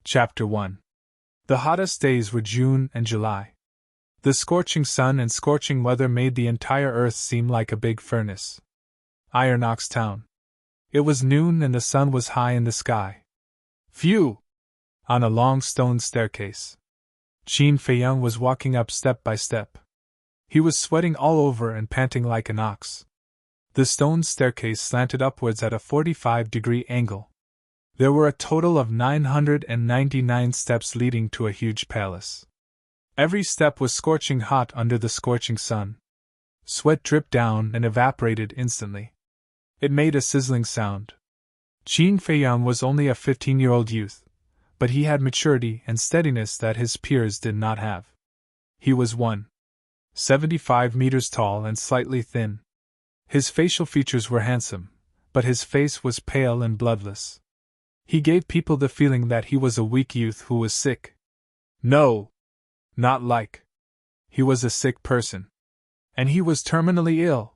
Chapter 1. The hottest days were June and July. The scorching sun and scorching weather made the entire earth seem like a big furnace. Ironbox town. It was noon and the sun was high in the sky. Phew! On a long stone staircase. Qin Feiyang was walking up step by step. He was sweating all over and panting like an ox. The stone staircase slanted upwards at a 45-degree angle. There were a total of 999 steps leading to a huge palace. Every step was scorching hot under the scorching sun. Sweat dripped down and evaporated instantly. It made a sizzling sound. Qin Feiyang was only a 15-year-old youth, but he had maturity and steadiness that his peers did not have. He was 1.75 meters tall and slightly thin. His facial features were handsome, but his face was pale and bloodless. He gave people the feeling that he was a weak youth who was sick. No, not like. He was a sick person. And he was terminally ill.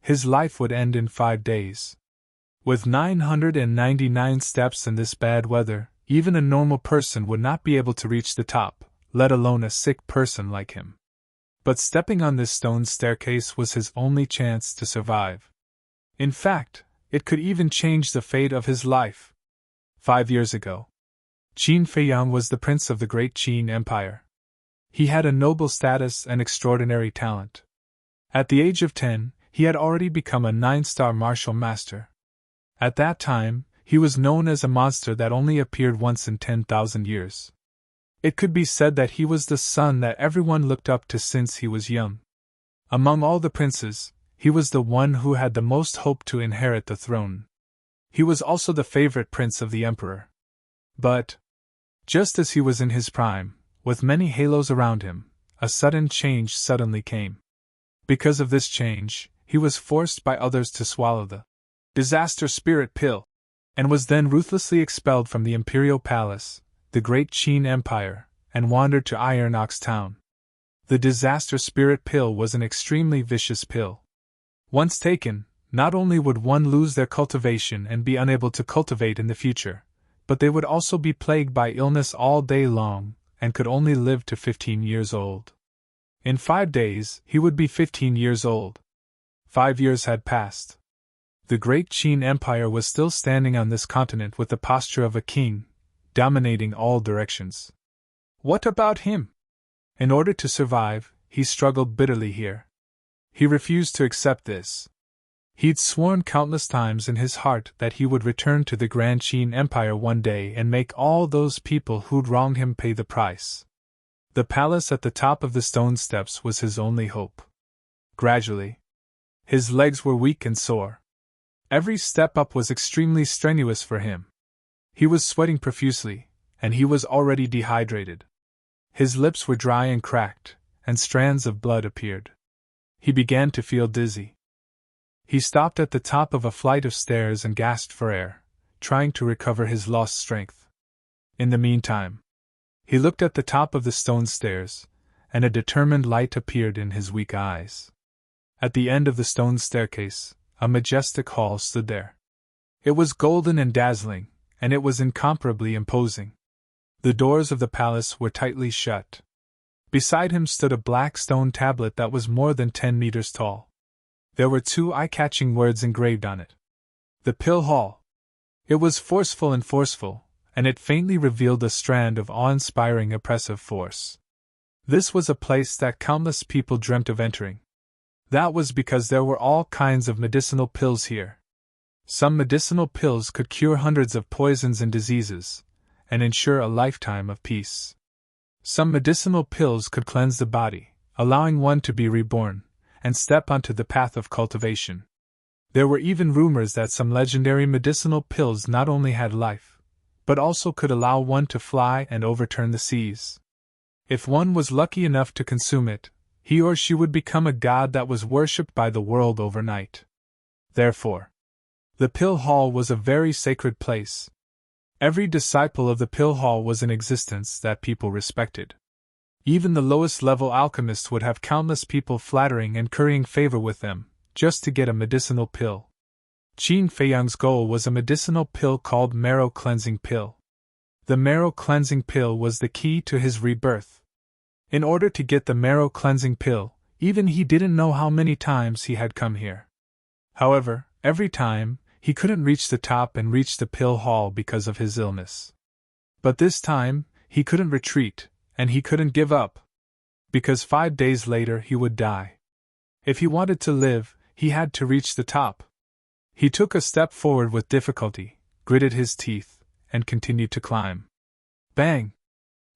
His life would end in 5 days. With 999 steps in this bad weather, even a normal person would not be able to reach the top, let alone a sick person like him. But stepping on this stone staircase was his only chance to survive. In fact, it could even change the fate of his life. 5 years ago, Qin Feiyang was the prince of the great Qin Empire. He had a noble status and extraordinary talent. At the age of 10, he had already become a 9-star martial master. At that time, he was known as a monster that only appeared once in 10,000 years. It could be said that he was the son that everyone looked up to since he was young. Among all the princes, he was the one who had the most hope to inherit the throne. He was also the favorite prince of the emperor. But, just as he was in his prime, with many halos around him, a sudden change suddenly came. Because of this change, he was forced by others to swallow the disaster spirit pill, and was then ruthlessly expelled from the imperial palace, the great Qin Empire, and wandered to Ironbox town. The disaster spirit pill was an extremely vicious pill. Once taken, not only would one lose their cultivation and be unable to cultivate in the future, but they would also be plagued by illness all day long, and could only live to 15 years old. In 5 days, he would be 15 years old. 5 years had passed. The great Qin Empire was still standing on this continent with the posture of a king, dominating all directions. What about him? In order to survive, he struggled bitterly here. He refused to accept this. He'd sworn countless times in his heart that he would return to the Grand Qin Empire one day and make all those people who'd wronged him pay the price. The palace at the top of the stone steps was his only hope. Gradually, his legs were weak and sore. Every step up was extremely strenuous for him. He was sweating profusely, and he was already dehydrated. His lips were dry and cracked, and strands of blood appeared. He began to feel dizzy. He stopped at the top of a flight of stairs and gasped for air, trying to recover his lost strength. In the meantime, he looked at the top of the stone stairs, and a determined light appeared in his weak eyes. At the end of the stone staircase, a majestic hall stood there. It was golden and dazzling, and it was incomparably imposing. The doors of the palace were tightly shut. Beside him stood a black stone tablet that was more than 10 meters tall. There were 2 eye-catching words engraved on it. The Pill Hall. It was forceful, and it faintly revealed a strand of awe-inspiring oppressive force. This was a place that countless people dreamt of entering. That was because there were all kinds of medicinal pills here. Some medicinal pills could cure hundreds of poisons and diseases, and ensure a lifetime of peace. Some medicinal pills could cleanse the body, allowing one to be reborn, and step onto the path of cultivation. There were even rumors that some legendary medicinal pills not only had life, but also could allow one to fly and overturn the seas. If one was lucky enough to consume it, he or she would become a god that was worshipped by the world overnight. Therefore, the Pill Hall was a very sacred place. Every disciple of the Pill Hall was in existence that people respected. Even the lowest-level alchemists would have countless people flattering and currying favor with them, just to get a medicinal pill. Qin Feiyang's goal was a medicinal pill called marrow-cleansing pill. The marrow cleansing pill was the key to his rebirth. In order to get the marrow cleansing pill, even he didn't know how many times he had come here. However, every time, he couldn't reach the top and reach the pill hall because of his illness. But this time, he couldn't retreat, and he couldn't give up. Because 5 days later he would die. If he wanted to live, he had to reach the top. He took a step forward with difficulty, gritted his teeth, and continued to climb. Bang!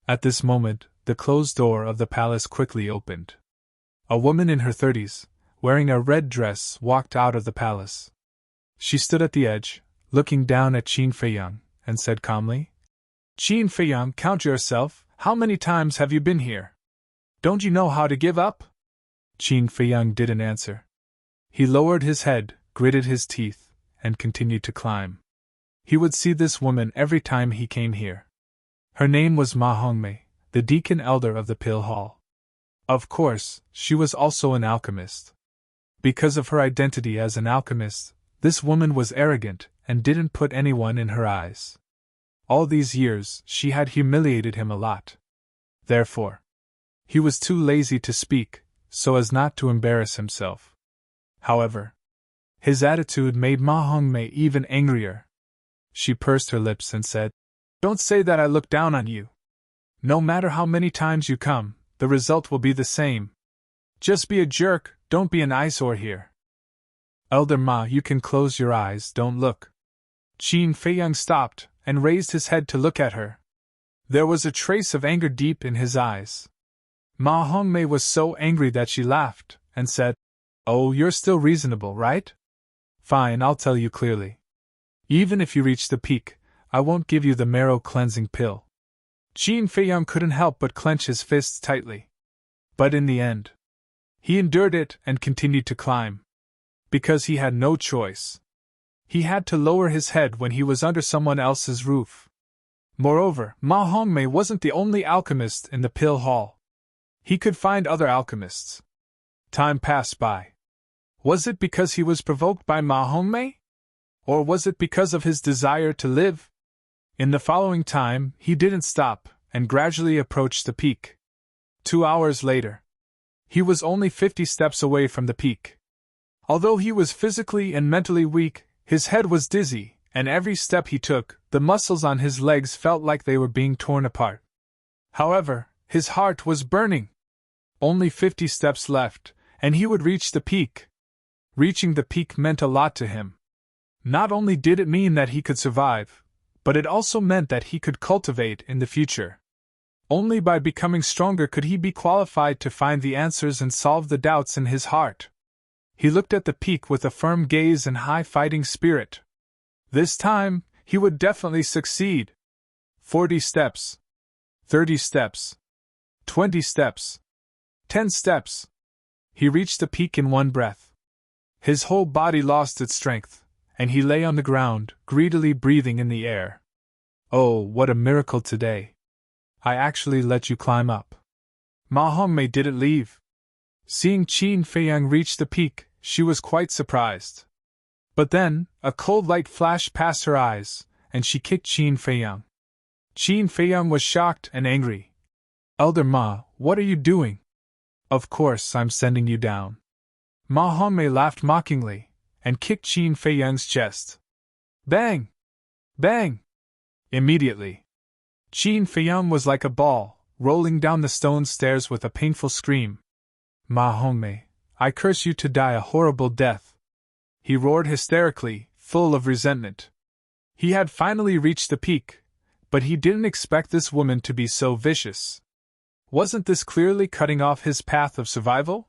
At this moment, the closed door of the palace quickly opened. A woman in her 30s, wearing a red dress, walked out of the palace. She stood at the edge, looking down at Qin Feiyang, and said calmly, "Qin Feiyang, count yourself, how many times have you been here? Don't you know how to give up?" Qin Feiyang didn't answer. He lowered his head, gritted his teeth, and continued to climb. He would see this woman every time he came here. Her name was Ma Hongmei, the deacon elder of the Pill Hall. Of course, she was also an alchemist. Because of her identity as an alchemist, this woman was arrogant and didn't put anyone in her eyes. All these years, she had humiliated him a lot. Therefore, he was too lazy to speak, so as not to embarrass himself. However, his attitude made Ma Hongmei even angrier. She pursed her lips and said, "Don't say that I look down on you. No matter how many times you come, the result will be the same. Just be a jerk, don't be an eyesore here." "Elder Ma, you can close your eyes, don't look." Qin Feiyang stopped and raised his head to look at her. There was a trace of anger deep in his eyes. Ma Hongmei was so angry that she laughed, and said, "Oh, you're still reasonable, right? Fine, I'll tell you clearly. Even if you reach the peak, I won't give you the marrow cleansing pill." Qin Feiyang couldn't help but clench his fists tightly. But in the end, he endured it and continued to climb. Because he had no choice. He had to lower his head when he was under someone else's roof. Moreover, Ma Hongmei wasn't the only alchemist in the Pill Hall. He could find other alchemists. Time passed by. Was it because he was provoked by Ma Hongmei? Or was it because of his desire to live? In the following time, he didn't stop, and gradually approached the peak. 2 hours later, he was only 50 steps away from the peak. Although he was physically and mentally weak, his head was dizzy, and every step he took, the muscles on his legs felt like they were being torn apart. However, his heart was burning. Only 50 steps left, and he would reach the peak. Reaching the peak meant a lot to him. Not only did it mean that he could survive, but it also meant that he could cultivate in the future. Only by becoming stronger could he be qualified to find the answers and solve the doubts in his heart. He looked at the peak with a firm gaze and high fighting spirit. This time, he would definitely succeed. 40 steps. 30 steps. 20 steps. 10 steps. He reached the peak in one breath. His whole body lost its strength, and he lay on the ground, greedily breathing in the air. "Oh, what a miracle today! I actually let you climb up." Ma Hongmei didn't leave. Seeing Qin Feiyang reach the peak, she was quite surprised. But then, a cold light flashed past her eyes, and she kicked Qin Feiyang. Qin Feiyang was shocked and angry. "Elder Ma, what are you doing?" "Of course I'm sending you down." Ma Hongmei laughed mockingly, and kicked Qin Feiyang's chest. Bang! Bang! Immediately, Qin Feiyang was like a ball, rolling down the stone stairs with a painful scream. "Ma Hongmei, I curse you to die a horrible death!" He roared hysterically, full of resentment. He had finally reached the peak, but he didn't expect this woman to be so vicious. Wasn't this clearly cutting off his path of survival?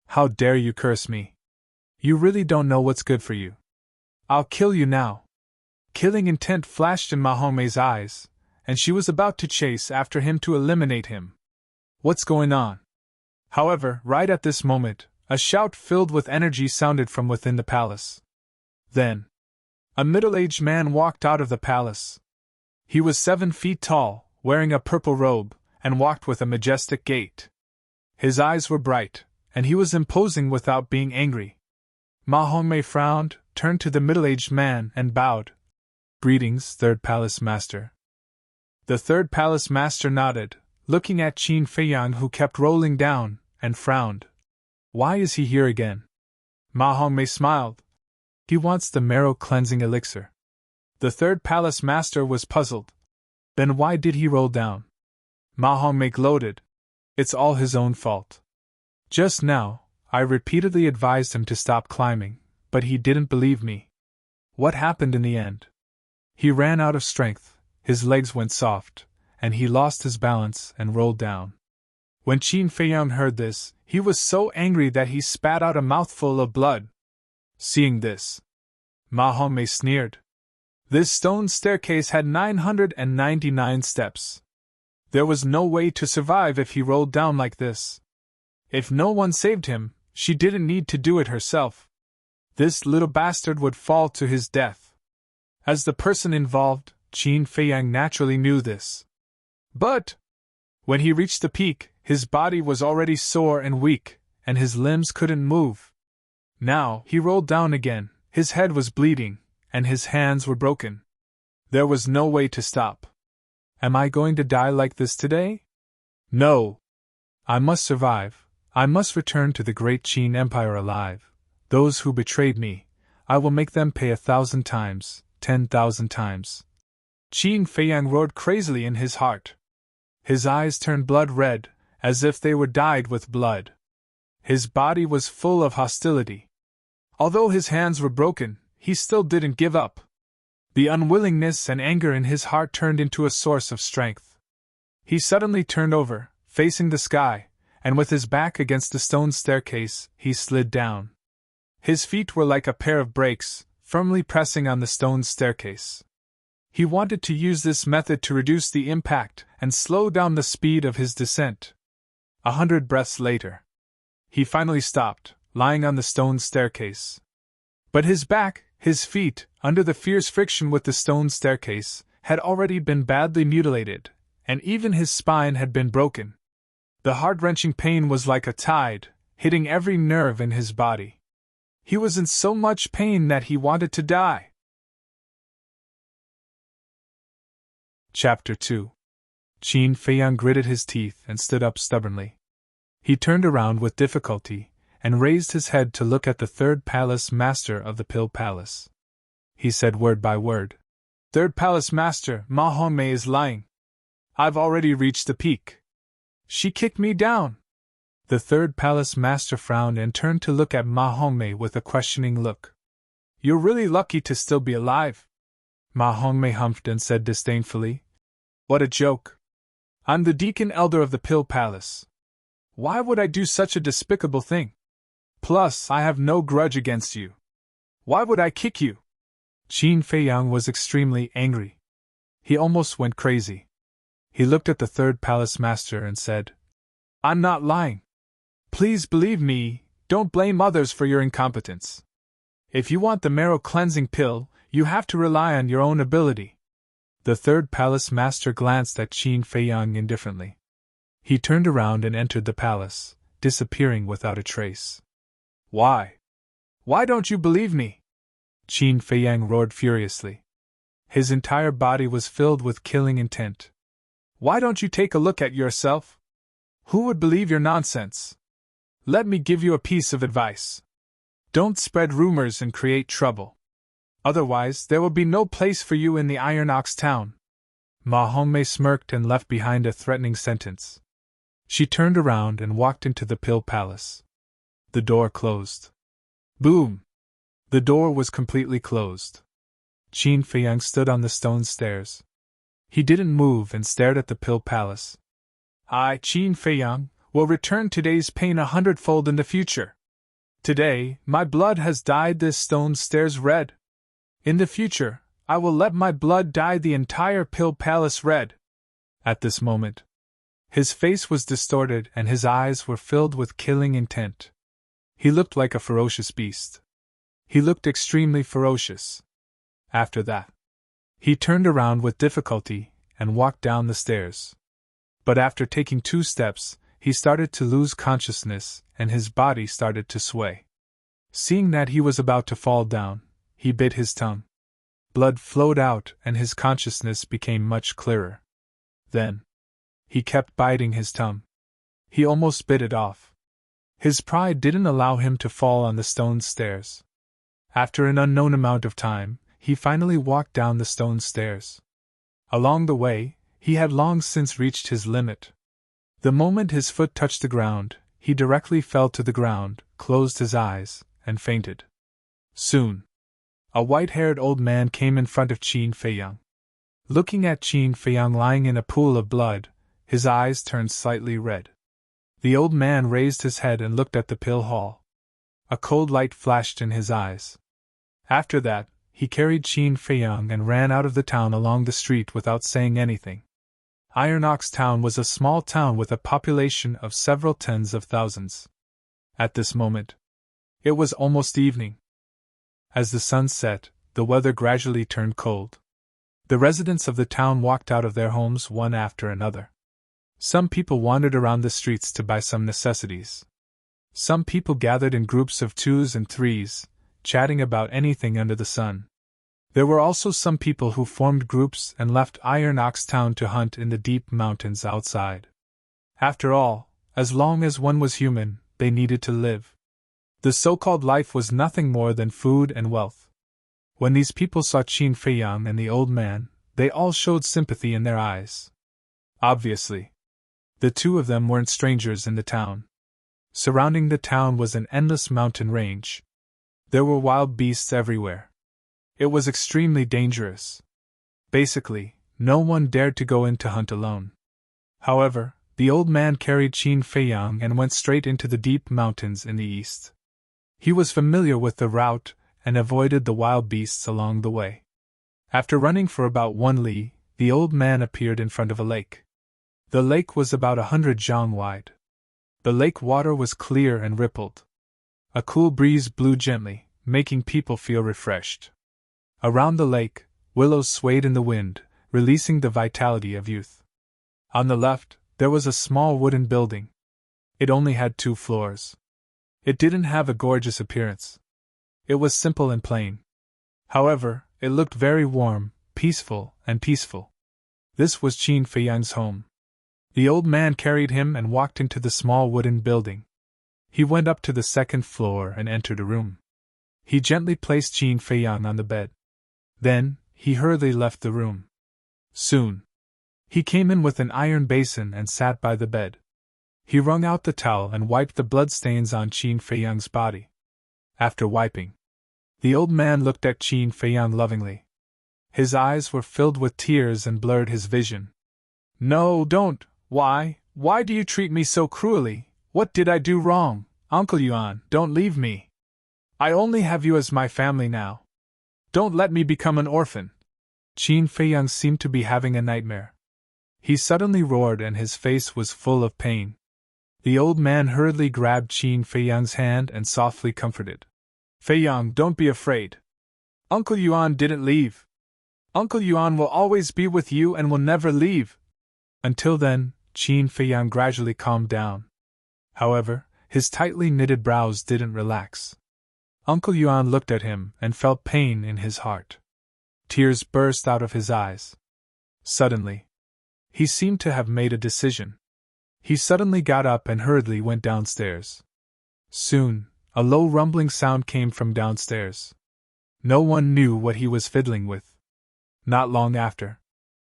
"How dare you curse me? You really don't know what's good for you. I'll kill you now." Killing intent flashed in Ma Hongmei's eyes, and she was about to chase after him to eliminate him. What's going on? However, right at this moment, a shout filled with energy sounded from within the palace. Then, a middle-aged man walked out of the palace. He was 7 feet tall, wearing a purple robe, and walked with a majestic gait. His eyes were bright, and he was imposing without being angry. Ma Hongmei frowned, turned to the middle-aged man, and bowed. "Greetings, Third Palace Master." The third palace master nodded, looking at Qin Feiyang, who kept rolling down, and frowned. Why is he here again? Ma Hongmei smiled. He wants the marrow cleansing elixir. The third palace master was puzzled. Then why did he roll down? Ma Hongmei gloated. It's all his own fault. Just now, I repeatedly advised him to stop climbing, but he didn't believe me. What happened in the end? He ran out of strength, his legs went soft, and he lost his balance and rolled down. When Qin Feiyang heard this, he was so angry that he spat out a mouthful of blood. Seeing this, Ma Hongmei sneered. This stone staircase had 999 steps. There was no way to survive if he rolled down like this. If no one saved him, she didn't need to do it herself. This little bastard would fall to his death. As the person involved, Qin Feiyang naturally knew this. But when he reached the peak, his body was already sore and weak, and his limbs couldn't move. Now he rolled down again, his head was bleeding, and his hands were broken. There was no way to stop. Am I going to die like this today? No. I must survive. I must return to the great Qin Empire alive. Those who betrayed me, I will make them pay 1,000 times, 10,000 times. Qin Feiyang roared crazily in his heart. His eyes turned blood red, as if they were dyed with blood. His body was full of hostility. Although his hands were broken, he still didn't give up. The unwillingness and anger in his heart turned into a source of strength. He suddenly turned over, facing the sky, and with his back against the stone staircase, he slid down. His feet were like a pair of brakes, firmly pressing on the stone staircase. He wanted to use this method to reduce the impact and slow down the speed of his descent. 100 breaths later, he finally stopped, lying on the stone staircase. But his back, his feet, under the fierce friction with the stone staircase, had already been badly mutilated, and even his spine had been broken. The heart-wrenching pain was like a tide, hitting every nerve in his body. He was in so much pain that he wanted to die. Chapter 2. Qin Feiyang gritted his teeth and stood up stubbornly. He turned around with difficulty and raised his head to look at the third palace master of the Pill Palace. He said word by word, "Third palace master, Ma Hongmei is lying. I've already reached the peak. She kicked me down." The third palace master frowned and turned to look at Ma Hongmei with a questioning look. "You're really lucky to still be alive." Ma Hongmei humphed and said disdainfully, "What a joke. I'm the deacon elder of the Pill Palace. Why would I do such a despicable thing? Plus, I have no grudge against you. Why would I kick you?" Qin Feiyang was extremely angry. He almost went crazy. He looked at the third palace master and said, "I'm not lying. Please believe me, don't blame others for your incompetence. If you want the marrow cleansing pill, you have to rely on your own ability." The third palace master glanced at Qin Feiyang indifferently. He turned around and entered the palace, disappearing without a trace. "Why? Why don't you believe me?" Qin Feiyang roared furiously. His entire body was filled with killing intent. "Why don't you take a look at yourself? Who would believe your nonsense? Let me give you a piece of advice. Don't spread rumors and create trouble. Otherwise, there will be no place for you in the Iron Ox town." Ma Hongmei smirked and left behind a threatening sentence. She turned around and walked into the Pill Palace. The door closed. Boom! The door was completely closed. Qin Feiyang stood on the stone stairs. He didn't move and stared at the Pill Palace. "I, Qin Feiyang, will return today's pain 100-fold in the future. Today, my blood has dyed this stone stairs red. In the future, I will let my blood dye the entire Pill Palace red." At this moment, his face was distorted and his eyes were filled with killing intent. He looked like a ferocious beast. He looked extremely ferocious. After that, he turned around with difficulty and walked down the stairs. But after taking 2 steps, he started to lose consciousness and his body started to sway. Seeing that he was about to fall down, he bit his tongue. Blood flowed out and his consciousness became much clearer. Then, he kept biting his tongue. He almost bit it off. His pride didn't allow him to fall on the stone stairs. After an unknown amount of time, he finally walked down the stone stairs. Along the way, he had long since reached his limit. The moment his foot touched the ground, he directly fell to the ground, closed his eyes, and fainted. Soon, a white-haired old man came in front of Qin Feiyang. Looking at Qin Feiyang lying in a pool of blood, his eyes turned slightly red. The old man raised his head and looked at the pill hall. A cold light flashed in his eyes. After that, he carried Qin Feiyang and ran out of the town along the street without saying anything. Iron Ox Town was a small town with a population of several tens of thousands. At this moment, it was almost evening. As the sun set, the weather gradually turned cold. The residents of the town walked out of their homes one after another. Some people wandered around the streets to buy some necessities. Some people gathered in groups of 2s and 3s, chatting about anything under the sun. There were also some people who formed groups and left Iron Ox Town to hunt in the deep mountains outside. After all, as long as one was human, they needed to live. The so-called life was nothing more than food and wealth. When these people saw Qin Feiyang and the old man, they all showed sympathy in their eyes. Obviously, the two of them weren't strangers in the town. Surrounding the town was an endless mountain range. There were wild beasts everywhere. It was extremely dangerous. Basically, no one dared to go in to hunt alone. However, the old man carried Qin Feiyang and went straight into the deep mountains in the east. He was familiar with the route and avoided the wild beasts along the way. After running for about 1 li, the old man appeared in front of a lake. The lake was about 100 zhang wide. The lake water was clear and rippled. A cool breeze blew gently, making people feel refreshed. Around the lake, willows swayed in the wind, releasing the vitality of youth. On the left, there was a small wooden building. It only had 2 floors. It didn't have a gorgeous appearance. It was simple and plain. However, it looked very warm, peaceful. This was Qin Feiyang's home. The old man carried him and walked into the small wooden building. He went up to the 2nd floor and entered a room. He gently placed Qin Feiyang on the bed. Then, he hurriedly left the room. Soon, he came in with an iron basin and sat by the bed. He wrung out the towel and wiped the bloodstains on Qin Feiyang's body. After wiping, the old man looked at Qin Feiyang lovingly. His eyes were filled with tears and blurred his vision. "No, don't! Why do you treat me so cruelly? What did I do wrong? Uncle Yuan, don't leave me. I only have you as my family now. Don't let me become an orphan." Qin Feiyang seemed to be having a nightmare. He suddenly roared and his face was full of pain. The old man hurriedly grabbed Qin Feiyang's hand and softly comforted. "Feiyang, don't be afraid. Uncle Yuan didn't leave. Uncle Yuan will always be with you and will never leave." Until then, Qin Feiyang gradually calmed down. However, his tightly knitted brows didn't relax. Uncle Yuan looked at him and felt pain in his heart. Tears burst out of his eyes. Suddenly, he seemed to have made a decision. He suddenly got up and hurriedly went downstairs. Soon, a low rumbling sound came from downstairs. No one knew what he was fiddling with. Not long after,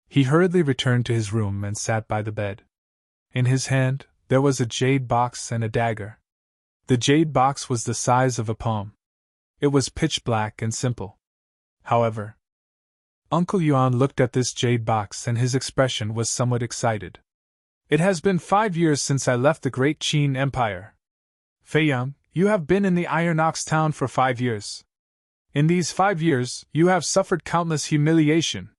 he hurriedly returned to his room and sat by the bed. In his hand, there was a jade box and a dagger. The jade box was the size of a palm. It was pitch black and simple. However, Uncle Yuan looked at this jade box and his expression was somewhat excited. "It has been 5 years since I left the great Qin Empire. Feiyang, you have been in the Iron Ox Town for 5 years. In these 5 years, you have suffered countless humiliation.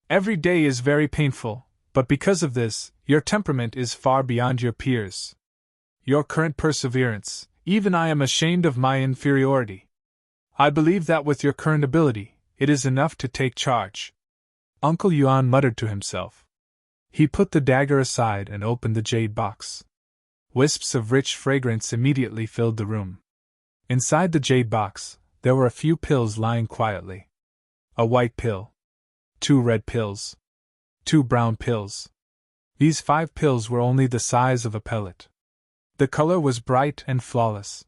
Every day is very painful, but because of this, your temperament is far beyond your peers. Your current perseverance, even I am ashamed of my inferiority. I believe that with your current ability, it is enough to take charge." Uncle Yuan muttered to himself. He put the dagger aside and opened the jade box. Wisps of rich fragrance immediately filled the room. Inside the jade box, there were a few pills lying quietly. A white pill. 2 red pills. 2 brown pills. These 5 pills were only the size of a pellet. The color was bright and flawless.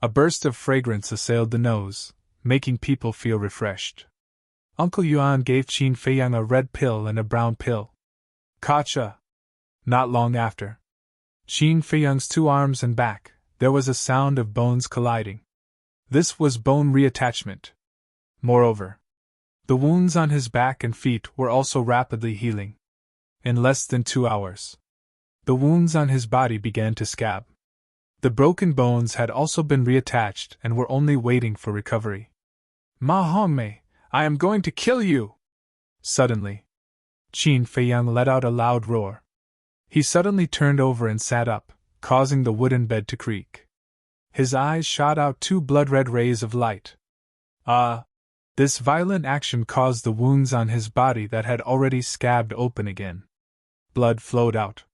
A burst of fragrance assailed the nose, making people feel refreshed. Uncle Yuan gave Qin Feiyang a red pill and a brown pill. Kacha! Not long after. Qin Feiyang's 2 arms and back, there was a sound of bones colliding. This was bone reattachment. Moreover, the wounds on his back and feet were also rapidly healing. In less than 2 hours, the wounds on his body began to scab. The broken bones had also been reattached and were only waiting for recovery. Ma Hongmei, I am going to kill you! Suddenly, Qin Feiyang let out a loud roar. He suddenly turned over and sat up, causing the wooden bed to creak. His eyes shot out 2 blood-red rays of light. This violent action caused the wounds on his body that had already scabbed open again. Blood flowed out.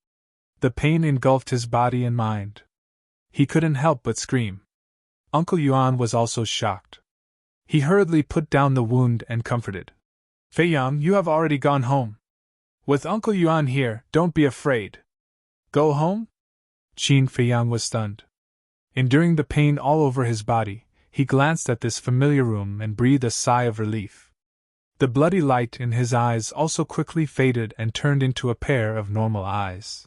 The pain engulfed his body and mind. He couldn't help but scream. Uncle Yuan was also shocked. He hurriedly put down the wound and comforted. Feiyang, you have already gone home. With Uncle Yuan here, don't be afraid. Go home? Qin Feiyang was stunned. Enduring the pain all over his body, he glanced at this familiar room and breathed a sigh of relief. The bloody light in his eyes also quickly faded and turned into a pair of normal eyes.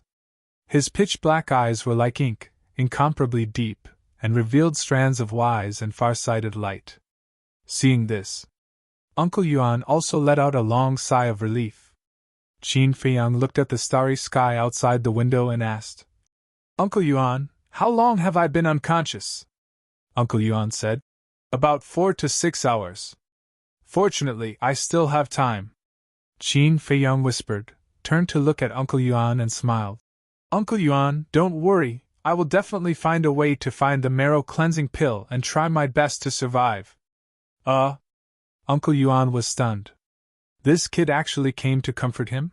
His pitch-black eyes were like ink, incomparably deep, and revealed strands of wise and far-sighted light. Seeing this, Uncle Yuan also let out a long sigh of relief. Qin Feiyang looked at the starry sky outside the window and asked, Uncle Yuan, how long have I been unconscious? Uncle Yuan said, About 4 to 6 hours. Fortunately, I still have time. Qin Feiyang whispered, turned to look at Uncle Yuan and smiled. Uncle Yuan, don't worry, I will definitely find a way to find the marrow cleansing pill and try my best to survive. Uncle Yuan was stunned. This kid actually came to comfort him?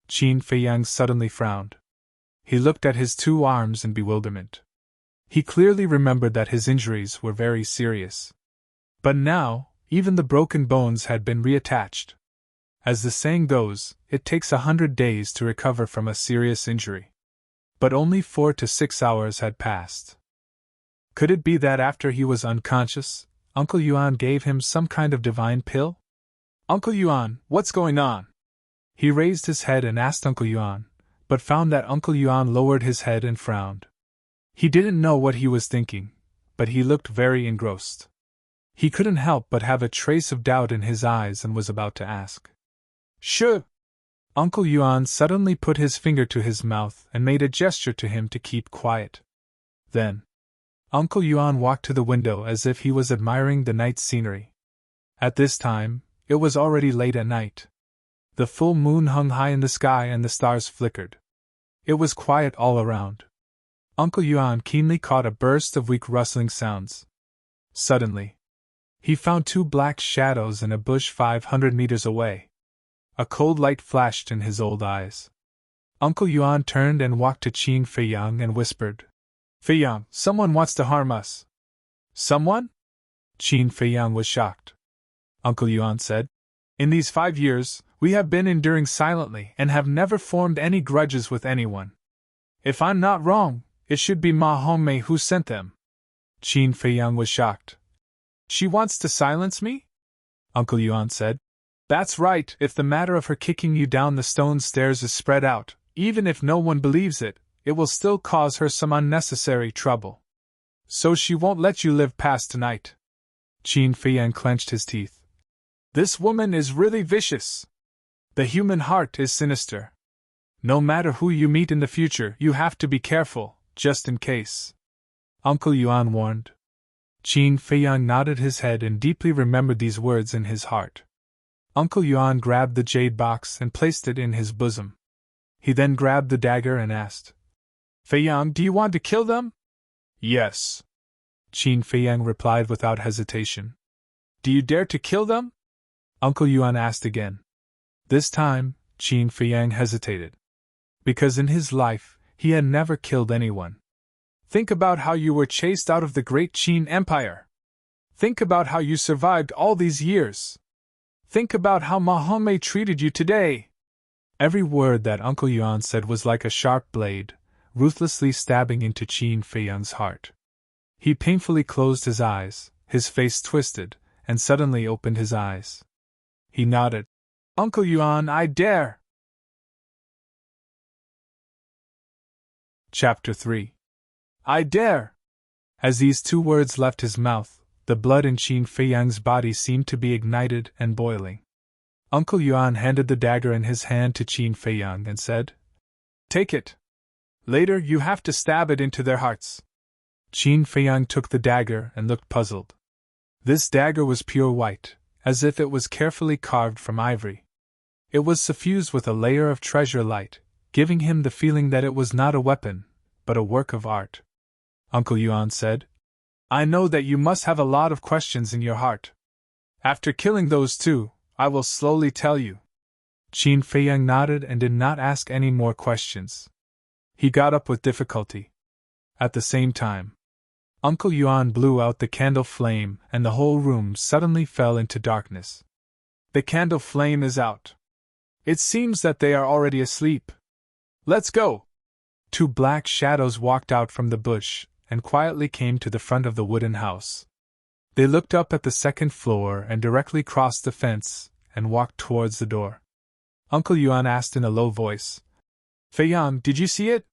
Qin Feiyang suddenly frowned. He looked at his 2 arms in bewilderment. He clearly remembered that his injuries were very serious. But now, even the broken bones had been reattached. As the saying goes, it takes 100 days to recover from a serious injury. But only 4 to 6 hours had passed. Could it be that after he was unconscious, Uncle Yuan gave him some kind of divine pill? Uncle Yuan, what's going on? He raised his head and asked Uncle Yuan, but found that Uncle Yuan lowered his head and frowned. He didn't know what he was thinking, but he looked very engrossed. He couldn't help but have a trace of doubt in his eyes and was about to ask. Sure. Uncle Yuan suddenly put his finger to his mouth and made a gesture to him to keep quiet. Then, Uncle Yuan walked to the window as if he was admiring the night scenery. At this time, it was already late at night. The full moon hung high in the sky and the stars flickered. It was quiet all around. Uncle Yuan keenly caught a burst of weak rustling sounds. Suddenly, he found 2 black shadows in a bush 500 meters away. A cold light flashed in his old eyes. Uncle Yuan turned and walked to Qin Feiyang and whispered, Feiyang, someone wants to harm us. Someone? Qin Feiyang was shocked. Uncle Yuan said, In these 5 years, we have been enduring silently and have never formed any grudges with anyone. If I'm not wrong, it should be Ma Hongmei who sent them. Qin Feiyang was shocked. She wants to silence me? Uncle Yuan said. That's right, if the matter of her kicking you down the stone stairs is spread out, even if no one believes it, it will still cause her some unnecessary trouble. So she won't let you live past tonight. Qin Feiyang clenched his teeth. This woman is really vicious. The human heart is sinister. No matter who you meet in the future, you have to be careful, just in case. Uncle Yuan warned. Qin Feiyang nodded his head and deeply remembered these words in his heart. Uncle Yuan grabbed the jade box and placed it in his bosom. He then grabbed the dagger and asked, Feiyang, do you want to kill them? Yes. Qin Feiyang replied without hesitation. Do you dare to kill them? Uncle Yuan asked again. This time, Qin Feiyang hesitated. Because in his life, he had never killed anyone. Think about how you were chased out of the great Qin Empire. Think about how you survived all these years. Think about how Ma Hongmei treated you today. Every word that Uncle Yuan said was like a sharp blade, ruthlessly stabbing into Qin Feiyang's heart. He painfully closed his eyes, his face twisted, and suddenly opened his eyes. He nodded. Uncle Yuan, I dare! Chapter 3. I dare! As these two words left his mouth, the blood in Qin Feiyang's body seemed to be ignited and boiling. Uncle Yuan handed the dagger in his hand to Qin Feiyang and said, Take it. Later you have to stab it into their hearts. Qin Feiyang took the dagger and looked puzzled. This dagger was pure white, as if it was carefully carved from ivory. It was suffused with a layer of treasure light, giving him the feeling that it was not a weapon, but a work of art. Uncle Yuan said, I know that you must have a lot of questions in your heart. After killing those two, I will slowly tell you. Qin Feiyang nodded and did not ask any more questions. He got up with difficulty. At the same time, Uncle Yuan blew out the candle flame and the whole room suddenly fell into darkness. The candle flame is out. It seems that they are already asleep. Let's go! Two black shadows walked out from the bush and quietly came to the front of the wooden house. They looked up at the second floor and directly crossed the fence and walked towards the door. Uncle Yuan asked in a low voice, Feiyang, did you see it?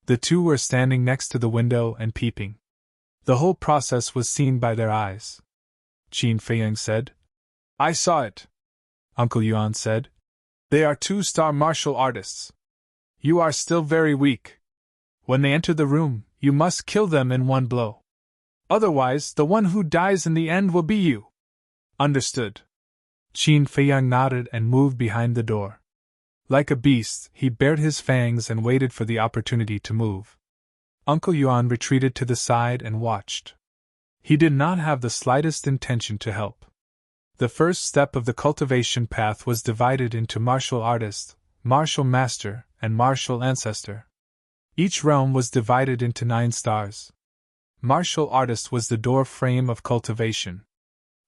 The two were standing next to the window and peeping. The whole process was seen by their eyes. Qin Feiyang said, I saw it. Uncle Yuan said, They are two-star martial artists. You are still very weak. When they enter the room, you must kill them in one blow. Otherwise, the one who dies in the end will be you. Understood. Qin Feiyang nodded and moved behind the door. Like a beast, he bared his fangs and waited for the opportunity to move. Uncle Yuan retreated to the side and watched. He did not have the slightest intention to help. The first step of the cultivation path was divided into martial artist, martial master, and martial ancestor. Each realm was divided into 9 stars. Martial artist was the door frame of cultivation.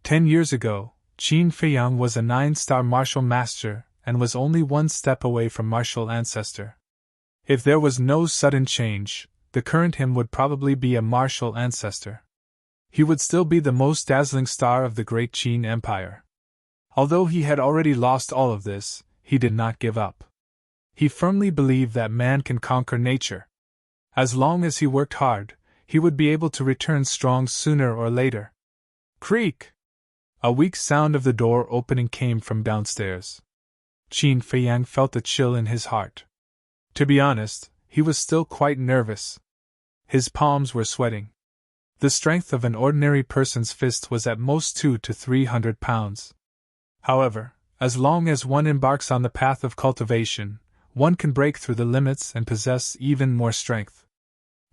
10 years ago, Qin Feiyang was a 9-star martial master and was only 1 step away from martial ancestor. If there was no sudden change, the current him would probably be a martial ancestor. He would still be the most dazzling star of the great Qin Empire. Although he had already lost all of this, he did not give up. He firmly believed that man can conquer nature. As long as he worked hard, he would be able to return strong sooner or later. Creak! A weak sound of the door opening came from downstairs. Qin Feiyang felt a chill in his heart. To be honest, he was still quite nervous. His palms were sweating. The strength of an ordinary person's fist was at most 200 to 300 pounds. However, as long as one embarks on the path of cultivation, one can break through the limits and possess even more strength.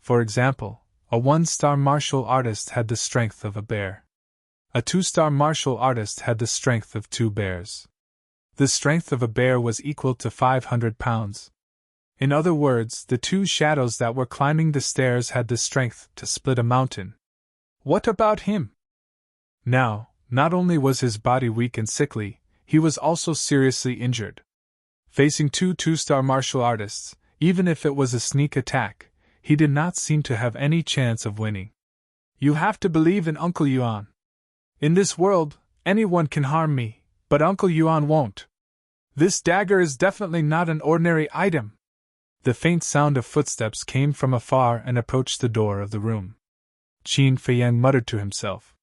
For example, a 1-star martial artist had the strength of a bear. A 2-star martial artist had the strength of 2 bears. The strength of a bear was equal to 500 pounds. In other words, the 2 shadows that were climbing the stairs had the strength to split a mountain. What about him? Now, not only was his body weak and sickly, he was also seriously injured. Facing 2 2-star martial artists, even if it was a sneak attack, he did not seem to have any chance of winning. You have to believe in Uncle Yuan. In this world, anyone can harm me, but Uncle Yuan won't. This dagger is definitely not an ordinary item. The faint sound of footsteps came from afar and approached the door of the room. Qin Feiyang muttered to himself.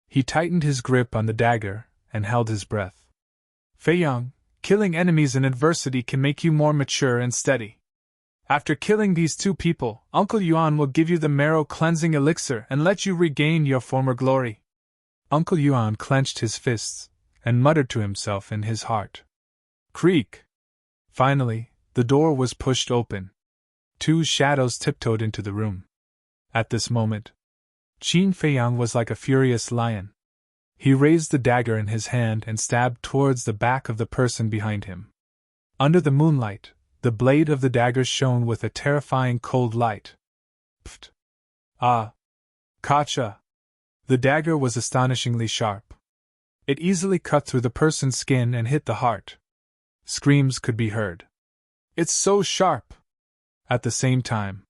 He tightened his grip on the dagger and held his breath. Feiyang, killing enemies in adversity can make you more mature and steady. After killing these 2 people, Uncle Yuan will give you the marrow cleansing elixir and let you regain your former glory. Uncle Yuan clenched his fists and muttered to himself in his heart. Creak! Finally, the door was pushed open. 2 shadows tiptoed into the room. At this moment, Qin Feiyang was like a furious lion. He raised the dagger in his hand and stabbed towards the back of the person behind him. Under the moonlight, the blade of the dagger shone with a terrifying cold light. Pft! Ah! Kacha! The dagger was astonishingly sharp. It easily cut through the person's skin and hit the heart. Screams could be heard. "It's so sharp!" At the same time,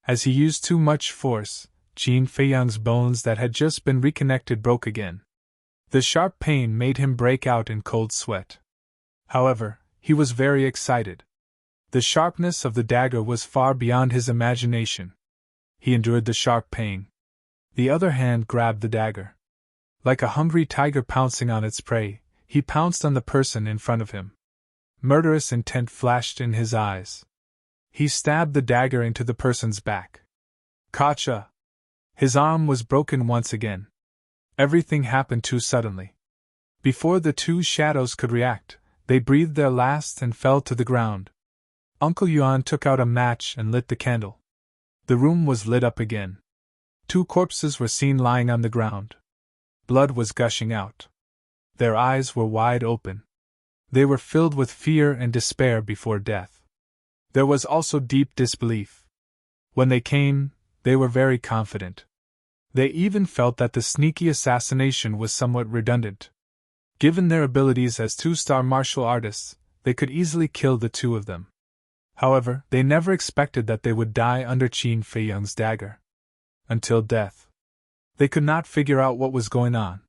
as he used too much force, Qin Feiyang's bones that had just been reconnected broke again. The sharp pain made him break out in cold sweat. However, he was very excited. The sharpness of the dagger was far beyond his imagination. He endured the sharp pain. The other hand grabbed the dagger. Like a hungry tiger pouncing on its prey, he pounced on the person in front of him. Murderous intent flashed in his eyes. He stabbed the dagger into the person's back. Kacha! His arm was broken once again. Everything happened too suddenly. Before the two shadows could react, they breathed their last and fell to the ground. Uncle Yuan took out a match and lit the candle. The room was lit up again. Two corpses were seen lying on the ground. Blood was gushing out. Their eyes were wide open. They were filled with fear and despair before death. There was also deep disbelief. When they came, they were very confident. They even felt that the sneaky assassination was somewhat redundant. Given their abilities as two-star martial artists, they could easily kill the two of them. However, they never expected that they would die under Qin Feiyang's dagger. Until death. They could not figure out what was going on.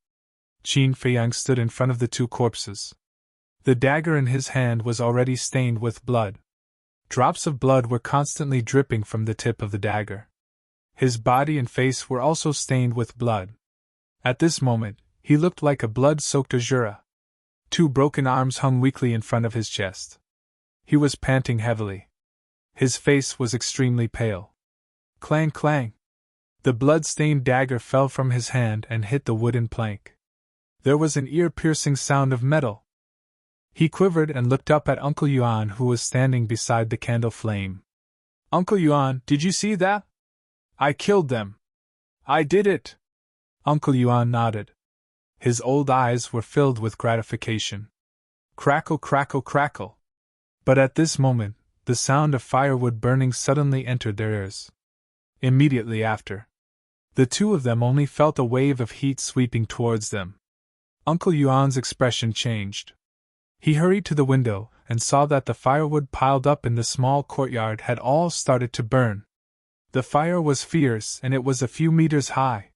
Qin Feiyang stood in front of the two corpses. The dagger in his hand was already stained with blood. Drops of blood were constantly dripping from the tip of the dagger. His body and face were also stained with blood. At this moment, he looked like a blood-soaked Azura. Two broken arms hung weakly in front of his chest. He was panting heavily. His face was extremely pale. Clang, clang! The blood-stained dagger fell from his hand and hit the wooden plank. There was an ear-piercing sound of metal. He quivered and looked up at Uncle Yuan, who was standing beside the candle flame. "Uncle Yuan, did you see that? I killed them. I did it." Uncle Yuan nodded. His old eyes were filled with gratification. Crackle, crackle, crackle. But at this moment, the sound of firewood burning suddenly entered their ears. Immediately after, the two of them only felt a wave of heat sweeping towards them. Uncle Yuan's expression changed. He hurried to the window and saw that the firewood piled up in the small courtyard had all started to burn. The fire was fierce and it was a few meters high.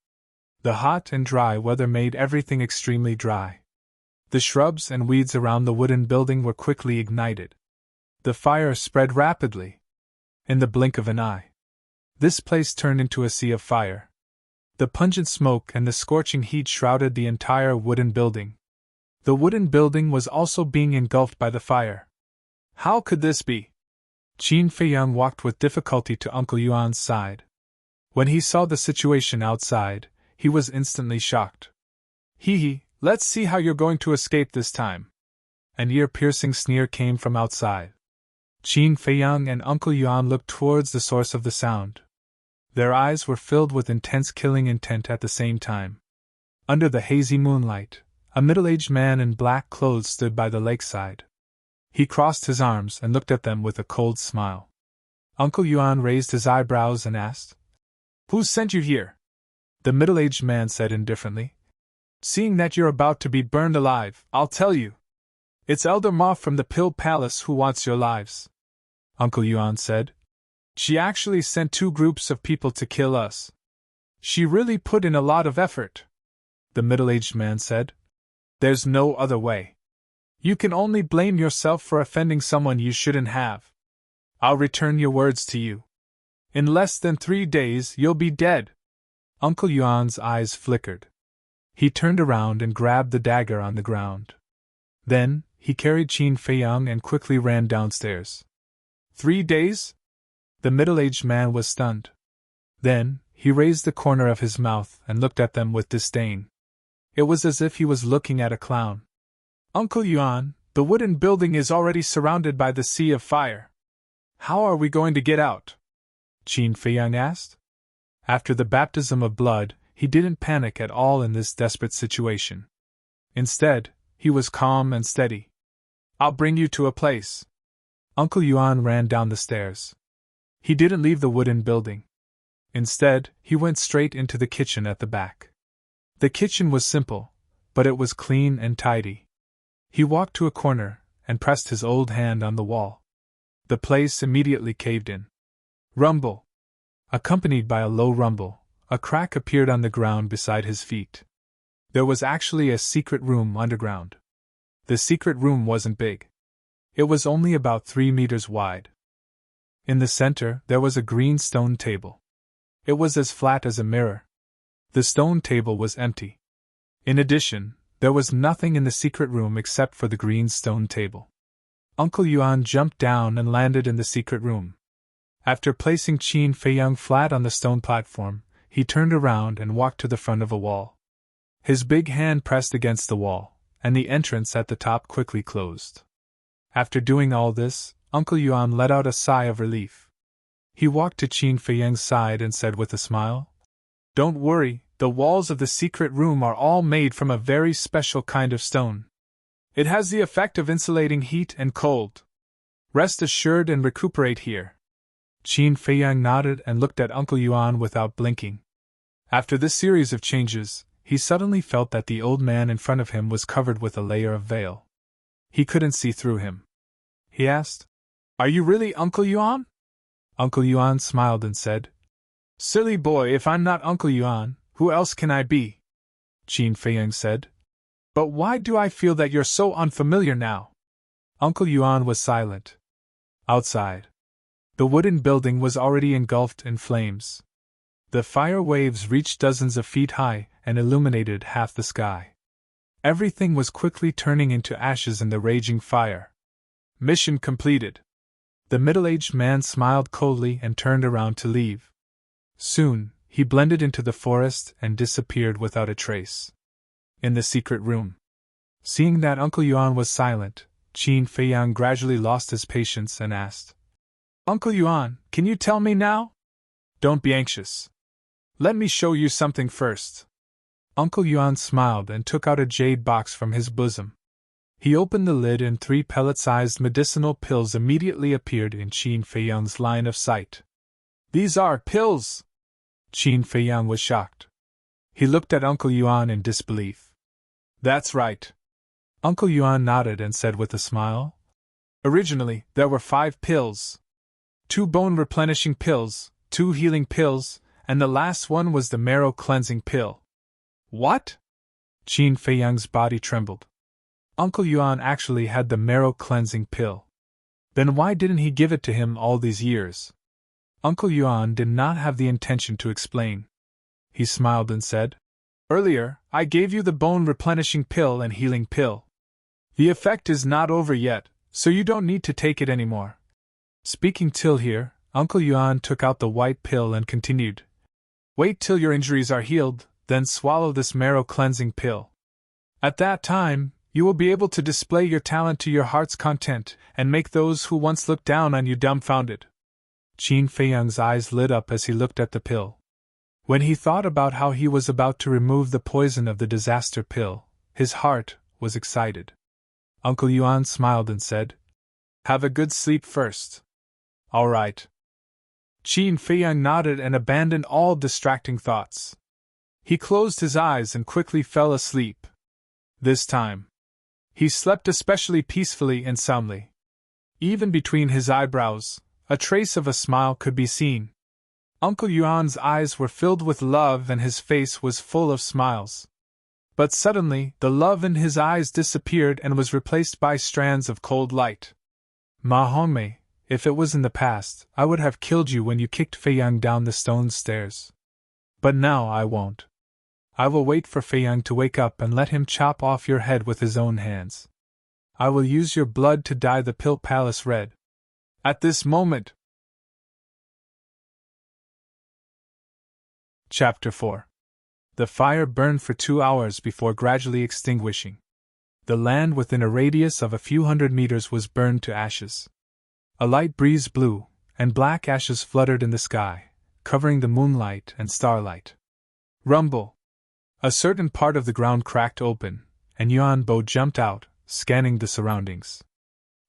The hot and dry weather made everything extremely dry. The shrubs and weeds around the wooden building were quickly ignited. The fire spread rapidly. In the blink of an eye, this place turned into a sea of fire. The pungent smoke and the scorching heat shrouded the entire wooden building. The wooden building was also being engulfed by the fire. How could this be? Qin Feiyang walked with difficulty to Uncle Yuan's side. When he saw the situation outside, he was instantly shocked. Hee, let's see how you're going to escape this time. An ear-piercing sneer came from outside. Qin Feiyang and Uncle Yuan looked towards the source of the sound. Their eyes were filled with intense killing intent at the same time. Under the hazy moonlight, a middle-aged man in black clothes stood by the lakeside. He crossed his arms and looked at them with a cold smile. Uncle Yuan raised his eyebrows and asked, "Who sent you here?" The middle-aged man said indifferently, "Seeing that you're about to be burned alive, I'll tell you. It's Elder Ma from the Pill Palace who wants your lives." Uncle Yuan said, "She actually sent two groups of people to kill us. She really put in a lot of effort." The middle-aged man said, "There's no other way. You can only blame yourself for offending someone you shouldn't have. I'll return your words to you. In less than 3 days, you'll be dead." Uncle Yuan's eyes flickered. He turned around and grabbed the dagger on the ground. Then, he carried Qin Feiyang and quickly ran downstairs. 3 days? The middle-aged man was stunned. Then, he raised the corner of his mouth and looked at them with disdain. It was as if he was looking at a clown. "Uncle Yuan, the wooden building is already surrounded by the sea of fire. How are we going to get out?" Qin Feiyang asked. After the baptism of blood, he didn't panic at all in this desperate situation. Instead, he was calm and steady. "I'll bring you to a place." Uncle Yuan ran down the stairs. He didn't leave the wooden building. Instead, he went straight into the kitchen at the back. The kitchen was simple, but it was clean and tidy. He walked to a corner and pressed his old hand on the wall. The place immediately caved in. Rumble! Accompanied by a low rumble, a crack appeared on the ground beside his feet. There was actually a secret room underground. The secret room wasn't big. It was only about 3 meters wide. In the center, there was a green stone table. It was as flat as a mirror. The stone table was empty. In addition, there was nothing in the secret room except for the green stone table. Uncle Yuan jumped down and landed in the secret room. After placing Qin Feiyang flat on the stone platform, he turned around and walked to the front of a wall. His big hand pressed against the wall, and the entrance at the top quickly closed. After doing all this, Uncle Yuan let out a sigh of relief. He walked to Qin Feiyang's side and said with a smile, "Don't worry, the walls of the secret room are all made from a very special kind of stone. It has the effect of insulating heat and cold. Rest assured and recuperate here." Qin Feiyang nodded and looked at Uncle Yuan without blinking. After this series of changes, he suddenly felt that the old man in front of him was covered with a layer of veil. He couldn't see through him. He asked, "Are you really Uncle Yuan?" Uncle Yuan smiled and said, "Silly boy, if I'm not Uncle Yuan, who else can I be?" Qin Feiyang said, "But why do I feel that you're so unfamiliar now?" Uncle Yuan was silent. Outside, the wooden building was already engulfed in flames. The fire waves reached dozens of feet high and illuminated half the sky. Everything was quickly turning into ashes in the raging fire. Mission completed. The middle-aged man smiled coldly and turned around to leave. Soon, he blended into the forest and disappeared without a trace. In the secret room, seeing that Uncle Yuan was silent, Qin Feiyang gradually lost his patience and asked, "Uncle Yuan, can you tell me now?" "Don't be anxious. Let me show you something first." Uncle Yuan smiled and took out a jade box from his bosom. He opened the lid and 3 pellet-sized medicinal pills immediately appeared in Qin Feiyang's line of sight. "These are pills!" Qin Feiyang was shocked. He looked at Uncle Yuan in disbelief. "That's right." Uncle Yuan nodded and said with a smile, "Originally, there were 5 pills. 2 bone-replenishing pills, 2 healing pills, and the last one was the marrow-cleansing pill." "What?" Qin Feiyang's body trembled. Uncle Yuan actually had the marrow-cleansing pill. Then why didn't he give it to him all these years? Uncle Yuan did not have the intention to explain. He smiled and said, "Earlier, I gave you the bone-replenishing pill and healing pill. The effect is not over yet, so you don't need to take it anymore." Speaking till here, Uncle Yuan took out the white pill and continued, "Wait till your injuries are healed, then swallow this marrow-cleansing pill. At that time, you will be able to display your talent to your heart's content and make those who once looked down on you dumbfounded." Qin Feiyang's eyes lit up as he looked at the pill. When he thought about how he was about to remove the poison of the disaster pill, his heart was excited. Uncle Yuan smiled and said, "Have a good sleep first." "All right." Qin Feiyang nodded and abandoned all distracting thoughts. He closed his eyes and quickly fell asleep. This time, he slept especially peacefully and soundly. Even between his eyebrows, a trace of a smile could be seen. Uncle Yuan's eyes were filled with love and his face was full of smiles. But suddenly, the love in his eyes disappeared and was replaced by strands of cold light. "Ma Hongmei, if it was in the past, I would have killed you when you kicked Feiyang down the stone stairs. But now I won't. I will wait for Feiyang to wake up and let him chop off your head with his own hands. I will use your blood to dye the Pill Palace red. At this moment." Chapter 4. The fire burned for 2 hours before gradually extinguishing. The land within a radius of a few hundred meters was burned to ashes. A light breeze blew, and black ashes fluttered in the sky, covering the moonlight and starlight. Rumble! A certain part of the ground cracked open, and Yuan Bo jumped out, scanning the surroundings.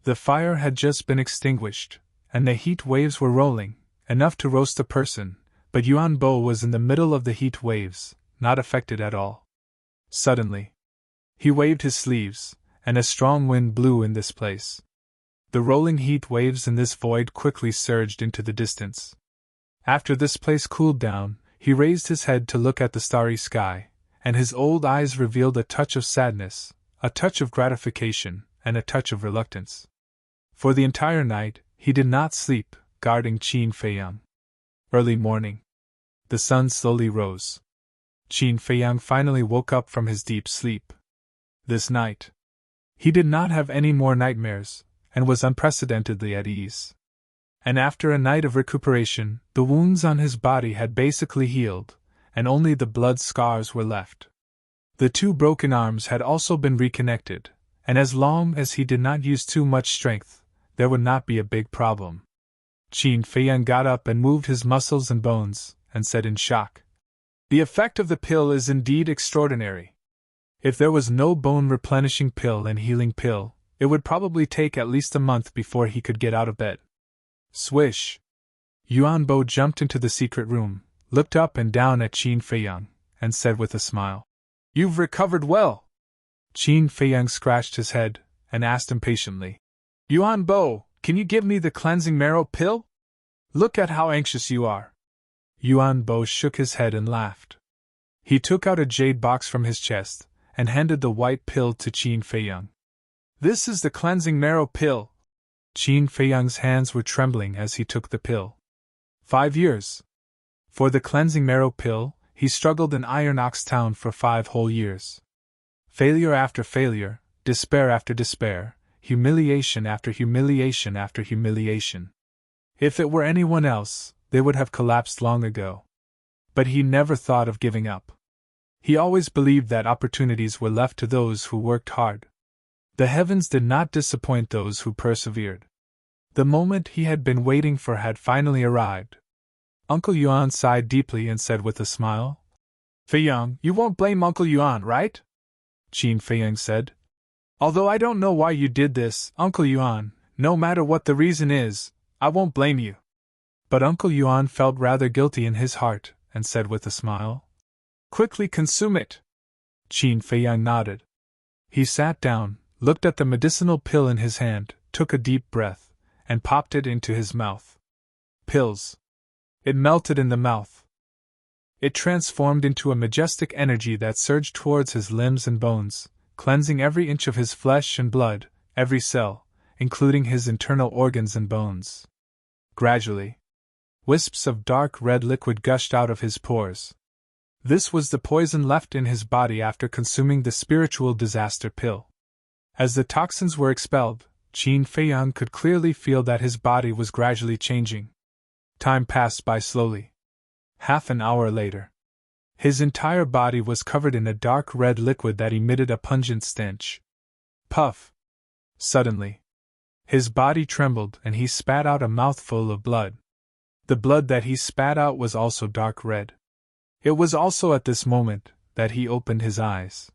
The fire had just been extinguished, and the heat waves were rolling, enough to roast a person, but Yuan Bo was in the middle of the heat waves, not affected at all. Suddenly, he waved his sleeves, and a strong wind blew in this place. The rolling heat waves in this void quickly surged into the distance. After this place cooled down, he raised his head to look at the starry sky, and his old eyes revealed a touch of sadness, a touch of gratification, and a touch of reluctance. For the entire night, he did not sleep, guarding Qin Feiyang. Early morning. The sun slowly rose. Qin Feiyang finally woke up from his deep sleep. This night, he did not have any more nightmares, and was unprecedentedly at ease. And after a night of recuperation, the wounds on his body had basically healed, and only the blood scars were left. The two broken arms had also been reconnected, and as long as he did not use too much strength, there would not be a big problem. Qin Feiyang got up and moved his muscles and bones, and said in shock, "The effect of the pill is indeed extraordinary. If there was no bone-replenishing pill and healing pill, it would probably take at least a month before he could get out of bed." Swish! Yuan Bo jumped into the secret room, looked up and down at Qin Feiyang, and said with a smile, "You've recovered well." Qin Feiyang scratched his head, and asked impatiently, "Yuan Bo, can you give me the cleansing marrow pill? Look at how anxious you are." Yuan Bo shook his head and laughed. He took out a jade box from his chest, and handed the white pill to Qin Feiyang. "This is the cleansing marrow pill." Qin Feiyang's hands were trembling as he took the pill. 5 years. For the cleansing marrow pill, he struggled in Iron Ox Town for 5 whole years. Failure after failure, despair after despair, humiliation after humiliation after humiliation. If it were anyone else, they would have collapsed long ago. But he never thought of giving up. He always believed that opportunities were left to those who worked hard. The heavens did not disappoint those who persevered. The moment he had been waiting for had finally arrived. Uncle Yuan sighed deeply and said with a smile, "Feiyang, you won't blame Uncle Yuan, right?" Qin Feiyang said, "Although I don't know why you did this, Uncle Yuan, no matter what the reason is, I won't blame you." But Uncle Yuan felt rather guilty in his heart, and said with a smile, "Quickly consume it." Qin Feiyang nodded. He sat down, looked at the medicinal pill in his hand, took a deep breath, and popped it into his mouth. Pills. It melted in the mouth. It transformed into a majestic energy that surged towards his limbs and bones, cleansing every inch of his flesh and blood, every cell, including his internal organs and bones. Gradually, wisps of dark red liquid gushed out of his pores. This was the poison left in his body after consuming the spiritual disaster pill. As the toxins were expelled, Qin Feiyang could clearly feel that his body was gradually changing. Time passed by slowly. Half an hour later, his entire body was covered in a dark red liquid that emitted a pungent stench. Puff! Suddenly, his body trembled and he spat out a mouthful of blood. The blood that he spat out was also dark red. It was also at this moment that he opened his eyes.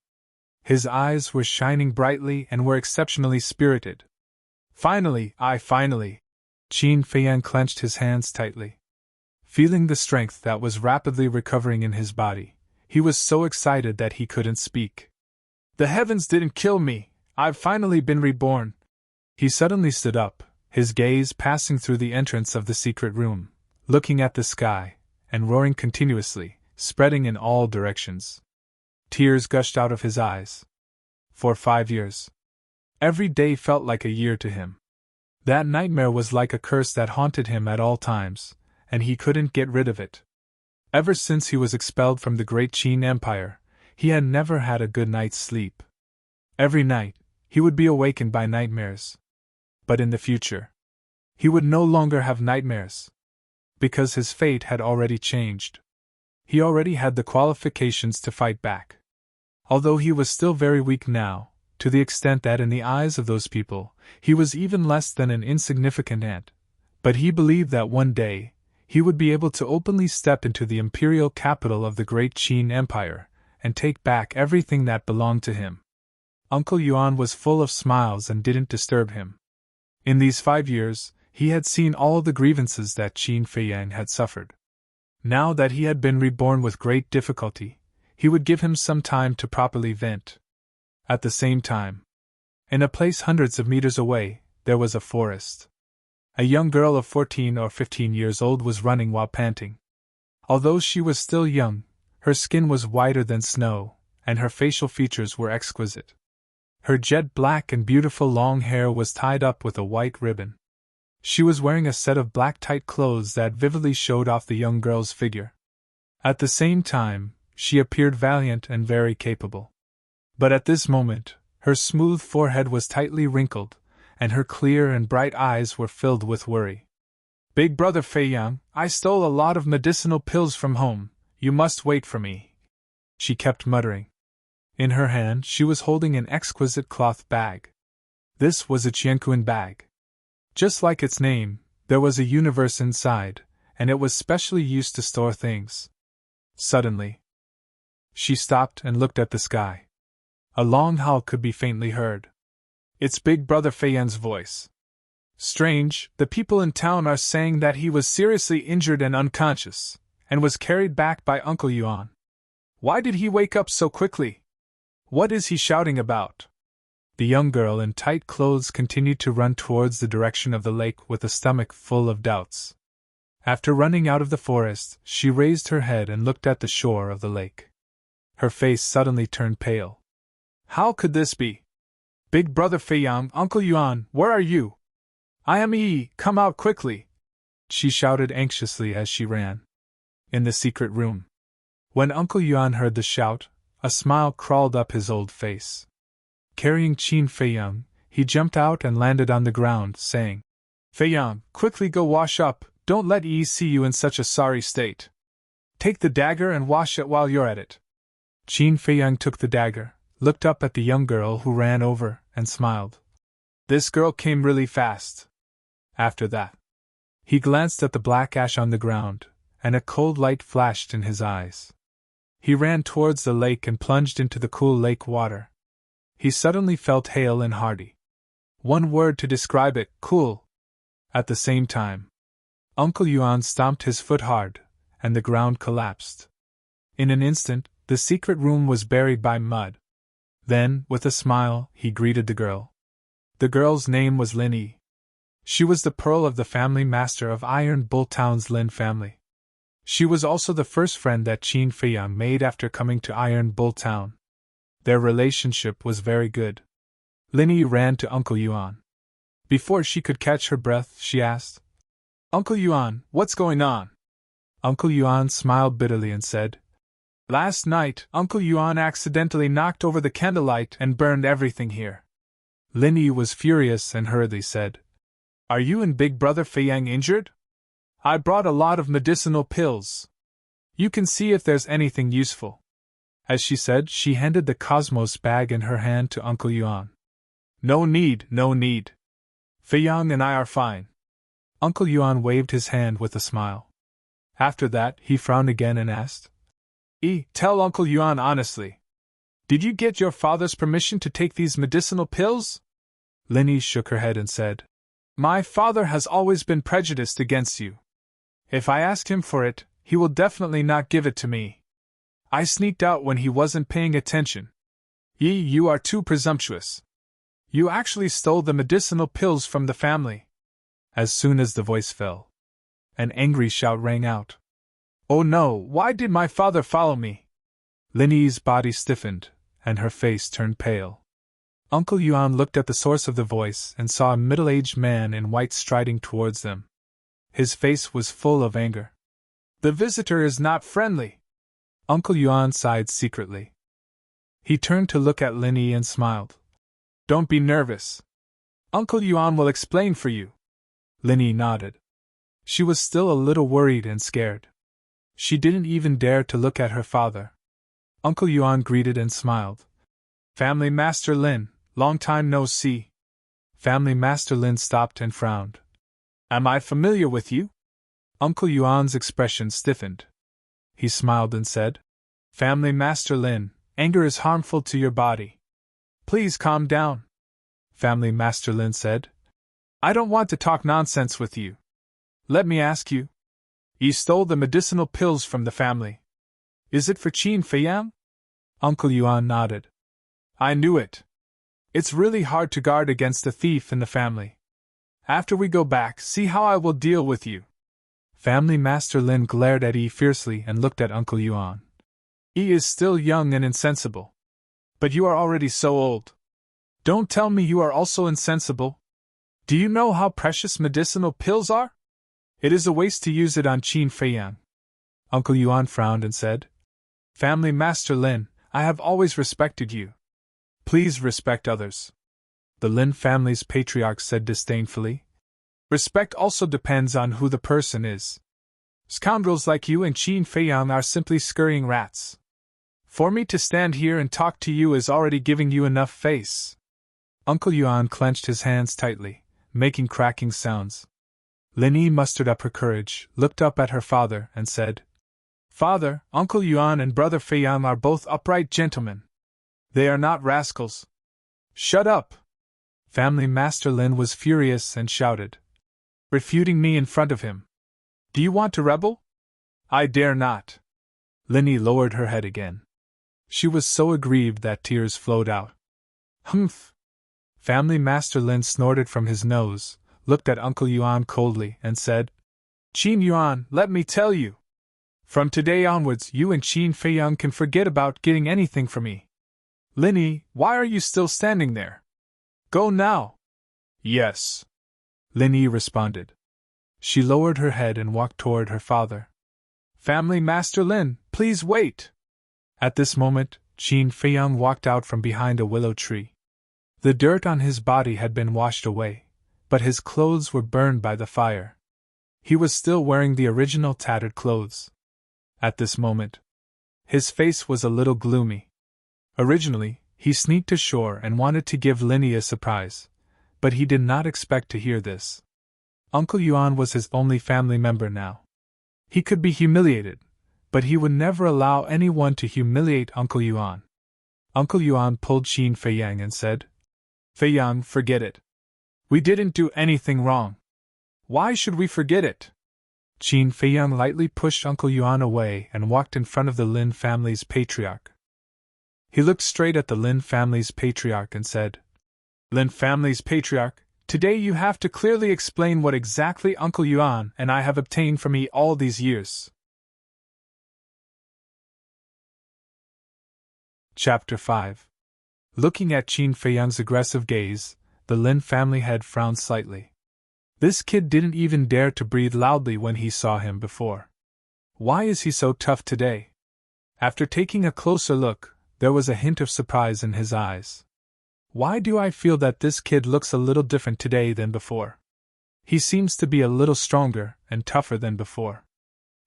His eyes were shining brightly and were exceptionally spirited. Finally! Qin Feiyang clenched his hands tightly. Feeling the strength that was rapidly recovering in his body, he was so excited that he couldn't speak. "The heavens didn't kill me! I've finally been reborn!" He suddenly stood up, his gaze passing through the entrance of the secret room, looking at the sky, and roaring continuously, spreading in all directions. Tears gushed out of his eyes. For 5 years. Every day felt like a year to him. That nightmare was like a curse that haunted him at all times, and he couldn't get rid of it. Ever since he was expelled from the great Qin Empire, he had never had a good night's sleep. Every night, he would be awakened by nightmares. But in the future, he would no longer have nightmares. Because his fate had already changed. He already had the qualifications to fight back. Although he was still very weak now, to the extent that in the eyes of those people, he was even less than an insignificant ant, but he believed that one day, he would be able to openly step into the imperial capital of the great Qin Empire, and take back everything that belonged to him. Uncle Yuan was full of smiles and didn't disturb him. In these 5 years, he had seen all the grievances that Qin Feiyang had suffered. Now that he had been reborn with great difficulty, he would give him some time to properly vent. At the same time, In a place hundreds of meters away, there was a forest. A young girl of 14 or 15 years old was running while panting. Although she was still young, her skin was whiter than snow, and her facial features were exquisite. Her jet black and beautiful long hair was tied up with a white ribbon. She was wearing a set of black tight clothes that vividly showed off the young girl's figure. At the same time, she appeared valiant and very capable. But at this moment, her smooth forehead was tightly wrinkled, and her clear and bright eyes were filled with worry. "Big brother Feiyang, I stole a lot of medicinal pills from home, you must wait for me," she kept muttering. In her hand she was holding an exquisite cloth bag. This was a Qianquan bag. Just like its name, there was a universe inside, and it was specially used to store things. Suddenly, she stopped and looked at the sky. A long howl could be faintly heard. It's Big Brother Feiyang's voice. "Strange, the people in town are saying that he was seriously injured and unconscious, and was carried back by Uncle Yuan. Why did he wake up so quickly? What is he shouting about?" The young girl in tight clothes continued to run towards the direction of the lake with a stomach full of doubts. After running out of the forest, she raised her head and looked at the shore of the lake. Her face suddenly turned pale. "How could this be? Big Brother Feiyang, Uncle Yuan, where are you? I am Yi, come out quickly!" she shouted anxiously as she ran. In the secret room. When Uncle Yuan heard the shout, a smile crawled up his old face. Carrying Qin Feiyang, he jumped out and landed on the ground, saying, "Feiyang, quickly go wash up, don't let Yi see you in such a sorry state. Take the dagger and wash it while you're at it." Qin Feiyang took the dagger, looked up at the young girl who ran over, and smiled. This girl came really fast. After that, he glanced at the black ash on the ground, and a cold light flashed in his eyes. He ran towards the lake and plunged into the cool lake water. He suddenly felt hale and hearty. One word to describe it: cool. At the same time, Uncle Yuan stomped his foot hard, and the ground collapsed. In an instant, the secret room was buried by mud. Then, with a smile, he greeted the girl. The girl's name was Lin Yi. She was the pearl of the family master of Iron Bull Town's Lin family. She was also the first friend that Qin Feiyang made after coming to Iron Bull Town. Their relationship was very good. Lin Yi ran to Uncle Yuan. Before she could catch her breath, she asked, "Uncle Yuan, what's going on?" Uncle Yuan smiled bitterly and said, "Last night, Uncle Yuan accidentally knocked over the candlelight and burned everything here." Lin Yi was furious and hurriedly said, "Are you and Big Brother Feiyang injured? I brought a lot of medicinal pills. You can see if there's anything useful." As she said, she handed the Cosmos bag in her hand to Uncle Yuan. No need. Feiyang and I are fine." Uncle Yuan waved his hand with a smile. After that, he frowned again and asked, Tell Uncle Yuan honestly. Did you get your father's permission to take these medicinal pills?" Lin Yi shook her head and said, "My father has always been prejudiced against you. If I asked him for it, he will definitely not give it to me. I sneaked out when he wasn't paying attention. Yi, you are too presumptuous. You actually stole the medicinal pills from the family." As soon as the voice fell, an angry shout rang out. "Oh no, why did my father follow me?" Lin Yi's body stiffened, and her face turned pale. Uncle Yuan looked at the source of the voice and saw a middle-aged man in white striding towards them. His face was full of anger. "The visitor is not friendly." Uncle Yuan sighed secretly. He turned to look at Lin Yi and smiled. "Don't be nervous. Uncle Yuan will explain for you." Lin Yi nodded. She was still a little worried and scared. She didn't even dare to look at her father. Uncle Yuan greeted and smiled. "Family Master Lin, long time no see." Family Master Lin stopped and frowned. "Am I familiar with you?" Uncle Yuan's expression stiffened. He smiled and said, "Family Master Lin, anger is harmful to your body. Please calm down." Family Master Lin said, "I don't want to talk nonsense with you. Let me ask you. You stole the medicinal pills from the family. Is it for Qin Feiyang?" Uncle Yuan nodded. "I knew it. It's really hard to guard against a thief in the family. After we go back, see how I will deal with you. Family Master Lin glared at Yi fiercely and looked at Uncle Yuan. Yi is still young and insensible. But you are already so old. Don't tell me you are also insensible. Do you know how precious medicinal pills are? It is a waste to use it on Qin Feiyang. Uncle Yuan frowned and said, Family Master Lin, I have always respected you. Please respect others. The Lin family's patriarch said disdainfully. Respect also depends on who the person is. Scoundrels like you and Qin Feiyang are simply scurrying rats. For me to stand here and talk to you is already giving you enough face. Uncle Yuan clenched his hands tightly, making cracking sounds. Lin Yi mustered up her courage, looked up at her father, and said, Father, Uncle Yuan and Brother Feiyang are both upright gentlemen. They are not rascals. Shut up! Family Master Lin was furious and shouted, refuting me in front of him. Do you want to rebel? I dare not. Lin Yi lowered her head again. She was so aggrieved that tears flowed out. Humph! Family Master Lin snorted from his nose, looked at Uncle Yuan coldly, and said, Qin Yuan, let me tell you. From today onwards, you and Qin Feiyang can forget about getting anything from me. Lin Yi, why are you still standing there? Go now. Yes. Lin Yi responded. She lowered her head and walked toward her father. Family Master Lin, please wait. At this moment, Qin Feiyang walked out from behind a willow tree. The dirt on his body had been washed away, but his clothes were burned by the fire. He was still wearing the original tattered clothes. At this moment, his face was a little gloomy. Originally, he sneaked ashore and wanted to give Lin Yi a surprise, but he did not expect to hear this. Uncle Yuan was his only family member now. He could be humiliated, but he would never allow anyone to humiliate Uncle Yuan. Uncle Yuan pulled Qin Feiyang and said, Feiyang, forget it. We didn't do anything wrong. Why should we forget it? Qin Feiyang lightly pushed Uncle Yuan away and walked in front of the Lin family's patriarch. He looked straight at the Lin family's patriarch and said, Lin family's patriarch, today you have to clearly explain what exactly Uncle Yuan and I have obtained from me all these years. Chapter 5. Looking at Qin Feiyang's aggressive gaze, the Lin family head frowned slightly. This kid didn't even dare to breathe loudly when he saw him before. Why is he so tough today? After taking a closer look, there was a hint of surprise in his eyes. Why do I feel that this kid looks a little different today than before? He seems to be a little stronger and tougher than before.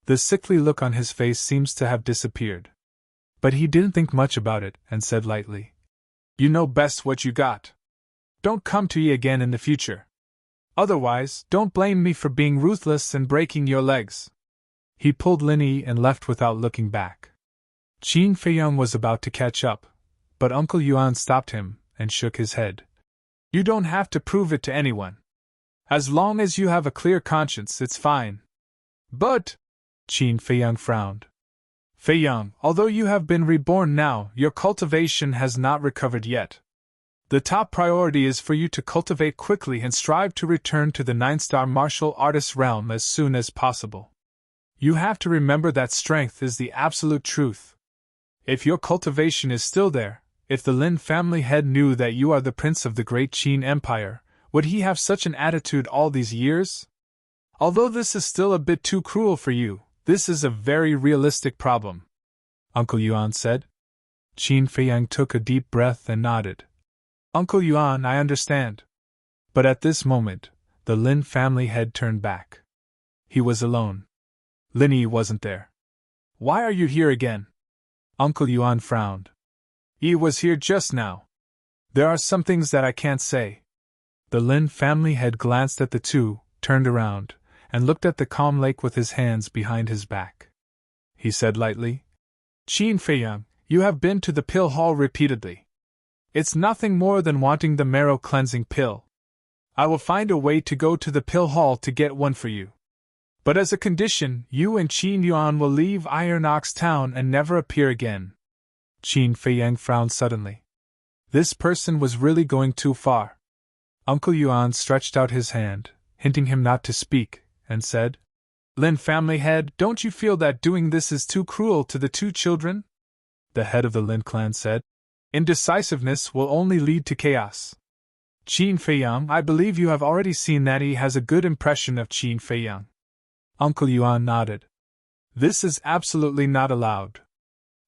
The sickly look on his face seems to have disappeared. But he didn't think much about it and said lightly, You know best what you got. Don't come to me again in the future. Otherwise, don't blame me for being ruthless and breaking your legs. He pulled Lin Yi and left without looking back. Qin Feiyang was about to catch up, but Uncle Yuan stopped him and shook his head. You don't have to prove it to anyone. As long as you have a clear conscience, it's fine. But, Qin Feiyang frowned. Feiyang, although you have been reborn now, your cultivation has not recovered yet. The top priority is for you to cultivate quickly and strive to return to the 9-star martial artist realm as soon as possible. You have to remember that strength is the absolute truth. If your cultivation is still there, if the Lin family head knew that you are the prince of the great Qin Empire, would he have such an attitude all these years? Although this is still a bit too cruel for you, this is a very realistic problem, Uncle Yuan said. Qin Feiyang took a deep breath and nodded. Uncle Yuan, I understand. But at this moment, the Lin family head turned back. He was alone. Lin Yi wasn't there. Why are you here again? Uncle Yuan frowned. Yi was here just now. There are some things that I can't say. The Lin family head glanced at the two, turned around, and looked at the calm lake with his hands behind his back. He said lightly, Qin Feiyang, you have been to the pill hall repeatedly. It's nothing more than wanting the marrow cleansing pill. I will find a way to go to the pill hall to get one for you. But as a condition, you and Qin Yuan will leave Iron Ox Town and never appear again. Qin Feiyang frowned suddenly. This person was really going too far. Uncle Yuan stretched out his hand, hinting him not to speak, and said, Lin family head, don't you feel that doing this is too cruel to the two children? The head of the Lin clan said, Indecisiveness will only lead to chaos. Qin Feiyang, I believe you have already seen that he has a good impression of Qin Feiyang. Uncle Yuan nodded. This is absolutely not allowed.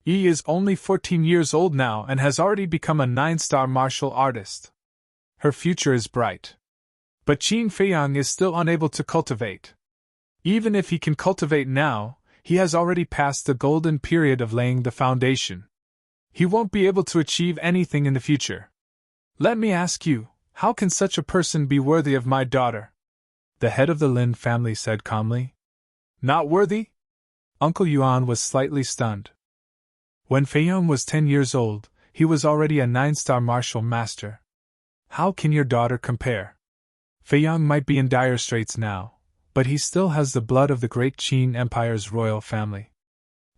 Yi is only 14 years old now and has already become a 9-star martial artist. Her future is bright. But Qin Feiyang is still unable to cultivate. Even if he can cultivate now, he has already passed the golden period of laying the foundation. He won't be able to achieve anything in the future. Let me ask you, how can such a person be worthy of my daughter? The head of the Lin family said calmly. Not worthy? Uncle Yuan was slightly stunned. When Feiyang was 10 years old, he was already a 9-star martial master. How can your daughter compare? Feiyang might be in dire straits now, but he still has the blood of the great Qin Empire's royal family.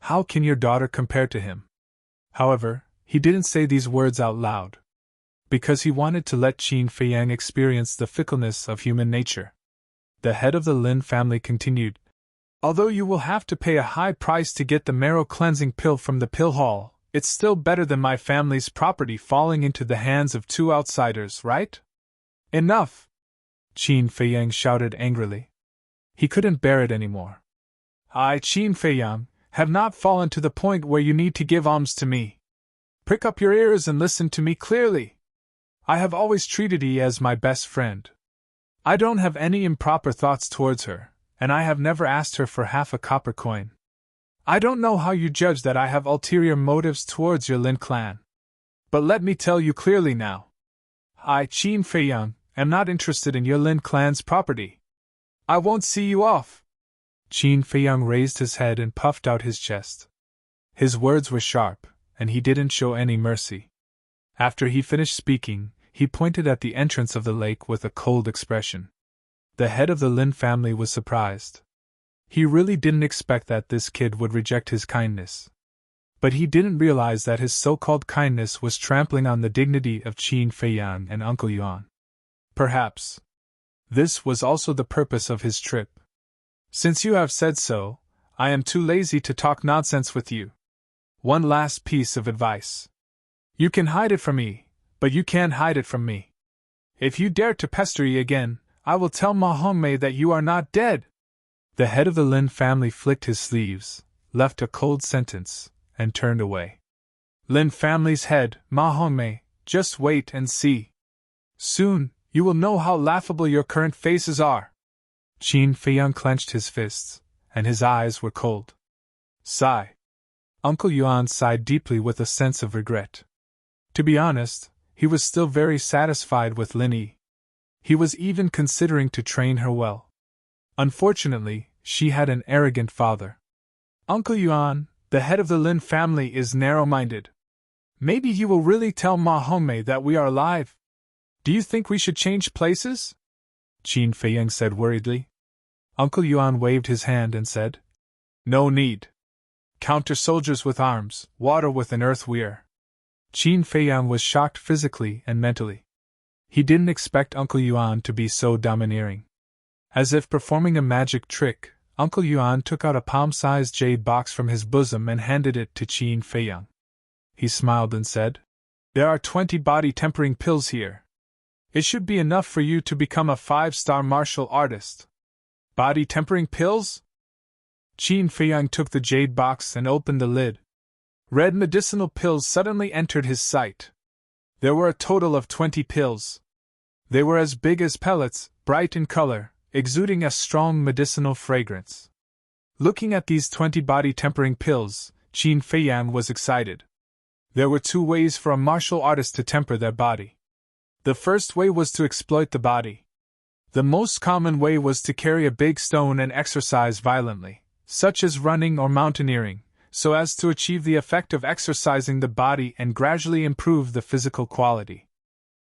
How can your daughter compare to him? However, he didn't say these words out loud, because he wanted to let Qin Feiyang experience the fickleness of human nature. The head of the Lin family continued, Although you will have to pay a high price to get the marrow cleansing pill from the pill hall, it's still better than my family's property falling into the hands of two outsiders, right? Enough! Qin Feiyang shouted angrily. He couldn't bear it anymore. I, Qin Feiyang, have not fallen to the point where you need to give alms to me. Prick up your ears and listen to me clearly. I have always treated Yi as my best friend. I don't have any improper thoughts towards her, and I have never asked her for half a copper coin. I don't know how you judge that I have ulterior motives towards your Lin clan. But let me tell you clearly now. I, Qin Feiyang, am not interested in your Lin clan's property. I won't see you off. Qin Feiyang raised his head and puffed out his chest. His words were sharp, and he didn't show any mercy. After he finished speaking, he pointed at the entrance of the lake with a cold expression. The head of the Lin family was surprised. He really didn't expect that this kid would reject his kindness. But he didn't realize that his so-called kindness was trampling on the dignity of Qin Feiyang and Uncle Yuan. Perhaps this was also the purpose of his trip. Since you have said so, I am too lazy to talk nonsense with you. One last piece of advice. You can hide it from me, but you can't hide it from me. If you dare to pester me again, I will tell Ma Hongmei that you are not dead. The head of the Lin family flicked his sleeves, left a cold sentence, and turned away. Lin family's head, Ma Hongmei, just wait and see. Soon, you will know how laughable your current faces are. Qin Feiyang clenched his fists, and his eyes were cold. Sigh. Uncle Yuan sighed deeply with a sense of regret. To be honest, he was still very satisfied with Lin Yi. He was even considering to train her well. Unfortunately, she had an arrogant father. Uncle Yuan, the head of the Lin family, is narrow-minded. Maybe you will really tell Ma Hongmei that we are alive. Do you think we should change places? Qin Feiyang said worriedly. Uncle Yuan waved his hand and said, No need. Counter soldiers with arms, water with an earth weir. Qin Feiyang was shocked physically and mentally. He didn't expect Uncle Yuan to be so domineering. As if performing a magic trick, Uncle Yuan took out a palm-sized jade box from his bosom and handed it to Qin Feiyang. He smiled and said, There are 20 body-tempering pills here. It should be enough for you to become a 5-star martial artist. Body-tempering pills? Qin Feiyang took the jade box and opened the lid. Red medicinal pills suddenly entered his sight. There were a total of 20 pills. They were as big as pellets, bright in color, exuding a strong medicinal fragrance. Looking at these 20 body-tempering pills, Qin Feiyang was excited. There were 2 ways for a martial artist to temper their body. The first way was to exploit the body. The most common way was to carry a big stone and exercise violently, such as running or mountaineering, so as to achieve the effect of exercising the body and gradually improve the physical quality.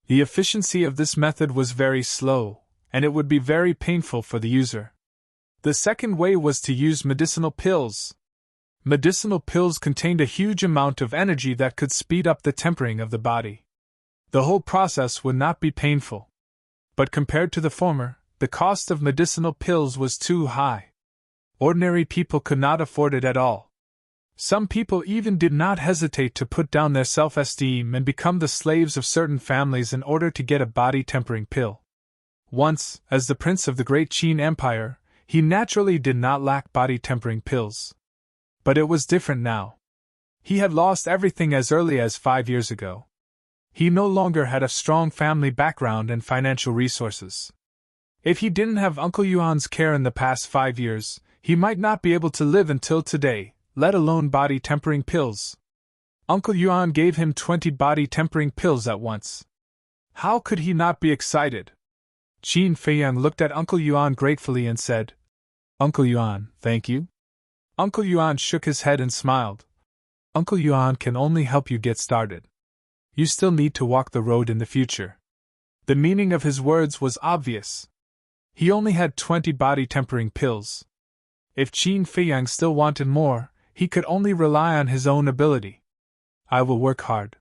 The efficiency of this method was very slow, and it would be very painful for the user. The second way was to use medicinal pills. Medicinal pills contained a huge amount of energy that could speed up the tempering of the body. The whole process would not be painful. But compared to the former, the cost of medicinal pills was too high. Ordinary people could not afford it at all. Some people even did not hesitate to put down their self-esteem and become the slaves of certain families in order to get a body-tempering pill. Once, as the prince of the great Qin Empire, he naturally did not lack body-tempering pills. But it was different now. He had lost everything as early as 5 years ago. He no longer had a strong family background and financial resources. If he didn't have Uncle Yuan's care in the past 5 years, he might not be able to live until today, let alone body-tempering pills. Uncle Yuan gave him 20 body-tempering pills at once. How could he not be excited? Qin Feiyang looked at Uncle Yuan gratefully and said, "Uncle Yuan, thank you." Uncle Yuan shook his head and smiled. "Uncle Yuan can only help you get started. You still need to walk the road in the future." The meaning of his words was obvious. He only had 20 body-tempering pills. If Qin Feiyang still wanted more, he could only rely on his own ability. "I will work hard."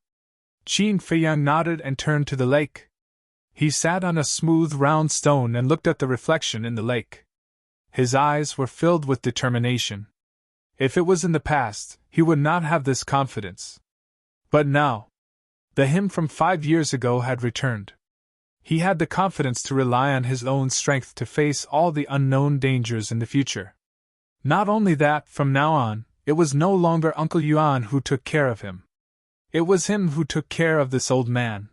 Qin Feiyang nodded and turned to the lake. He sat on a smooth round stone and looked at the reflection in the lake. His eyes were filled with determination. If it was in the past, he would not have this confidence. But now, the him from 5 years ago had returned. He had the confidence to rely on his own strength to face all the unknown dangers in the future. Not only that, from now on, it was no longer Uncle Yuan who took care of him. It was him who took care of this old man.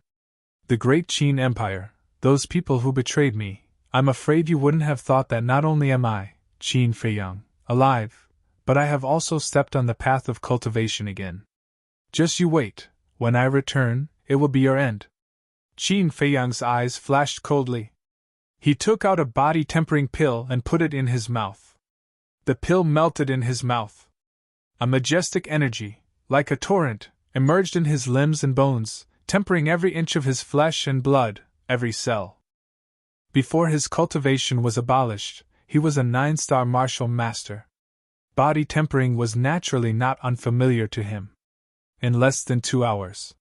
The great Qin Empire, those people who betrayed me, I'm afraid you wouldn't have thought that not only am I, Qin Feiyang, alive, but I have also stepped on the path of cultivation again. Just you wait, when I return, it will be your end. Qin Feiyang's eyes flashed coldly. He took out a body-tempering pill and put it in his mouth. The pill melted in his mouth. A majestic energy, like a torrent, emerged in his limbs and bones, tempering every inch of his flesh and blood, every cell. Before his cultivation was abolished, he was a 9-star martial master. Body tempering was naturally not unfamiliar to him. In less than 2 hours,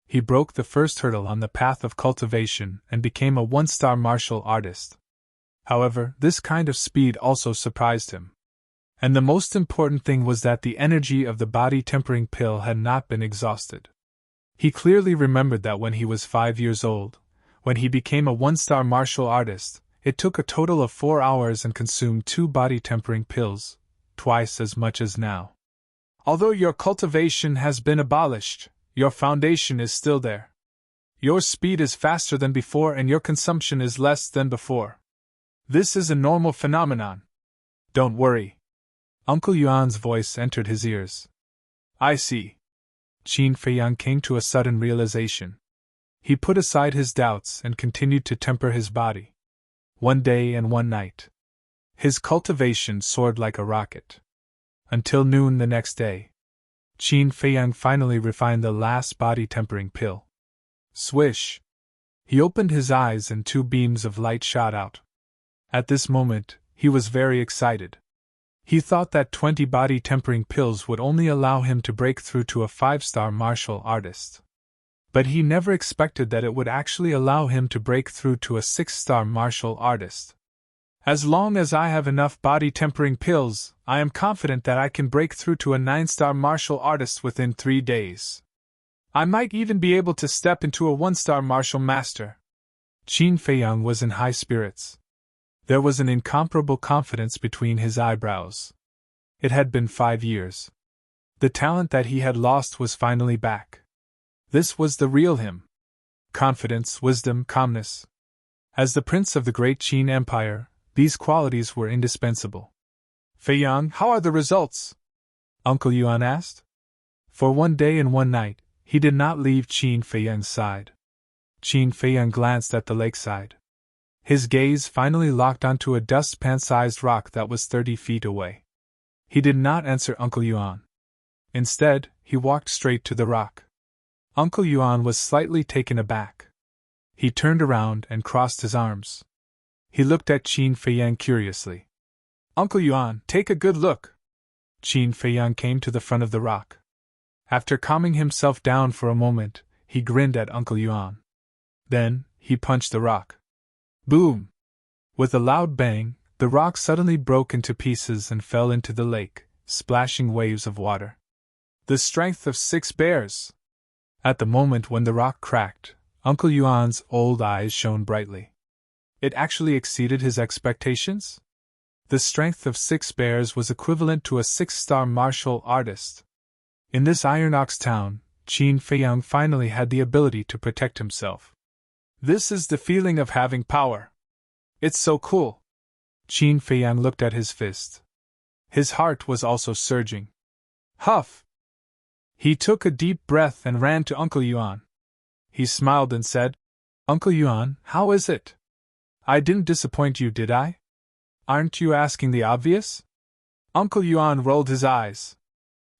he broke the first hurdle on the path of cultivation and became a 1-star martial artist. However, this kind of speed also surprised him. And the most important thing was that the energy of the body-tempering pill had not been exhausted. He clearly remembered that when he was 5 years old, when he became a 1-star martial artist, it took a total of 4 hours and consumed 2 body-tempering pills, twice as much as now. Although your cultivation has been abolished, your foundation is still there. Your speed is faster than before and your consumption is less than before. This is a normal phenomenon. Don't worry. Uncle Yuan's voice entered his ears. I see. Qin Feiyang came to a sudden realization. He put aside his doubts and continued to temper his body. 1 day and 1 night. His cultivation soared like a rocket. Until noon the next day, Qin Feiyang finally refined the last body-tempering pill. Swish! He opened his eyes and 2 beams of light shot out. At this moment, he was very excited. He thought that 20 body-tempering pills would only allow him to break through to a 5-star martial artist. But he never expected that it would actually allow him to break through to a 6-star martial artist. As long as I have enough body-tempering pills, I am confident that I can break through to a 9-star martial artist within 3 days. I might even be able to step into a 1-star martial master. Qin Feiyang was in high spirits. There was an incomparable confidence between his eyebrows. It had been 5 years. The talent that he had lost was finally back. This was the real him. Confidence, wisdom, calmness. As the prince of the great Qin Empire, these qualities were indispensable. Feiyang, how are the results? Uncle Yuan asked. For 1 day and 1 night, he did not leave Qin Feiyang's side. Qin Feiyang glanced at the lakeside. His gaze finally locked onto a dustpan-sized rock that was 30 feet away. He did not answer Uncle Yuan. Instead, he walked straight to the rock. Uncle Yuan was slightly taken aback. He turned around and crossed his arms. He looked at Qin Feiyang curiously. Uncle Yuan, take a good look. Qin Feiyang came to the front of the rock. After calming himself down for a moment, he grinned at Uncle Yuan. Then, he punched the rock. Boom! With a loud bang, the rock suddenly broke into pieces and fell into the lake, splashing waves of water. The strength of 6 bears! At the moment when the rock cracked, Uncle Yuan's old eyes shone brightly. It actually exceeded his expectations? The strength of 6 bears was equivalent to a 6-star martial artist. In this Iron Ox town, Qin Feiyang finally had the ability to protect himself. This is the feeling of having power. It's so cool. Qin Feiyang looked at his fist. His heart was also surging. Huff! He took a deep breath and ran to Uncle Yuan. He smiled and said, Uncle Yuan, how is it? I didn't disappoint you, did I? Aren't you asking the obvious? Uncle Yuan rolled his eyes.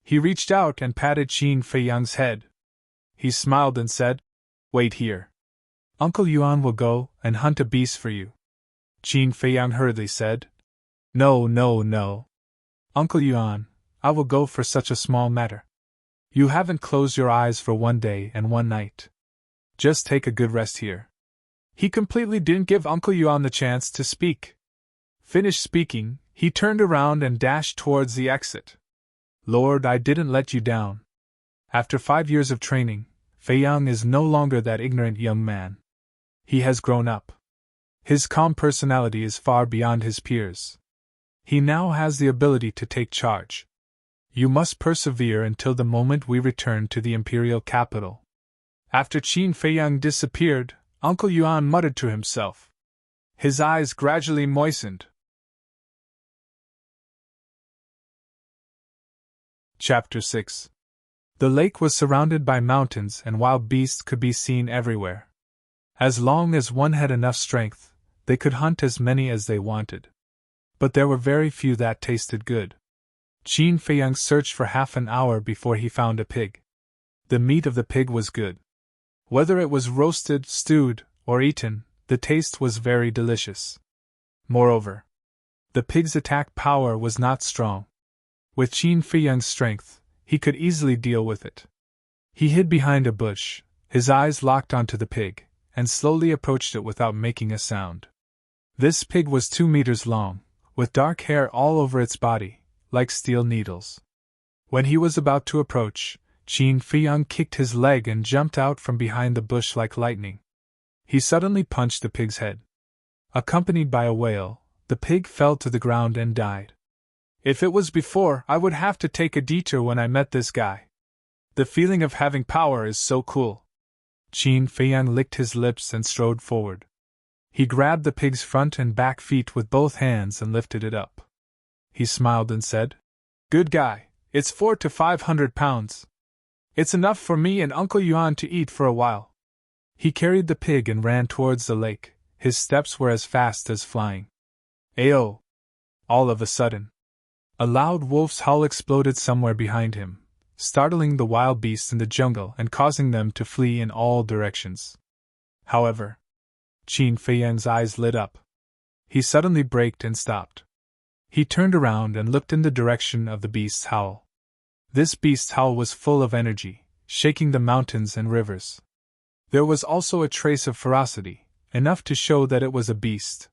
He reached out and patted Qin Feiyang's head. He smiled and said, Wait here. Uncle Yuan will go and hunt a beast for you. Qin Feiyang hurriedly said, No, no, no. Uncle Yuan, I will go for such a small matter. You haven't closed your eyes for 1 day and 1 night. Just take a good rest here. He completely didn't give Uncle Yuan the chance to speak. Finished speaking, he turned around and dashed towards the exit. Lord, I didn't let you down. After 5 years of training, Feiyang is no longer that ignorant young man. He has grown up. His calm personality is far beyond his peers. He now has the ability to take charge. You must persevere until the moment we return to the imperial capital. After Qin Feiyang disappeared, Uncle Yuan muttered to himself. His eyes gradually moistened. Chapter 6. The lake was surrounded by mountains and wild beasts could be seen everywhere. As long as one had enough strength, they could hunt as many as they wanted. But there were very few that tasted good. Qin Feiyang searched for half an hour before he found a pig. The meat of the pig was good. Whether it was roasted, stewed, or eaten, the taste was very delicious. Moreover, the pig's attack power was not strong. With Qin Feiyang's strength, he could easily deal with it. He hid behind a bush, his eyes locked onto the pig, and slowly approached it without making a sound. This pig was 2 meters long, with dark hair all over its body, like steel needles. When he was about to approach, Qin Feiyang kicked his leg and jumped out from behind the bush like lightning. He suddenly punched the pig's head. Accompanied by a wail, the pig fell to the ground and died. If it was before, I would have to take a detour when I met this guy. The feeling of having power is so cool. Qin Feiyang licked his lips and strode forward. He grabbed the pig's front and back feet with both hands and lifted it up. He smiled and said, Good guy, it's 400 to 500 pounds. It's enough for me and Uncle Yuan to eat for a while. He carried the pig and ran towards the lake. His steps were as fast as flying. Ayo! All of a sudden, a loud wolf's howl exploded somewhere behind him, startling the wild beasts in the jungle and causing them to flee in all directions. However, Qin Feiyang's eyes lit up. He suddenly braked and stopped. He turned around and looked in the direction of the beast's howl. This beast's howl was full of energy, shaking the mountains and rivers. There was also a trace of ferocity, enough to show that it was a beast.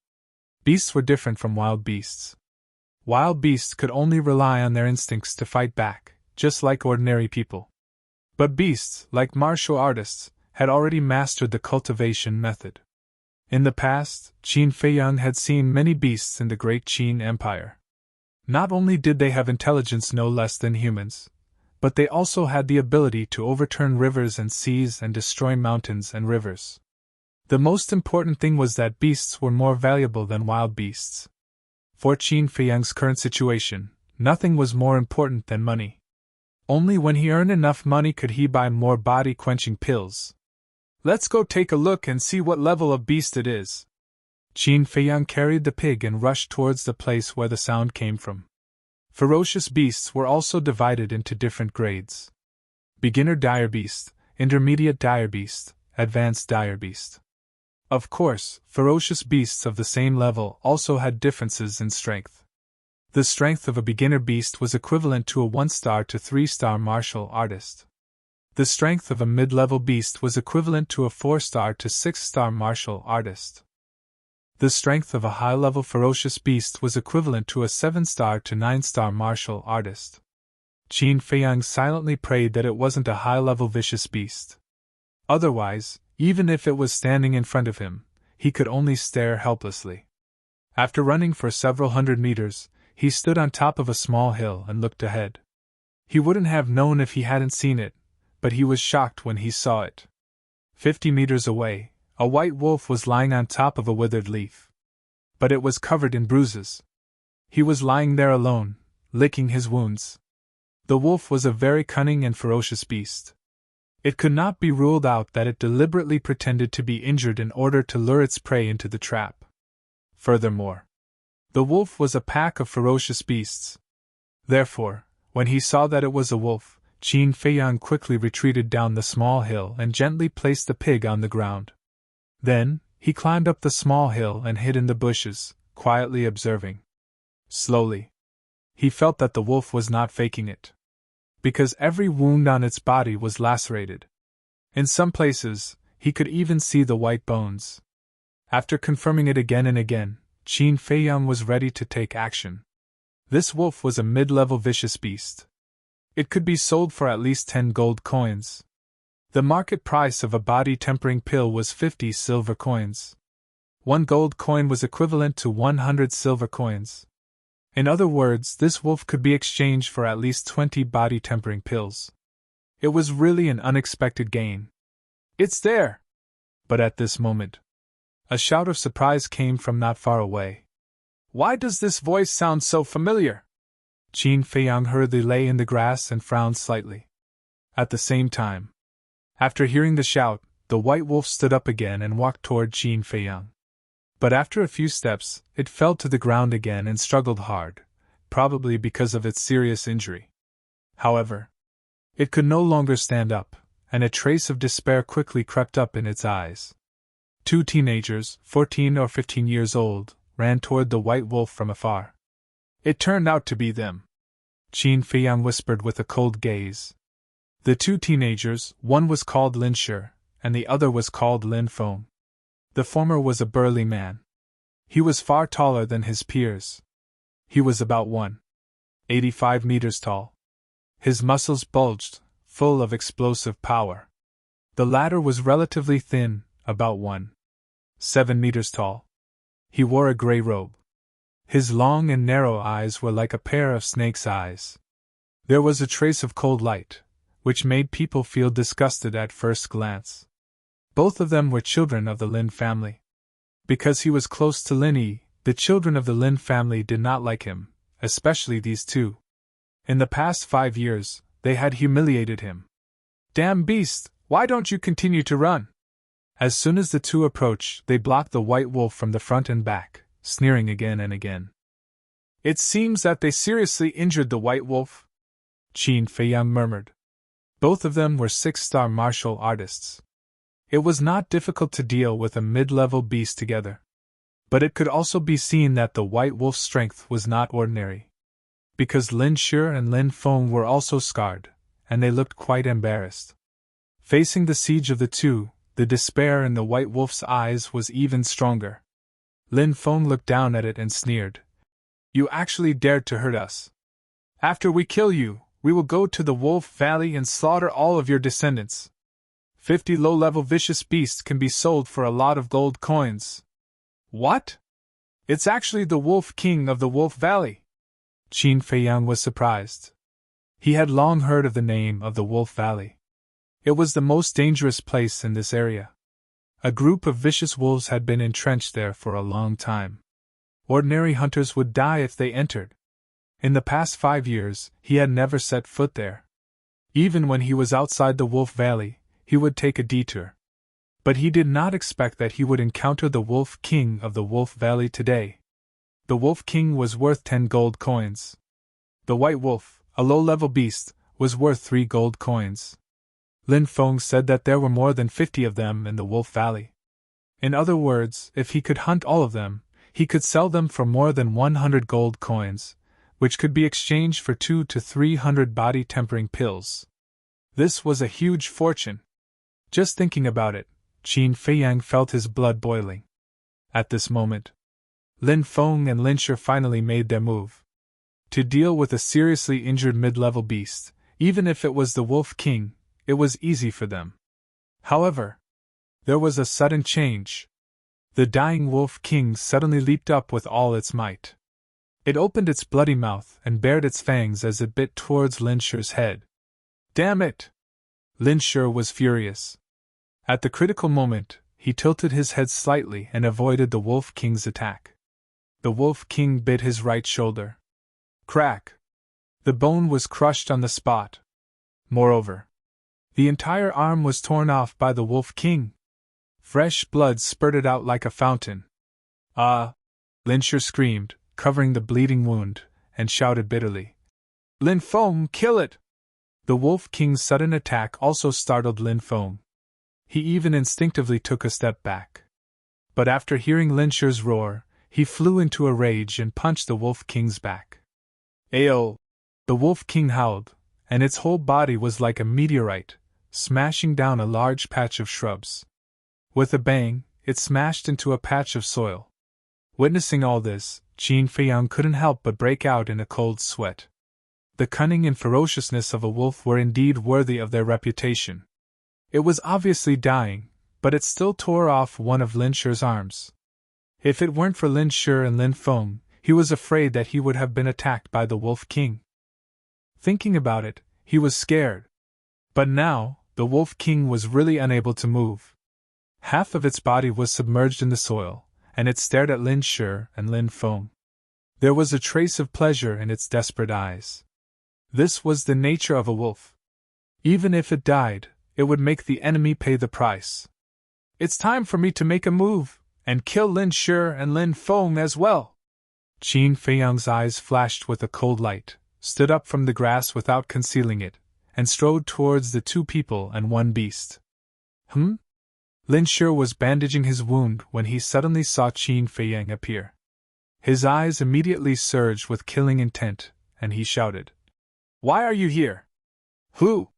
Beasts were different from wild beasts. Wild beasts could only rely on their instincts to fight back, just like ordinary people. But beasts, like martial artists, had already mastered the cultivation method. In the past, Qin Feiyang had seen many beasts in the Great Qin Empire. Not only did they have intelligence no less than humans, but they also had the ability to overturn rivers and seas and destroy mountains and rivers. The most important thing was that beasts were more valuable than wild beasts. For Qin Feiyang's current situation, nothing was more important than money. Only when he earned enough money could he buy more body-quenching pills. Let's go take a look and see what level of beast it is. Qin Feiyang carried the pig and rushed towards the place where the sound came from. Ferocious beasts were also divided into different grades. Beginner dire beast, intermediate dire beast, advanced dire beast. Of course, ferocious beasts of the same level also had differences in strength. The strength of a beginner beast was equivalent to a 1-star to 3-star martial artist. The strength of a mid-level beast was equivalent to a 4-star to 6-star martial artist. The strength of a high-level ferocious beast was equivalent to a 7-star to 9-star martial artist. Qin Feiyang silently prayed that it wasn't a high-level vicious beast. Otherwise, even if it was standing in front of him, he could only stare helplessly. After running for several hundred meters, he stood on top of a small hill and looked ahead. He wouldn't have known if he hadn't seen it, but he was shocked when he saw it. 50 meters away, a white wolf was lying on top of a withered leaf. But it was covered in bruises. He was lying there alone, licking his wounds. The wolf was a very cunning and ferocious beast. It could not be ruled out that it deliberately pretended to be injured in order to lure its prey into the trap. Furthermore, the wolf was a pack of ferocious beasts. Therefore, when he saw that it was a wolf, Qin Feiyang quickly retreated down the small hill and gently placed the pig on the ground. Then, he climbed up the small hill and hid in the bushes, quietly observing. Slowly, he felt that the wolf was not faking it, because every wound on its body was lacerated. In some places, he could even see the white bones. After confirming it again and again, Qin Feiyang was ready to take action. This wolf was a mid-level vicious beast. It could be sold for at least 10 gold coins. The market price of a body-tempering pill was 50 silver coins. 1 gold coin was equivalent to 100 silver coins. In other words, this wolf could be exchanged for at least 20 body-tempering pills. It was really an unexpected gain. "It's there!" But at this moment, a shout of surprise came from not far away. "Why does this voice sound so familiar?" Qin Feiyang hurriedly lay in the grass and frowned slightly. At the same time, after hearing the shout, the white wolf stood up again and walked toward Qin Feiyang. But after a few steps, it fell to the ground again and struggled hard, probably because of its serious injury. However, it could no longer stand up, and a trace of despair quickly crept up in its eyes. 2 teenagers, 14 or 15 years old, ran toward the white wolf from afar. "It turned out to be them," Qin Feiyang whispered with a cold gaze. The 2 teenagers, one was called Lin Shi, and the other was called Lin Feng. The former was a burly man. He was far taller than his peers. He was about 1.85 meters tall. His muscles bulged, full of explosive power. The latter was relatively thin, about 1.7 meters tall. He wore a gray robe. His long and narrow eyes were like a pair of snake's eyes. There was a trace of cold light, which made people feel disgusted at first glance. Both of them were children of the Lin family. Because he was close to Lin Yi, the children of the Lin family did not like him, especially these 2. In the past 5 years, they had humiliated him. "Damn beast, why don't you continue to run?" As soon as the 2 approached, they blocked the white wolf from the front and back, sneering again and again. "It seems that they seriously injured the white wolf," Qin Feiyang murmured. Both of them were 6-star martial artists. It was not difficult to deal with a mid-level beast together. But it could also be seen that the white wolf's strength was not ordinary. Because Lin Shi and Lin Feng were also scarred, and they looked quite embarrassed. Facing the siege of the 2, the despair in the white wolf's eyes was even stronger. Lin Feng looked down at it and sneered. "You actually dared to hurt us. After we kill you, we will go to the Wolf Valley and slaughter all of your descendants. 50 low-level vicious beasts can be sold for a lot of gold coins." "What? It's actually the Wolf King of the Wolf Valley." Qin Feiyang was surprised. He had long heard of the name of the Wolf Valley. It was the most dangerous place in this area. A group of vicious wolves had been entrenched there for a long time. Ordinary hunters would die if they entered. In the past 5 years, he had never set foot there. Even when he was outside the Wolf Valley, he would take a detour. But he did not expect that he would encounter the Wolf King of the Wolf Valley today. The Wolf King was worth 10 gold coins. The white wolf, a low-level beast, was worth 3 gold coins. Lin Feng said that there were more than 50 of them in the Wolf Valley. In other words, if he could hunt all of them, he could sell them for more than 100 gold coins, which could be exchanged for 200 to 300 body-tempering pills. This was a huge fortune. Just thinking about it, Qin Feiyang felt his blood boiling. At this moment, Lin Feng and Lin Shi finally made their move. To deal with a seriously injured mid-level beast, even if it was the Wolf King, it was easy for them. However, there was a sudden change. The dying Wolf King suddenly leaped up with all its might. It opened its bloody mouth and bared its fangs as it bit towards Lin Shi's head. Damn it! Lin Shi was furious. At the critical moment, he tilted his head slightly and avoided the Wolf King's attack. The Wolf King bit his right shoulder. Crack! The bone was crushed on the spot. Moreover, the entire arm was torn off by the Wolf King. Fresh blood spurted out like a fountain. Ah! Lin Shi screamed, covering the bleeding wound, and shouted bitterly. Lin Feng, kill it! The Wolf King's sudden attack also startled Lin Feng. He even instinctively took a step back. But after hearing Lin Shi's roar, he flew into a rage and punched the Wolf King's back. Ayo! The Wolf King howled, and its whole body was like a meteorite, smashing down a large patch of shrubs. With a bang, it smashed into a patch of soil. Witnessing all this, Qin Feiyang couldn't help but break out in a cold sweat. The cunning and ferociousness of a wolf were indeed worthy of their reputation. It was obviously dying, but it still tore off one of Lin Shi's arms. If it weren't for Lin Shi and Lin Feng, he was afraid that he would have been attacked by the Wolf King. Thinking about it, he was scared. But now, the Wolf King was really unable to move. Half of its body was submerged in the soil, and it stared at Lin Shi and Lin Feng. There was a trace of pleasure in its desperate eyes. This was the nature of a wolf. Even if it died, it would make the enemy pay the price. It's time for me to make a move, and kill Lin Shi and Lin Feng as well. Qin Feiyang's eyes flashed with a cold light, stood up from the grass without concealing it, and strode towards the two people and one beast. Lin Shi was bandaging his wound when he suddenly saw Qin Feiyang appear. His eyes immediately surged with killing intent, and he shouted, Why are you here? Who?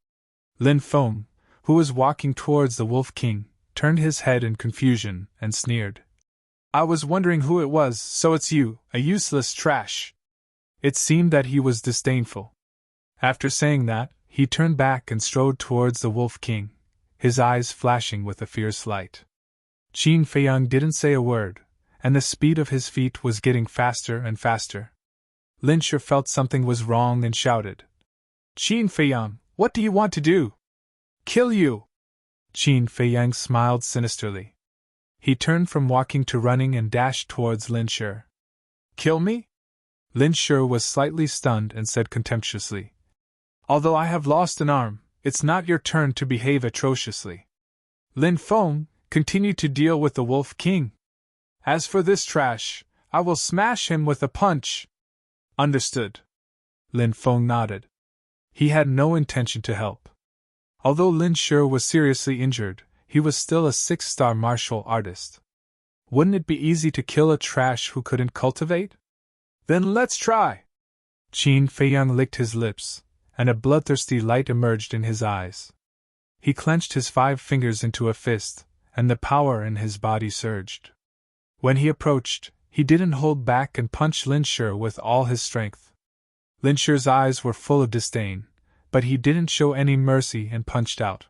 Lin Feng, who was walking towards the Wolf King, turned his head in confusion and sneered. I was wondering who it was, so it's you, a useless trash. It seemed that he was disdainful. After saying that, he turned back and strode towards the Wolf King, his eyes flashing with a fierce light. Qin Feiyang didn't say a word, and the speed of his feet was getting faster and faster. Lin Shi felt something was wrong and shouted, Qin Feiyang, what do you want to do? Kill you! Qin Feiyang smiled sinisterly. He turned from walking to running and dashed towards Lin Shi. Kill me? Lin Shi was slightly stunned and said contemptuously, Although I have lost an arm, it's not your turn to behave atrociously. Lin Feng, continue to deal with the Wolf King. As for this trash, I will smash him with a punch. Understood. Lin Feng nodded. He had no intention to help. Although Lin Shi was seriously injured, he was still a 6-star martial artist. Wouldn't it be easy to kill a trash who couldn't cultivate? Then let's try! Qin Feiyang licked his lips, and a bloodthirsty light emerged in his eyes. He clenched his 5 fingers into a fist, and the power in his body surged. When he approached, he didn't hold back and punched Lin Shi with all his strength. Lin Shi's eyes were full of disdain, but he didn't show any mercy and punched out.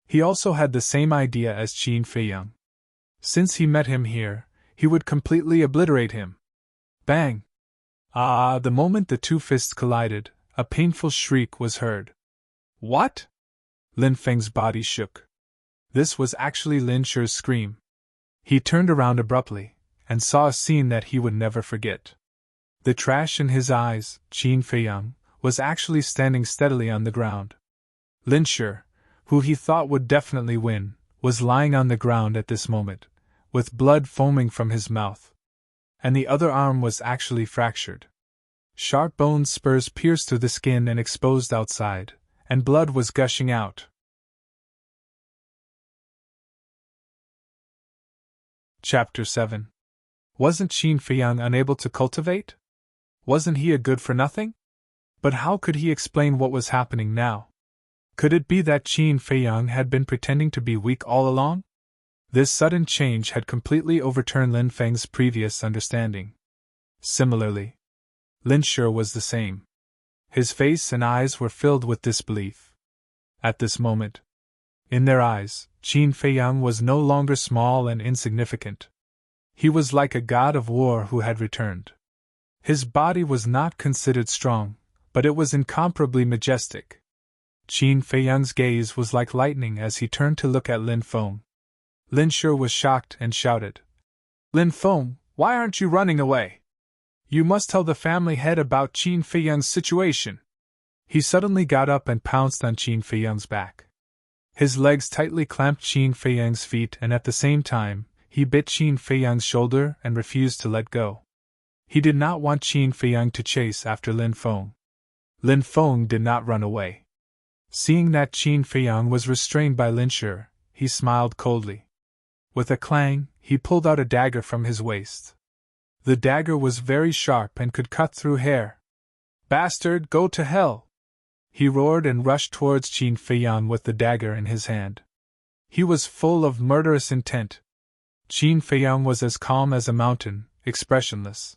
He also had the same idea as Qin Feiyang. Since he met him here, he would completely obliterate him. Bang! The moment the two fists collided, a painful shriek was heard. What? Lin Feng's body shook. This was actually Lin Shi's scream. He turned around abruptly, and saw a scene that he would never forget. The trash in his eyes, Qin Feiyang, was actually standing steadily on the ground. Lin Shi, who he thought would definitely win, was lying on the ground at this moment, with blood foaming from his mouth. And the other arm was actually fractured. Sharp bone spurs pierced through the skin and exposed outside, and blood was gushing out. Chapter 7. Wasn't Qin Feiyang unable to cultivate? Wasn't he a good-for-nothing? But how could he explain what was happening now? Could it be that Qin Feiyang had been pretending to be weak all along? This sudden change had completely overturned Lin Feng's previous understanding. Similarly, Lin Shi was the same. His face and eyes were filled with disbelief. At this moment, in their eyes, Qin Feiyang was no longer small and insignificant. He was like a god of war who had returned. His body was not considered strong, but it was incomparably majestic. Qin Feiyang's gaze was like lightning as he turned to look at Lin Feng. Lin Shi was shocked and shouted, "Lin Feng, why aren't you running away? You must tell the family head about Qin Feiyang's situation." He suddenly got up and pounced on Qin Feiyang's back. His legs tightly clamped Qin Feiyang's feet, and at the same time, he bit Qin Feiyang's shoulder and refused to let go. He did not want Qin Feiyang to chase after Lin Feng. Lin Feng did not run away. Seeing that Qin Feiyang was restrained by Lin Shi, he smiled coldly. With a clang, he pulled out a dagger from his waist. The dagger was very sharp and could cut through hair. "Bastard, go to hell!" He roared and rushed towards Qin Feiyang with the dagger in his hand. He was full of murderous intent. Qin Feiyang was as calm as a mountain, expressionless.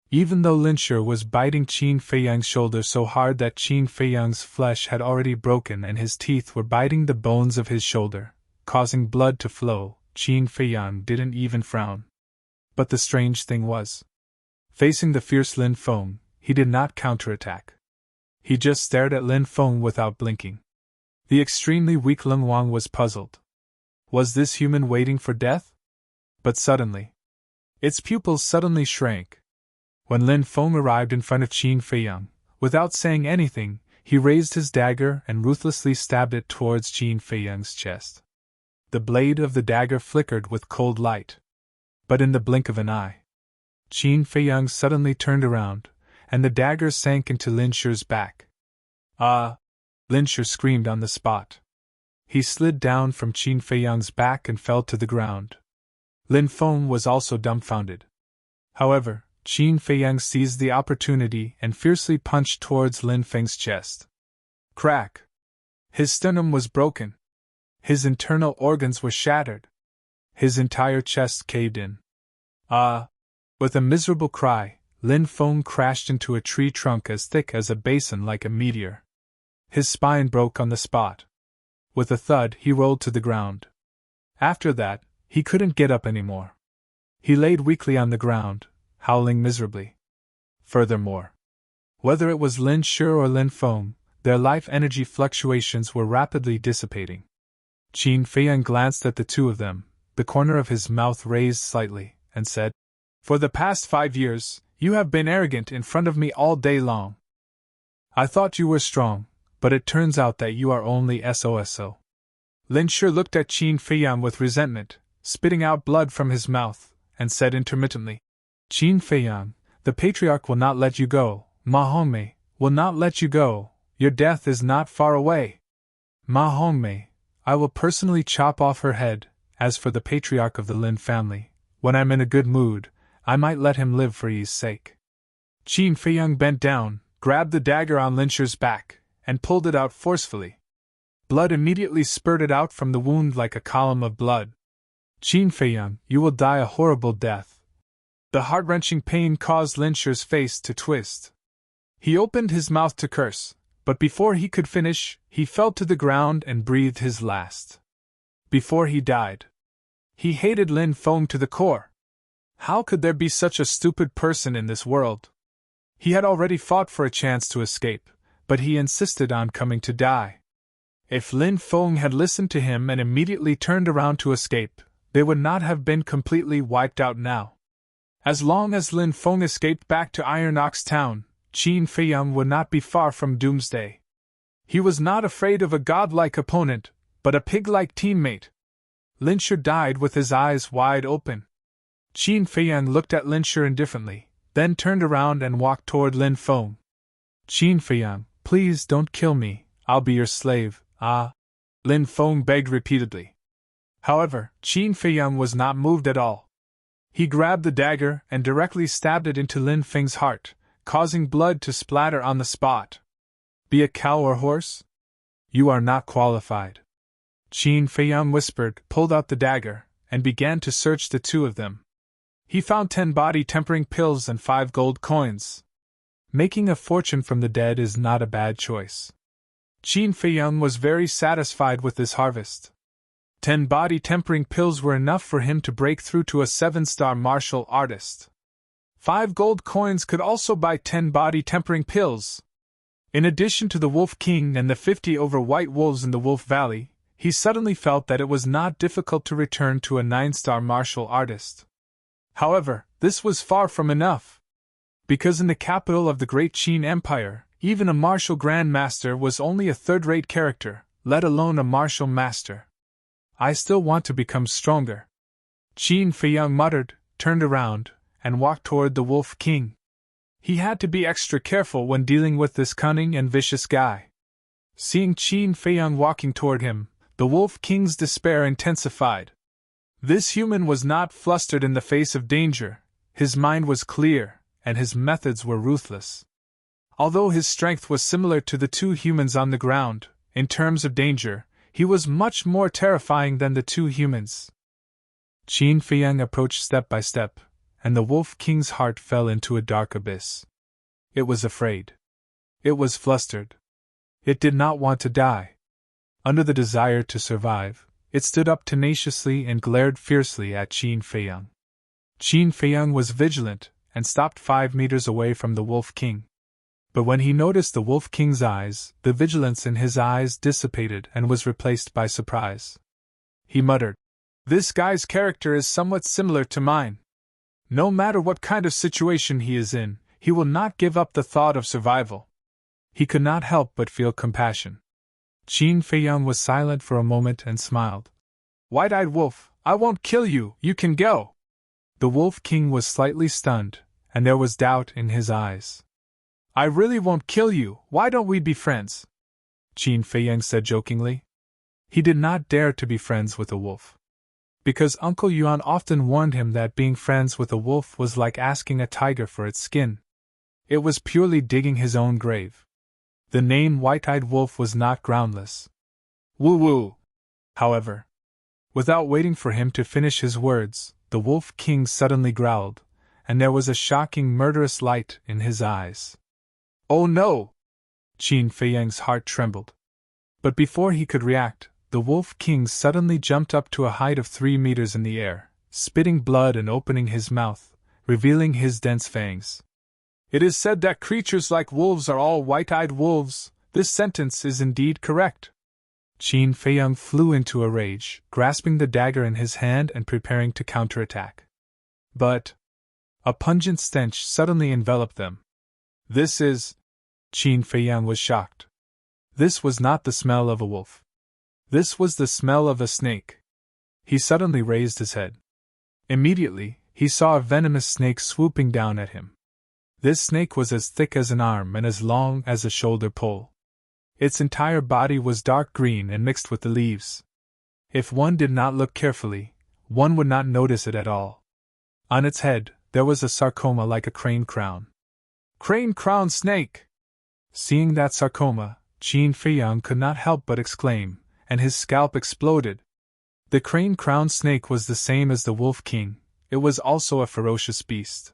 Even though Lin Shi was biting Qin Feiyang's shoulder so hard that Qin Feiyang's flesh had already broken and his teeth were biting the bones of his shoulder, causing blood to flow, Qin Feiyang didn't even frown. But the strange thing was, facing the fierce Lin Feng, he did not counterattack. He just stared at Lin Feng without blinking. The extremely weak Lin Wang was puzzled. Was this human waiting for death? But suddenly, its pupils suddenly shrank. When Lin Feng arrived in front of Qin Feiyang, without saying anything, he raised his dagger and ruthlessly stabbed it towards Qin Feiyang's chest. The blade of the dagger flickered with cold light. But in the blink of an eye, Qin Feiyang suddenly turned around, and the dagger sank into Lin Shi's back. "Ah!" Lin Shi screamed on the spot. He slid down from Qin Feiyang's back and fell to the ground. Lin Feng was also dumbfounded. However, Qin Feiyang seized the opportunity and fiercely punched towards Lin Feng's chest. Crack! His sternum was broken. His internal organs were shattered. His entire chest caved in. "Ah!" With a miserable cry, Lin Feng crashed into a tree trunk as thick as a basin like a meteor. His spine broke on the spot. With a thud, he rolled to the ground. After that, he couldn't get up anymore. He laid weakly on the ground, howling miserably. Furthermore, whether it was Lin Shi or Lin Feng, their life energy fluctuations were rapidly dissipating. Qin Feiyang glanced at the two of them, the corner of his mouth raised slightly, and said, "For the past 5 years, you have been arrogant in front of me all day long. I thought you were strong, but it turns out that you are only SOSO." Lin Shi looked at Qin Feiyang with resentment, spitting out blood from his mouth, and said intermittently, "Qin Feiyang, the Patriarch will not let you go, Mahome will not let you go, your death is not far away. Mahome, I will personally chop off her head. As for the Patriarch of the Lin family, when I'm in a good mood, I might let him live for ease sake." Qin Feiyang bent down, grabbed the dagger on Lin Shi's back, and pulled it out forcefully. Blood immediately spurted out from the wound like a column of blood. "Qin Feiyang, you will die a horrible death." The heart-wrenching pain caused Lin Shi's face to twist. He opened his mouth to curse, but before he could finish, he fell to the ground and breathed his last. Before he died, he hated Lin Feng to the core. How could there be such a stupid person in this world? He had already fought for a chance to escape, but he insisted on coming to die. If Lin Feng had listened to him and immediately turned around to escape, they would not have been completely wiped out now. As long as Lin Feng escaped back to Iron Ox Town, Qin Feiyang would not be far from doomsday. He was not afraid of a godlike opponent, but a pig-like teammate. Lin Shi died with his eyes wide open. Qin Feiyang looked at Lin Shi indifferently, then turned around and walked toward Lin Feng. "Qin Feiyang, please don't kill me, I'll be your slave, ah," Lin Feng begged repeatedly. However, Qin Feiyang was not moved at all. He grabbed the dagger and directly stabbed it into Lin Feng's heart, causing blood to splatter on the spot. "Be a cow or horse?" You are not qualified. Qin Feiyang whispered, pulled out the dagger, and began to search the two of them. He found 10 body-tempering pills and 5 gold coins. Making a fortune from the dead is not a bad choice. Qin Feiyang was very satisfied with this harvest. 10 body-tempering pills were enough for him to break through to a 7-star martial artist. 5 gold coins could also buy 10 body-tempering pills. In addition to the Wolf King and the 50 over white wolves in the Wolf Valley, he suddenly felt that it was not difficult to return to a 9-star martial artist. However, this was far from enough. Because in the capital of the Great Qin Empire, even a martial grandmaster was only a third-rate character, let alone a martial master. I still want to become stronger. Qin Feiyang muttered, turned around, and walked toward the Wolf King. He had to be extra careful when dealing with this cunning and vicious guy. Seeing Qin Feiyang walking toward him, the Wolf King's despair intensified. This human was not flustered in the face of danger, his mind was clear, and his methods were ruthless. Although his strength was similar to the two humans on the ground, in terms of danger, he was much more terrifying than the two humans. Qin Feiyang approached step by step, and the Wolf King's heart fell into a dark abyss. It was afraid. It was flustered. It did not want to die. Under the desire to survive, it stood up tenaciously and glared fiercely at Qin Feiyang. Qin Feiyang was vigilant, and stopped 5 meters away from the Wolf King. But when he noticed the Wolf King's eyes, the vigilance in his eyes dissipated and was replaced by surprise. He muttered, "This guy's character is somewhat similar to mine. No matter what kind of situation he is in, he will not give up the thought of survival." He could not help but feel compassion. Qin Feiyang was silent for a moment and smiled. "White-eyed wolf, I won't kill you, you can go." The Wolf King was slightly stunned, and there was doubt in his eyes. "I really won't kill you, why don't we be friends?" Qin Feiyang said jokingly. He did not dare to be friends with a wolf. Because Uncle Yuan often warned him that being friends with a wolf was like asking a tiger for its skin. It was purely digging his own grave. The name White-Eyed Wolf was not groundless. Woo-woo! However, without waiting for him to finish his words, the Wolf King suddenly growled, and there was a shocking murderous light in his eyes. "Oh no!" Qin Feiyang's heart trembled. But before he could react, the Wolf King suddenly jumped up to a height of 3 meters in the air, spitting blood and opening his mouth, revealing his dense fangs. "It is said that creatures like wolves are all white-eyed wolves. This sentence is indeed correct." Qin Feiyang flew into a rage, grasping the dagger in his hand and preparing to counterattack. But a pungent stench suddenly enveloped them. "This is..." Qin Feiyang was shocked. This was not the smell of a wolf. This was the smell of a snake. He suddenly raised his head. Immediately, he saw a venomous snake swooping down at him. This snake was as thick as an arm and as long as a shoulder pole. Its entire body was dark green and mixed with the leaves. If one did not look carefully, one would not notice it at all. On its head, there was a sarcoma like a crane crown. "Crane crown snake!" Seeing that sarcoma, Qin Feiyang could not help but exclaim, and his scalp exploded. The crane crown snake was the same as the Wolf King. It was also a ferocious beast.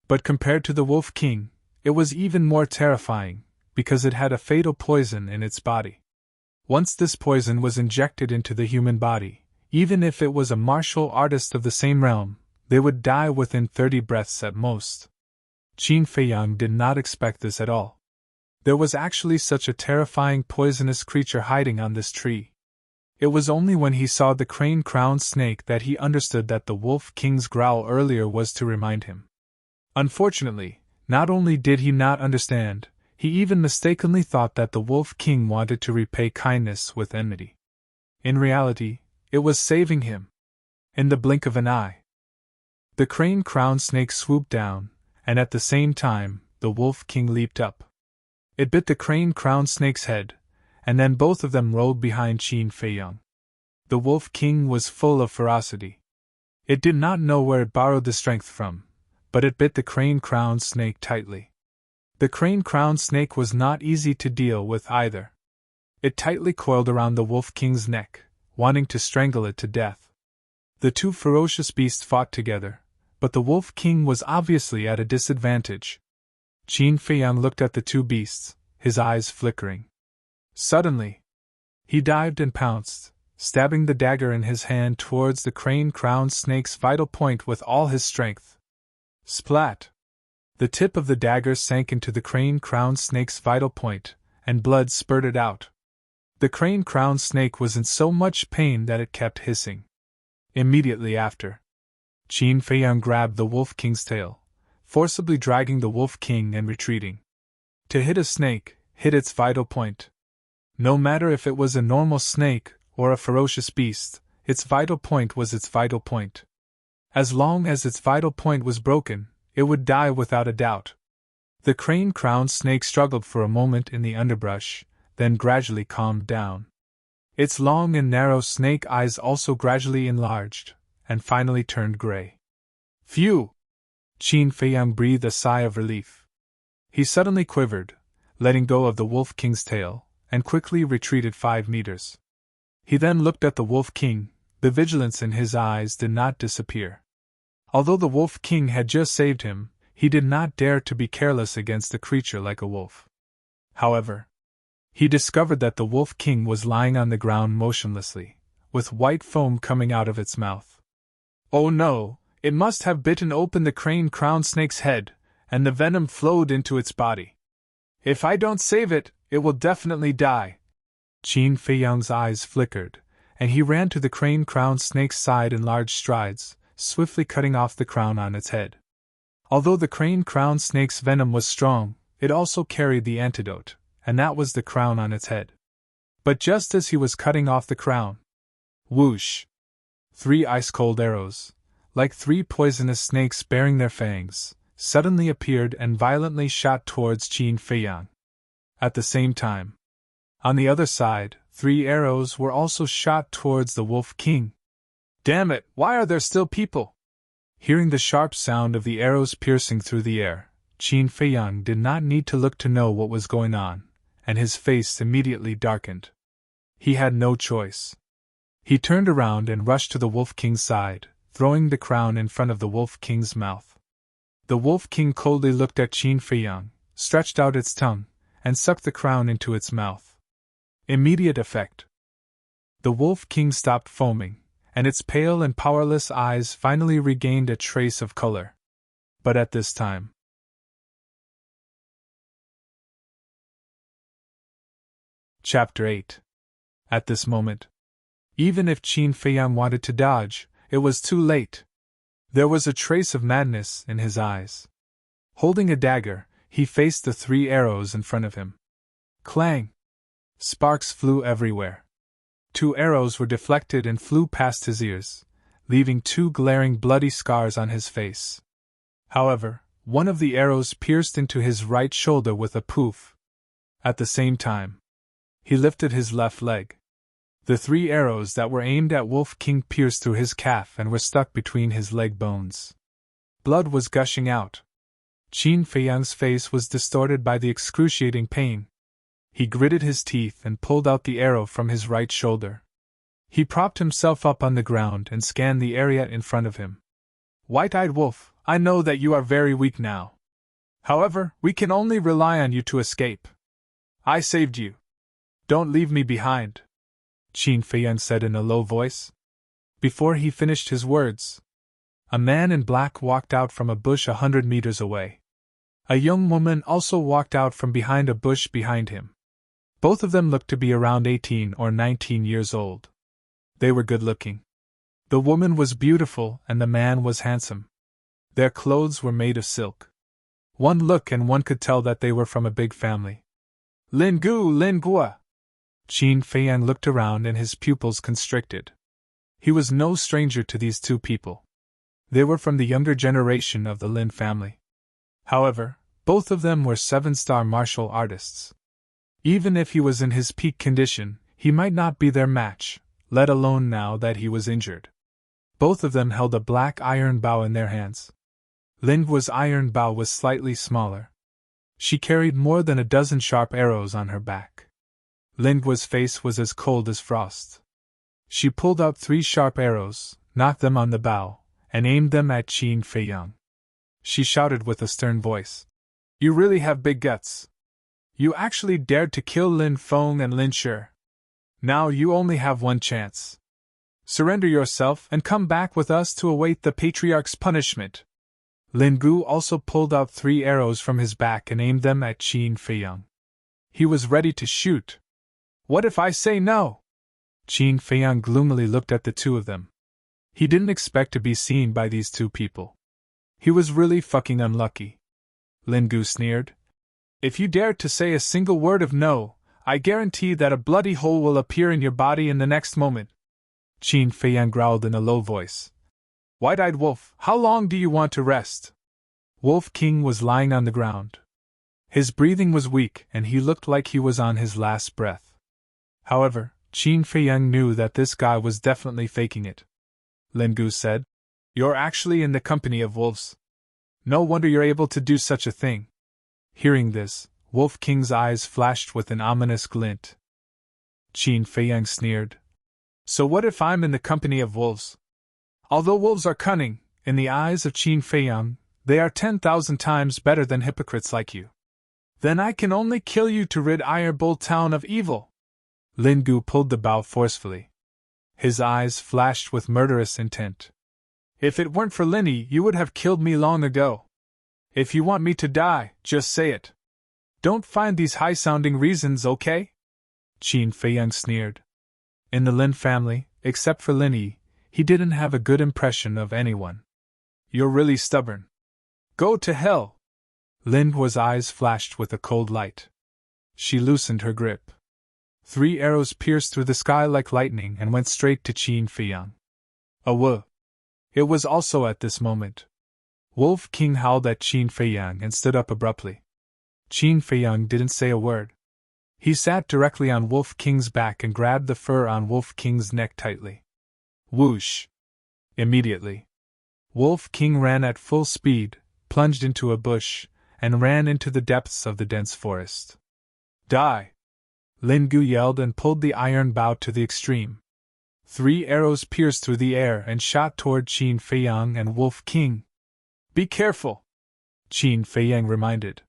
But compared to the Wolf King, it was even more terrifying, because it had a fatal poison in its body. Once this poison was injected into the human body, even if it was a martial artist of the same realm, they would die within 30 breaths at most. Qin Feiyang did not expect this at all. There was actually such a terrifying poisonous creature hiding on this tree. It was only when he saw the crane-crowned snake that he understood that the Wolf King's growl earlier was to remind him. Unfortunately, not only did he not understand, he even mistakenly thought that the Wolf King wanted to repay kindness with enmity. In reality, it was saving him. In the blink of an eye, the crane-crowned snake swooped down, and at the same time, the Wolf King leaped up. It bit the crane-crowned snake's head, and then both of them rolled behind Qin Feiyang. The Wolf King was full of ferocity. It did not know where it borrowed the strength from, but it bit the crane-crowned snake tightly. The crane-crowned snake was not easy to deal with either. It tightly coiled around the Wolf King's neck, wanting to strangle it to death. The two ferocious beasts fought together, but the Wolf King was obviously at a disadvantage. Qin Feiyang looked at the two beasts, his eyes flickering. Suddenly, he dived and pounced, stabbing the dagger in his hand towards the crane-crowned snake's vital point with all his strength. Splat! The tip of the dagger sank into the crane-crowned snake's vital point, and blood spurted out. The crane-crowned snake was in so much pain that it kept hissing. Immediately after, Qin Feiyang grabbed the Wolf King's tail, forcibly dragging the Wolf King and retreating. To hit a snake, hit its vital point. No matter if it was a normal snake or a ferocious beast, its vital point was its vital point. As long as its vital point was broken, it would die without a doubt. The crane-crowned snake struggled for a moment in the underbrush, then gradually calmed down. Its long and narrow snake eyes also gradually enlarged, and finally turned gray. Phew! Qin Feiyang breathed a sigh of relief. He suddenly quivered, letting go of the Wolf King's tail, and quickly retreated 5 meters. He then looked at the Wolf King. The vigilance in his eyes did not disappear. Although the Wolf King had just saved him, he did not dare to be careless against a creature like a wolf. However, he discovered that the Wolf King was lying on the ground motionlessly, with white foam coming out of its mouth. Oh no, it must have bitten open the crane-crowned snake's head, and the venom flowed into its body. If I don't save it, it will definitely die. Qin Feiyang's eyes flickered, and he ran to the crane-crowned snake's side in large strides, swiftly cutting off the crown on its head. Although the crane-crowned snake's venom was strong, it also carried the antidote, and that was the crown on its head. But just as he was cutting off the crown, whoosh! 3 ice-cold arrows, like 3 poisonous snakes bearing their fangs, suddenly appeared and violently shot towards Qin Feiyang. At the same time, on the other side, 3 arrows were also shot towards the Wolf King. Damn it, why are there still people? Hearing the sharp sound of the arrows piercing through the air, Qin Feiyang did not need to look to know what was going on, and his face immediately darkened. He had no choice. He turned around and rushed to the Wolf King's side, throwing the crown in front of the Wolf King's mouth. The Wolf King coldly looked at Qin Feiyang, stretched out its tongue, and sucked the crown into its mouth. Immediate effect. The Wolf King stopped foaming, and its pale and powerless eyes finally regained a trace of color. But at this time, Chapter 8. At this moment, even if Qin Feiyang wanted to dodge, it was too late. There was a trace of madness in his eyes. Holding a dagger, he faced the 3 arrows in front of him. Clang! Sparks flew everywhere. 2 arrows were deflected and flew past his ears, leaving 2 glaring bloody scars on his face. However, one of the arrows pierced into his right shoulder with a poof. At the same time, he lifted his left leg. The 3 arrows that were aimed at Wolf King pierced through his calf and were stuck between his leg bones. Blood was gushing out. Qin Feiyang's face was distorted by the excruciating pain. He gritted his teeth and pulled out the arrow from his right shoulder. He propped himself up on the ground and scanned the area in front of him. White-eyed wolf, I know that you are very weak now. However, we can only rely on you to escape. I saved you. Don't leave me behind, Qin Feiyang said in a low voice. Before he finished his words, a man in black walked out from a bush 100 meters away. A young woman also walked out from behind a bush behind him. Both of them looked to be around 18 or 19 years old. They were good-looking. The woman was beautiful and the man was handsome. Their clothes were made of silk. One look and one could tell that they were from a big family. Lin Gua! Qin Feiyang looked around and his pupils constricted. He was no stranger to these 2 people. They were from the younger generation of the Lin family. However, both of them were 7-star martial artists. Even if he was in his peak condition, he might not be their match, let alone now that he was injured. Both of them held a black iron bow in their hands. Lin Gua's iron bow was slightly smaller. She carried more than a dozen sharp arrows on her back. Lin Guo's face was as cold as frost. She pulled out 3 sharp arrows, knocked them on the bow, and aimed them at Qin Feiyang. She shouted with a stern voice. You really have big guts. You actually dared to kill Lin Feng and Lin Shi. Now you only have one chance. Surrender yourself and come back with us to await the patriarch's punishment. Lin Gu also pulled out 3 arrows from his back and aimed them at Qin Feiyang. He was ready to shoot. What if I say no? Qin Feiyang gloomily looked at the two of them. He didn't expect to be seen by these 2 people. He was really fucking unlucky. Lin Gu sneered. If you dare to say a single word of no, I guarantee that a bloody hole will appear in your body in the next moment. Qin Feiyang growled in a low voice. White-eyed wolf, how long do you want to rest? Wolf King was lying on the ground. His breathing was weak and he looked like he was on his last breath. However, Qin Feiyang knew that this guy was definitely faking it. Lin Gu said, You're actually in the company of wolves. No wonder you're able to do such a thing. Hearing this, Wolf King's eyes flashed with an ominous glint. Qin Feiyang sneered. So what if I'm in the company of wolves? Although wolves are cunning, in the eyes of Qin Feiyang, they are 10,000 times better than hypocrites like you. Then I can only kill you to rid Ironbolt Town of evil. Lin Gu pulled the bow forcefully. His eyes flashed with murderous intent. If it weren't for Linny, you would have killed me long ago. If you want me to die, just say it. Don't find these high-sounding reasons, okay? Qin Feiyang sneered. In the Lin family, except for Linny, he didn't have a good impression of anyone. You're really stubborn. Go to hell! Lin Hua's eyes flashed with a cold light. She loosened her grip. 3 arrows pierced through the sky like lightning and went straight to Qin Feiyang. Awoo! It was also at this moment. Wolf King howled at Qin Feiyang and stood up abruptly. Qin Feiyang didn't say a word. He sat directly on Wolf King's back and grabbed the fur on Wolf King's neck tightly. Whoosh! Immediately, Wolf King ran at full speed, plunged into a bush, and ran into the depths of the dense forest. Die! Lin Gu yelled and pulled the iron bow to the extreme. 3 arrows pierced through the air and shot toward Qin Feiyang and Wolf King. Be careful! Qin Feiyang reminded.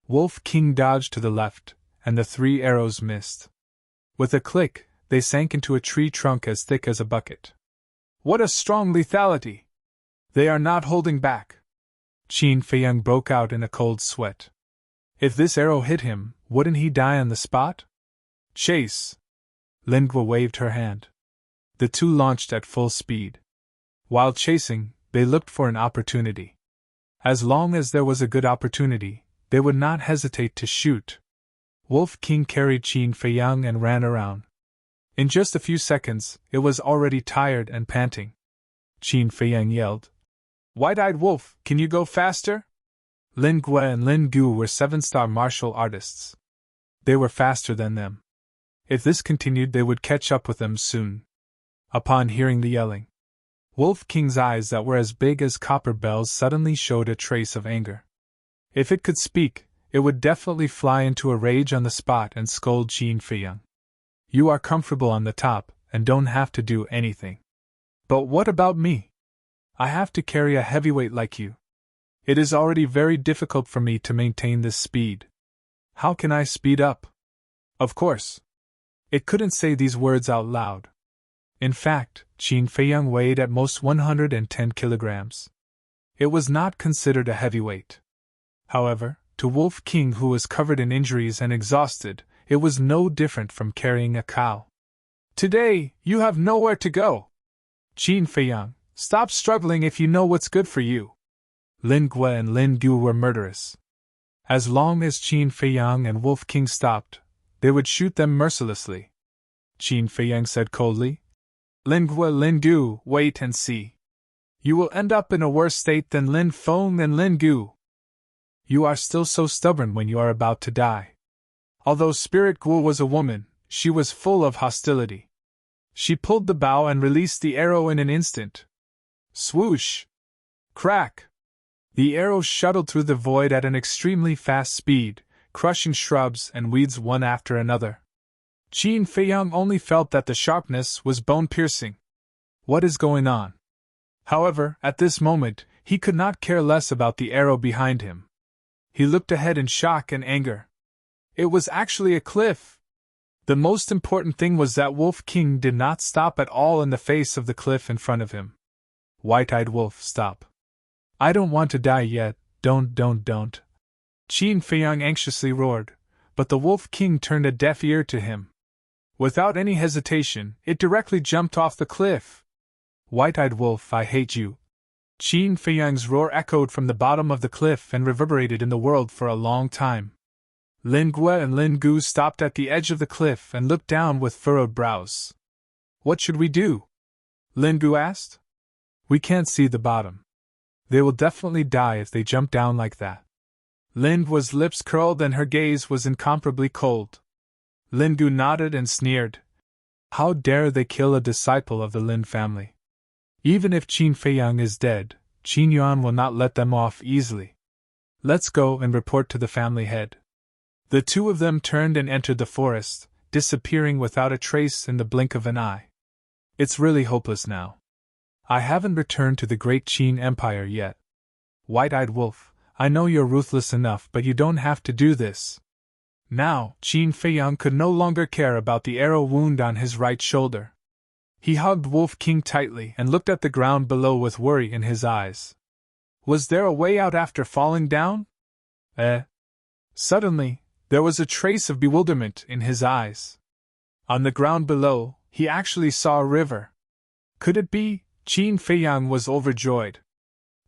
Wolf King dodged to the left, and the 3 arrows missed. With a click, they sank into a tree trunk as thick as a bucket. What a strong lethality! They are not holding back. Qin Feiyang broke out in a cold sweat. If this arrow hit him, wouldn't he die on the spot? Chase! Lin Gu waved her hand. The 2 launched at full speed. While chasing, they looked for an opportunity. As long as there was a good opportunity, they would not hesitate to shoot. Wolf King carried Qin Feiyang and ran around. In just a few seconds, it was already tired and panting. Qin Feiyang yelled, White-eyed wolf, can you go faster? Lin Gu and Lin Gu were 7-star martial artists. They were faster than them. If this continued, they would catch up with them soon. Upon hearing the yelling, Wolf King's eyes that were as big as copper bells suddenly showed a trace of anger. If it could speak, it would definitely fly into a rage on the spot and scold Qin Feiyang. You are comfortable on the top and don't have to do anything. But what about me? I have to carry a heavyweight like you. It is already very difficult for me to maintain this speed. How can I speed up? Of course. It couldn't say these words out loud. In fact, Qin Feiyang weighed at most 110 kilograms. It was not considered a heavyweight. However, to Wolf King, who was covered in injuries and exhausted, it was no different from carrying a cow. Today, you have nowhere to go. Qin Feiyang, stop struggling if you know what's good for you. Lin Gu and Lin Gu were murderous. As long as Qin Feiyang and Wolf King stopped, they would shoot them mercilessly. Qin Feiyang said coldly, Lin Gu, wait and see. You will end up in a worse state than Lin Feng and Lin Gu. You are still so stubborn when you are about to die. Although Spirit Gu was a woman, she was full of hostility. She pulled the bow and released the arrow in an instant. Swoosh! Crack! The arrow shuttled through the void at an extremely fast speed, crushing shrubs and weeds one after another. Qin Feiyang only felt that the sharpness was bone-piercing. What is going on? However, at this moment, he could not care less about the arrow behind him. He looked ahead in shock and anger. It was actually a cliff! The most important thing was that Wolf King did not stop at all in the face of the cliff in front of him. White-eyed Wolf, stop. I don't want to die yet, don't. Qin Feiyang anxiously roared, but the Wolf King turned a deaf ear to him. Without any hesitation, it directly jumped off the cliff. White-eyed Wolf, I hate you. Qin Feiyang's roar echoed from the bottom of the cliff and reverberated in the world for a long time. Lin Gui and Lin Gu stopped at the edge of the cliff and looked down with furrowed brows. What should we do? Lin Gu asked. We can't see the bottom. They will definitely die if they jump down like that. Lin Gu's lips curled and her gaze was incomparably cold. Lin Gu nodded and sneered. How dare they kill a disciple of the Lin family? Even if Qin Feiyang is dead, Qin Yuan will not let them off easily. Let's go and report to the family head. The two of them turned and entered the forest, disappearing without a trace in the blink of an eye. It's really hopeless now. I haven't returned to the great Qin Empire yet. White-eyed Wolf, I know you're ruthless enough, but you don't have to do this. Now, Qin Feiyang could no longer care about the arrow wound on his right shoulder. He hugged Wolf King tightly and looked at the ground below with worry in his eyes. Was there a way out after falling down? Suddenly, there was a trace of bewilderment in his eyes. On the ground below, he actually saw a river. Could it be? Qin Feiyang was overjoyed.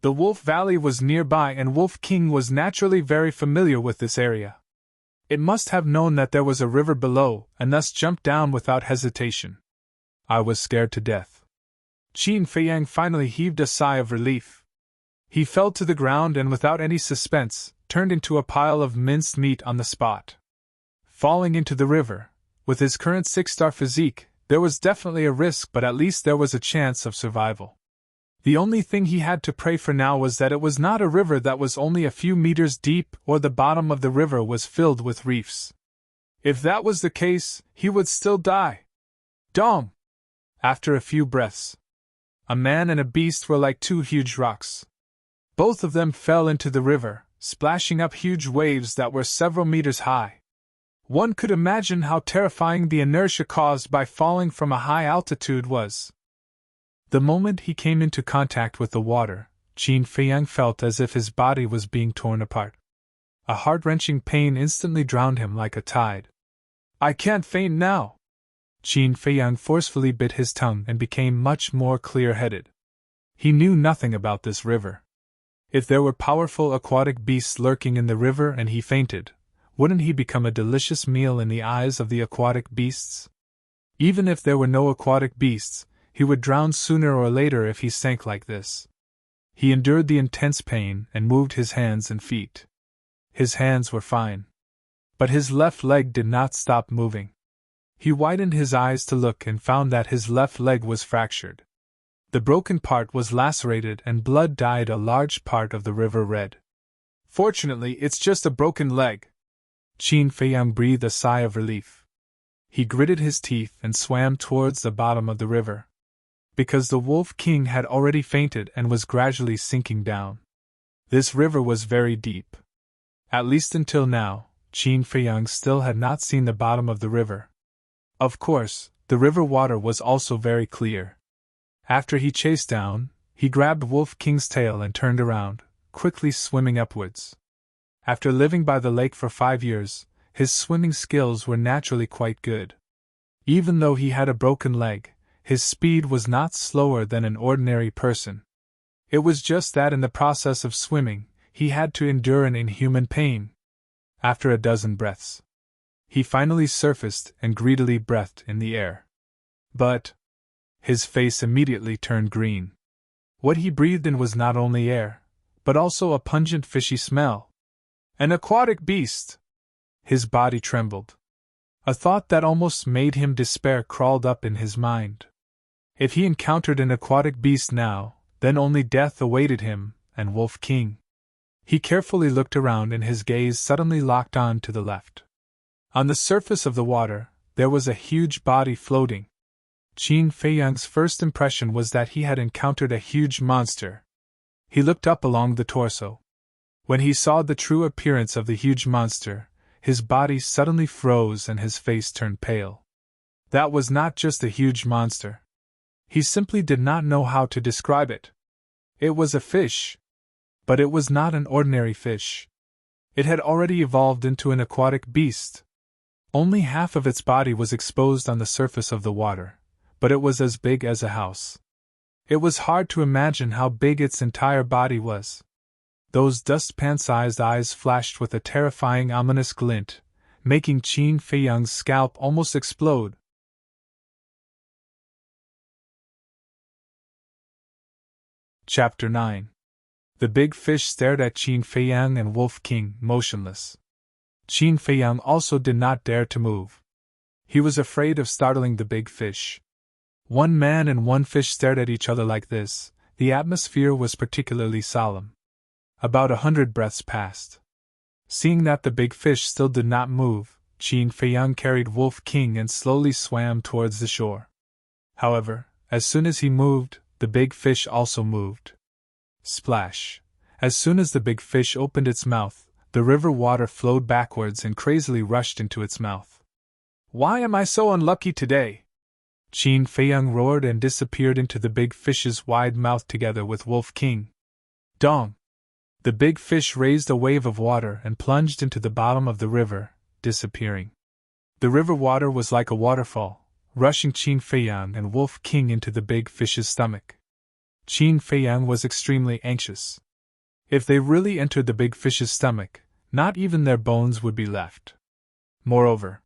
The Wolf Valley was nearby and Wolf King was naturally very familiar with this area. It must have known that there was a river below and thus jumped down without hesitation. I was scared to death. Qin Feiyang finally heaved a sigh of relief. He fell to the ground and without any suspense, turned into a pile of minced meat on the spot. Falling into the river, with his current 6-star physique, there was definitely a risk, but at least there was a chance of survival. The only thing he had to pray for now was that it was not a river that was only a few meters deep or the bottom of the river was filled with reefs. If that was the case, he would still die. Dong! After a few breaths, a man and a beast were like two huge rocks. Both of them fell into the river, splashing up huge waves that were several meters high. One could imagine how terrifying the inertia caused by falling from a high altitude was. The moment he came into contact with the water, Qin Feiyang felt as if his body was being torn apart. A heart-wrenching pain instantly drowned him like a tide. I can't faint now! Qin Feiyang forcefully bit his tongue and became much more clear-headed. He knew nothing about this river. If there were powerful aquatic beasts lurking in the river and he fainted, wouldn't he become a delicious meal in the eyes of the aquatic beasts? Even if there were no aquatic beasts, he would drown sooner or later if he sank like this. He endured the intense pain and moved his hands and feet. His hands were fine. But his left leg did not stop moving. He widened his eyes to look and found that his left leg was fractured. The broken part was lacerated and blood dyed a large part of the river red. Fortunately, it's just a broken leg. Qin Feiyang breathed a sigh of relief. He gritted his teeth and swam towards the bottom of the river. Because the Wolf King had already fainted and was gradually sinking down. This river was very deep. At least until now, Qin Feiyang still had not seen the bottom of the river. Of course, the river water was also very clear. After he chased down, he grabbed Wolf King's tail and turned around, quickly swimming upwards. After living by the lake for 5 years, his swimming skills were naturally quite good. Even though he had a broken leg, his speed was not slower than an ordinary person. It was just that in the process of swimming, he had to endure an inhuman pain. After a dozen breaths, he finally surfaced and greedily breathed in the air. But his face immediately turned green. What he breathed in was not only air, but also a pungent fishy smell. An aquatic beast! His body trembled. A thought that almost made him despair crawled up in his mind. If he encountered an aquatic beast now, then only death awaited him, and Wolf King. He carefully looked around and his gaze suddenly locked on to the left. On the surface of the water, there was a huge body floating. Qin Feiyang's first impression was that he had encountered a huge monster. He looked up along the torso. When he saw the true appearance of the huge monster, his body suddenly froze and his face turned pale. That was not just a huge monster. He simply did not know how to describe it. It was a fish. But it was not an ordinary fish. It had already evolved into an aquatic beast. Only half of its body was exposed on the surface of the water, but it was as big as a house. It was hard to imagine how big its entire body was. Those dustpan-sized eyes flashed with a terrifying, ominous glint, making Qin Feiyang's scalp almost explode. Chapter 9. The big fish stared at Qin Feiyang and Wolf King, motionless. Qin Feiyang also did not dare to move. He was afraid of startling the big fish. One man and one fish stared at each other like this. The atmosphere was particularly solemn. About 100 breaths passed. Seeing that the big fish still did not move, Qin Feiyang carried Wolf King and slowly swam towards the shore. However, as soon as he moved, the big fish also moved. Splash! As soon as the big fish opened its mouth, the river water flowed backwards and crazily rushed into its mouth. "Why am I so unlucky today?" Qin Feiyang roared and disappeared into the big fish's wide mouth together with Wolf King. Dong! The big fish raised a wave of water and plunged into the bottom of the river, disappearing. The river water was like a waterfall, rushing Qin Feiyang and Wolf King into the big fish's stomach. Qin Feiyang was extremely anxious. If they really entered the big fish's stomach, not even their bones would be left. Moreover,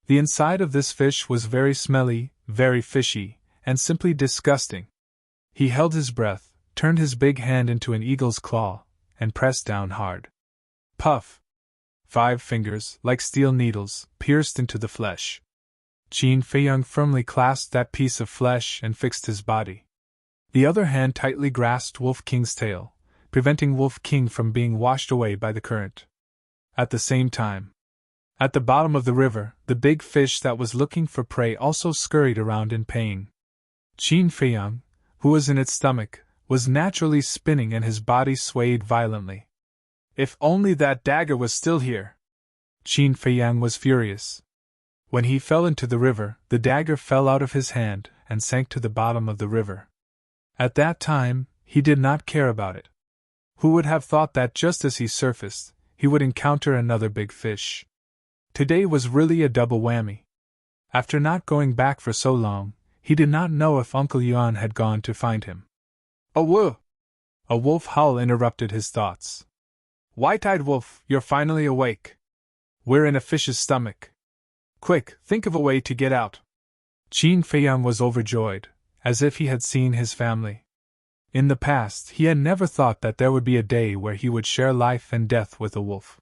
the inside of this fish was very smelly, very fishy, and simply disgusting. He held his breath, turned his big hand into an eagle's claw, and pressed down hard. Puff! 5 fingers, like steel needles, pierced into the flesh. Qin Feiyang firmly clasped that piece of flesh and fixed his body. The other hand tightly grasped Wolf King's tail, preventing Wolf King from being washed away by the current. At the same time, at the bottom of the river, the big fish that was looking for prey also scurried around in pain. Qin Feiyang, who was in its stomach, was naturally spinning and his body swayed violently. If only that dagger was still here! Qin Feiyang was furious. When he fell into the river, the dagger fell out of his hand and sank to the bottom of the river. At that time, he did not care about it. Who would have thought that just as he surfaced, he would encounter another big fish? Today was really a double whammy. After not going back for so long, he did not know if Uncle Yuan had gone to find him. "Oh, woo!" A wolf howl interrupted his thoughts. "White-eyed wolf, you're finally awake. We're in a fish's stomach. Quick, think of a way to get out." Qin Feiyang was overjoyed, as if he had seen his family. In the past, he had never thought that there would be a day where he would share life and death with a wolf.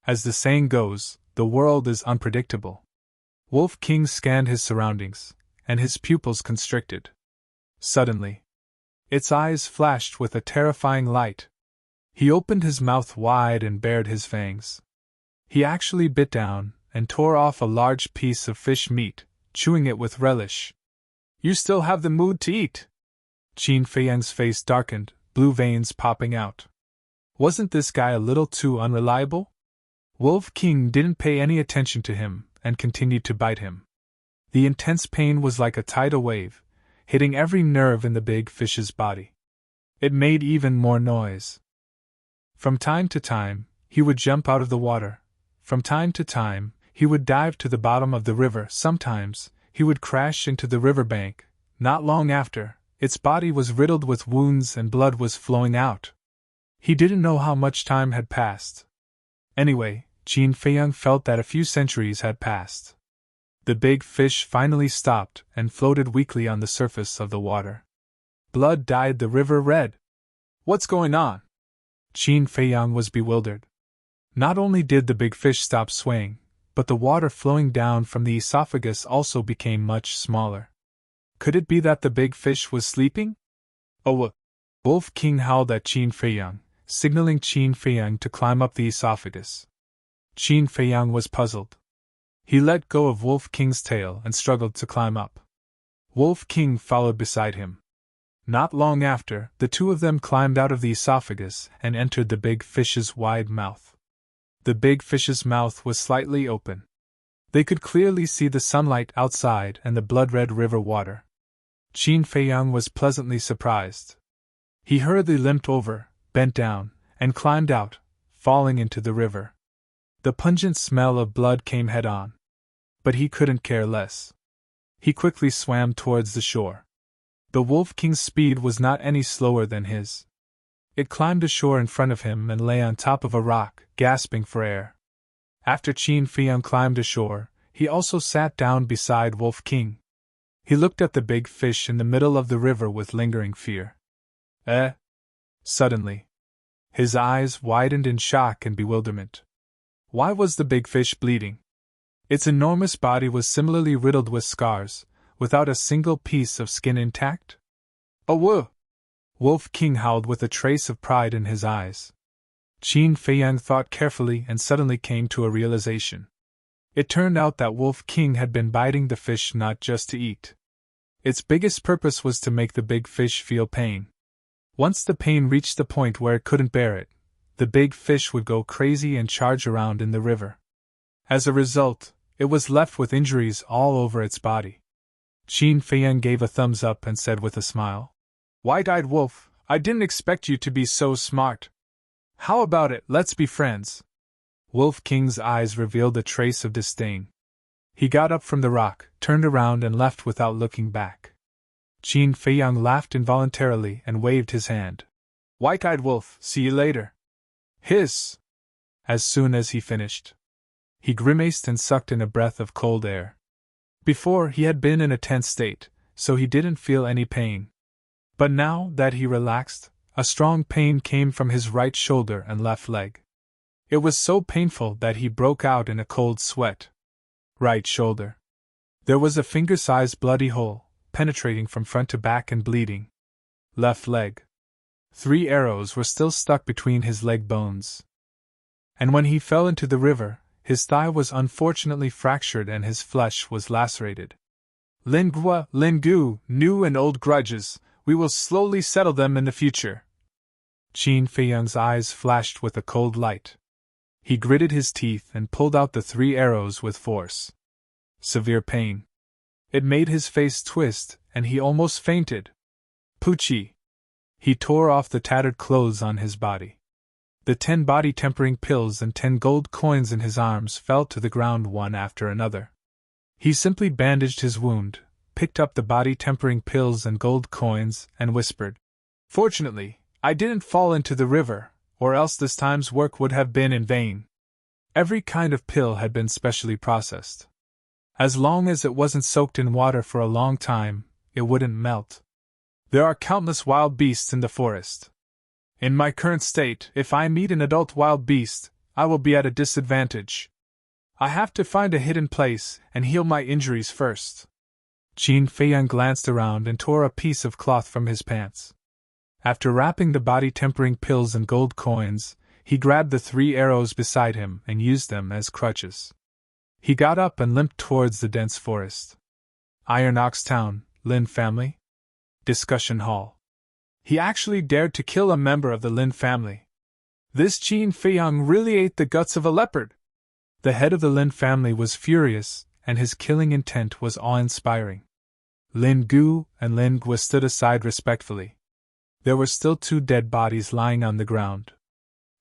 As the saying goes, the world is unpredictable. Wolf King scanned his surroundings, and his pupils constricted. Suddenly, its eyes flashed with a terrifying light. He opened his mouth wide and bared his fangs. He actually bit down and tore off a large piece of fish meat, chewing it with relish. "You still have the mood to eat?" Qin Feiyang's face darkened, blue veins popping out. Wasn't this guy a little too unreliable? Wolf King didn't pay any attention to him and continued to bite him. The intense pain was like a tidal wave, hitting every nerve in the big fish's body. It made even more noise. From time to time, he would jump out of the water. From time to time, he would dive to the bottom of the river. Sometimes, he would crash into the riverbank. Not long after, its body was riddled with wounds and blood was flowing out. He didn't know how much time had passed. Anyway, Qin Feiyang felt that a few centuries had passed. The big fish finally stopped and floated weakly on the surface of the water. Blood dyed the river red. What's going on? Qin Feiyang was bewildered. Not only did the big fish stop swaying, but the water flowing down from the esophagus also became much smaller. Could it be that the big fish was sleeping? "Oh!" Wolf King howled at Qin Feiyang, signaling Qin Feiyang to climb up the esophagus. Qin Feiyang was puzzled. He let go of Wolf King's tail and struggled to climb up. Wolf King followed beside him. Not long after, the two of them climbed out of the esophagus and entered the big fish's wide mouth. The big fish's mouth was slightly open. They could clearly see the sunlight outside and the blood-red river water. Qin Feiyang was pleasantly surprised. He hurriedly limped over, bent down, and climbed out, falling into the river. The pungent smell of blood came head-on. But he couldn't care less. He quickly swam towards the shore. The Wolf King's speed was not any slower than his. It climbed ashore in front of him and lay on top of a rock, gasping for air. After Qin Feiyang climbed ashore, he also sat down beside Wolf King. He looked at the big fish in the middle of the river with lingering fear. Suddenly, his eyes widened in shock and bewilderment. Why was the big fish bleeding? Its enormous body was similarly riddled with scars, without a single piece of skin intact. "Awoo!" Wolf King howled with a trace of pride in his eyes. Qin Feiyang thought carefully and suddenly came to a realization. It turned out that Wolf King had been biting the fish not just to eat. Its biggest purpose was to make the big fish feel pain. Once the pain reached the point where it couldn't bear it, the big fish would go crazy and charge around in the river. As a result, it was left with injuries all over its body. Qin Feiyang gave a thumbs up and said with a smile, "White-eyed wolf, I didn't expect you to be so smart. How about it, let's be friends?" Wolf King's eyes revealed a trace of disdain. He got up from the rock, turned around and left without looking back. Qin Feiyang laughed involuntarily and waved his hand. "White-eyed wolf, see you later." Hiss! As soon as he finished, he grimaced and sucked in a breath of cold air. Before, he had been in a tense state, so he didn't feel any pain. But now that he relaxed, a strong pain came from his right shoulder and left leg. It was so painful that he broke out in a cold sweat. Right shoulder. There was a finger-sized bloody hole, penetrating from front to back and bleeding. Left leg. 3 arrows were still stuck between his leg bones. And when he fell into the river, his thigh was unfortunately fractured and his flesh was lacerated. "Lingua, Lingu, new and old grudges, we will slowly settle them in the future." Qin Feiyang's eyes flashed with a cold light. He gritted his teeth and pulled out the 3 arrows with force. Severe pain. It made his face twist, and he almost fainted. Poochie! He tore off the tattered clothes on his body. The 10 body-tempering pills and 10 gold coins in his arms fell to the ground one after another. He simply bandaged his wound, picked up the body-tempering pills and gold coins, and whispered, "Fortunately, I didn't fall into the river, or else this time's work would have been in vain." Every kind of pill had been specially processed. As long as it wasn't soaked in water for a long time, it wouldn't melt. There are countless wild beasts in the forest. In my current state, if I meet an adult wild beast, I will be at a disadvantage. I have to find a hidden place and heal my injuries first. Qin Feiyang glanced around and tore a piece of cloth from his pants. After wrapping the body-tempering pills and gold coins, he grabbed the 3 arrows beside him and used them as crutches. He got up and limped towards the dense forest. Iron Ox Town, Lin family? Discussion hall. He actually dared to kill a member of the Lin family. This Qin Feiyang really ate the guts of a leopard. The head of the Lin family was furious, and his killing intent was awe-inspiring. Lin Gu and Lin Gua stood aside respectfully. There were still 2 dead bodies lying on the ground.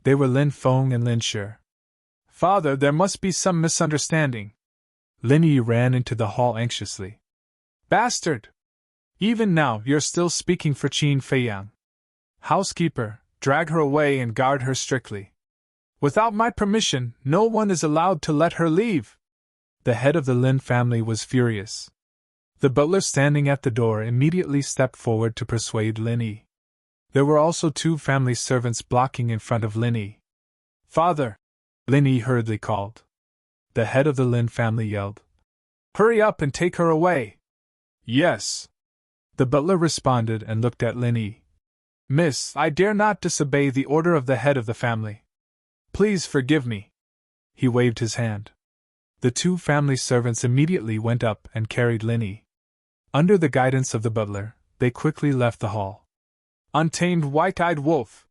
They were Lin Feng and Lin Shi. "Father, there must be some misunderstanding." Lin Yi ran into the hall anxiously. "Bastard! Even now you're still speaking for Qin Feiyang. Housekeeper, drag her away and guard her strictly. Without my permission, no one is allowed to let her leave." The head of the Lin family was furious. The butler standing at the door immediately stepped forward to persuade Lin Yi. There were also 2 family servants blocking in front of Lin Yi. "Father!" Lin Yi hurriedly called. The head of the Lin family yelled, "Hurry up and take her away!" "Yes." The butler responded and looked at Lin Yi. "Miss, I dare not disobey the order of the head of the family. Please forgive me." He waved his hand. The two family servants immediately went up and carried Linny. Under the guidance of the butler, they quickly left the hall. Untamed white-eyed wolf!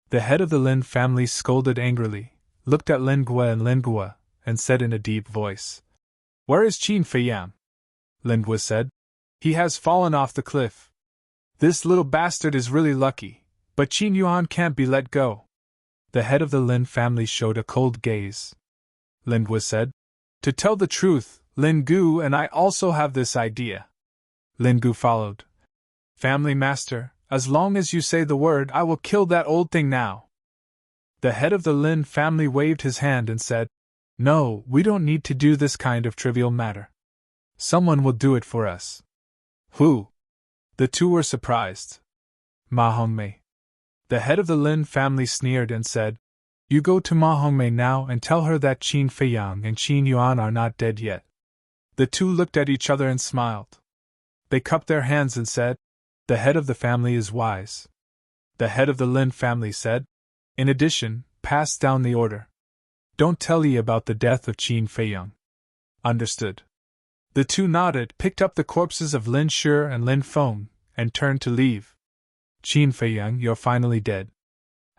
The head of the Lin family scolded angrily, looked at Lingua and Lingua, and said in a deep voice, "Where is Qin Feiyang?" Lingua said, "He has fallen off the cliff. This little bastard is really lucky, but Qin Yuan can't be let go." The head of the Lin family showed a cold gaze. Lingua said, "To tell the truth, Lin Gu and I also have this idea." Lin Gu followed. "Family master, as long as you say the word, I will kill that old thing now." The head of the Lin family waved his hand and said, "No, we don't need to do this kind of trivial matter. Someone will do it for us." "Who?" The two were surprised. "Ma Hongmei." The head of the Lin family sneered and said, "You go to Ma Hongmei now and tell her that Qin Feiyang and Qin Yuan are not dead yet." The two looked at each other and smiled. They cupped their hands and said, "The head of the family is wise." The head of the Lin family said, "In addition, pass down the order. Don't tell Yi about the death of Qin Feiyang." "Understood." The two nodded, picked up the corpses of Lin Shi and Lin Feng, and turned to leave. "Qin Feiyang, you're finally dead.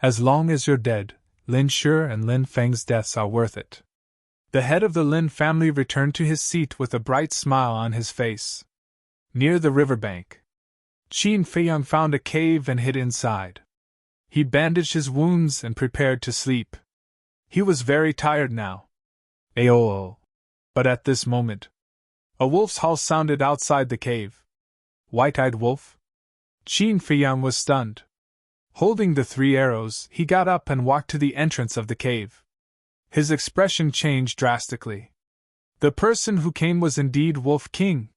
As long as you're dead, Lin Shi and Lin Feng's deaths are worth it." The head of the Lin family returned to his seat with a bright smile on his face. Near the riverbank, Qin Feiyang found a cave and hid inside. He bandaged his wounds and prepared to sleep. He was very tired now. Aoo! But at this moment, a wolf's howl sounded outside the cave. White-eyed wolf? Qin Feiyang was stunned. Holding the 3 arrows, he got up and walked to the entrance of the cave. His expression changed drastically. The person who came was indeed Wolf King.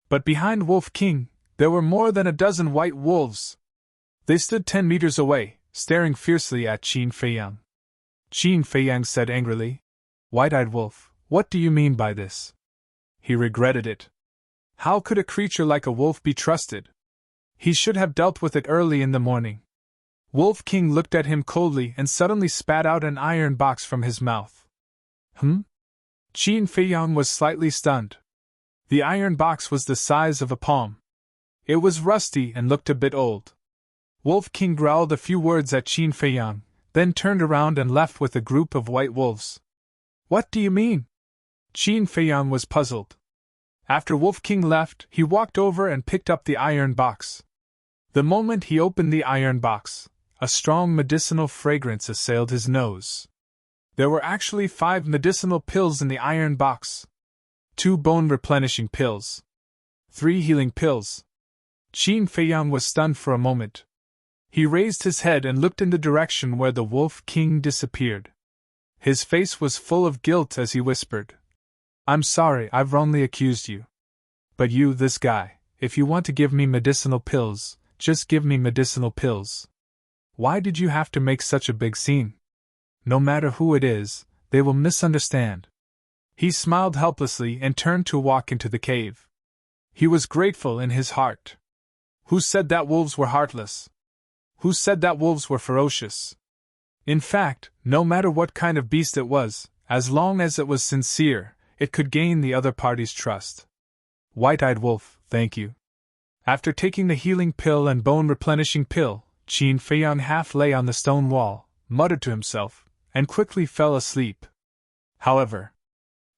But behind Wolf King, there were more than a dozen white wolves. They stood 10 meters away, staring fiercely at Qin Feiyang. Qin Feiyang said angrily, "White-eyed wolf, what do you mean by this?" He regretted it. How could a creature like a wolf be trusted? He should have dealt with it early in the morning. Wolf King looked at him coldly and suddenly spat out an iron box from his mouth. Qin Feiyang was slightly stunned. The iron box was the size of a palm. It was rusty and looked a bit old. Wolf King growled a few words at Qin Feiyang, then turned around and left with a group of white wolves. "What do you mean?" Qin Feiyang was puzzled. After Wolf King left, he walked over and picked up the iron box. The moment he opened the iron box, a strong medicinal fragrance assailed his nose. There were actually 5 medicinal pills in the iron box. 2 bone-replenishing pills. 3 healing pills. Qin Feiyang was stunned for a moment. He raised his head and looked in the direction where the Wolf King disappeared. His face was full of guilt as he whispered, "I'm sorry, I've wrongly accused you. But you, this guy, if you want to give me medicinal pills, just give me medicinal pills. Why did you have to make such a big scene? No matter who it is, they will misunderstand." He smiled helplessly and turned to walk into the cave. He was grateful in his heart. Who said that wolves were heartless? Who said that wolves were ferocious? In fact, no matter what kind of beast it was, as long as it was sincere, it could gain the other party's trust. White-eyed wolf, thank you. After taking the healing pill and bone-replenishing pill, Qin Feiyang half lay on the stone wall, muttered to himself, and quickly fell asleep. However,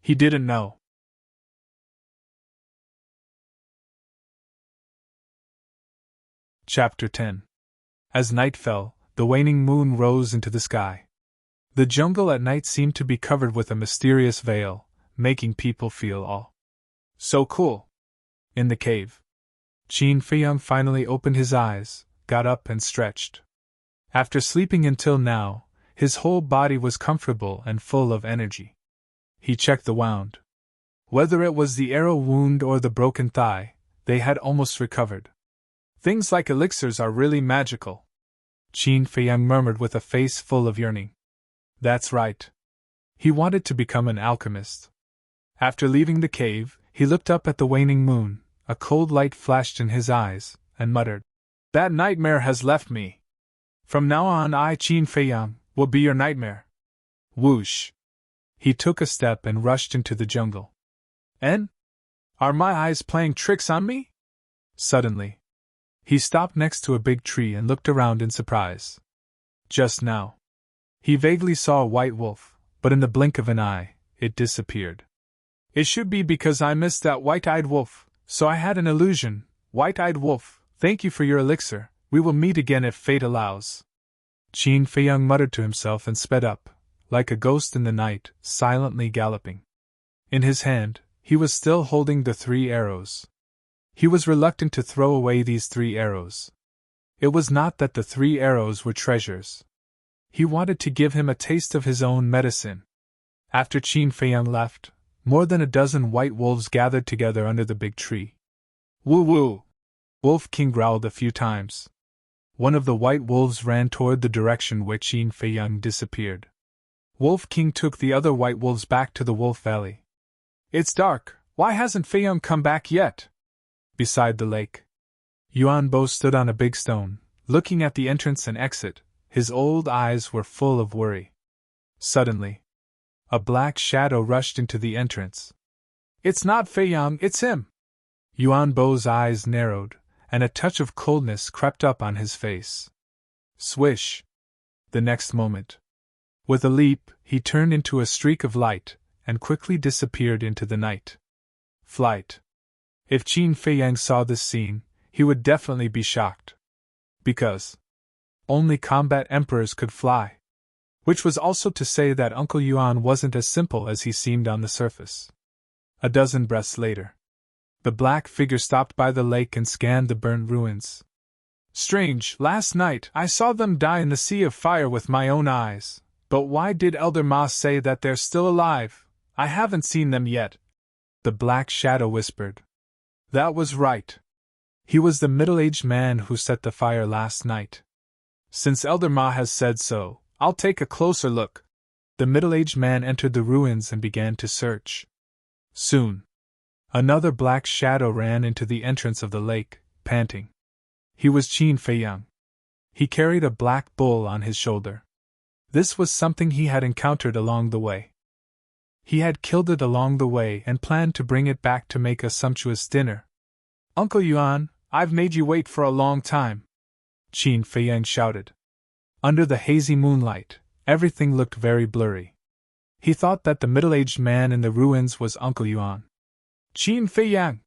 he didn't know. Chapter 10. As night fell, the waning moon rose into the sky. The jungle at night seemed to be covered with a mysterious veil, making people feel so cool. In the cave, Qin Feiyang finally opened his eyes, got up and stretched. After sleeping until now, his whole body was comfortable and full of energy. He checked the wound. Whether it was the arrow wound or the broken thigh, they had almost recovered. Things like elixirs are really magical. Qin Feiyang murmured with a face full of yearning. That's right. He wanted to become an alchemist. After leaving the cave, he looked up at the waning moon, a cold light flashed in his eyes, and muttered, "That nightmare has left me. From now on I, Qin Feiyang, will be your nightmare." Whoosh! He took a step and rushed into the jungle. "En? Are my eyes playing tricks on me?" Suddenly, he stopped next to a big tree and looked around in surprise. Just now, he vaguely saw a white wolf, but in the blink of an eye, it disappeared. "It should be because I missed that white-eyed wolf, so I had an illusion. White-eyed wolf, thank you for your elixir. We will meet again if fate allows." Qin Feiyang muttered to himself and sped up, like a ghost in the night, silently galloping. In his hand, he was still holding the 3 arrows. He was reluctant to throw away these 3 arrows. It was not that the 3 arrows were treasures. He wanted to give him a taste of his own medicine. After Qin Feiyang left, more than a dozen white wolves gathered together under the big tree. "Woo woo!" Wolf King growled a few times. One of the white wolves ran toward the direction where Qin Feiyang disappeared. Wolf King took the other white wolves back to the Wolf Valley. "It's dark, why hasn't Feiyang come back yet?" Beside the lake, Yuan Bo stood on a big stone, looking at the entrance and exit. His old eyes were full of worry. Suddenly, a black shadow rushed into the entrance. "It's not Feiyang, it's him!" Yuan Bo's eyes narrowed, and a touch of coldness crept up on his face. Swish! The next moment, with a leap, he turned into a streak of light, and quickly disappeared into the night. Flight. If Qin Feiyang saw this scene, he would definitely be shocked. Because only combat emperors could fly. Which was also to say that Uncle Yuan wasn't as simple as he seemed on the surface. A dozen breaths later, the black figure stopped by the lake and scanned the burnt ruins. "Strange, last night I saw them die in the sea of fire with my own eyes, but why did Elder Ma say that they're still alive? I haven't seen them yet," the black shadow whispered. That was right. He was the middle-aged man who set the fire last night. "Since Elder Ma has said so, I'll take a closer look." The middle-aged man entered the ruins and began to search. Soon, another black shadow ran into the entrance of the lake, panting. He was Qin Feiyang. He carried a black bull on his shoulder. This was something he had encountered along the way. He had killed it along the way and planned to bring it back to make a sumptuous dinner. "Uncle Yuan, I've made you wait for a long time," Qin Feiyang shouted. Under the hazy moonlight, everything looked very blurry. He thought that the middle-aged man in the ruins was Uncle Yuan. "Qin Feiyang!"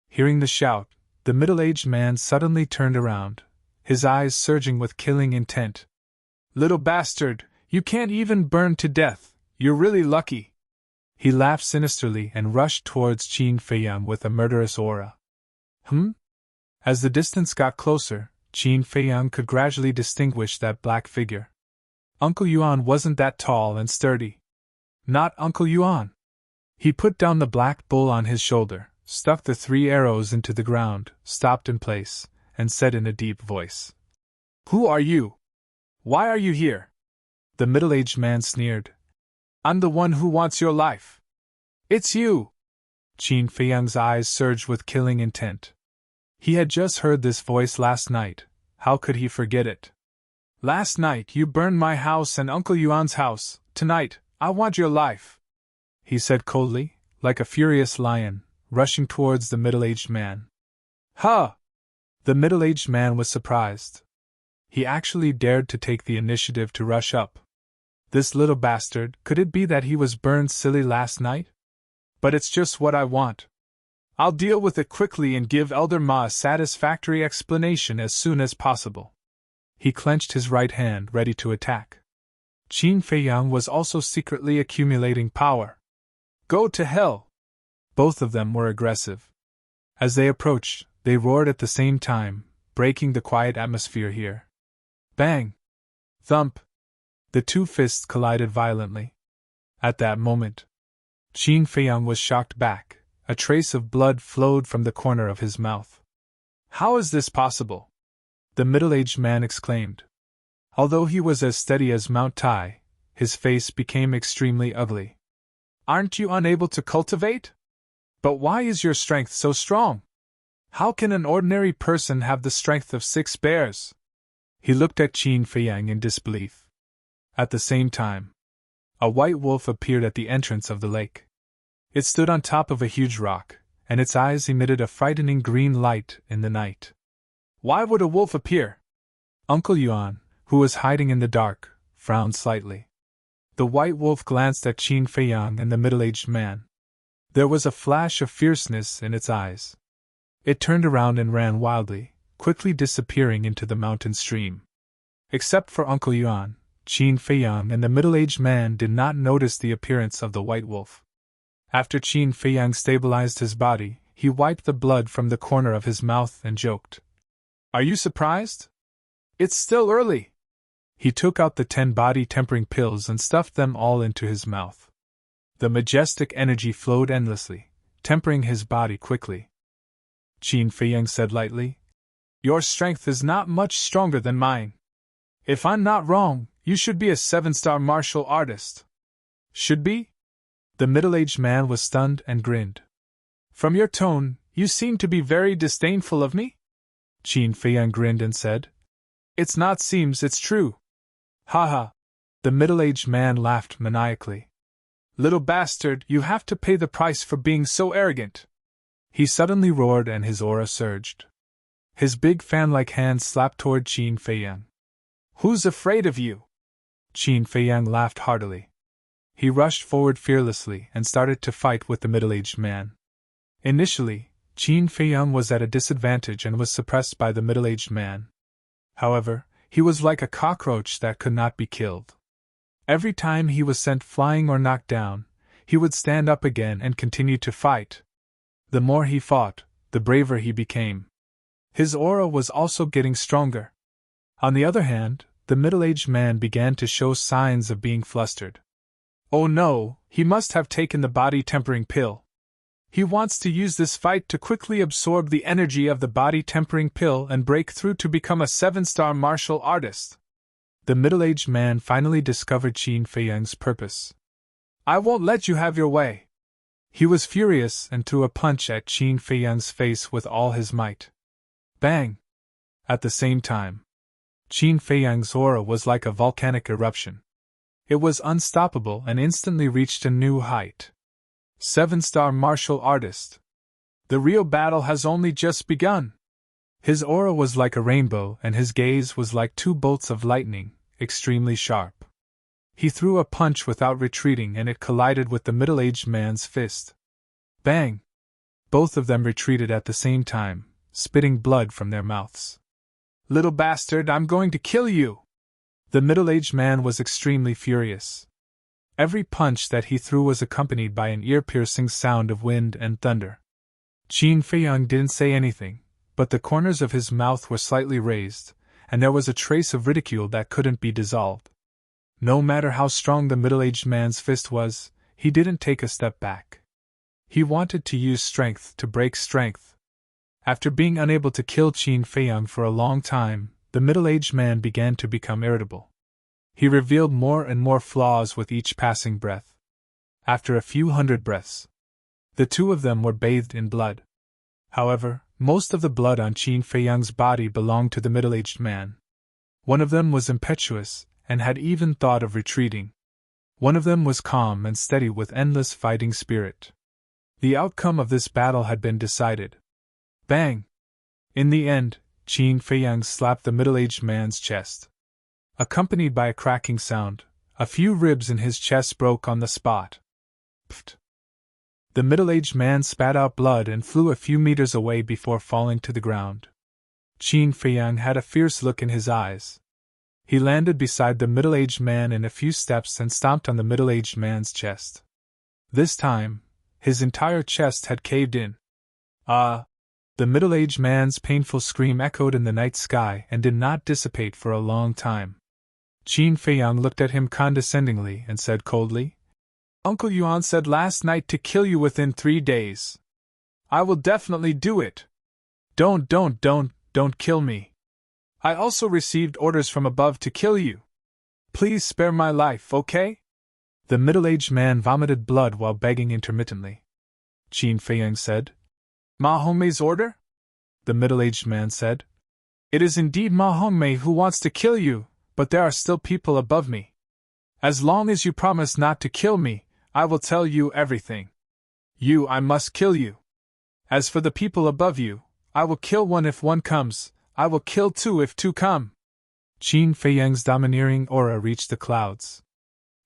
Hearing the shout, the middle-aged man suddenly turned around, his eyes surging with killing intent. "Little bastard, you can't even burn to death, you're really lucky." He laughed sinisterly and rushed towards Qin Feiyang with a murderous aura. As the distance got closer, Qin Feiyang could gradually distinguish that black figure. Uncle Yuan wasn't that tall and sturdy. Not Uncle Yuan. He put down the black bull on his shoulder, stuck the 3 arrows into the ground, stopped in place, and said in a deep voice, "Who are you? Why are you here?" The middle-aged man sneered. "I'm the one who wants your life." "It's you!" Qin Feiyang's eyes surged with killing intent. He had just heard this voice last night, how could he forget it? "Last night you burned my house and Uncle Yuan's house, tonight, I want your life," he said coldly, like a furious lion, rushing towards the middle-aged man. "Huh!" The middle-aged man was surprised. He actually dared to take the initiative to rush up. This little bastard, could it be that he was burned silly last night? "But it's just what I want. I'll deal with it quickly and give Elder Ma a satisfactory explanation as soon as possible." He clenched his right hand, ready to attack. Qin Feiyang was also secretly accumulating power. "Go to hell!" Both of them were aggressive. As they approached, they roared at the same time, breaking the quiet atmosphere here. Bang! Thump! The 2 fists collided violently. At that moment, Qin Feiyang was shocked back. A trace of blood flowed from the corner of his mouth. "How is this possible?" the middle-aged man exclaimed. Although he was as steady as Mount Tai, his face became extremely ugly. "Aren't you unable to cultivate? But why is your strength so strong? How can an ordinary person have the strength of 6 bears?" He looked at Qin Feiyang in disbelief. At the same time, A white wolf appeared at the entrance of the lake. It stood on top of a huge rock, and its eyes emitted a frightening green light in the night. Why would a wolf appear? Uncle Yuan, who was hiding in the dark, frowned slightly. The white wolf glanced at Qin Feiyang and the middle-aged man. There was a flash of fierceness in its eyes. It turned around and ran wildly, quickly disappearing into the mountain stream. Except for Uncle Yuan, Qin Feiyang and the middle-aged man did not notice the appearance of the white wolf. After Qin Feiyang stabilized his body, he wiped the blood from the corner of his mouth and joked. Are you surprised? It's still early. He took out the 10 body-tempering pills and stuffed them all into his mouth. The majestic energy flowed endlessly, tempering his body quickly. Qin Feiyang said lightly, Your strength is not much stronger than mine. If I'm not wrong, you should be a 7-star martial artist. Should be? The middle-aged man was stunned and grinned. From your tone, you seem to be very disdainful of me? Qin Feiyang grinned and said, It's not seems, it's true. Ha ha. The middle-aged man laughed maniacally. Little bastard, you have to pay the price for being so arrogant. He suddenly roared and his aura surged. His big fan-like hand slapped toward Qin Feiyang. Who's afraid of you? Qin Feiyang laughed heartily. He rushed forward fearlessly and started to fight with the middle-aged man. Initially, Qin Feiyang was at a disadvantage and was suppressed by the middle-aged man. However, he was like a cockroach that could not be killed. Every time he was sent flying or knocked down, he would stand up again and continue to fight. The more he fought, the braver he became. His aura was also getting stronger. On the other hand, the middle-aged man began to show signs of being flustered. Oh no, he must have taken the body-tempering pill. He wants to use this fight to quickly absorb the energy of the body-tempering pill and break through to become a 7-star martial artist. The middle-aged man finally discovered Qin Feiyang's purpose. I won't let you have your way. He was furious and threw a punch at Qin Feiyang's face with all his might. Bang! At the same time, Qin Feiyang's aura was like a volcanic eruption. It was unstoppable and instantly reached a new height. 7-star martial artist. The real battle has only just begun. His aura was like a rainbow and his gaze was like 2 bolts of lightning, extremely sharp. He threw a punch without retreating and it collided with the middle-aged man's fist. Bang! Both of them retreated at the same time, spitting blood from their mouths. Little bastard, I'm going to kill you! The middle-aged man was extremely furious. Every punch that he threw was accompanied by an ear-piercing sound of wind and thunder. Qin Feiyang didn't say anything, but the corners of his mouth were slightly raised, and there was a trace of ridicule that couldn't be dissolved. No matter how strong the middle-aged man's fist was, he didn't take a step back. He wanted to use strength to break strength. After being unable to kill Qin Feiyang for a long time, the middle-aged man began to become irritable. He revealed more and more flaws with each passing breath. After a few hundred breaths, the two of them were bathed in blood. However, most of the blood on Qin Feiyang's body belonged to the middle-aged man. One of them was impetuous, and had even thought of retreating. One of them was calm and steady with endless fighting spirit. The outcome of this battle had been decided. Bang! In the end, Qin Feiyang slapped the middle-aged man's chest. Accompanied by a cracking sound, a few ribs in his chest broke on the spot. Pfft! The middle-aged man spat out blood and flew a few meters away before falling to the ground. Qin Feiyang had a fierce look in his eyes. He landed beside the middle-aged man in a few steps and stomped on the middle-aged man's chest. This time, his entire chest had caved in. Ah! The middle-aged man's painful scream echoed in the night sky and did not dissipate for a long time. Qin Feiyang looked at him condescendingly and said coldly, Uncle Yuan said last night to kill you within 3 days. I will definitely do it. Don't kill me. I also received orders from above to kill you. Please spare my life, okay? The middle-aged man vomited blood while begging intermittently. Qin Feiyang said, Ma Hongmei's order? The middle-aged man said, It is indeed Ma Hongmei who wants to kill you, but there are still people above me. As long as you promise not to kill me, I will tell you everything. I must kill you. As for the people above you, I will kill one if one comes, I will kill two if two come. Qin Feiyang's domineering aura reached the clouds.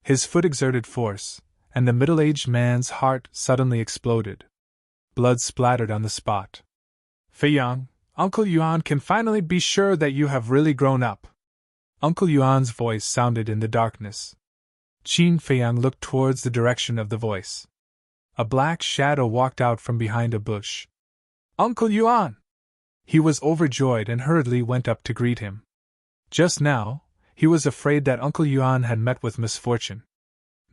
His foot exerted force, and the middle-aged man's heart suddenly exploded. Blood splattered on the spot. Feiyang, Uncle Yuan can finally be sure that you have really grown up. Uncle Yuan's voice sounded in the darkness. Qin Feiyang looked towards the direction of the voice. A black shadow walked out from behind a bush. Uncle Yuan! He was overjoyed and hurriedly went up to greet him. Just now, he was afraid that Uncle Yuan had met with misfortune.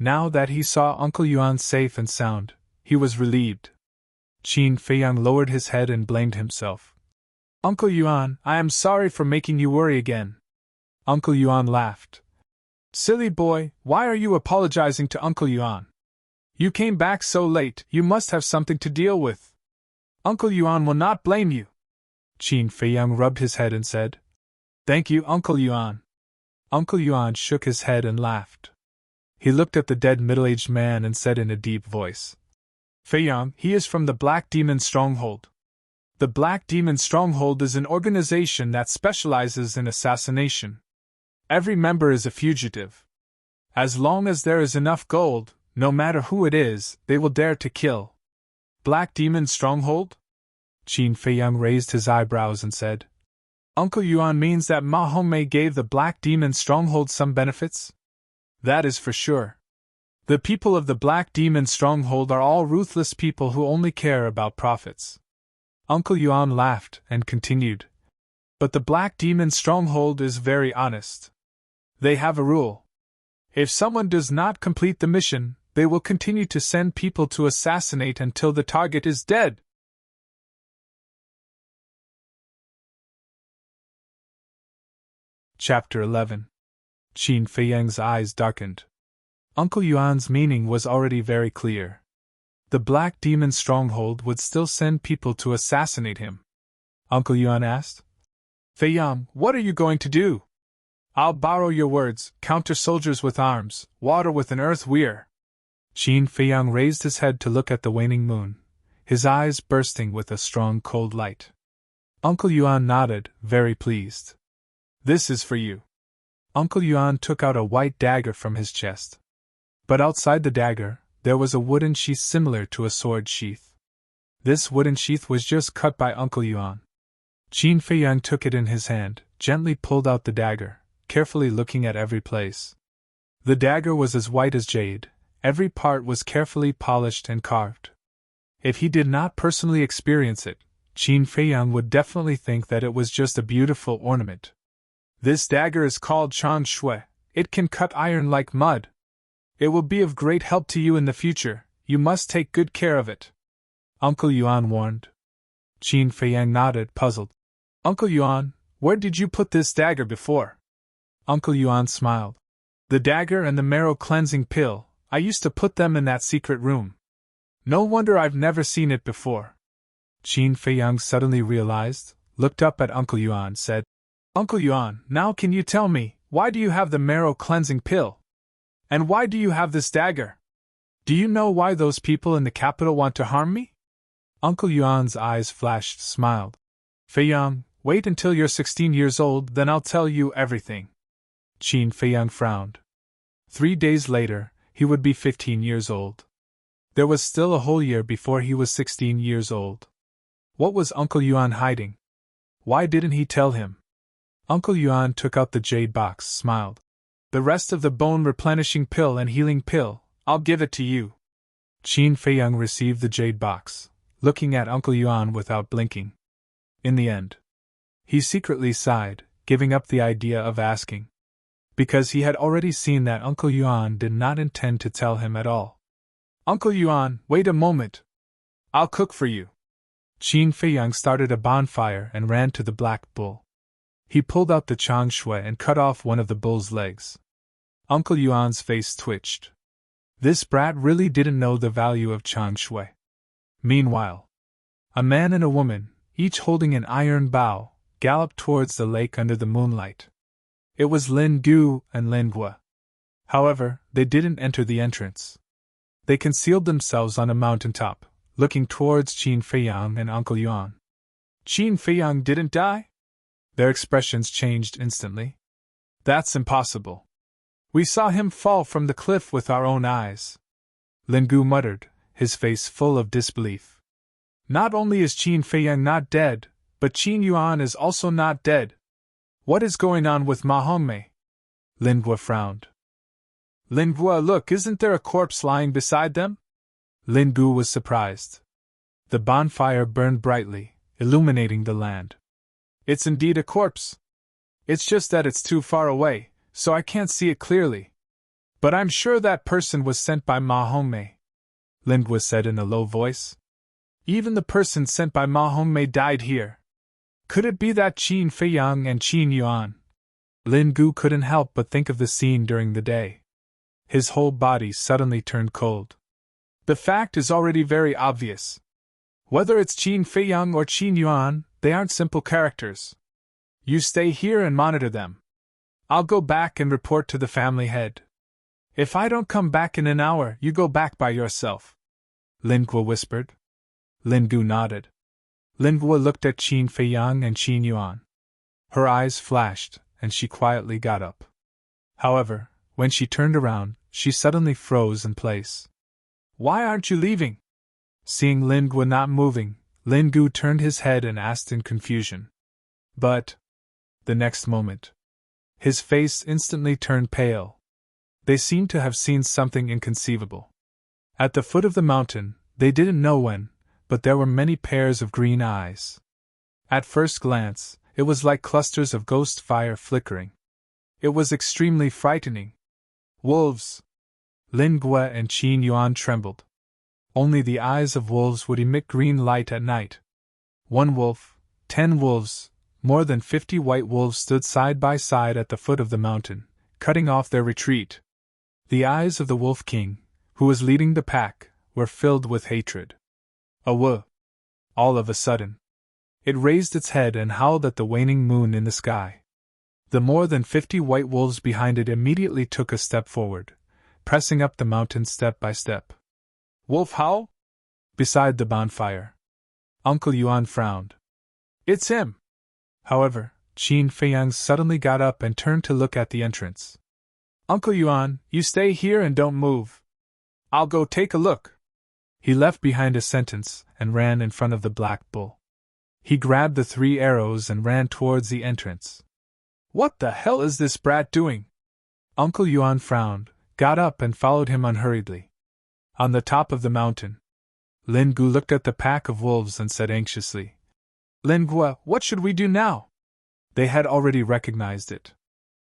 Now that he saw Uncle Yuan safe and sound, he was relieved. Qin Feiyang lowered his head and blamed himself. Uncle Yuan, I am sorry for making you worry again. Uncle Yuan laughed. Silly boy, why are you apologizing to Uncle Yuan? You came back so late, you must have something to deal with. Uncle Yuan will not blame you. Qin Feiyang rubbed his head and said, Thank you, Uncle Yuan. Uncle Yuan shook his head and laughed. He looked at the dead middle-aged man and said in a deep voice, Feiyang, he is from the Black Demon Stronghold. The Black Demon Stronghold is an organization that specializes in assassination. Every member is a fugitive. As long as there is enough gold, no matter who it is, they will dare to kill. Black Demon Stronghold? Qin Feiyang raised his eyebrows and said, Uncle Yuan means that Ma Hongmei gave the Black Demon Stronghold some benefits? That is for sure. The people of the Black Demon Stronghold are all ruthless people who only care about profits. Uncle Yuan laughed and continued, But the Black Demon Stronghold is very honest. They have a rule. If someone does not complete the mission, they will continue to send people to assassinate until the target is dead. Chapter 11. Qin Feiyang's eyes darkened. Uncle Yuan's meaning was already very clear. The Black Demon Stronghold would still send people to assassinate him. Uncle Yuan asked, Feiyang, what are you going to do? I'll borrow your words, counter soldiers with arms, water with an earth weir. Qin Feiyang raised his head to look at the waning moon, his eyes bursting with a strong cold light. Uncle Yuan nodded, very pleased. This is for you. Uncle Yuan took out a white dagger from his chest. But outside the dagger, there was a wooden sheath similar to a sword sheath. This wooden sheath was just cut by Uncle Yuan. Qin Feiyang took it in his hand, gently pulled out the dagger, carefully looking at every place. The dagger was as white as jade, every part was carefully polished and carved. If he did not personally experience it, Qin Feiyang would definitely think that it was just a beautiful ornament. This dagger is called Chang Shui. It can cut iron like mud. It will be of great help to you in the future. You must take good care of it. Uncle Yuan warned. Qin Feiyang nodded, puzzled. Uncle Yuan, where did you put this dagger before? Uncle Yuan smiled. The dagger and the marrow cleansing pill, I used to put them in that secret room. No wonder I've never seen it before. Qin Feiyang suddenly realized, looked up at Uncle Yuan, said, Uncle Yuan, now can you tell me, why do you have the marrow cleansing pill? And why do you have this dagger? Do you know why those people in the capital want to harm me? Uncle Yuan's eyes flashed, smiled. Feiyang, wait until you're 16 years old, then I'll tell you everything. Qin Feiyang frowned. 3 days later, he would be 15 years old. There was still a whole year before he was 16 years old. What was Uncle Yuan hiding? Why didn't he tell him? Uncle Yuan took out the jade box, smiled. The rest of the bone-replenishing pill and healing pill, I'll give it to you. Qin Feiyang received the jade box, looking at Uncle Yuan without blinking. In the end, he secretly sighed, giving up the idea of asking. Because he had already seen that Uncle Yuan did not intend to tell him at all. Uncle Yuan, wait a moment. I'll cook for you. Qin Feiyang started a bonfire and ran to the black bull. He pulled out the Chang Shui and cut off one of the bull's legs. Uncle Yuan's face twitched. This brat really didn't know the value of Chang Shui. Meanwhile, a man and a woman, each holding an iron bow, galloped towards the lake under the moonlight. It was Lin Gu and Lin Gua. However, they didn't enter the entrance. They concealed themselves on a mountaintop, looking towards Qin Feiyang and Uncle Yuan. Qin Feiyang didn't die? Their expressions changed instantly. That's impossible. We saw him fall from the cliff with our own eyes. Lin Gu muttered, his face full of disbelief. Not only is Qin Feiyang not dead, but Qin Yuan is also not dead. What is going on with Ma Hongmei? Lin Gu frowned. Lin Gu, look, isn't there a corpse lying beside them? Lin Gu was surprised. The bonfire burned brightly, illuminating the land. It's indeed a corpse. It's just that it's too far away, so I can't see it clearly. But I'm sure that person was sent by Ma Hongmei, Lin Gu said in a low voice. Even the person sent by Ma Hongmei died here. Could it be that Qin Feiyang and Qin Yuan? Lin Gu couldn't help but think of the scene during the day. His whole body suddenly turned cold. The fact is already very obvious. Whether it's Qin Feiyang or Qin Yuan, they aren't simple characters. You stay here and monitor them. I'll go back and report to the family head. If I don't come back in an hour, you go back by yourself, Lin Gu whispered. Lin Gu nodded. Lin Gu looked at Qin Feiyang and Qin Yuan. Her eyes flashed, and she quietly got up. However, when she turned around, she suddenly froze in place. Why aren't you leaving? Seeing Lin Gu not moving, Lin Gu turned his head and asked in confusion. But, the next moment, his face instantly turned pale. They seemed to have seen something inconceivable. At the foot of the mountain, they didn't know when, but there were many pairs of green eyes. At first glance, it was like clusters of ghost fire flickering. It was extremely frightening. Wolves! Lin Gu and Qin Yuan trembled. Only the eyes of wolves would emit green light at night. 1 wolf, 10 wolves, more than 50 white wolves stood side by side at the foot of the mountain, cutting off their retreat. The eyes of the Wolf King, who was leading the pack, were filled with hatred. Awoo! All of a sudden, it raised its head and howled at the waning moon in the sky. The more than 50 white wolves behind it immediately took a step forward, pressing up the mountain step by step. Wolf howl? Beside the bonfire. Uncle Yuan frowned. It's him! However, Qin Feiyang suddenly got up and turned to look at the entrance. Uncle Yuan, you stay here and don't move. I'll go take a look. He left behind a sentence and ran in front of the black bull. He grabbed the 3 arrows and ran towards the entrance. What the hell is this brat doing? Uncle Yuan frowned, got up and followed him unhurriedly. On the top of the mountain, Lin Gu looked at the pack of wolves and said anxiously, Lin Gu, what should we do now? They had already recognized it.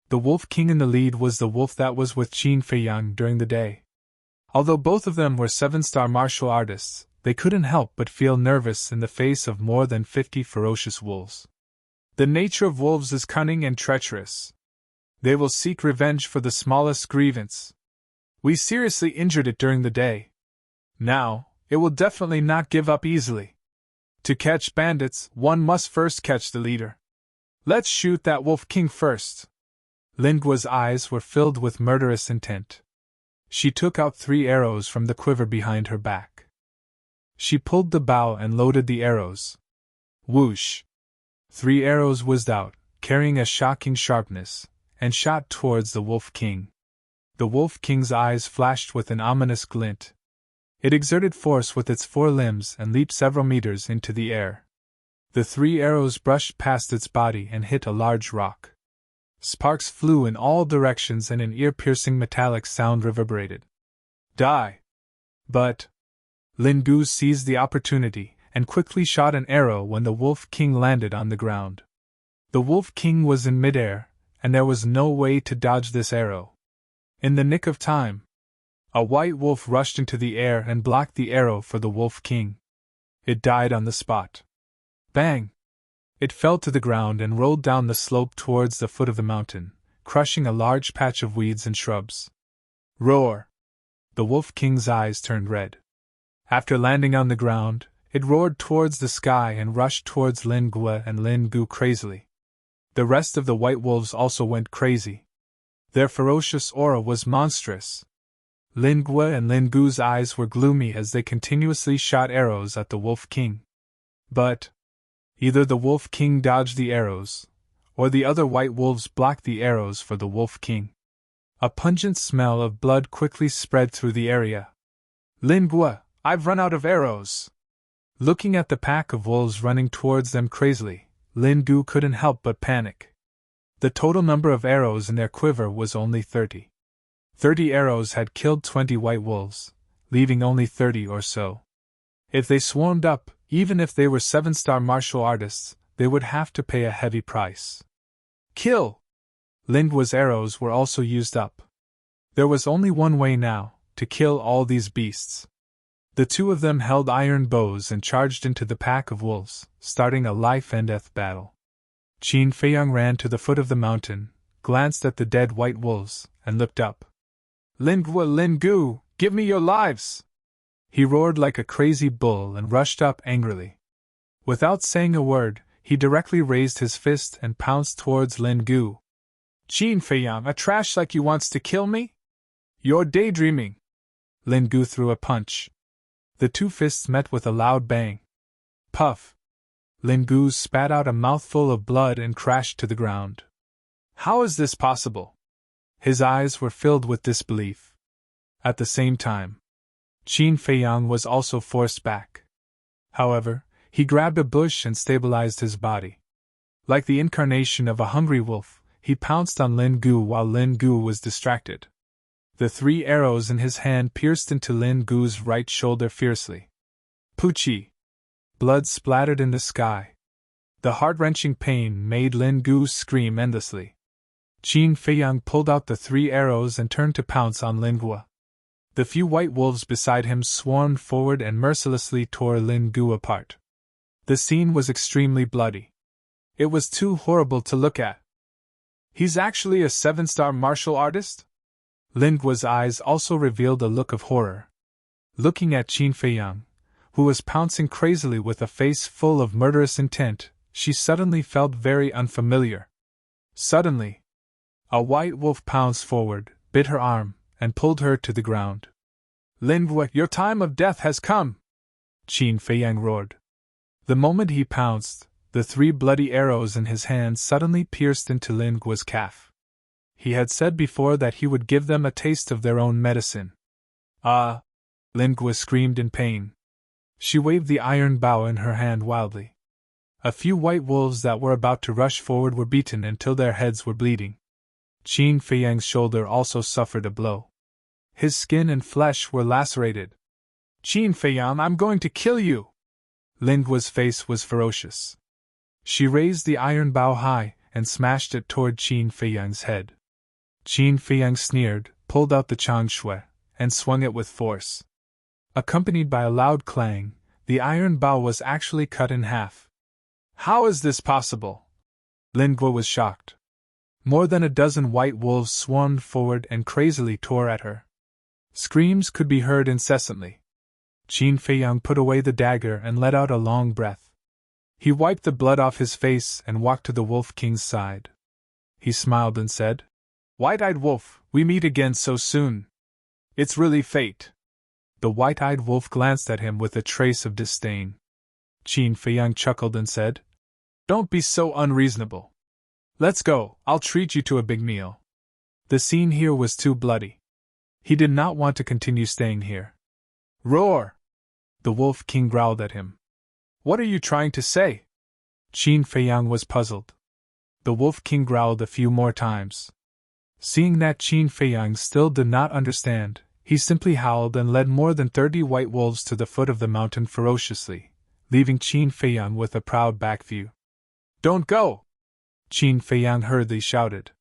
The Wolf King in the lead was the wolf that was with Qin Feiyang during the day. Although both of them were 7-star martial artists, they couldn't help but feel nervous in the face of more than 50 ferocious wolves. The nature of wolves is cunning and treacherous. They will seek revenge for the smallest grievance. We seriously injured it during the day. Now, it will definitely not give up easily. To catch bandits, one must first catch the leader. Let's shoot that Wolf King first. Lin Gu's eyes were filled with murderous intent. She took out 3 arrows from the quiver behind her back. She pulled the bow and loaded the arrows. Whoosh! 3 arrows whizzed out, carrying a shocking sharpness, and shot towards the Wolf King. The Wolf King's eyes flashed with an ominous glint. It exerted force with its 4 limbs and leaped several meters into the air. The 3 arrows brushed past its body and hit a large rock. Sparks flew in all directions and an ear-piercing metallic sound reverberated. Die! But Lin Gu seized the opportunity and quickly shot an arrow when the Wolf King landed on the ground. The Wolf King was in midair, and there was no way to dodge this arrow. In the nick of time, a white wolf rushed into the air and blocked the arrow for the Wolf King. It died on the spot. Bang! It fell to the ground and rolled down the slope towards the foot of the mountain, crushing a large patch of weeds and shrubs. Roar! The Wolf King's eyes turned red. After landing on the ground, it roared towards the sky and rushed towards Lin Gu and Lin Gu crazily. The rest of the white wolves also went crazy. Their ferocious aura was monstrous. Lin Gua and Lin Gu's eyes were gloomy as they continuously shot arrows at the Wolf King. But either the Wolf King dodged the arrows, or the other white wolves blocked the arrows for the Wolf King. A pungent smell of blood quickly spread through the area. Lin Gua, I've run out of arrows! Looking at the pack of wolves running towards them crazily, Lin Gu couldn't help but panic. The total number of arrows in their quiver was only 30. 30 arrows had killed 20 white wolves, leaving only 30 or so. If they swarmed up, even if they were 7-star martial artists, they would have to pay a heavy price. Kill! Lin Gua's arrows were also used up. There was only one way now, to kill all these beasts. The two of them held iron bows and charged into the pack of wolves, starting a life-and-death battle. Qin Feiyang ran to the foot of the mountain, glanced at the dead white wolves, and looked up. Lin Gua, Lin Gu, give me your lives! He roared like a crazy bull and rushed up angrily. Without saying a word, he directly raised his fist and pounced towards Lin Gu. Qin Feiyang, a trash like you wants to kill me? You're daydreaming! Lin Gu threw a punch. The two fists met with a loud bang. Puff! Lin Gu spat out a mouthful of blood and crashed to the ground. How is this possible? His eyes were filled with disbelief. At the same time, Qin Feiyang was also forced back. However, he grabbed a bush and stabilized his body. Like the incarnation of a hungry wolf, he pounced on Lin Gu while Lin Gu was distracted. The 3 arrows in his hand pierced into Lin Gu's right shoulder fiercely. Poochie! Blood splattered in the sky. The heart-wrenching pain made Lin Gu scream endlessly. Qin Feiyang pulled out the 3 arrows and turned to pounce on Lin Gua. The few white wolves beside him swarmed forward and mercilessly tore Lin Gu apart. The scene was extremely bloody. It was too horrible to look at. He's actually a 7-star martial artist? Lin Gua's eyes also revealed a look of horror. Looking at Qin Feiyang, who was pouncing crazily with a face full of murderous intent, she suddenly felt very unfamiliar. Suddenly, a white wolf pounced forward, bit her arm, and pulled her to the ground. Lin Gua, your time of death has come! Qin Feiyang roared. The moment he pounced, the 3 bloody arrows in his hand suddenly pierced into Lin Gua's calf. He had said before that he would give them a taste of their own medicine. Ah! Lin Gua screamed in pain. She waved the iron bow in her hand wildly. A few white wolves that were about to rush forward were beaten until their heads were bleeding. Qin Feiyang's shoulder also suffered a blow. His skin and flesh were lacerated. Qin Feiyang, I'm going to kill you! Lin Gua's face was ferocious. She raised the iron bow high and smashed it toward Qin Feiyang's head. Qin Feiyang sneered, pulled out the changshui, and swung it with force. Accompanied by a loud clang, the iron bow was actually cut in half. How is this possible? Lin Gua was shocked. More than a dozen white wolves swarmed forward and crazily tore at her. Screams could be heard incessantly. Qin Feiyang put away the dagger and let out a long breath. He wiped the blood off his face and walked to the Wolf King's side. He smiled and said, White-eyed wolf, we meet again so soon. It's really fate. The white-eyed wolf glanced at him with a trace of disdain. Qin Feiyang chuckled and said, Don't be so unreasonable. Let's go, I'll treat you to a big meal. The scene here was too bloody. He did not want to continue staying here. Roar! The Wolf King growled at him. What are you trying to say? Qin Feiyang was puzzled. The Wolf King growled a few more times. Seeing that Qin Feiyang still did not understand, he simply howled and led more than 30 white wolves to the foot of the mountain ferociously, leaving Qin Feiyang with a proud back view. Don't go! Qin Feiyang hurriedly shouted.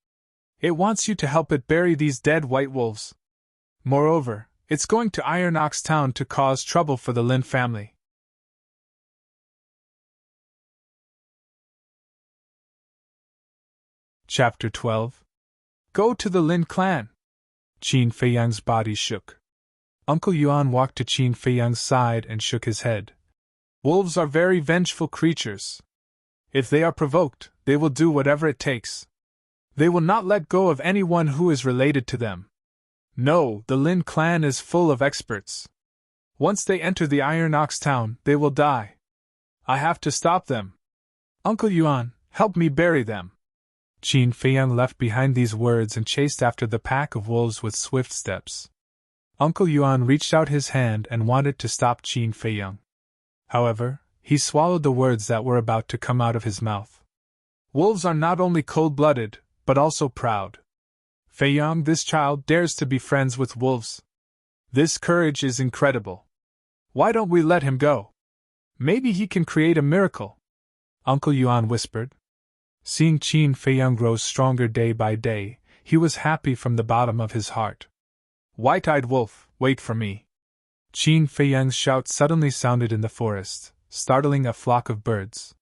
It wants you to help it bury these dead white wolves. Moreover, it's going to Iron Ox Town to cause trouble for the Lin family. Chapter 12. Go to the Lin clan! Qin Feiyang's body shook. Uncle Yuan walked to Qin Feiyang's side and shook his head. Wolves are very vengeful creatures. If they are provoked, they will do whatever it takes. They will not let go of anyone who is related to them. No, the Lin clan is full of experts. Once they enter the Iron Ox town, they will die. I have to stop them. Uncle Yuan, help me bury them. Qin Feiyang left behind these words and chased after the pack of wolves with swift steps. Uncle Yuan reached out his hand and wanted to stop Qin Feiyang. However, he swallowed the words that were about to come out of his mouth. Wolves are not only cold-blooded, but also proud. Feiyang, this child dares to be friends with wolves. This courage is incredible. Why don't we let him go? Maybe he can create a miracle. Uncle Yuan whispered. Seeing Qin Feiyang grow stronger day by day, he was happy from the bottom of his heart. White-eyed wolf, wait for me. Qin Feiyang's shout suddenly sounded in the forest, startling a flock of birds.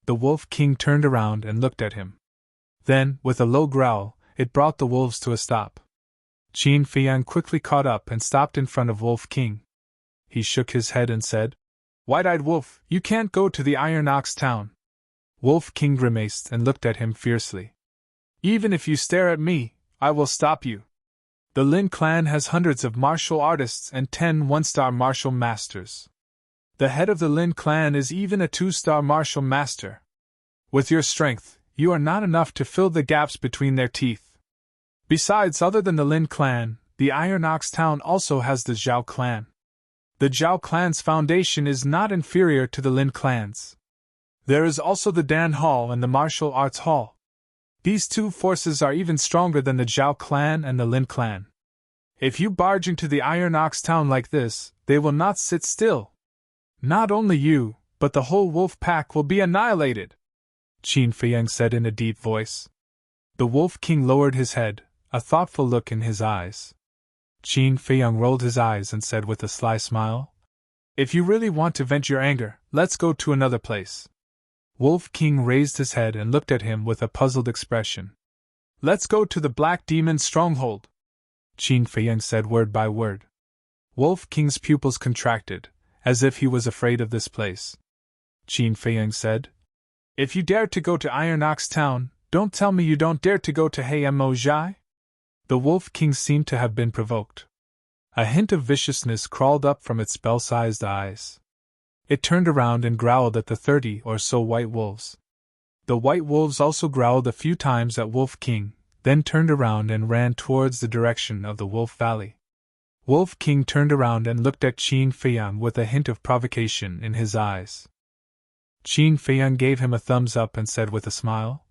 The Wolf King turned around and looked at him. Then, with a low growl, it brought the wolves to a stop. Qin Feiyang quickly caught up and stopped in front of Wolf King. He shook his head and said, White-eyed wolf, you can't go to the Iron Ox town. Wolf King grimaced and looked at him fiercely. Even if you stare at me, I will stop you. The Lin clan has hundreds of martial artists and 10 one-star martial masters. The head of the Lin clan is even a 2-star martial master. With your strength, you are not enough to fill the gaps between their teeth. Besides, other than the Lin clan, the Iron Ox town also has the Zhao clan. The Zhao clan's foundation is not inferior to the Lin clan's. There is also the Dan Hall and the Martial Arts Hall. These two forces are even stronger than the Zhao clan and the Lin clan. If you barge into the Iron Ox town like this, they will not sit still. Not only you, but the whole wolf pack will be annihilated, Qin Feiyang said in a deep voice. The Wolf King lowered his head, a thoughtful look in his eyes. Qin Feiyang rolled his eyes and said with a sly smile, If you really want to vent your anger, let's go to another place. Wolf King raised his head and looked at him with a puzzled expression. Let's go to the Black Demon's stronghold, Qin Feiyang said word by word. Wolf King's pupils contracted, as if he was afraid of this place. Qin Feiyang said, If you dare to go to Iron Ox town, don't tell me you don't dare to go to Heimo Zhai? The Wolf King seemed to have been provoked. A hint of viciousness crawled up from its bell-sized eyes. It turned around and growled at the 30 or so white wolves. The white wolves also growled a few times at Wolf King, then turned around and ran towards the direction of the Wolf Valley. Wolf King turned around and looked at Qin Feiyang with a hint of provocation in his eyes. Qin Feiyang gave him a thumbs up and said with a smile,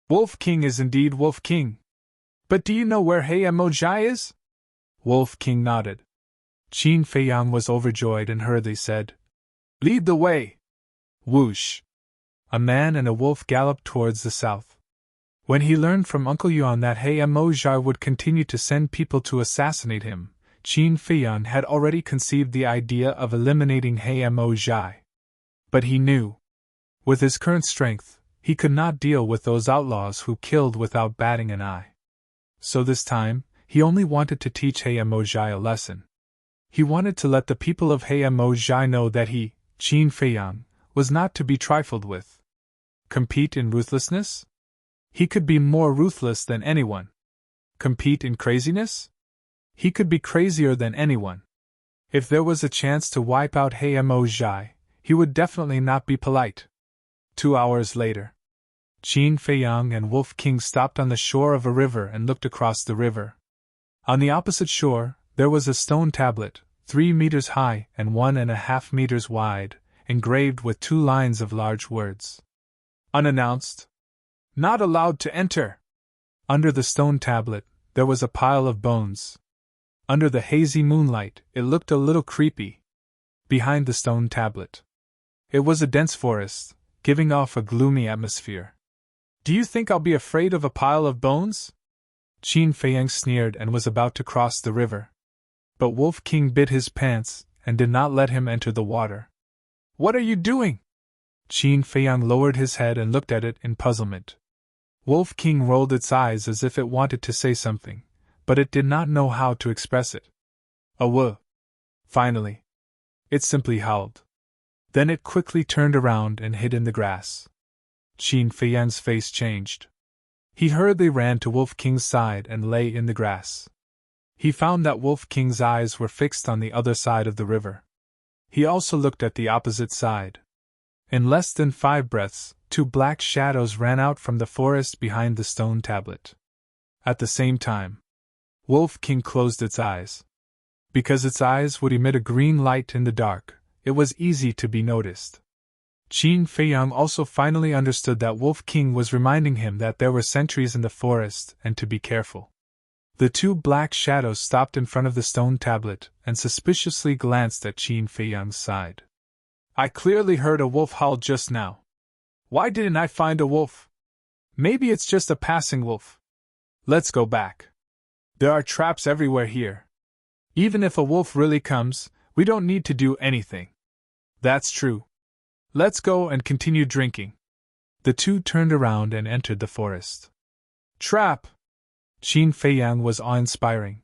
Wolf King is indeed Wolf King. But do you know where Heimo Zhai is? Wolf King nodded. Qin Feiyang was overjoyed and hurriedly said, Lead the way! Whoosh! A man and a wolf galloped towards the south. When he learned from Uncle Yuan that Heimo Zhai would continue to send people to assassinate him, Qin Feiyang had already conceived the idea of eliminating Heimo Zhai. But he knew. With his current strength, he could not deal with those outlaws who killed without batting an eye. So this time, he only wanted to teach Heimo Zhai a lesson. He wanted to let the people of Heimo Zhai know that he, Qin Feiyang, was not to be trifled with. Compete in ruthlessness? He could be more ruthless than anyone. Compete in craziness? He could be crazier than anyone. If there was a chance to wipe out Heimo Zhai, he would definitely not be polite. 2 hours later, Qin Feiyang and Wolf King stopped on the shore of a river and looked across the river. On the opposite shore, there was a stone tablet, 3 meters high and 1.5 meters wide, engraved with 2 lines of large words. Unannounced. Not allowed to enter. Under the stone tablet, there was a pile of bones. Under the hazy moonlight, it looked a little creepy. Behind the stone tablet, it was a dense forest, giving off a gloomy atmosphere. Do you think I'll be afraid of a pile of bones? Qin Feiyang sneered and was about to cross the river. But Wolf King bit his pants and did not let him enter the water. What are you doing? Qin Feiyang lowered his head and looked at it in puzzlement. Wolf King rolled its eyes as if it wanted to say something, but it did not know how to express it. Awoo! Finally, it simply howled. Then it quickly turned around and hid in the grass. Qin Feiyang's face changed. He hurriedly ran to Wolf King's side and lay in the grass. He found that Wolf King's eyes were fixed on the other side of the river. He also looked at the opposite side. In less than 5 breaths, 2 black shadows ran out from the forest behind the stone tablet. At the same time, Wolf King closed its eyes. Because its eyes would emit a green light in the dark, it was easy to be noticed. Qin Feiyang also finally understood that Wolf King was reminding him that there were sentries in the forest and to be careful. The 2 black shadows stopped in front of the stone tablet and suspiciously glanced at Qin Feiyang's side. I clearly heard a wolf howl just now. Why didn't I find a wolf? Maybe it's just a passing wolf. Let's go back. There are traps everywhere here. Even if a wolf really comes, we don't need to do anything. That's true. Let's go and continue drinking. The 2 turned around and entered the forest. Trap! Qin Feiyang was awe-inspiring.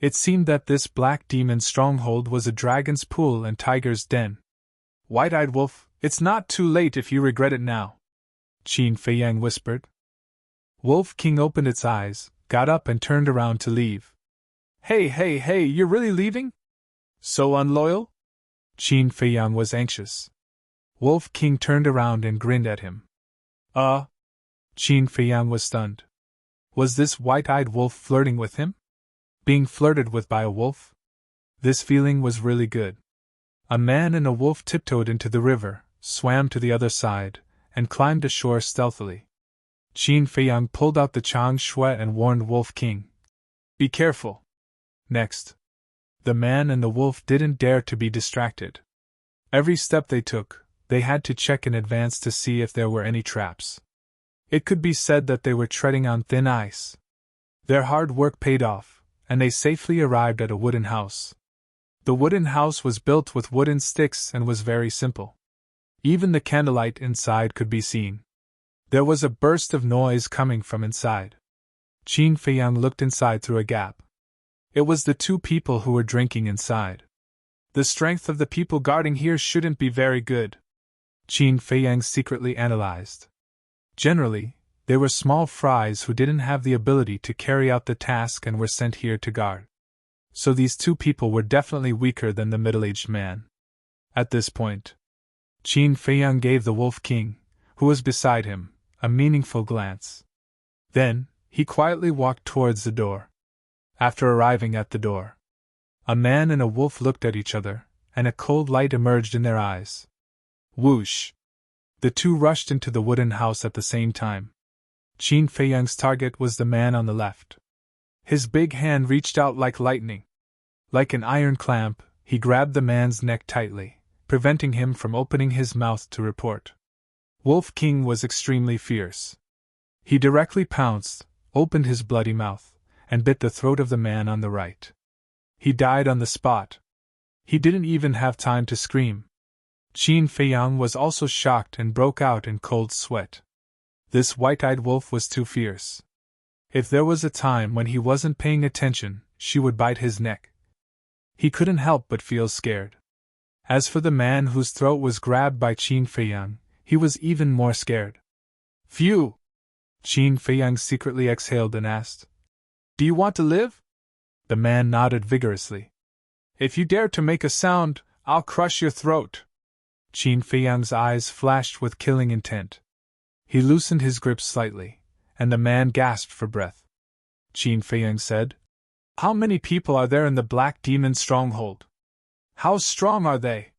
It seemed that this black demon stronghold was a dragon's pool and tiger's den. White-eyed wolf, it's not too late if you regret it now, Qin Feiyang whispered. Wolf King opened its eyes, got up and turned around to leave. Hey, you're really leaving? So unloyal? Qin Feiyang was anxious. Wolf King turned around and grinned at him. Qin Feiyang was stunned. Was this white-eyed wolf flirting with him? Being flirted with by a wolf? This feeling was really good. A man and a wolf tiptoed into the river, swam to the other side, and climbed ashore stealthily. Qin Feiyang pulled out the Chang Shui and warned Wolf King. Be careful. Next. The man and the wolf didn't dare to be distracted. Every step they took, they had to check in advance to see if there were any traps. It could be said that they were treading on thin ice. Their hard work paid off, and they safely arrived at a wooden house. The wooden house was built with wooden sticks and was very simple. Even the candlelight inside could be seen. There was a burst of noise coming from inside. Qin Feiyang looked inside through a gap. It was the 2 people who were drinking inside. The strength of the people guarding here shouldn't be very good, Qin Feiyang secretly analyzed. Generally, they were small fries who didn't have the ability to carry out the task and were sent here to guard. So these 2 people were definitely weaker than the middle-aged man. At this point, Qin Feiyang gave the Wolf King, who was beside him, a meaningful glance. Then, he quietly walked towards the door. After arriving at the door, a man and a wolf looked at each other, and a cold light emerged in their eyes. Whoosh! The 2 rushed into the wooden house at the same time. Qin Feiyang's target was the man on the left. His big hand reached out like lightning. Like an iron clamp, he grabbed the man's neck tightly, preventing him from opening his mouth to report. Wolf King was extremely fierce. He directly pounced, opened his bloody mouth, and bit the throat of the man on the right. He died on the spot. He didn't even have time to scream. Qin Feiyang was also shocked and broke out in cold sweat. This white-eyed wolf was too fierce. If there was a time when he wasn't paying attention, she would bite his neck. He couldn't help but feel scared. As for the man whose throat was grabbed by Qin Feiyang, he was even more scared. Phew! Qin Feiyang secretly exhaled and asked, Do you want to live? The man nodded vigorously. If you dare to make a sound, I'll crush your throat. Qin Feiyang's eyes flashed with killing intent. He loosened his grip slightly, and the man gasped for breath. Qin Feiyang said, How many people are there in the Black Demon stronghold? How strong are they?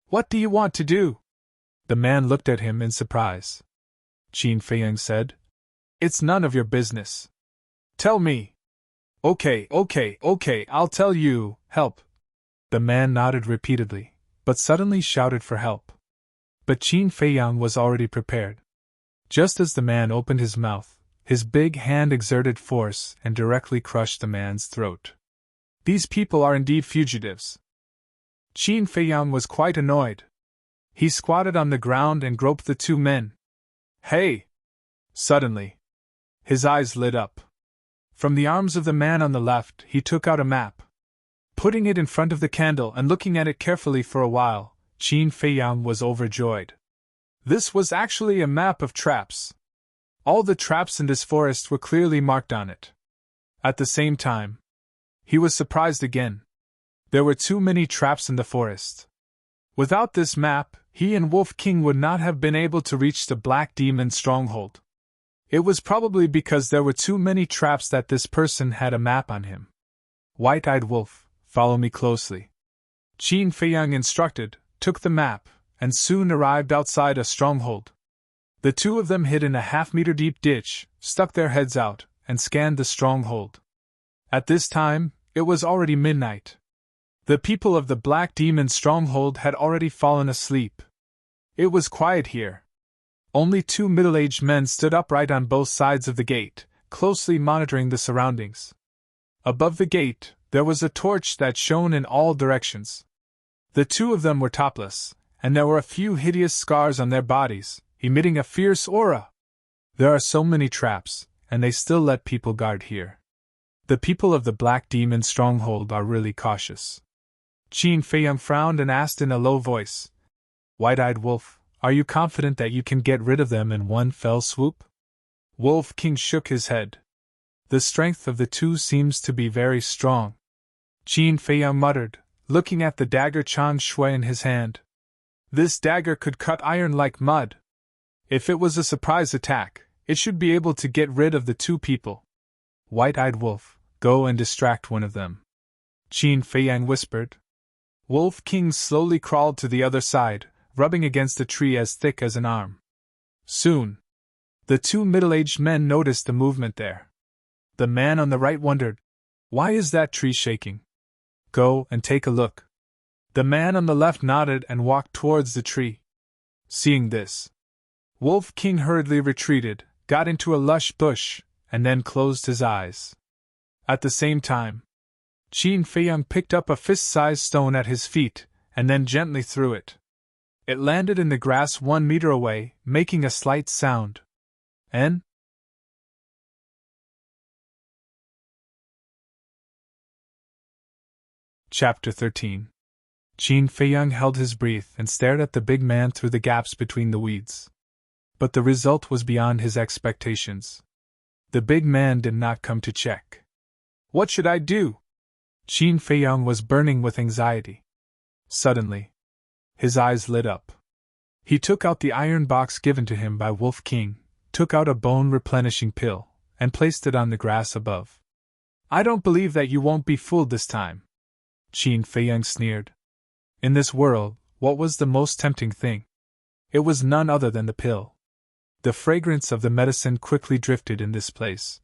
What do you want to do? The man looked at him in surprise. Qin Feiyang said, It's none of your business. Tell me. Okay, I'll tell you, help. The man nodded repeatedly, but suddenly shouted for help. But Qin Feiyang was already prepared. Just as the man opened his mouth, his big hand exerted force and directly crushed the man's throat. These people are indeed fugitives. Qin Feiyang was quite annoyed. He squatted on the ground and groped the 2 men. Hey! Suddenly, his eyes lit up. From the arms of the man on the left, he took out a map. Putting it in front of the candle and looking at it carefully for a while, Qin Feiyang was overjoyed. This was actually a map of traps. All the traps in this forest were clearly marked on it. At the same time, he was surprised again. There were too many traps in the forest. Without this map, he and Wolf King would not have been able to reach the Black Demon's stronghold. It was probably because there were too many traps that this person had a map on him. White-eyed Wolf, follow me closely. Qin Feiyang instructed, took the map, and soon arrived outside a stronghold. The two of them hid in a half-meter deep ditch, stuck their heads out, and scanned the stronghold. At this time, it was already midnight. The people of the Black Demon's stronghold had already fallen asleep. It was quiet here. Only two middle-aged men stood upright on both sides of the gate, closely monitoring the surroundings. Above the gate, there was a torch that shone in all directions. The two of them were topless, and there were a few hideous scars on their bodies, emitting a fierce aura. There are so many traps, and they still let people guard here. The people of the Black Demon's stronghold are really cautious. Qin Feiyang frowned and asked in a low voice, White-eyed Wolf, are you confident that you can get rid of them in one fell swoop? Wolf King shook his head. The strength of the two seems to be very strong. Qin Feiyang muttered, looking at the dagger Chang Shui in his hand. This dagger could cut iron like mud. If it was a surprise attack, it should be able to get rid of the two people. White-eyed Wolf, go and distract one of them. Qin Feiyang whispered. Wolf King slowly crawled to the other side, rubbing against a tree as thick as an arm. Soon, the two middle-aged men noticed the movement there. The man on the right wondered, why is that tree shaking? Go and take a look. The man on the left nodded and walked towards the tree. Seeing this, Wolf King hurriedly retreated, got into a lush bush, and then closed his eyes. At the same time, Qin Feiyang picked up a fist-sized stone at his feet, and then gently threw it. It landed in the grass 1 meter away, making a slight sound. Chapter 13. Qin Feiyang held his breath and stared at the big man through the gaps between the weeds. But the result was beyond his expectations. The big man did not come to check. What should I do? Qin Feiyang was burning with anxiety. Suddenly, his eyes lit up. He took out the iron box given to him by Wolf King, took out a bone-replenishing pill, and placed it on the grass above. I don't believe that you won't be fooled this time. Qin Feiyang sneered. In this world, what was the most tempting thing? It was none other than the pill. The fragrance of the medicine quickly drifted in this place.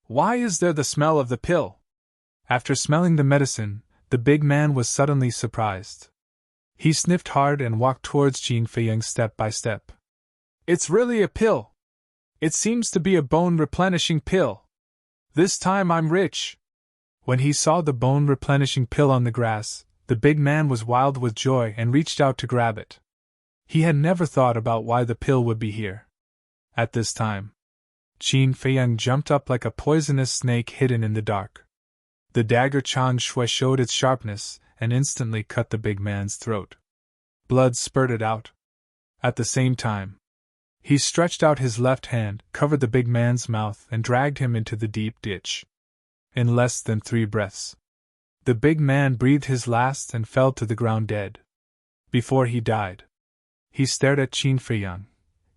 Why is there the smell of the pill? After smelling the medicine, the big man was suddenly surprised. He sniffed hard and walked towards Qin Feiyang step by step. It's really a pill. It seems to be a bone-replenishing pill. This time I'm rich. When he saw the bone-replenishing pill on the grass, the big man was wild with joy and reached out to grab it. He had never thought about why the pill would be here. At this time, Qin Feiyang jumped up like a poisonous snake hidden in the dark. The dagger Chang Shui showed its sharpness and instantly cut the big man's throat. Blood spurted out. At the same time, he stretched out his left hand, covered the big man's mouth, and dragged him into the deep ditch. In less than 3 breaths, the big man breathed his last and fell to the ground dead. Before he died, he stared at Qin Feiyang,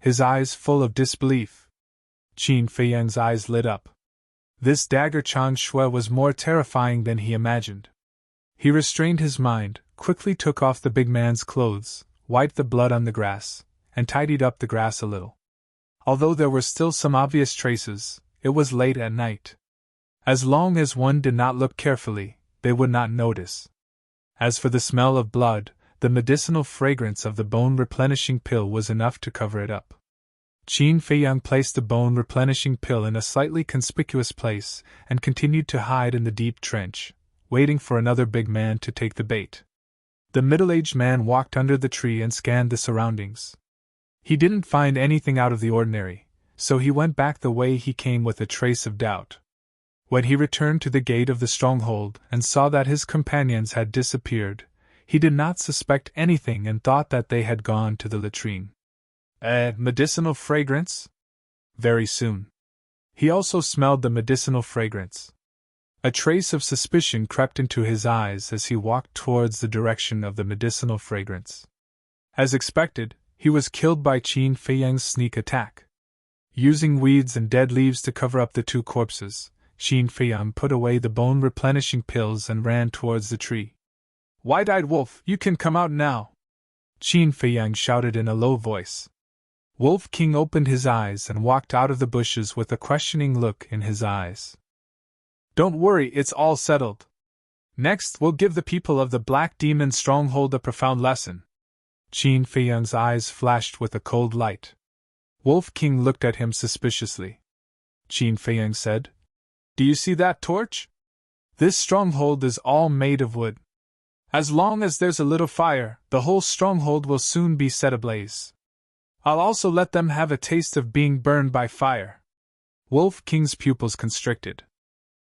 his eyes full of disbelief. Qin Feiyang's eyes lit up. This dagger Chang Shui was more terrifying than he imagined. He restrained his mind, quickly took off the big man's clothes, wiped the blood on the grass, and tidied up the grass a little. Although there were still some obvious traces, it was late at night. As long as one did not look carefully, they would not notice. As for the smell of blood, the medicinal fragrance of the bone-replenishing pill was enough to cover it up. Qin Feiyang placed the bone-replenishing pill in a slightly conspicuous place and continued to hide in the deep trench, waiting for another big man to take the bait. The middle-aged man walked under the tree and scanned the surroundings. He didn't find anything out of the ordinary, so he went back the way he came with a trace of doubt. When he returned to the gate of the stronghold and saw that his companions had disappeared, he did not suspect anything and thought that they had gone to the latrine. Medicinal fragrance? Very soon. He also smelled the medicinal fragrance. A trace of suspicion crept into his eyes as he walked towards the direction of the medicinal fragrance. As expected, he was killed by Qin Feiyang's sneak attack. Using weeds and dead leaves to cover up the two corpses, Qin Feiyang put away the bone-replenishing pills and ran towards the tree. "Wide-eyed wolf, you can come out now!" Qin Feiyang shouted in a low voice. Wolf King opened his eyes and walked out of the bushes with a questioning look in his eyes. "Don't worry, it's all settled. Next, we'll give the people of the Black Demon Stronghold a profound lesson." Qin Feiyang's eyes flashed with a cold light. Wolf King looked at him suspiciously. Qin Feiyang said, "Do you see that torch? This stronghold is all made of wood. As long as there's a little fire, the whole stronghold will soon be set ablaze. I'll also let them have a taste of being burned by fire." Wolf King's pupils constricted.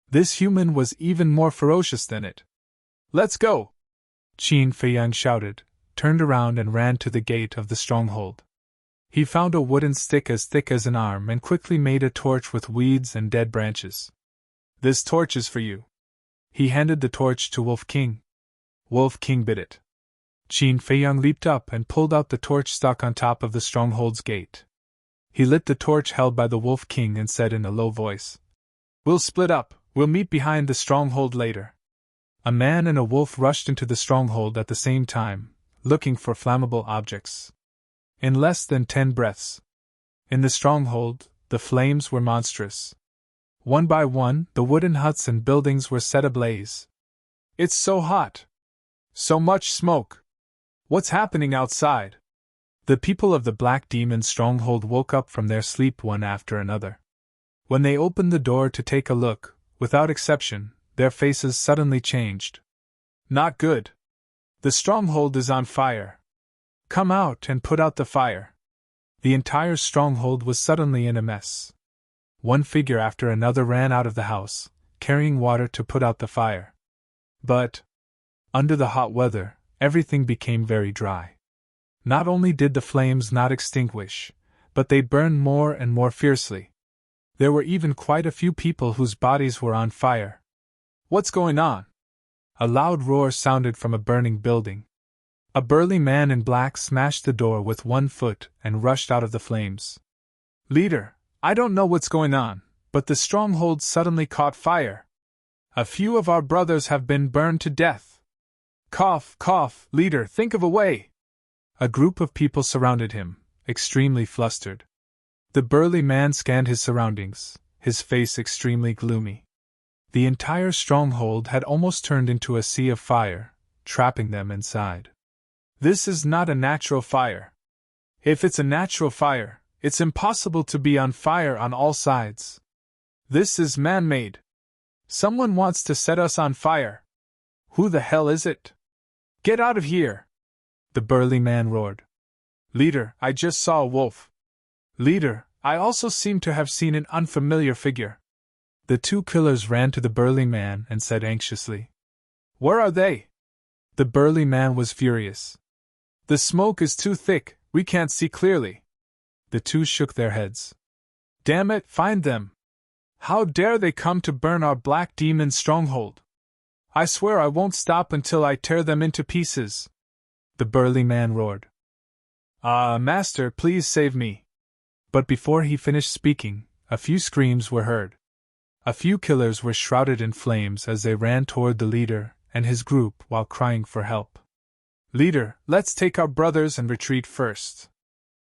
This human was even more ferocious than it. "Let's go!" Qin Feiyang shouted, turned around and ran to the gate of the stronghold. He found a wooden stick as thick as an arm and quickly made a torch with weeds and dead branches. "This torch is for you." He handed the torch to Wolf King. Wolf King bit it. Qin Feiyang leaped up and pulled out the torch stuck on top of the stronghold's gate. He lit the torch held by the Wolf King and said in a low voice, "We'll split up. We'll meet behind the stronghold later." A man and a wolf rushed into the stronghold at the same time, looking for flammable objects. In less than 10 breaths. In the stronghold, the flames were monstrous. One by one, the wooden huts and buildings were set ablaze. "It's so hot! So much smoke! What's happening outside?" The people of the Black Demon Stronghold woke up from their sleep one after another. When they opened the door to take a look, without exception, their faces suddenly changed. "Not good. The stronghold is on fire. Come out and put out the fire." The entire stronghold was suddenly in a mess. One figure after another ran out of the house, carrying water to put out the fire. But, under the hot weather, everything became very dry. Not only did the flames not extinguish, but they burned more and more fiercely. There were even quite a few people whose bodies were on fire. "What's going on?" A loud roar sounded from a burning building. A burly man in black smashed the door with one foot and rushed out of the flames. "Leader, I don't know what's going on, but the stronghold suddenly caught fire. A few of our brothers have been burned to death." "Cough, cough, leader, think of a way." A group of people surrounded him, extremely flustered. The burly man scanned his surroundings, his face extremely gloomy. The entire stronghold had almost turned into a sea of fire, trapping them inside. "This is not a natural fire. If it's a natural fire, it's impossible to be on fire on all sides. This is man-made. Someone wants to set us on fire. Who the hell is it? Get out of here!" the burly man roared. "Leader, I just saw a wolf." "Leader, I also seem to have seen an unfamiliar figure." The two killers ran to the burly man and said anxiously, "Where are they?" The burly man was furious. "The smoke is too thick, we can't see clearly." The two shook their heads. "Damn it, find them! How dare they come to burn our Black Demon Stronghold? I swear I won't stop until I tear them into pieces," the burly man roared. Master, please save me." But before he finished speaking, a few screams were heard. A few killers were shrouded in flames as they ran toward the leader and his group while crying for help. "Leader, let's take our brothers and retreat first.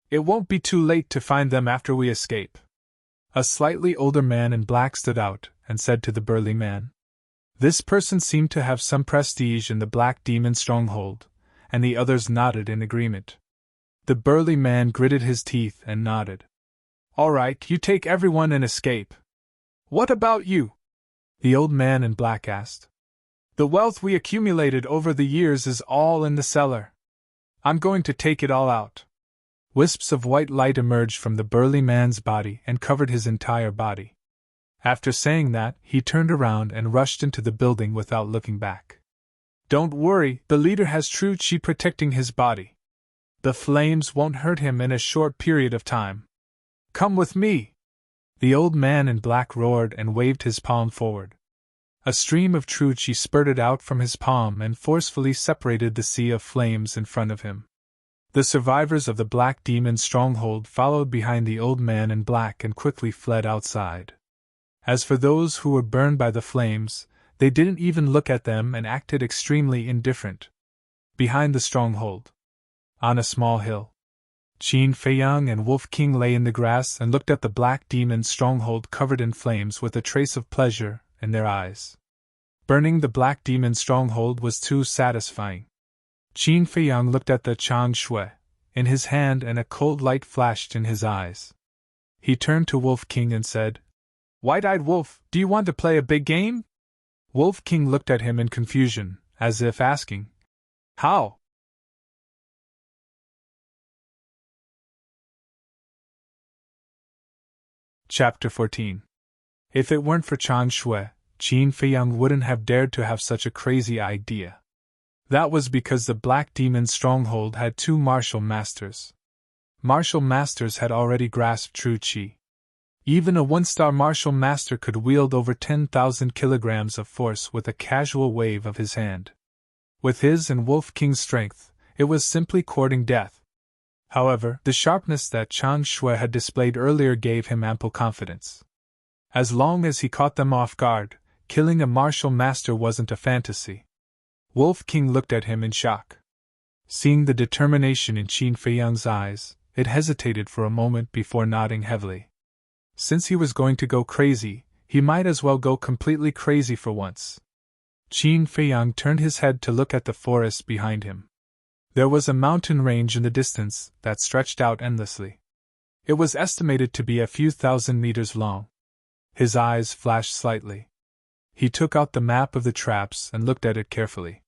It won't be too late to find them after we escape." A slightly older man in black stood out and said to the burly man. This person seemed to have some prestige in the Black Demon Stronghold, and the others nodded in agreement. The burly man gritted his teeth and nodded. "All right, you take everyone and escape." "What about you?" the old man in black asked. "The wealth we accumulated over the years is all in the cellar. I'm going to take it all out." Wisps of white light emerged from the burly man's body and covered his entire body. After saying that, he turned around and rushed into the building without looking back. "Don't worry, the leader has true chi protecting his body. The flames won't hurt him in a short period of time. Come with me." The old man in black roared and waved his palm forward. A stream of true chi spurted out from his palm and forcefully separated the sea of flames in front of him. The survivors of the black demon stronghold followed behind the old man in black and quickly fled outside. As for those who were burned by the flames, they didn't even look at them and acted extremely indifferent. Behind the stronghold, on a small hill, Qin Feiyang and Wolf King lay in the grass and looked at the black demon stronghold covered in flames with a trace of pleasure in their eyes. Burning the black demon stronghold was too satisfying. Qin Feiyang looked at the Chang Shui in his hand and a cold light flashed in his eyes. He turned to Wolf King and said, "White-eyed Wolf, do you want to play a big game?" Wolf King looked at him in confusion, as if asking, "How?" Chapter 14. If it weren't for Chang Shui, Qin Feiyang wouldn't have dared to have such a crazy idea. That was because the Black Demon stronghold had two martial masters. Martial masters had already grasped true chi. Even a one-star martial master could wield over 10,000 kilograms of force with a casual wave of his hand. With his and Wolf King's strength, it was simply courting death. However, the sharpness that Chang Shui had displayed earlier gave him ample confidence. As long as he caught them off guard, killing a martial master wasn't a fantasy. Wolf King looked at him in shock. Seeing the determination in Qin Feiyang's eyes, it hesitated for a moment before nodding heavily. Since he was going to go crazy, he might as well go completely crazy for once. Qin Feiyang turned his head to look at the forest behind him. There was a mountain range in the distance that stretched out endlessly. It was estimated to be a few thousand meters long. His eyes flashed slightly. He took out the map of the traps and looked at it carefully.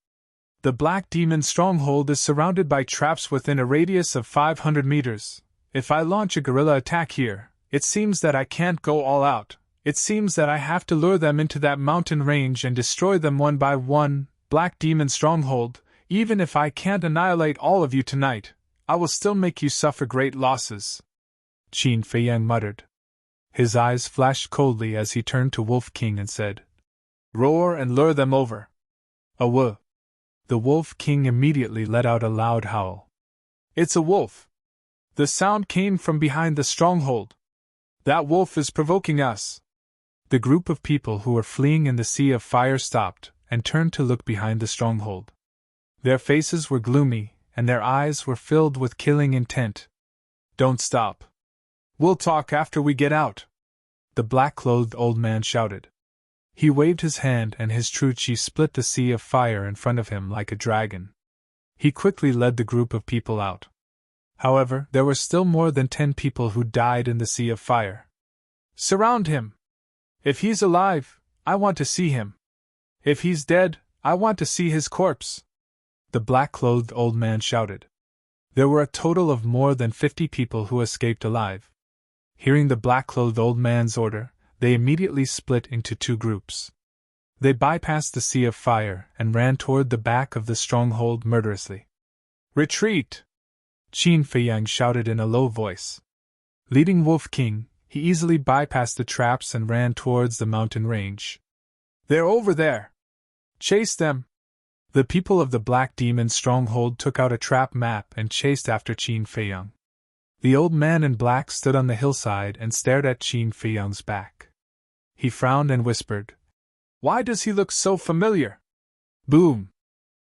The Black Demon stronghold is surrounded by traps within a radius of 500 meters. If I launch a guerrilla attack here, it seems that I can't go all out. It seems that I have to lure them into that mountain range and destroy them one by one. Black Demon stronghold, even if I can't annihilate all of you tonight, I will still make you suffer great losses. Qin Feiyang muttered. His eyes flashed coldly as he turned to Wolf King and said, "Roar and lure them over." "Awoo!" The Wolf King immediately let out a loud howl. "It's a wolf!" The sound came from behind the stronghold. "That wolf is provoking us!" The group of people who were fleeing in the sea of fire stopped and turned to look behind the stronghold. Their faces were gloomy, and their eyes were filled with killing intent. "Don't stop. We'll talk after we get out," the black-clothed old man shouted. He waved his hand and his true chi split the sea of fire in front of him like a dragon. He quickly led the group of people out. However, there were still more than 10 people who died in the sea of fire. "Surround him! If he's alive, I want to see him. If he's dead, I want to see his corpse," the black-clothed old man shouted. There were a total of more than 50 people who escaped alive. Hearing the black-clothed old man's order, they immediately split into two groups. They bypassed the sea of fire and ran toward the back of the stronghold murderously. "Retreat!" Qin Feiyang shouted in a low voice. Leading Wolf King, he easily bypassed the traps and ran towards the mountain range. "They're over there! Chase them!" The people of the Black Demon stronghold took out a trap map and chased after Qin Feiyang. The old man in black stood on the hillside and stared at Qin Feiyang's back. He frowned and whispered, "Why does he look so familiar?" Boom!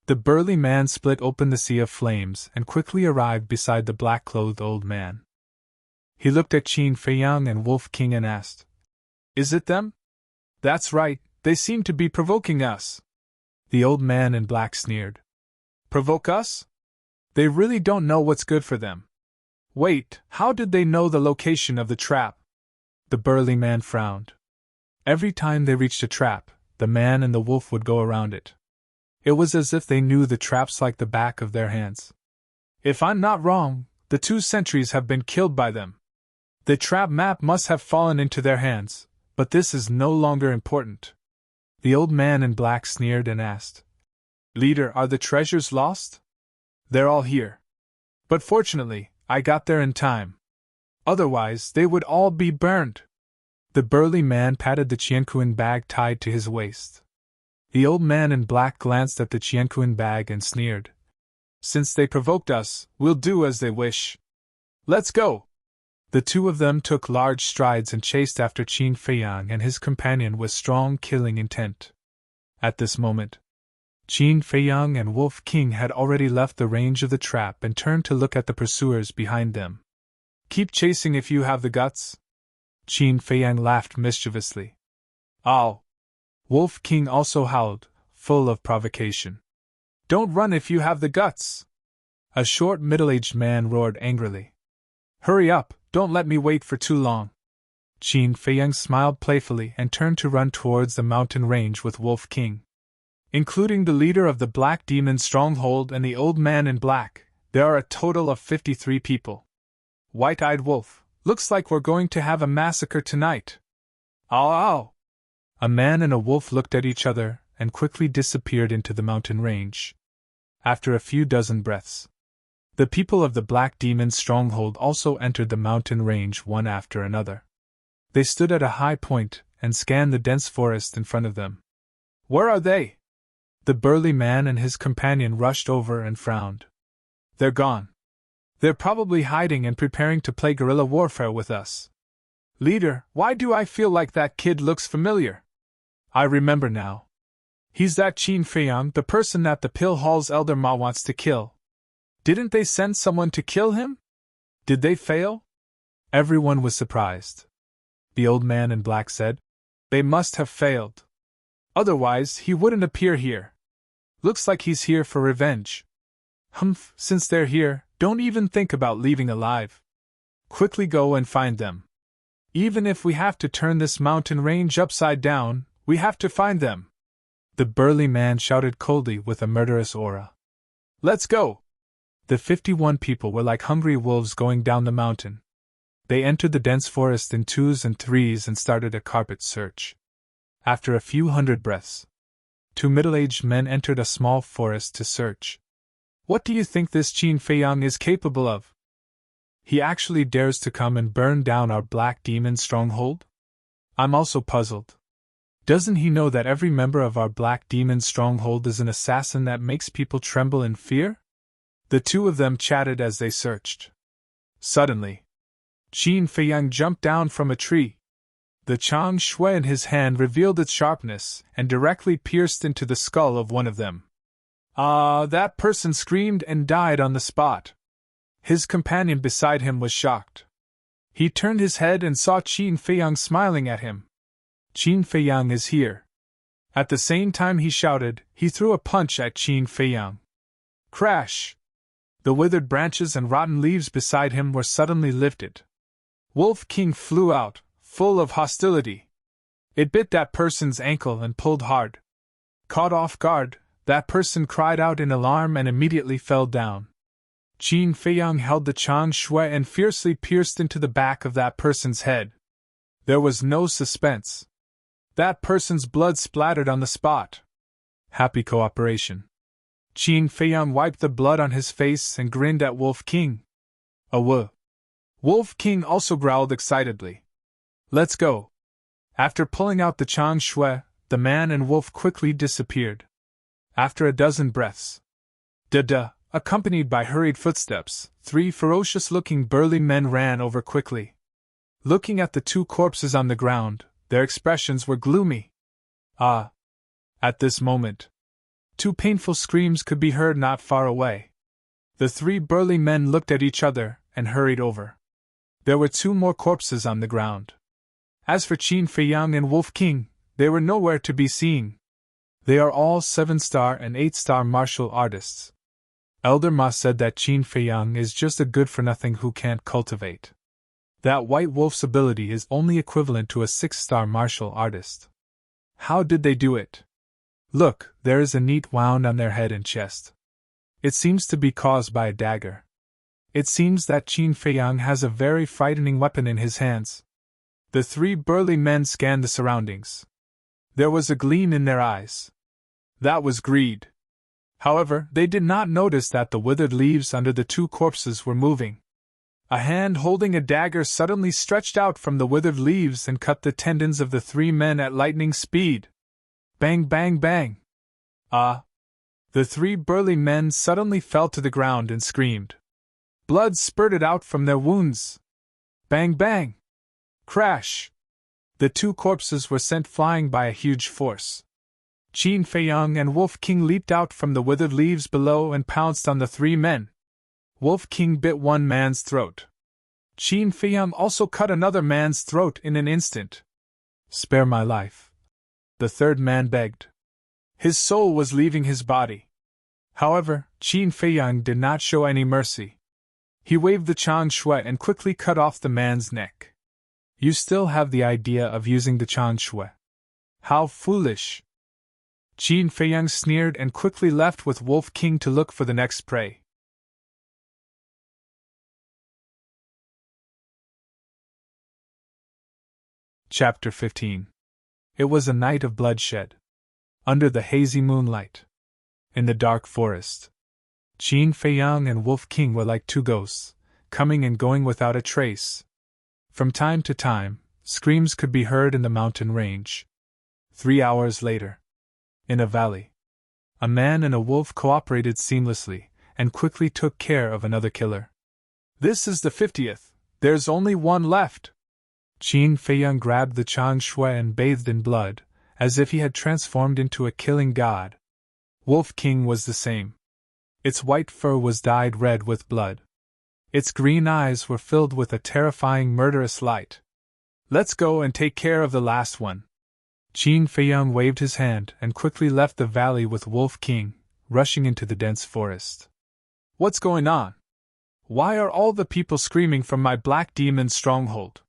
The burly man split open the sea of flames and quickly arrived beside the black-clothed old man. He looked at Qin Feiyang and Wolf King and asked, "Is it them?" "That's right, they seem to be provoking us." The old man in black sneered. "Provoke us? They really don't know what's good for them." "Wait, how did they know the location of the trap?" The burly man frowned. Every time they reached a trap, the man and the wolf would go around it. It was as if they knew the traps like the back of their hands. "If I'm not wrong, the 2 sentries have been killed by them. The trap map must have fallen into their hands, but this is no longer important." The old man in black sneered and asked, "Leader, are the treasures lost?" "They're all here. But fortunately, I got there in time. Otherwise, they would all be burned." The burly man patted the Qianquan bag tied to his waist. The old man in black glanced at the Qianquan bag and sneered. Since they provoked us, we'll do as they wish. Let's go! The two of them took large strides and chased after Qin Feiyang and his companion with strong killing intent. At this moment, Qin Feiyang and Wolf King had already left the range of the trap and turned to look at the pursuers behind them. Keep chasing if you have the guts. Qin Feiyang laughed mischievously. Ow! Wolf King also howled, full of provocation. Don't run if you have the guts! A short middle-aged man roared angrily. Hurry up, don't let me wait for too long. Qin Feiyang smiled playfully and turned to run towards the mountain range with Wolf King. Including the leader of the Black Demon stronghold and the old man in black, there are a total of 53 people. White-eyed Wolf, looks like we're going to have a massacre tonight. Ow ow! A man and a wolf looked at each other and quickly disappeared into the mountain range. After a few dozen breaths, the people of the Black Demon's stronghold also entered the mountain range one after another. They stood at a high point and scanned the dense forest in front of them. Where are they? The burly man and his companion rushed over and frowned. They're gone. They're probably hiding and preparing to play guerrilla warfare with us. Leader, why do I feel like that kid looks familiar? I remember now. He's that Qin Feiyang, the person that the Pill Hall's Elder Ma wants to kill. Didn't they send someone to kill him? Did they fail? Everyone was surprised. The old man in black said, They must have failed. Otherwise, he wouldn't appear here. Looks like he's here for revenge. Humph, since they're here, don't even think about leaving alive. Quickly go and find them. Even if we have to turn this mountain range upside down, we have to find them. The burly man shouted coldly with a murderous aura. Let's go! The 51 people were like hungry wolves going down the mountain. They entered the dense forest in twos and threes and started a carpet search. After a few hundred breaths, two middle-aged men entered a small forest to search. What do you think this Qin Feiyang is capable of? He actually dares to come and burn down our Black Demon stronghold? I'm also puzzled. Doesn't he know that every member of our Black Demon stronghold is an assassin that makes people tremble in fear? The two of them chatted as they searched. Suddenly, Qin Feiyang jumped down from a tree. The Chang Shui in his hand revealed its sharpness and directly pierced into the skull of one of them. That person screamed and died on the spot. His companion beside him was shocked. He turned his head and saw Qin Feiyang smiling at him. Qin Feiyang is here. At the same time he shouted, he threw a punch at Qin Feiyang. Crash! The withered branches and rotten leaves beside him were suddenly lifted. Wolf King flew out, full of hostility. It bit that person's ankle and pulled hard. Caught off guard, that person cried out in alarm and immediately fell down. Qin Feiyang held the Chang Shui and fiercely pierced into the back of that person's head. There was no suspense. That person's blood splattered on the spot. Happy cooperation. Qin Feiyang wiped the blood on his face and grinned at Wolf King. Awoo. Wolf King also growled excitedly. Let's go. After pulling out the Chang Shui, the man and wolf quickly disappeared. After a dozen breaths, accompanied by hurried footsteps, three ferocious-looking burly men ran over quickly. Looking at the two corpses on the ground, their expressions were gloomy. At this moment, two painful screams could be heard not far away. The three burly men looked at each other and hurried over. There were two more corpses on the ground. As for Qin Feiyang and Wolf King, they were nowhere to be seen. They are all 7-star and 8-star martial artists. Elder Ma said that Qin Feiyang is just a good-for-nothing who can't cultivate. That white wolf's ability is only equivalent to a 6-star martial artist. How did they do it? Look, there is a neat wound on their head and chest. It seems to be caused by a dagger. It seems that Qin Feiyang has a very frightening weapon in his hands. The three burly men scanned the surroundings. There was a gleam in their eyes. That was greed. However, they did not notice that the withered leaves under the two corpses were moving. A hand holding a dagger suddenly stretched out from the withered leaves and cut the tendons of the three men at lightning speed. Bang, bang, bang! Ah! The three burly men suddenly fell to the ground and screamed. Blood spurted out from their wounds. Bang, bang! Crash! The two corpses were sent flying by a huge force. Qin Feiyang and Wolf King leaped out from the withered leaves below and pounced on the three men. Wolf King bit one man's throat. Qin Feiyang also cut another man's throat in an instant. Spare my life, the third man begged. His soul was leaving his body. However, Qin Feiyang did not show any mercy. He waved the Chang Shui and quickly cut off the man's neck. You still have the idea of using the Chang Shui. How foolish! Qin Feiyang sneered and quickly left with Wolf King to look for the next prey. Chapter 15. It was a night of bloodshed. Under the hazy moonlight, in the dark forest, Qin Feiyang and Wolf King were like two ghosts, coming and going without a trace. From time to time, screams could be heard in the mountain range. 3 hours later, in a valley, a man and a wolf cooperated seamlessly and quickly took care of another killer. This is the 50th, there's only one left. Qin Feiyang grabbed the Chang Shui and bathed in blood, as if he had transformed into a killing god. Wolf King was the same. Its white fur was dyed red with blood. Its green eyes were filled with a terrifying murderous light. Let's go and take care of the last one. Qin Feiyang waved his hand and quickly left the valley with Wolf King, rushing into the dense forest. What's going on? Why are all the people screaming from my black demon stronghold?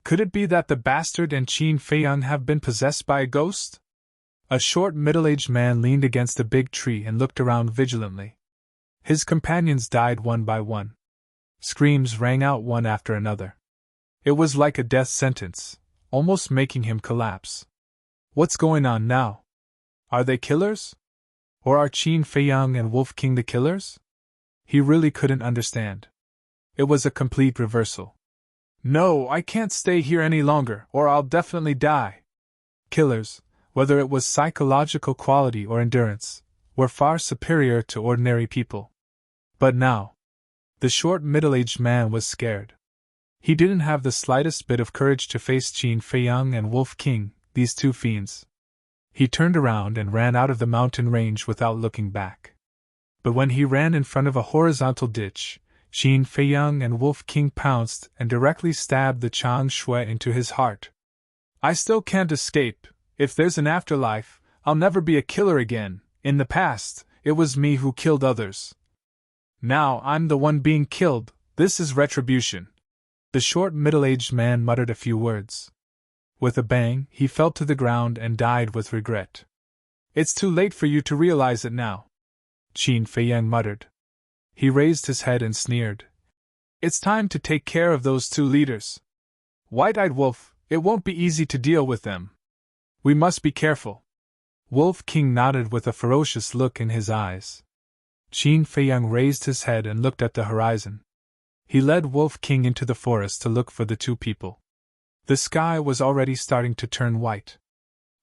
Could it be that the bastard and Qin Feiyang have been possessed by a ghost? A short middle-aged man leaned against a big tree and looked around vigilantly. His companions died one by one. Screams rang out one after another. It was like a death sentence, almost making him collapse. What's going on now? Are they killers? Or are Qin Feiyang and Wolf King the killers? He really couldn't understand. It was a complete reversal. No, I can't stay here any longer, or I'll definitely die. Killers, whether it was psychological quality or endurance, were far superior to ordinary people. But now, the short middle-aged man was scared. He didn't have the slightest bit of courage to face Qin Feiyang and Wolf King, these two fiends. He turned around and ran out of the mountain range without looking back. But when he ran in front of a horizontal ditch, Qin Feiyang and Wolf King pounced and directly stabbed the Chang Shui into his heart. I still can't escape. If there's an afterlife, I'll never be a killer again. In the past, it was me who killed others. Now I'm the one being killed. This is retribution. The short middle-aged man muttered a few words. With a bang, he fell to the ground and died with regret. It's too late for you to realize it now, Qin Feiyang muttered. He raised his head and sneered. It's time to take care of those two leaders. White-eyed wolf, it won't be easy to deal with them. We must be careful. Wolf King nodded with a ferocious look in his eyes. Qin Feiyang raised his head and looked at the horizon. He led Wolf King into the forest to look for the two people. The sky was already starting to turn white.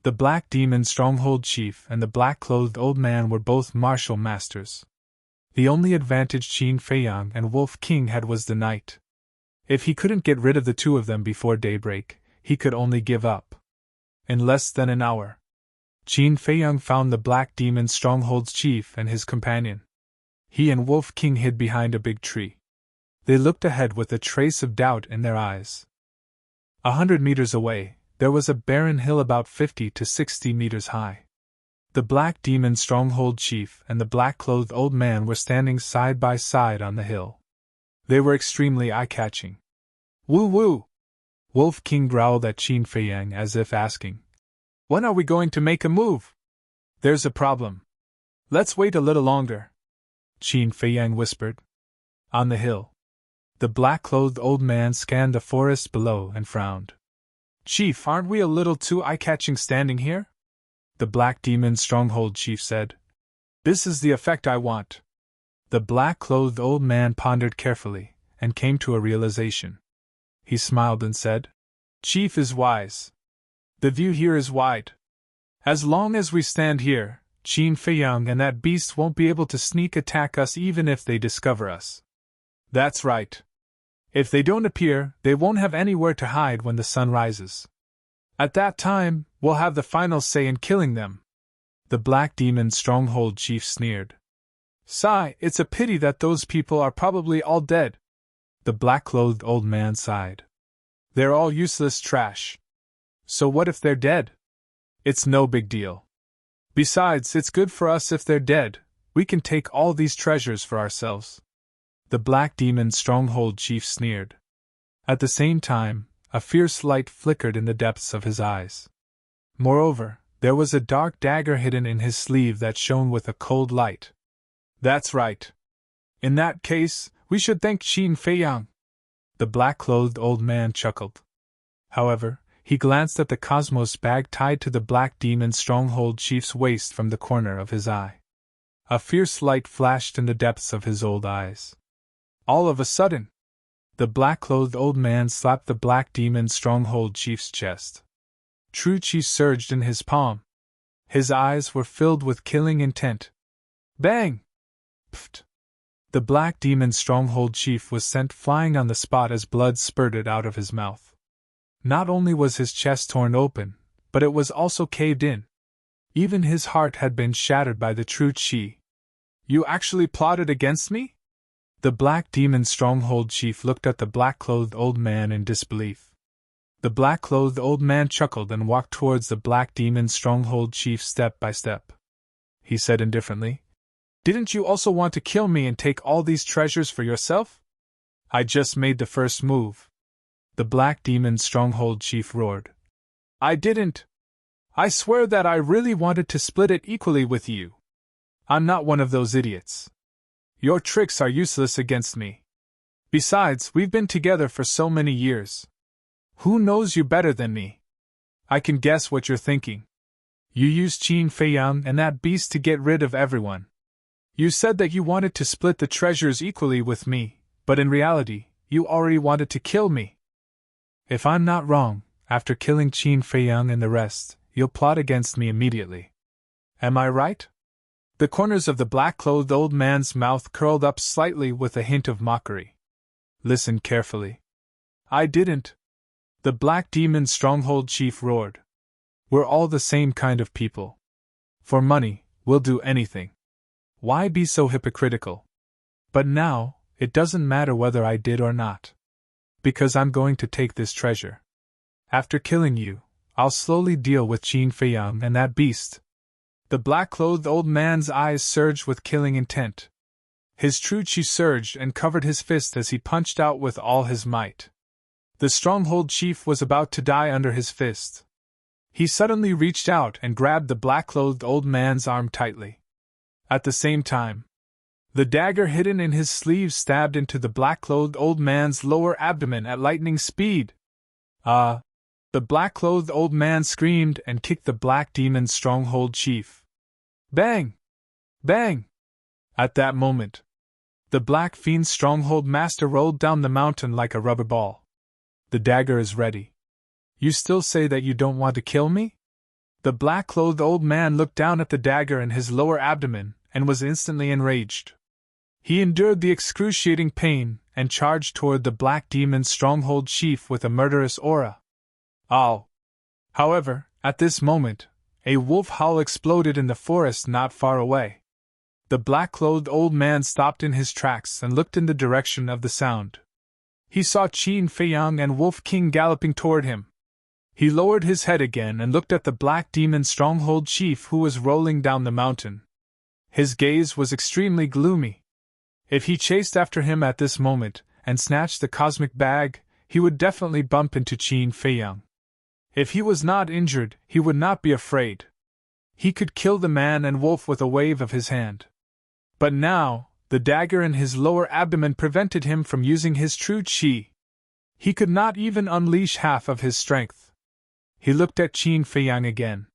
The Black Demon Stronghold Chief and the black-clothed old man were both martial masters. The only advantage Qin Feiyang and Wolf King had was the night. If he couldn't get rid of the two of them before daybreak, he could only give up. In less than an hour, Qin Feiyang found the Black Demon Stronghold's chief and his companion. He and Wolf King hid behind a big tree. They looked ahead with a trace of doubt in their eyes. 100 meters away, there was a barren hill about 50 to 60 meters high. The Black Demon Stronghold Chief and the black-clothed old man were standing side by side on the hill. They were extremely eye-catching. Woo-woo! Wolf King growled at Qin Feiyang as if asking, when are we going to make a move? There's a problem. Let's wait a little longer, Qin Feiyang whispered. On the hill, the black-clothed old man scanned the forest below and frowned. Chief, aren't we a little too eye-catching standing here? The Black Demon Stronghold Chief said. This is the effect I want. The black-clothed old man pondered carefully, and came to a realization. He smiled and said, "Chief is wise. The view here is wide. As long as we stand here, Qin Feiyang and that beast won't be able to sneak attack us even if they discover us." "That's right. If they don't appear, they won't have anywhere to hide when the sun rises. At that time, we'll have the final say in killing them." The Black Demon Stronghold chief sneered. "Sigh, it's a pity that those people are probably all dead." The black-clothed old man sighed. "They're all useless trash. So what if they're dead? It's no big deal. Besides, it's good for us if they're dead. We can take all these treasures for ourselves." The Black Demon Stronghold chief sneered. At the same time, a fierce light flickered in the depths of his eyes. Moreover, there was a dark dagger hidden in his sleeve that shone with a cold light. "That's right. In that case, we should thank Qin Feiyang." The black-clothed old man chuckled. However, he glanced at the cosmos bag tied to the Black Demon Stronghold chief's waist from the corner of his eye. A fierce light flashed in the depths of his old eyes. All of a sudden, the black-clothed old man slapped the Black Demon Stronghold chief's chest. True Qi surged in his palm. His eyes were filled with killing intent. Bang! Pfft! The Black Demon Stronghold chief was sent flying on the spot as blood spurted out of his mouth. Not only was his chest torn open, but it was also caved in. Even his heart had been shattered by the true Qi. "You actually plotted against me?" The Black Demon Stronghold chief looked at the black-clothed old man in disbelief. The black-clothed old man chuckled and walked towards the Black Demon Stronghold chief step by step. He said indifferently, "Didn't you also want to kill me and take all these treasures for yourself?" "I just made the first move." The Black Demon Stronghold chief roared. "I didn't. I swear that I really wanted to split it equally with you. I'm not one of those idiots. Your tricks are useless against me. Besides, we've been together for so many years. Who knows you better than me? I can guess what you're thinking. You used Qin Feiyang and that beast to get rid of everyone. You said that you wanted to split the treasures equally with me, but in reality, you already wanted to kill me. If I'm not wrong, after killing Qin Feiyang and the rest, you'll plot against me immediately. Am I right?" The corners of the black-clothed old man's mouth curled up slightly with a hint of mockery. "Listen carefully. I didn't." The Black Demon Stronghold chief roared. "We're all the same kind of people. For money, we'll do anything. Why be so hypocritical? But now, it doesn't matter whether I did or not. Because I'm going to take this treasure. After killing you, I'll slowly deal with Qin Feiyang and that beast." The black-clothed old man's eyes surged with killing intent. His true Qi surged and covered his fist as he punched out with all his might. The Stronghold chief was about to die under his fist. He suddenly reached out and grabbed the black-clothed old man's arm tightly. At the same time, the dagger hidden in his sleeve stabbed into the black-clothed old man's lower abdomen at lightning speed. "Ah!" The black-clothed old man screamed and kicked the Black Demon Stronghold chief. Bang! Bang! At that moment, the Black Fiend's Stronghold master rolled down the mountain like a rubber ball. "The dagger is ready. You still say that you don't want to kill me?" The black-clothed old man looked down at the dagger in his lower abdomen and was instantly enraged. He endured the excruciating pain and charged toward the Black Demon Stronghold chief with a murderous aura. "Ow!" However, at this moment, a wolf howl exploded in the forest not far away. The black-clothed old man stopped in his tracks and looked in the direction of the sound. He saw Qin Feiyang and Wolf King galloping toward him. He lowered his head again and looked at the Black Demon Stronghold chief who was rolling down the mountain. His gaze was extremely gloomy. If he chased after him at this moment and snatched the cosmic bag, he would definitely bump into Qin Feiyang. If he was not injured, he would not be afraid. He could kill the man and wolf with a wave of his hand. But now, the dagger in his lower abdomen prevented him from using his true Qi. He could not even unleash half of his strength. He looked at Qin Feiyang again.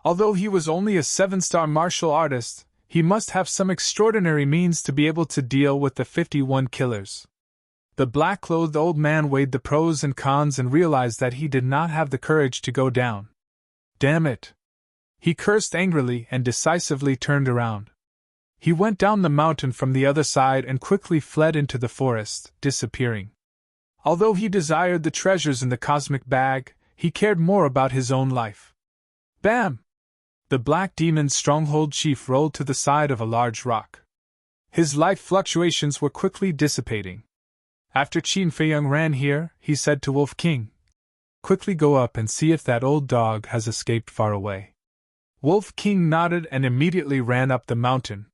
Although he was only a 7-star martial artist, he must have some extraordinary means to be able to deal with the 51 killers. The black-clothed old man weighed the pros and cons and realized that he did not have the courage to go down. Damn it! He cursed angrily and decisively turned around. He went down the mountain from the other side and quickly fled into the forest, disappearing. Although he desired the treasures in the cosmic bag, he cared more about his own life. Bam! The Black Demon's stronghold chief rolled to the side of a large rock. His life fluctuations were quickly dissipating. After Qin Feiyang ran here, he said to Wolf King, "Quickly go up and see if that old dog has escaped far away." Wolf King nodded and immediately ran up the mountain.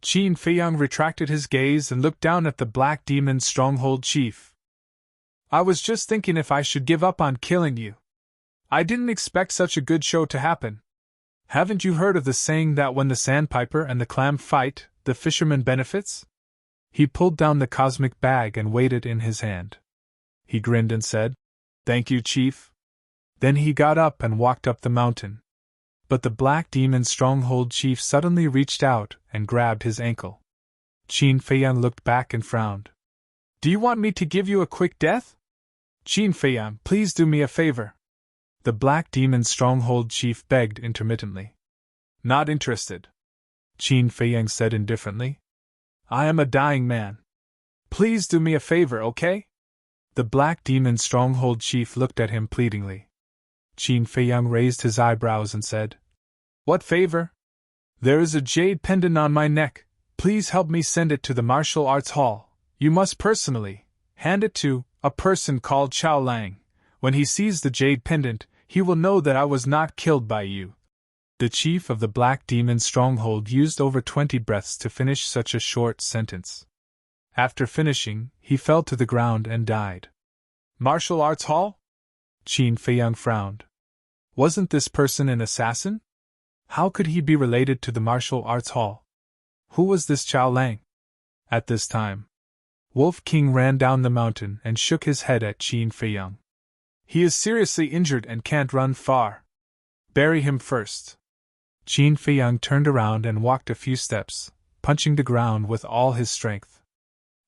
Qin Feiyang retracted his gaze and looked down at the Black Demon's stronghold chief. "I was just thinking if I should give up on killing you. I didn't expect such a good show to happen. Haven't you heard of the saying that when the sandpiper and the clam fight, the fisherman benefits?" He pulled down the cosmic bag and weighed it in his hand. He grinned and said, "Thank you, Chief." Then he got up and walked up the mountain. But the Black Demon's stronghold chief suddenly reached out and grabbed his ankle. Qin Feiyang looked back and frowned. "Do you want me to give you a quick death?" "Qin Feiyang, please do me a favor," the Black Demon's stronghold chief begged intermittently. "Not interested," Qin Feiyang said indifferently. "I am a dying man. Please do me a favor, okay?" The Black Demon's stronghold chief looked at him pleadingly. Qin Feiyang raised his eyebrows and said, "What favor?" "There is a jade pendant on my neck. Please help me send it to the martial arts hall. You must personally hand it to a person called Chao Lang. When he sees the jade pendant, he will know that I was not killed by you." The chief of the Black Demon's stronghold used over 20 breaths to finish such a short sentence. After finishing, he fell to the ground and died. "Martial arts hall?" Qin Feiyang frowned. Wasn't this person an assassin? How could he be related to the martial arts hall? Who was this Chao Lang? At this time, Wolf King ran down the mountain and shook his head at Qin Feiyang. "He is seriously injured and can't run far. Bury him first." Qin Feiyang turned around and walked a few steps, punching the ground with all his strength.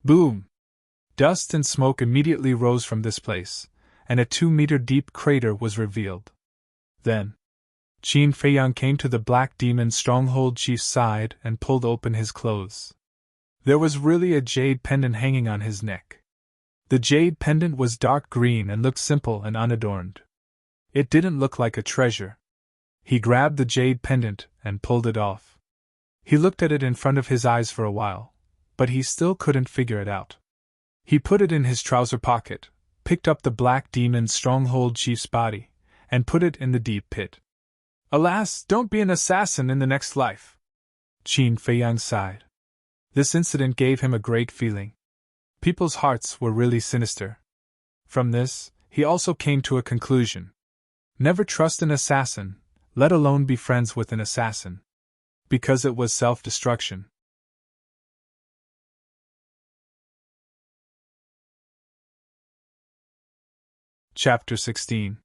Boom! Dust and smoke immediately rose from this place, and a 2-meter-deep crater was revealed. Then, Qin Feiyang came to the Black Demon's stronghold chief's side and pulled open his clothes. There was really a jade pendant hanging on his neck. The jade pendant was dark green and looked simple and unadorned. It didn't look like a treasure. He grabbed the jade pendant and pulled it off. He looked at it in front of his eyes for a while, but he still couldn't figure it out. He put it in his trouser pocket, picked up the Black Demon's stronghold chief's body, and put it in the deep pit. "Alas, don't be an assassin in the next life," Qin Feiyang sighed. This incident gave him a great feeling. People's hearts were really sinister. From this, he also came to a conclusion. Never trust an assassin, let alone be friends with an assassin. Because it was self-destruction. Chapter 16.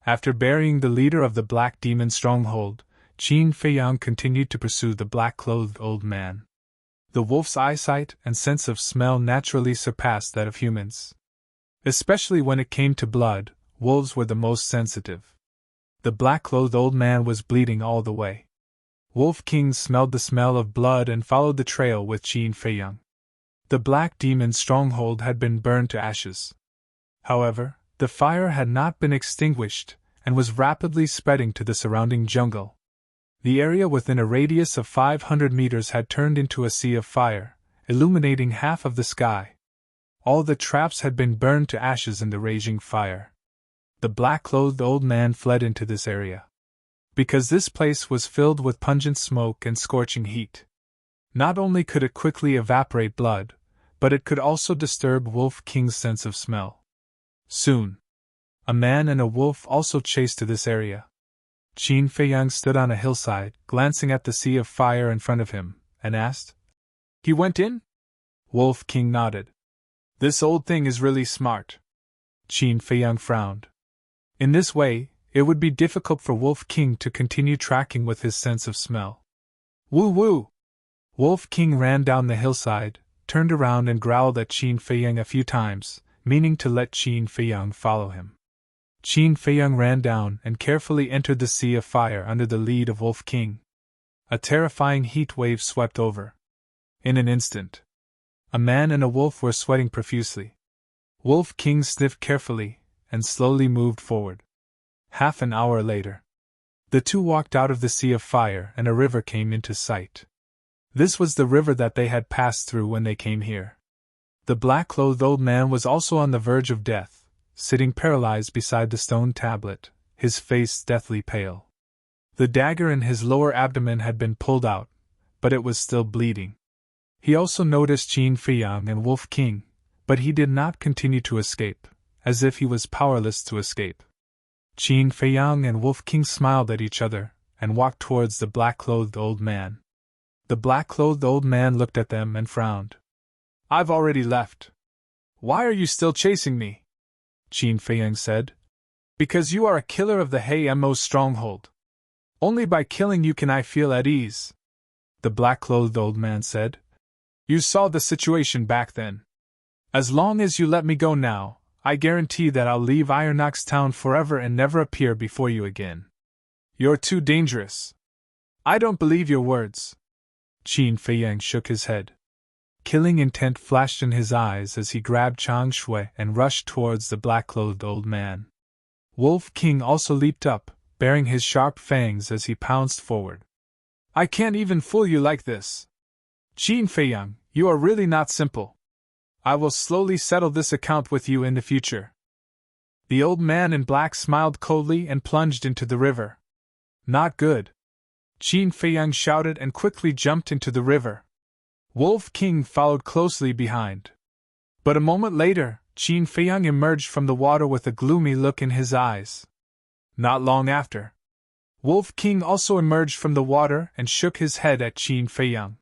After burying the leader of the Black Demon's stronghold, Qin Feiyang continued to pursue the black-clothed old man. The wolf's eyesight and sense of smell naturally surpassed that of humans. Especially when it came to blood, wolves were the most sensitive. The black-clothed old man was bleeding all the way. Wolf King smelled the smell of blood and followed the trail with Qin Feiyang. The Black Demon's stronghold had been burned to ashes. However, the fire had not been extinguished and was rapidly spreading to the surrounding jungle. The area within a radius of 500 meters had turned into a sea of fire, illuminating half of the sky. All the traps had been burned to ashes in the raging fire. The black-clothed old man fled into this area, because this place was filled with pungent smoke and scorching heat. Not only could it quickly evaporate blood, but it could also disturb Wolf King's sense of smell. Soon, a man and a wolf also chased to this area. Qin Feiyang stood on a hillside, glancing at the sea of fire in front of him, and asked, "He went in?" Wolf King nodded. "This old thing is really smart." Qin Feiyang frowned. In this way, it would be difficult for Wolf King to continue tracking with his sense of smell. Woo woo! Wolf King ran down the hillside, turned around and growled at Qin Feiyang a few times, meaning to let Qin Feiyang follow him. Qin Feiyang ran down and carefully entered the sea of fire under the lead of Wolf King. A terrifying heat wave swept over. In an instant, a man and a wolf were sweating profusely. Wolf King sniffed carefully and slowly moved forward. Half an hour later, the two walked out of the sea of fire and a river came into sight. This was the river that they had passed through when they came here. The black-clothed old man was also on the verge of death, sitting paralyzed beside the stone tablet, his face deathly pale. The dagger in his lower abdomen had been pulled out, but it was still bleeding. He also noticed Qin Feiyang and Wolf King, but he did not continue to escape, as if he was powerless to escape. Qin Feiyang and Wolf King smiled at each other and walked towards the black-clothed old man. The black-clothed old man looked at them and frowned. "I've already left. Why are you still chasing me?" Qin Feiyang said. "Because you are a killer of the Hamo stronghold. Only by killing you can I feel at ease," the black-clothed old man said. "You saw the situation back then. As long as you let me go now, I guarantee that I'll leave Ironnox Town forever and never appear before you again. You're too dangerous. I don't believe your words." Qin Feiyang shook his head. Killing intent flashed in his eyes as he grabbed Chang Shui and rushed towards the black-clothed old man. Wolf King also leaped up, baring his sharp fangs as he pounced forward. "I can't even fool you like this. Qin Feiyang, you are really not simple. I will slowly settle this account with you in the future." The old man in black smiled coldly and plunged into the river. "Not good." Qin Feiyang shouted and quickly jumped into the river. Wolf King followed closely behind. But a moment later, Qin Feiyang emerged from the water with a gloomy look in his eyes. Not long after, Wolf King also emerged from the water and shook his head at Qin Feiyang.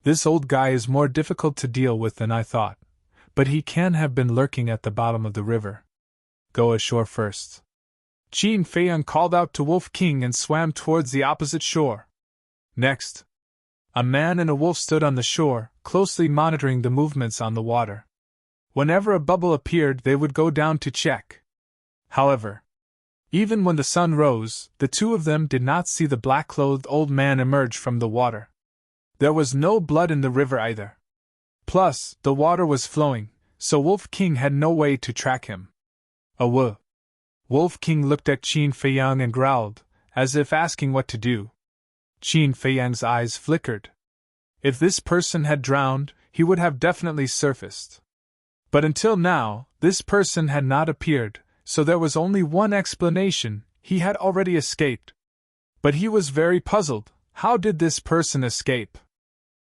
"This old guy is more difficult to deal with than I thought, but he can have been lurking at the bottom of the river. Go ashore first." Qin Feiyang called out to Wolf King and swam towards the opposite shore. Next, a man and a wolf stood on the shore, closely monitoring the movements on the water. Whenever a bubble appeared, they would go down to check. However, even when the sun rose, the two of them did not see the black-clothed old man emerge from the water. There was no blood in the river either. Plus, the water was flowing, so Wolf King had no way to track him. "Awoo!" Wolf King looked at Qin Feiyang and growled, as if asking what to do. Qin Feiyang's eyes flickered. If this person had drowned, he would have definitely surfaced. But until now, this person had not appeared, so there was only one explanation: he had already escaped. But he was very puzzled. How did this person escape?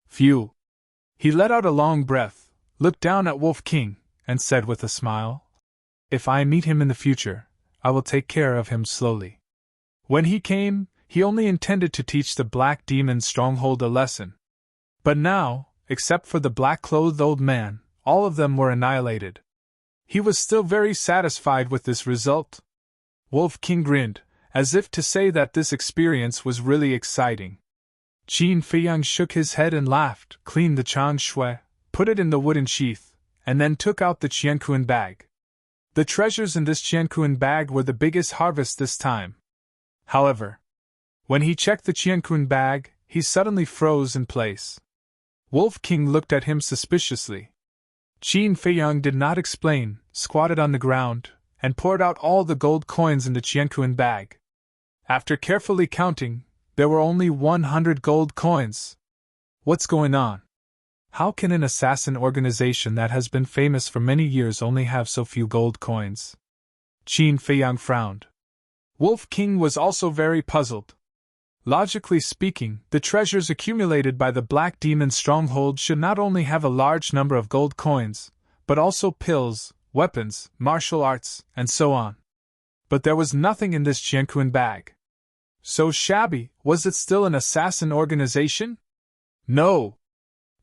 Phew! He let out a long breath, looked down at Wolf King, and said with a smile, "If I meet him in the future, I will take care of him slowly." When he came, he only intended to teach the Black Demon stronghold a lesson. But now, except for the black-clothed old man, all of them were annihilated. He was still very satisfied with this result. Wolf King grinned, as if to say that this experience was really exciting. Qin Feiyang shook his head and laughed, cleaned the Chang Shui, put it in the wooden sheath, and then took out the Qianquan bag. The treasures in this Qianquan bag were the biggest harvest this time. However, when he checked the Qianquan bag, he suddenly froze in place. Wolf King looked at him suspiciously. Qin Feiyang did not explain, squatted on the ground, and poured out all the gold coins in the Qianquan bag. After carefully counting, there were only 100 gold coins. What's going on? How can an assassin organization that has been famous for many years only have so few gold coins? Qin Feiyang frowned. Wolf King was also very puzzled. Logically speaking, the treasures accumulated by the Black Demon stronghold should not only have a large number of gold coins, but also pills, weapons, martial arts, and so on. But there was nothing in this Qianquan bag. So shabby, was it still an assassin organization? No!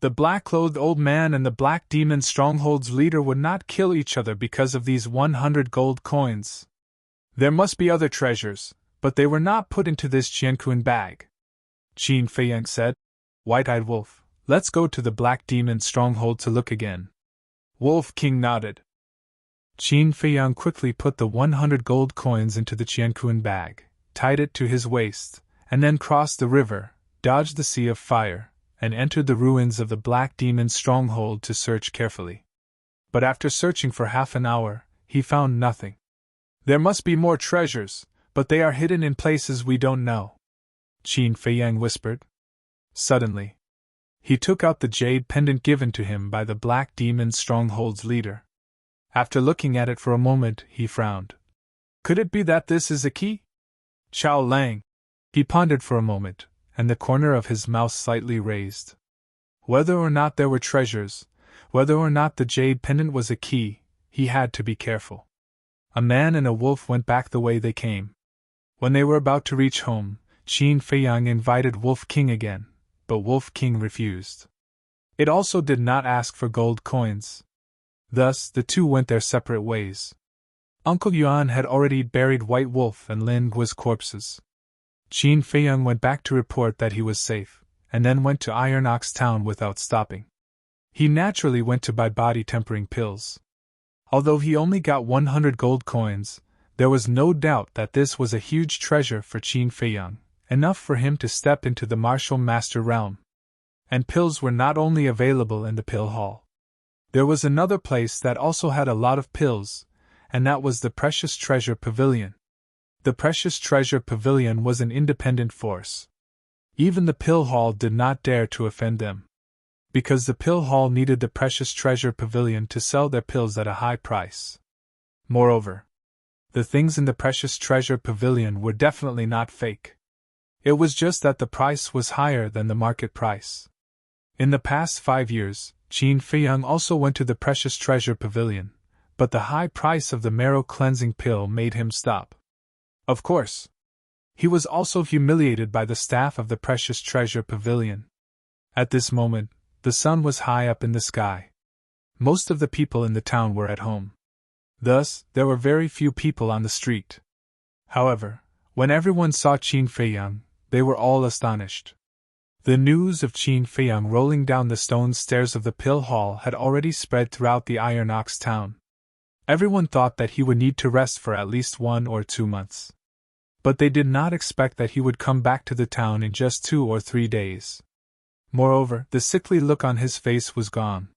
The black-clothed old man and the Black Demon stronghold's leader would not kill each other because of these 100 gold coins. There must be other treasures, but they were not put into this Qianquan bag. Qin Feiyang said. White-eyed wolf, Let's go to the Black Demon stronghold to look again. Wolf King nodded. Qin Feiyang quickly put the 100 gold coins into the Qianquan bag, tied it to his waist, and then crossed the river, dodged the sea of fire, and entered the ruins of the Black Demon's stronghold to search carefully. But after searching for half an hour, he found nothing. There must be more treasures, but they are hidden in places we don't know, Qin Feiyang whispered. Suddenly, he took out the jade pendant given to him by the Black Demon's stronghold's leader. After looking at it for a moment, he frowned. Could it be that this is a key? Chao Lang. He pondered for a moment, and the corner of his mouth slightly raised. Whether or not there were treasures, whether or not the jade pendant was a key, he had to be careful. A man and a wolf went back the way they came. When they were about to reach home, Qin Feiyang invited Wolf King again, but Wolf King refused. It also did not ask for gold coins. Thus, the two went their separate ways. Uncle Yuan had already buried White Wolf and Lin Guo's corpses. Qin Feiyang went back to report that he was safe, and then went to Iron Ox Town without stopping. He naturally went to buy body-tempering pills. Although he only got 100 gold coins, there was no doubt that this was a huge treasure for Qin Feiyang, enough for him to step into the martial master realm. And pills were not only available in the pill hall. There was another place that also had a lot of pills, and that was the Precious Treasure Pavilion. The Precious Treasure Pavilion was an independent force. Even the pill hall did not dare to offend them, because the pill hall needed the Precious Treasure Pavilion to sell their pills at a high price. Moreover, the things in the Precious Treasure Pavilion were definitely not fake. It was just that the price was higher than the market price. In the past 5 years, Qin Feiyang also went to the Precious Treasure Pavilion, but the high price of the marrow cleansing pill made him stop. Of course, he was also humiliated by the staff of the Precious Treasure Pavilion. At this moment, the sun was high up in the sky. Most of the people in the town were at home. Thus, there were very few people on the street. However, when everyone saw Qin Feiyang, they were all astonished. The news of Qin Feiyang rolling down the stone stairs of the pill hall had already spread throughout the Iron Ox town. Everyone thought that he would need to rest for at least 1 or 2 months. But they did not expect that he would come back to the town in just 2 or 3 days. Moreover, the sickly look on his face was gone.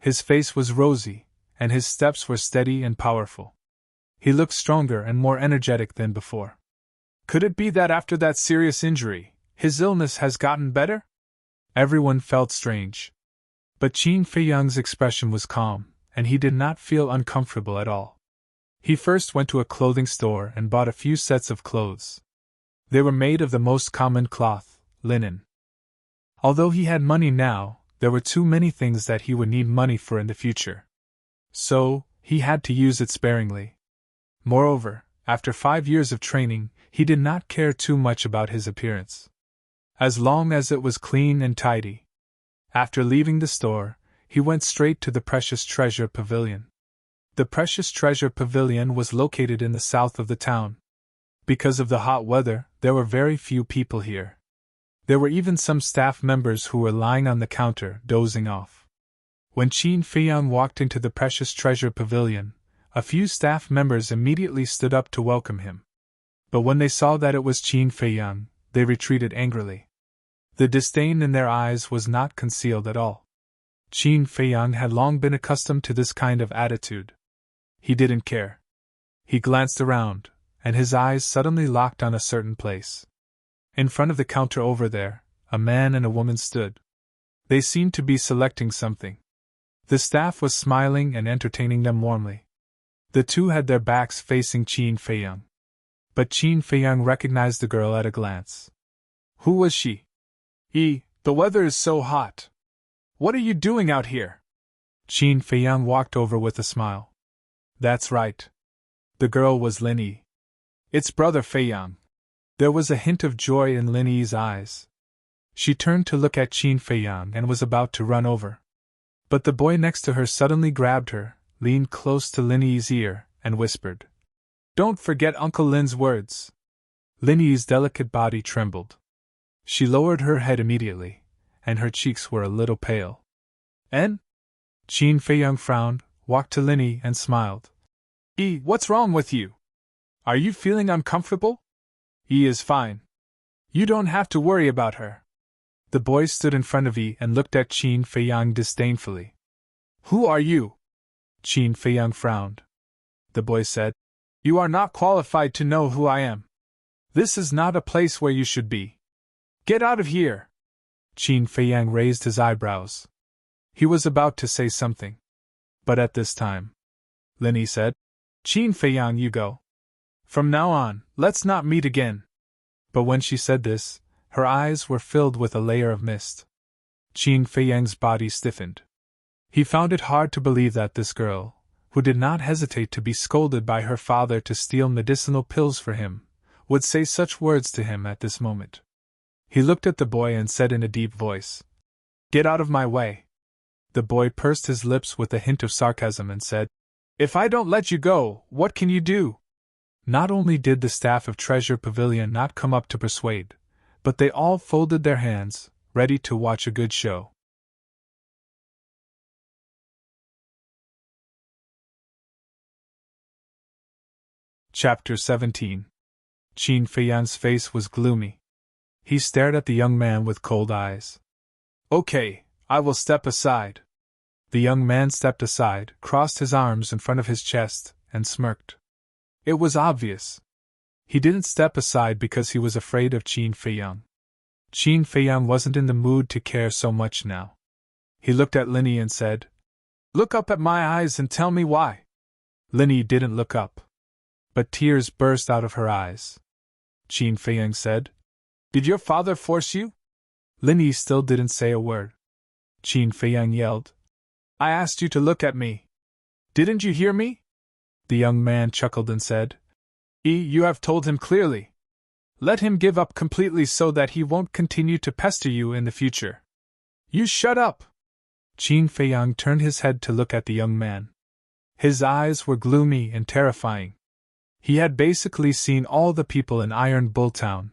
His face was rosy, and his steps were steady and powerful. He looked stronger and more energetic than before. Could it be that after that serious injury, his illness has gotten better? Everyone felt strange. But Qin Feiyang's expression was calm, and he did not feel uncomfortable at all. He first went to a clothing store and bought a few sets of clothes. They were made of the most common cloth, linen. Although he had money now, there were too many things that he would need money for in the future. So, he had to use it sparingly. Moreover, after 5 years of training, he did not care too much about his appearance, as long as it was clean and tidy. After leaving the store, he went straight to the Precious Treasure Pavilion. The Precious Treasure Pavilion was located in the south of the town. Because of the hot weather, there were very few people here. There were even some staff members who were lying on the counter, dozing off. When Qin Feiyang walked into the Precious Treasure Pavilion, a few staff members immediately stood up to welcome him. But when they saw that it was Qin Feiyang, they retreated angrily. The disdain in their eyes was not concealed at all. Qin Feiyang had long been accustomed to this kind of attitude. He didn't care. He glanced around, and his eyes suddenly locked on a certain place. In front of the counter over there, a man and a woman stood. They seemed to be selecting something. The staff was smiling and entertaining them warmly. The two had their backs facing Qin Feiyang. But Qin Feiyang recognized the girl at a glance. Who was she? The weather is so hot. What are you doing out here? Qin Feiyang walked over with a smile. That's right. The girl was Lin Yi. It's brother Feiyang. There was a hint of joy in Lin Yi's eyes. She turned to look at Qin Feiyang and was about to run over. But the boy next to her suddenly grabbed her, leaned close to Lin Yi's ear, and whispered, "Don't forget Uncle Lin's words." Lin Yi's delicate body trembled. She lowered her head immediately, and her cheeks were a little pale. "En?" Qin Feiyang frowned, walked to Linny, and smiled. What's wrong with you? Are you feeling uncomfortable?" Is fine. You don't have to worry about her." The boy stood in front of and looked at Qin Feiyang disdainfully. "Who are you?" Qin Feiyang frowned. The boy said, "You are not qualified to know who I am. This is not a place where you should be. Get out of here!" Qin Feiyang raised his eyebrows. He was about to say something. But at this time, Linny said, "Qin Feiyang, you go. From now on, let's not meet again." But when she said this, her eyes were filled with a layer of mist. Qin Feiyang's body stiffened. He found it hard to believe that this girl, who did not hesitate to be scolded by her father to steal medicinal pills for him, would say such words to him at this moment. He looked at the boy and said in a deep voice, "Get out of my way." The boy pursed his lips with a hint of sarcasm and said, "If I don't let you go, what can you do?" Not only did the staff of Treasure Pavilion not come up to persuade, but they all folded their hands, ready to watch a good show. Chapter 17. Qin Feiyang's face was gloomy. He stared at the young man with cold eyes. "Okay, I will step aside." The young man stepped aside, crossed his arms in front of his chest, and smirked. It was obvious. He didn't step aside because he was afraid of Qin Feiyang. Qin Feiyang wasn't in the mood to care so much now. He looked at Linny and said, "Look up at my eyes and tell me why." Linny didn't look up. But tears burst out of her eyes. Qin Feiyang said, "Did your father force you?" Linny still didn't say a word. Qin Feiyang yelled, "I asked you to look at me. Didn't you hear me?" The young man chuckled and said, You have told him clearly. Let him give up completely so that he won't continue to pester you in the future." "You shut up!" Qin Feiyang turned his head to look at the young man. His eyes were gloomy and terrifying. He had basically seen all the people in Iron Bull Town,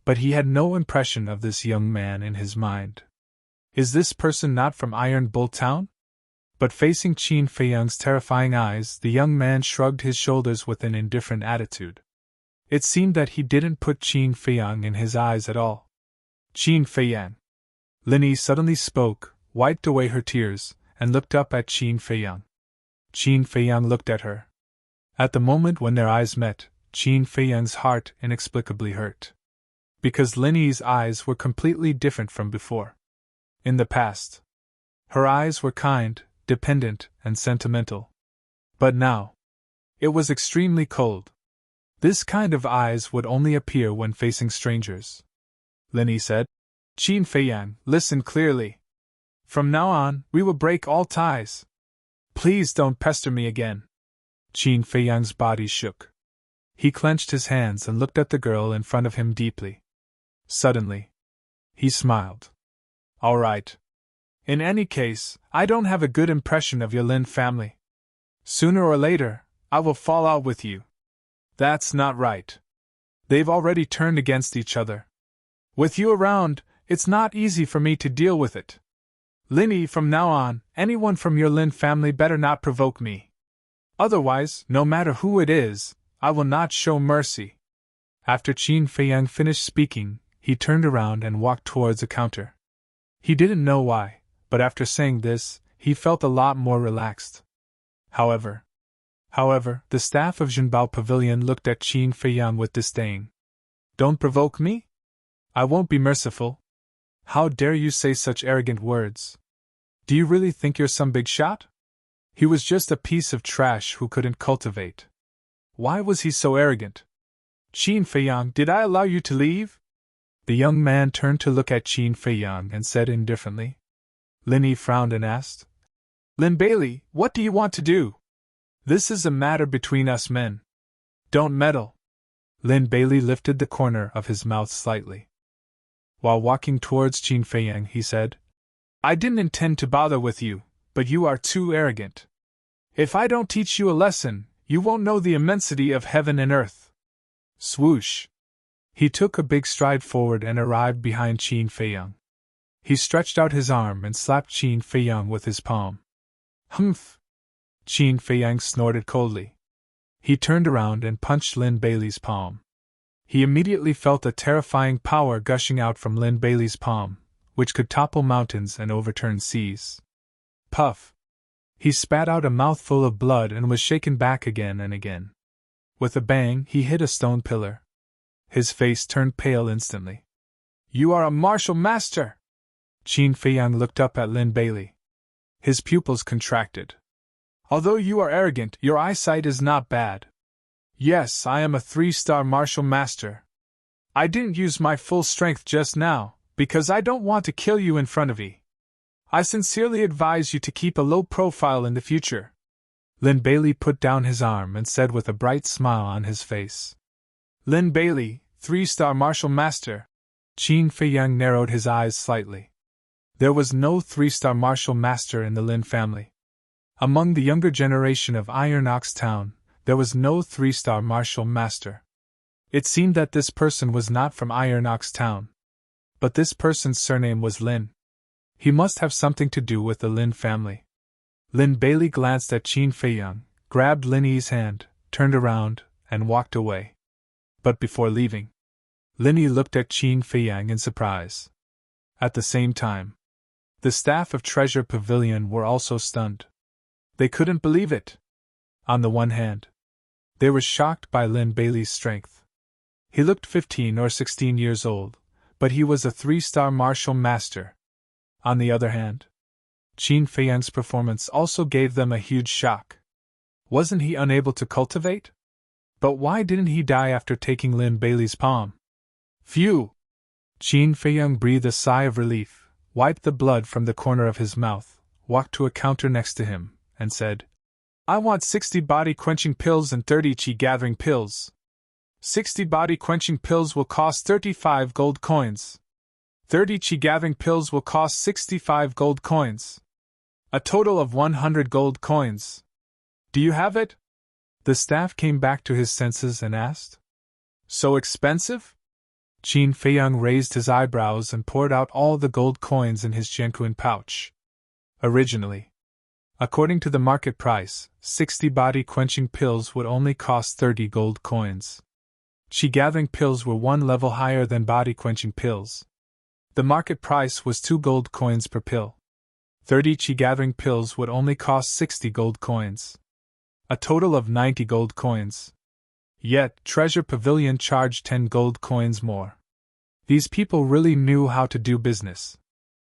but he had no impression of this young man in his mind. Is this person not from Iron Bull Town? But facing Qin Feiyang's terrifying eyes, the young man shrugged his shoulders with an indifferent attitude. It seemed that he didn't put Qin Feiyang in his eyes at all. "Qin Feiyang." Linny suddenly spoke, wiped away her tears, and looked up at Qin Feiyang. Qin Feiyang looked at her. At the moment when their eyes met, Qin Feiyang's heart inexplicably hurt. Because Linny's eyes were completely different from before. In the past, her eyes were kind, dependent, and sentimental. But now, it was extremely cold. This kind of eyes would only appear when facing strangers. Linny said, "Qin Feiyang, listen clearly. From now on, we will break all ties. Please don't pester me again." Qin Feiyang's body shook. He clenched his hands and looked at the girl in front of him deeply. Suddenly, he smiled. "All right. In any case, I don't have a good impression of your Lin family. Sooner or later, I will fall out with you. That's not right. They've already turned against each other. With you around, it's not easy for me to deal with it. Linny, from now on, anyone from your Lin family better not provoke me. Otherwise, no matter who it is, I will not show mercy." After Qin Feiyang finished speaking, he turned around and walked towards a counter. He didn't know why, but after saying this, he felt a lot more relaxed. However, the staff of Zhenbao Pavilion looked at Qin Feiyang with disdain. "Don't provoke me? I won't be merciful. How dare you say such arrogant words? Do you really think you're some big shot? He was just a piece of trash who couldn't cultivate. Why was he so arrogant? Qin Feiyang, did I allow you to leave?" The young man turned to look at Qin Feiyang and said indifferently. Linny frowned and asked, "Lin Bailey, what do you want to do? This is a matter between us men. Don't meddle." Lin Bailey lifted the corner of his mouth slightly. While walking towards Qin Feiyang, he said, "I didn't intend to bother with you, but you are too arrogant. If I don't teach you a lesson, you won't know the immensity of heaven and earth." Swoosh! He took a big stride forward and arrived behind Qin Feiyang. He stretched out his arm and slapped Qin Feiyang with his palm. Humph! Qin Feiyang snorted coldly. He turned around and punched Lin Bailey's palm. He immediately felt a terrifying power gushing out from Lin Bailey's palm, which could topple mountains and overturn seas. Puff! He spat out a mouthful of blood and was shaken back again and again. With a bang, he hit a stone pillar. His face turned pale instantly. You are a martial master! Qin Feiyang looked up at Lin Bailey. His pupils contracted. Although you are arrogant, your eyesight is not bad. Yes, I am a 3-star martial master. I didn't use my full strength just now, because I don't want to kill you in front of me. I sincerely advise you to keep a low profile in the future. Lin Bailey put down his arm and said with a bright smile on his face. Lin Bailey, 3-star martial master. Qin Feiyang narrowed his eyes slightly. There was no 3-star martial master in the Lin family. Among the younger generation of Iron Ox Town, there was no 3-star martial master. It seemed that this person was not from Iron Ox Town. But this person's surname was Lin. He must have something to do with the Lin family. Lin Bailey glanced at Qin Feiyang, grabbed Lin Yi's hand, turned around, and walked away. But before leaving, Lin Yi looked at Qin Feiyang in surprise. At the same time, the staff of Treasure Pavilion were also stunned. They couldn't believe it. On the one hand, they were shocked by Lin Bailey's strength. He looked 15 or 16 years old, but he was a 3-star martial master. On the other hand, Qin Feiyang's performance also gave them a huge shock. Wasn't he unable to cultivate? But why didn't he die after taking Lin Bailey's palm? Phew! Qin Feiyang breathed a sigh of relief, wiped the blood from the corner of his mouth, walked to a counter next to him, and said, I want 60 body-quenching pills and 30 chi-gathering pills. 60 body-quenching pills will cost 35 gold coins. 30 chi-gathering pills will cost 65 gold coins. A total of 100 gold coins. Do you have it? The staff came back to his senses and asked. So expensive? Qin Feiyang raised his eyebrows and poured out all the gold coins in his jianquan pouch. Originally, according to the market price, 60 body-quenching pills would only cost 30 gold coins. Chi-gathering pills were one level higher than body-quenching pills. The market price was 2 gold coins per pill. 30 chi-gathering pills would only cost 60 gold coins. A total of 90 gold coins. Yet, Treasure Pavilion charged 10 gold coins more. These people really knew how to do business.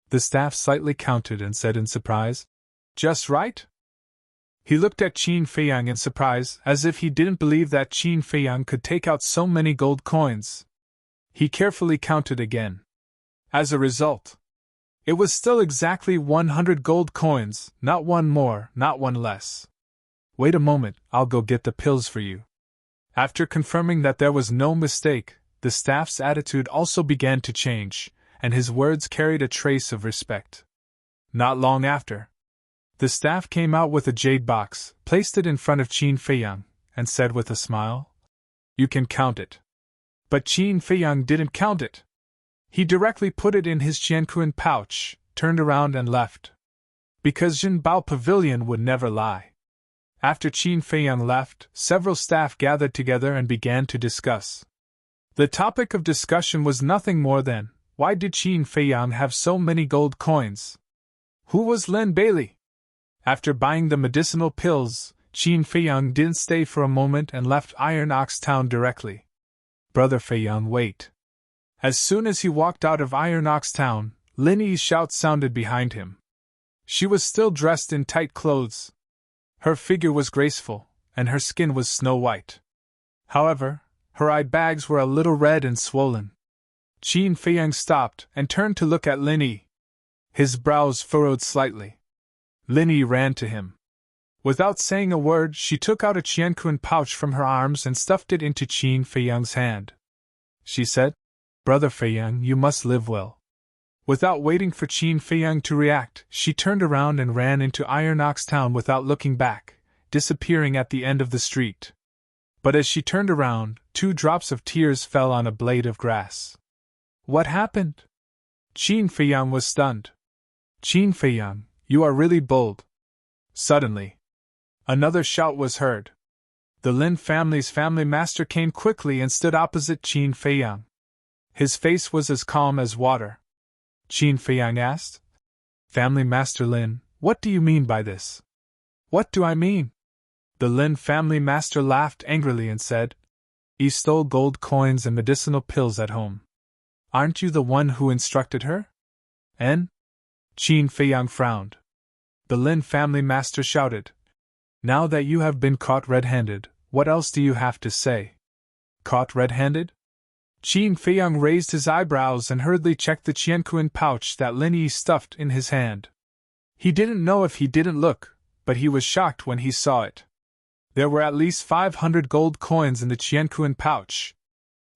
The staff slightly counted and said in surprise, Just right? He looked at Qin Feiyang in surprise, as if he didn't believe that Qin Feiyang could take out so many gold coins. He carefully counted again. As a result, it was still exactly 100 gold coins, not one more, not one less. Wait a moment, I'll go get the pills for you. After confirming that there was no mistake, the staff's attitude also began to change, and his words carried a trace of respect. Not long after, the staff came out with a jade box, placed it in front of Qin Feiyang, and said with a smile, You can count it. But Qin Feiyang didn't count it. He directly put it in his jianquan pouch, turned around and left. Because Jinbao Pavilion would never lie. After Qin Feiyang left, several staff gathered together and began to discuss. The topic of discussion was nothing more than, why did Qin Feiyang have so many gold coins? Who was Lin Bailey? After buying the medicinal pills, Qin Feiyang didn't stay for a moment and left Iron Ox Town directly. Brother Feiyang, wait. As soon as he walked out of Iron Ox Town, Lin Yi's shout sounded behind him. She was still dressed in tight clothes. Her figure was graceful, and her skin was snow white. However, her eye bags were a little red and swollen. Qin Feiyang stopped and turned to look at Lin Yi. His brows furrowed slightly. Lin Yi ran to him. Without saying a word, she took out a jianquan pouch from her arms and stuffed it into Qin Feiyang's hand. She said, Brother Feiyang, you must live well. Without waiting for Qin Feiyang to react, she turned around and ran into Iron Ox Town without looking back, disappearing at the end of the street. But as she turned around, 2 drops of tears fell on a blade of grass. What happened? Qin Feiyang was stunned. Qin Feiyang, you are really bold. Suddenly, another shout was heard. The Lin family's family master came quickly and stood opposite Qin Feiyang. His face was as calm as water. Qin Feiyang asked, Family Master Lin, what do you mean by this? What do I mean? The Lin family master laughed angrily and said, He stole gold coins and medicinal pills at home. Aren't you the one who instructed her? And? Qin Feiyang frowned. The Lin family master shouted, Now that you have been caught red-handed, what else do you have to say? Caught red-handed? Qin Feiyang raised his eyebrows and hurriedly checked the qianquan pouch that Lin Yi stuffed in his hand. He didn't know if he didn't look, but he was shocked when he saw it. There were at least 500 gold coins in the qianquan pouch.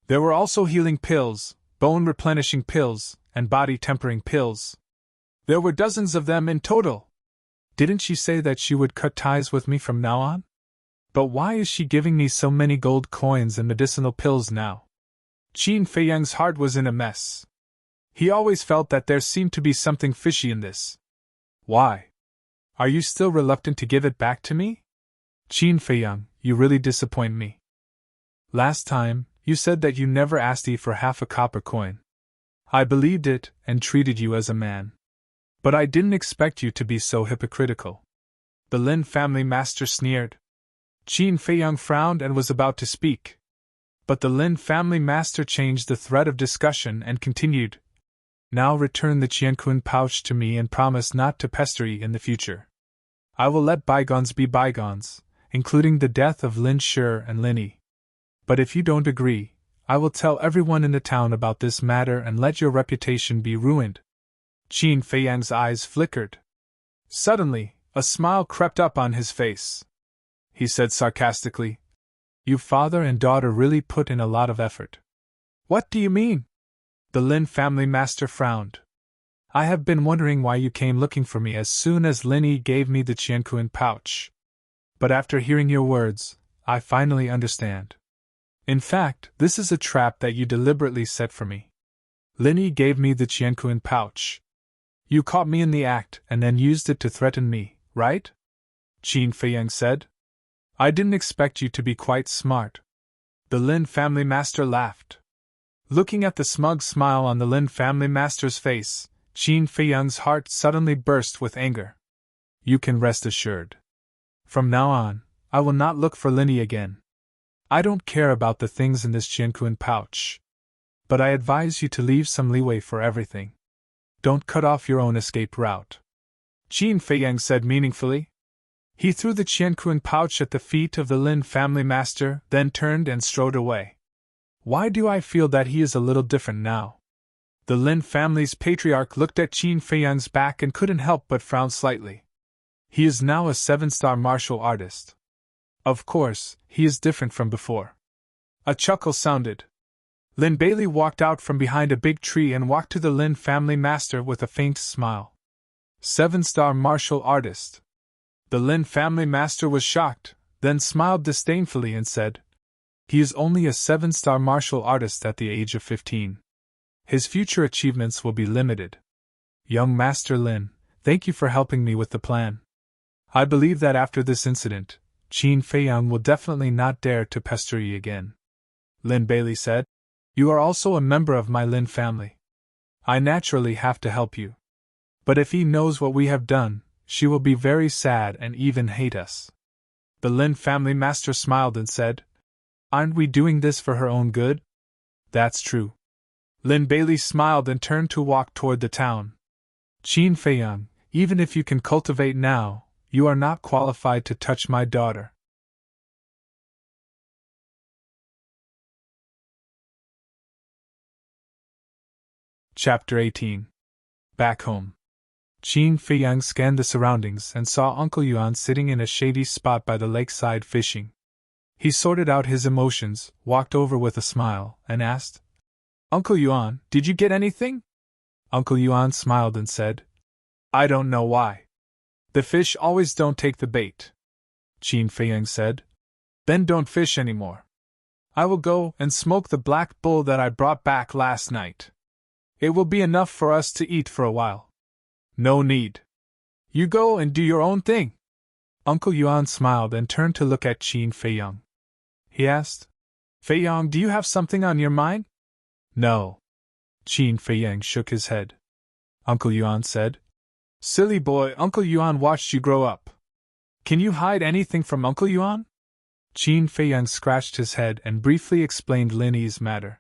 There were also healing pills, bone-replenishing pills, and body-tempering pills. There were dozens of them in total. Didn't she say that she would cut ties with me from now on? But why is she giving me so many gold coins and medicinal pills now? Qin Feiyang's heart was in a mess. He always felt that there seemed to be something fishy in this. Why? Are you still reluctant to give it back to me? Qin Feiyang, you really disappoint me. Last time, you said that you never asked Yi for half a copper coin. I believed it and treated you as a man. But I didn't expect you to be so hypocritical. The Lin family master sneered. Qin Feiyang frowned and was about to speak. But the Lin family master changed the thread of discussion and continued, Now return the qianquan pouch to me and promise not to pester Yi in the future. I will let bygones be bygones, including the death of Lin Shi and Lin Yi. But if you don't agree, I will tell everyone in the town about this matter and let your reputation be ruined. Qin Feiyang's eyes flickered. Suddenly, a smile crept up on his face. He said sarcastically, You father and daughter really put in a lot of effort. What do you mean? The Lin family master frowned. I have been wondering why you came looking for me as soon as Lin Yi gave me the qianquan pouch. But after hearing your words, I finally understand. In fact, this is a trap that you deliberately set for me. Lin Yi gave me the qianquan pouch. You caught me in the act and then used it to threaten me, right? Qin Feiyang said. I didn't expect you to be quite smart. The Lin family master laughed. Looking at the smug smile on the Lin family master's face, Qin Feiyang's heart suddenly burst with anger. You can rest assured. From now on, I will not look for Lin Yi again. I don't care about the things in this qianquan pouch. But I advise you to leave some leeway for everything. Don't cut off your own escape route. Qin Feiyang said meaningfully. He threw the qianquan pouch at the feet of the Lin family master, then turned and strode away. Why do I feel that he is a little different now? The Lin family's patriarch looked at Qin Feiyang's back and couldn't help but frown slightly. He is now a 7-star martial artist. Of course, he is different from before. A chuckle sounded. Lin Bailey walked out from behind a big tree and walked to the Lin family master with a faint smile. 7-star martial artist. The Lin family master was shocked, then smiled disdainfully and said, He is only a 7-star martial artist at the age of 15. His future achievements will be limited. Young Master Lin, thank you for helping me with the plan. I believe that after this incident, Qin Feiyang will definitely not dare to pester you again. Lin Bailey said, You are also a member of my Lin family. I naturally have to help you. But if he knows what we have done, she will be very sad and even hate us. The Lin family master smiled and said, Aren't we doing this for her own good? That's true. Lin Bailey smiled and turned to walk toward the town. Qin Feiyang, even if you can cultivate now, you are not qualified to touch my daughter. Chapter 18. Back home. Qin Feiyang scanned the surroundings and saw Uncle Yuan sitting in a shady spot by the lakeside fishing. He sorted out his emotions, walked over with a smile, and asked, Uncle Yuan, did you get anything? Uncle Yuan smiled and said, I don't know why. The fish always don't take the bait. Qin Feiyang said, Then don't fish anymore. I will go and smoke the black bull that I brought back last night. It will be enough for us to eat for a while. No need. You go and do your own thing. Uncle Yuan smiled and turned to look at Qin Feiyang. He asked, Feiyang, do you have something on your mind? No. Qin Feiyang shook his head. Uncle Yuan said, Silly boy, Uncle Yuan watched you grow up. Can you hide anything from Uncle Yuan? Qin Feiyang scratched his head and briefly explained Lin Yi's matter.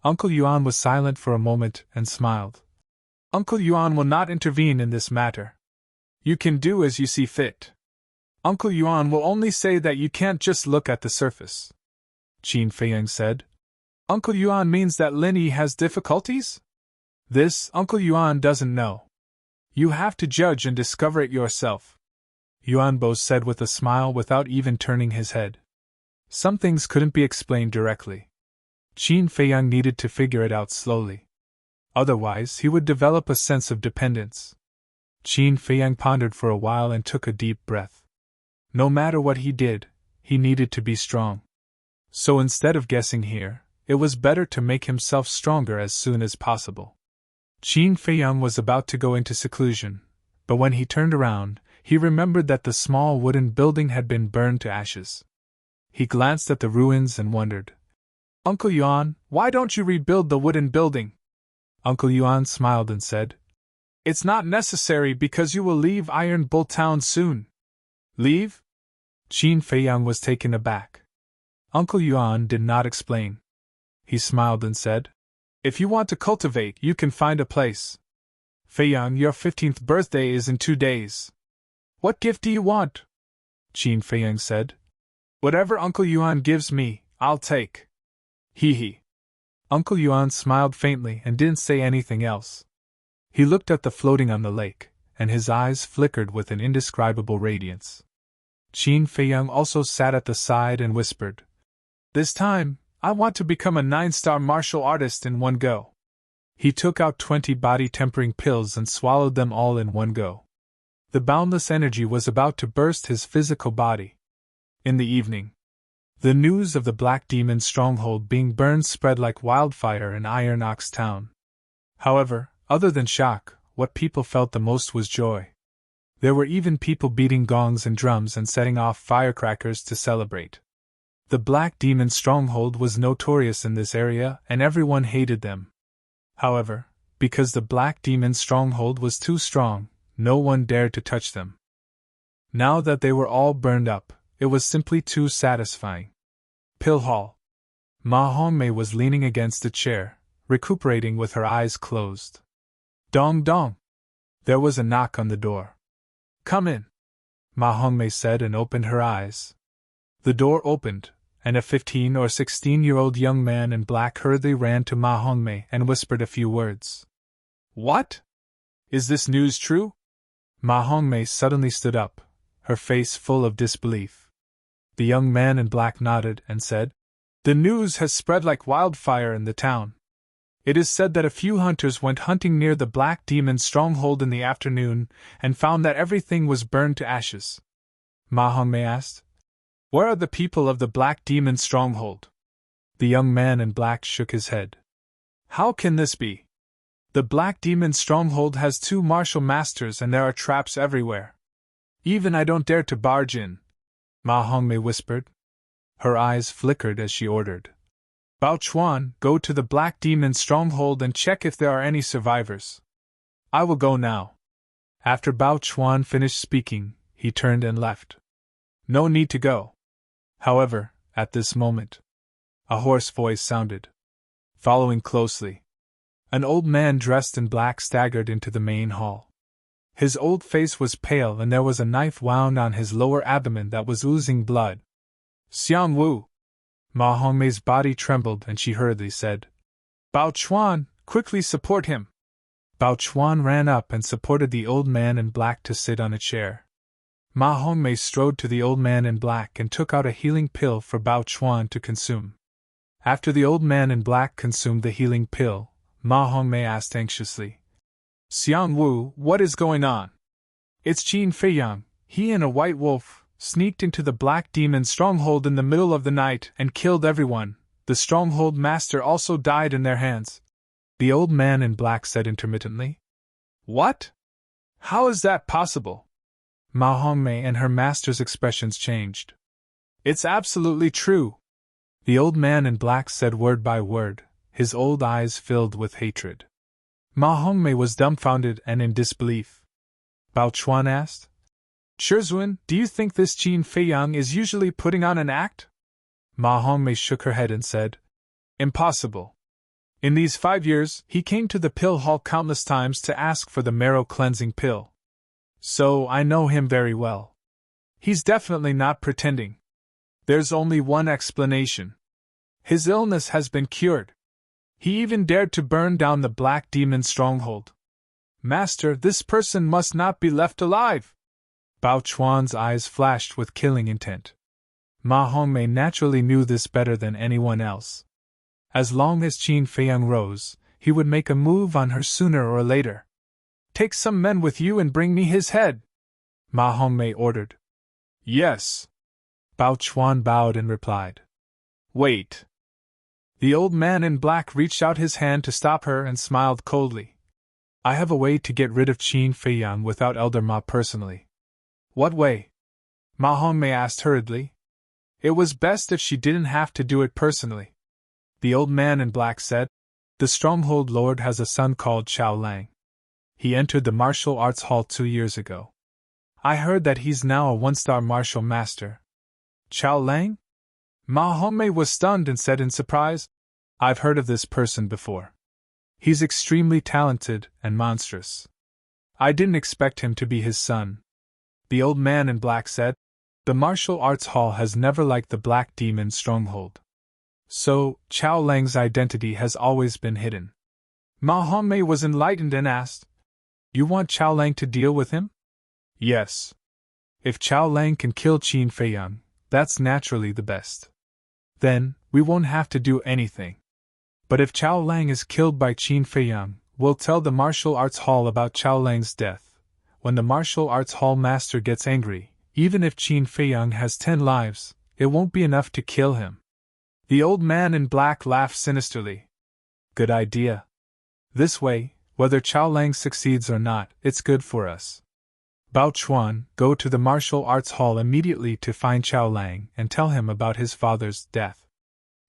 Uncle Yuan was silent for a moment and smiled. Uncle Yuan will not intervene in this matter. You can do as you see fit. Uncle Yuan will only say that you can't just look at the surface. Qin Feiyang said. Uncle Yuan means that Lin Yi has difficulties? This Uncle Yuan doesn't know. You have to judge and discover it yourself. Yuan Bo said with a smile without even turning his head. Some things couldn't be explained directly. Qin Feiyang needed to figure it out slowly. Otherwise, he would develop a sense of dependence. Qin Feiyang pondered for a while and took a deep breath. No matter what he did, he needed to be strong. So instead of guessing here, it was better to make himself stronger as soon as possible. Qin Feiyang was about to go into seclusion, but when he turned around, he remembered that the small wooden building had been burned to ashes. He glanced at the ruins and wondered, Uncle Yuan, why don't you rebuild the wooden building? Uncle Yuan smiled and said, It's not necessary because you will leave Iron Bull Town soon. Leave? Qin Feiyang was taken aback. Uncle Yuan did not explain. He smiled and said, If you want to cultivate, you can find a place. Feiyang, your 15th birthday is in 2 days. What gift do you want? Qin Feiyang said. Whatever Uncle Yuan gives me, I'll take. Hee. Uncle Yuan smiled faintly and didn't say anything else. He looked at the floating on the lake, and his eyes flickered with an indescribable radiance. Qin Feiyang also sat at the side and whispered, This time, I want to become a 9-star martial artist in one go. He took out 20 body-tempering pills and swallowed them all in one go. The boundless energy was about to burst his physical body. In the evening, the news of the Black Demon stronghold being burned spread like wildfire in Iron Ox Town. However, other than shock, what people felt the most was joy. There were even people beating gongs and drums and setting off firecrackers to celebrate. The Black Demon stronghold was notorious in this area and everyone hated them. However, because the Black Demon stronghold was too strong, no one dared to touch them. Now that they were all burned up, it was simply too satisfying. Pill Hall. Ma Hongmei was leaning against a chair, recuperating with her eyes closed. Dong dong. There was a knock on the door. Come in, Ma Hongmei said and opened her eyes. The door opened, and a 15 or 16-year-old young man in black hurriedly ran to Ma Hongmei and whispered a few words. What? Is this news true? Ma Hongmei suddenly stood up, her face full of disbelief. The young man in black nodded and said, The news has spread like wildfire in the town. It is said that a few hunters went hunting near the Black Demon stronghold in the afternoon and found that everything was burned to ashes. Ma Hongmei asked, Where are the people of the Black Demon stronghold? The young man in black shook his head. How can this be? The Black Demon stronghold has 2 martial masters and there are traps everywhere. Even I don't dare to barge in, Ma Hongmei whispered. Her eyes flickered as she ordered. Bao Chuan, go to the Black Demon stronghold and check if there are any survivors. I will go now. After Bao Chuan finished speaking, he turned and left. No need to go. However, at this moment, a hoarse voice sounded. Following closely, an old man dressed in black staggered into the main hall. His old face was pale and there was a knife wound on his lower abdomen that was oozing blood. Xiang Wu! Ma Hongmei's body trembled and she hurriedly said, Bao Chuan, quickly support him! Bao Chuan ran up and supported the old man in black to sit on a chair. Ma Hongmei strode to the old man in black and took out a healing pill for Bao Chuan to consume. After the old man in black consumed the healing pill, Ma Hongmei asked anxiously, Xiang Wu, what is going on? It's Qin Feiyang. He and a white wolf sneaked into the Black Demon stronghold in the middle of the night and killed everyone. The stronghold master also died in their hands. the old man in black said intermittently. What? How is that possible? Ma Hongmei and her master's expressions changed. It's absolutely true, the old man in black said word by word, his old eyes filled with hatred. Ma Hongmei was dumbfounded and in disbelief. Bao Chuan asked, Shizun, do you think this Qin Feiyang is usually putting on an act? Ma Hongmei shook her head and said, Impossible. In these 5 years, he came to the pill hall countless times to ask for the marrow-cleansing pill. So I know him very well. He's definitely not pretending. There's only one explanation. His illness has been cured. He even dared to burn down the Black Demon stronghold. Master, this person must not be left alive! Bao Chuan's eyes flashed with killing intent. Ma Hongmei naturally knew this better than anyone else. As long as Qin Feiyang rose, he would make a move on her sooner or later. Take some men with you and bring me his head, Ma Hongmei ordered. Yes. Bao Chuan bowed and replied. Wait. The old man in black reached out his hand to stop her and smiled coldly. I have a way to get rid of Qin Feiyang without Elder Ma personally. What way? Ma Hongmei asked hurriedly. It was best if she didn't have to do it personally. The old man in black said, The Stronghold Lord has a son called Chao Lang. He entered the martial arts hall 2 years ago. I heard that he's now a 1-star martial master. Chao Lang? Ma Hongmei was stunned and said in surprise, I've heard of this person before. He's extremely talented and monstrous. I didn't expect him to be his son. The old man in black said, The martial arts hall has never liked the Black Demon stronghold. So, Chao Lang's identity has always been hidden. Ma Hongmei was enlightened and asked, You want Chao Lang to deal with him? Yes. If Chao Lang can kill Qin Feiyang, that's naturally the best. Then, we won't have to do anything. But if Chao Lang is killed by Qin Feiyang, we'll tell the martial arts hall about Chao Lang's death. When the martial arts hall master gets angry, even if Qin Feiyang has 10 lives, it won't be enough to kill him. The old man in black laughed sinisterly. Good idea. This way, whether Chao Lang succeeds or not, it's good for us. Bao Chuan, go to the martial arts hall immediately to find Chao Lang and tell him about his father's death.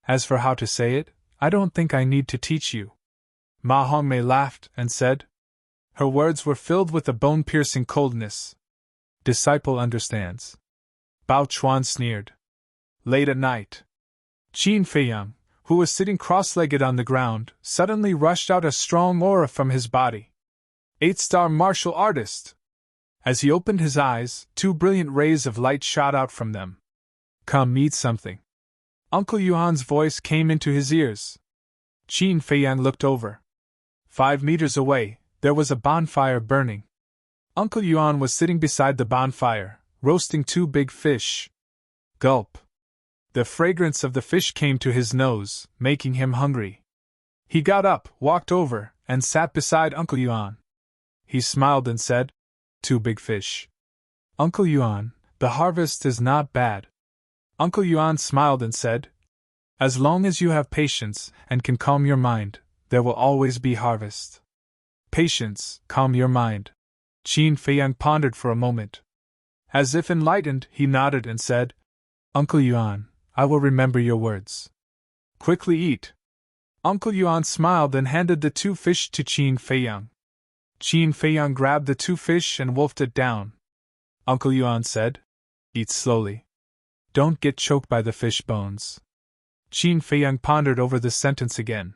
As for how to say it, I don't think I need to teach you. Ma Hongmei laughed and said. Her words were filled with a bone-piercing coldness. Disciple understands. Bao Chuan sneered. Late at night, Qin Feiyang, who was sitting cross-legged on the ground, suddenly rushed out a strong aura from his body. 8-star martial artist! As he opened his eyes, 2 brilliant rays of light shot out from them. Come eat something. Uncle Yuan's voice came into his ears. Qin Feiyang looked over. 5 meters away, there was a bonfire burning. Uncle Yuan was sitting beside the bonfire, roasting 2 big fish. Gulp. The fragrance of the fish came to his nose, making him hungry. He got up, walked over, and sat beside Uncle Yuan. He smiled and said, 2 big fish. Uncle Yuan, the harvest is not bad. Uncle Yuan smiled and said, As long as you have patience and can calm your mind, there will always be harvest. Patience, calm your mind. Qin Feiyang pondered for a moment. As if enlightened, he nodded and said, Uncle Yuan, I will remember your words. Quickly eat. Uncle Yuan smiled and handed the 2 fish to Qin Feiyang. Qin Feiyang grabbed the 2 fish and wolfed it down. Uncle Yuan said, Eat slowly. Don't get choked by the fish bones. Qin Feiyang pondered over this sentence again.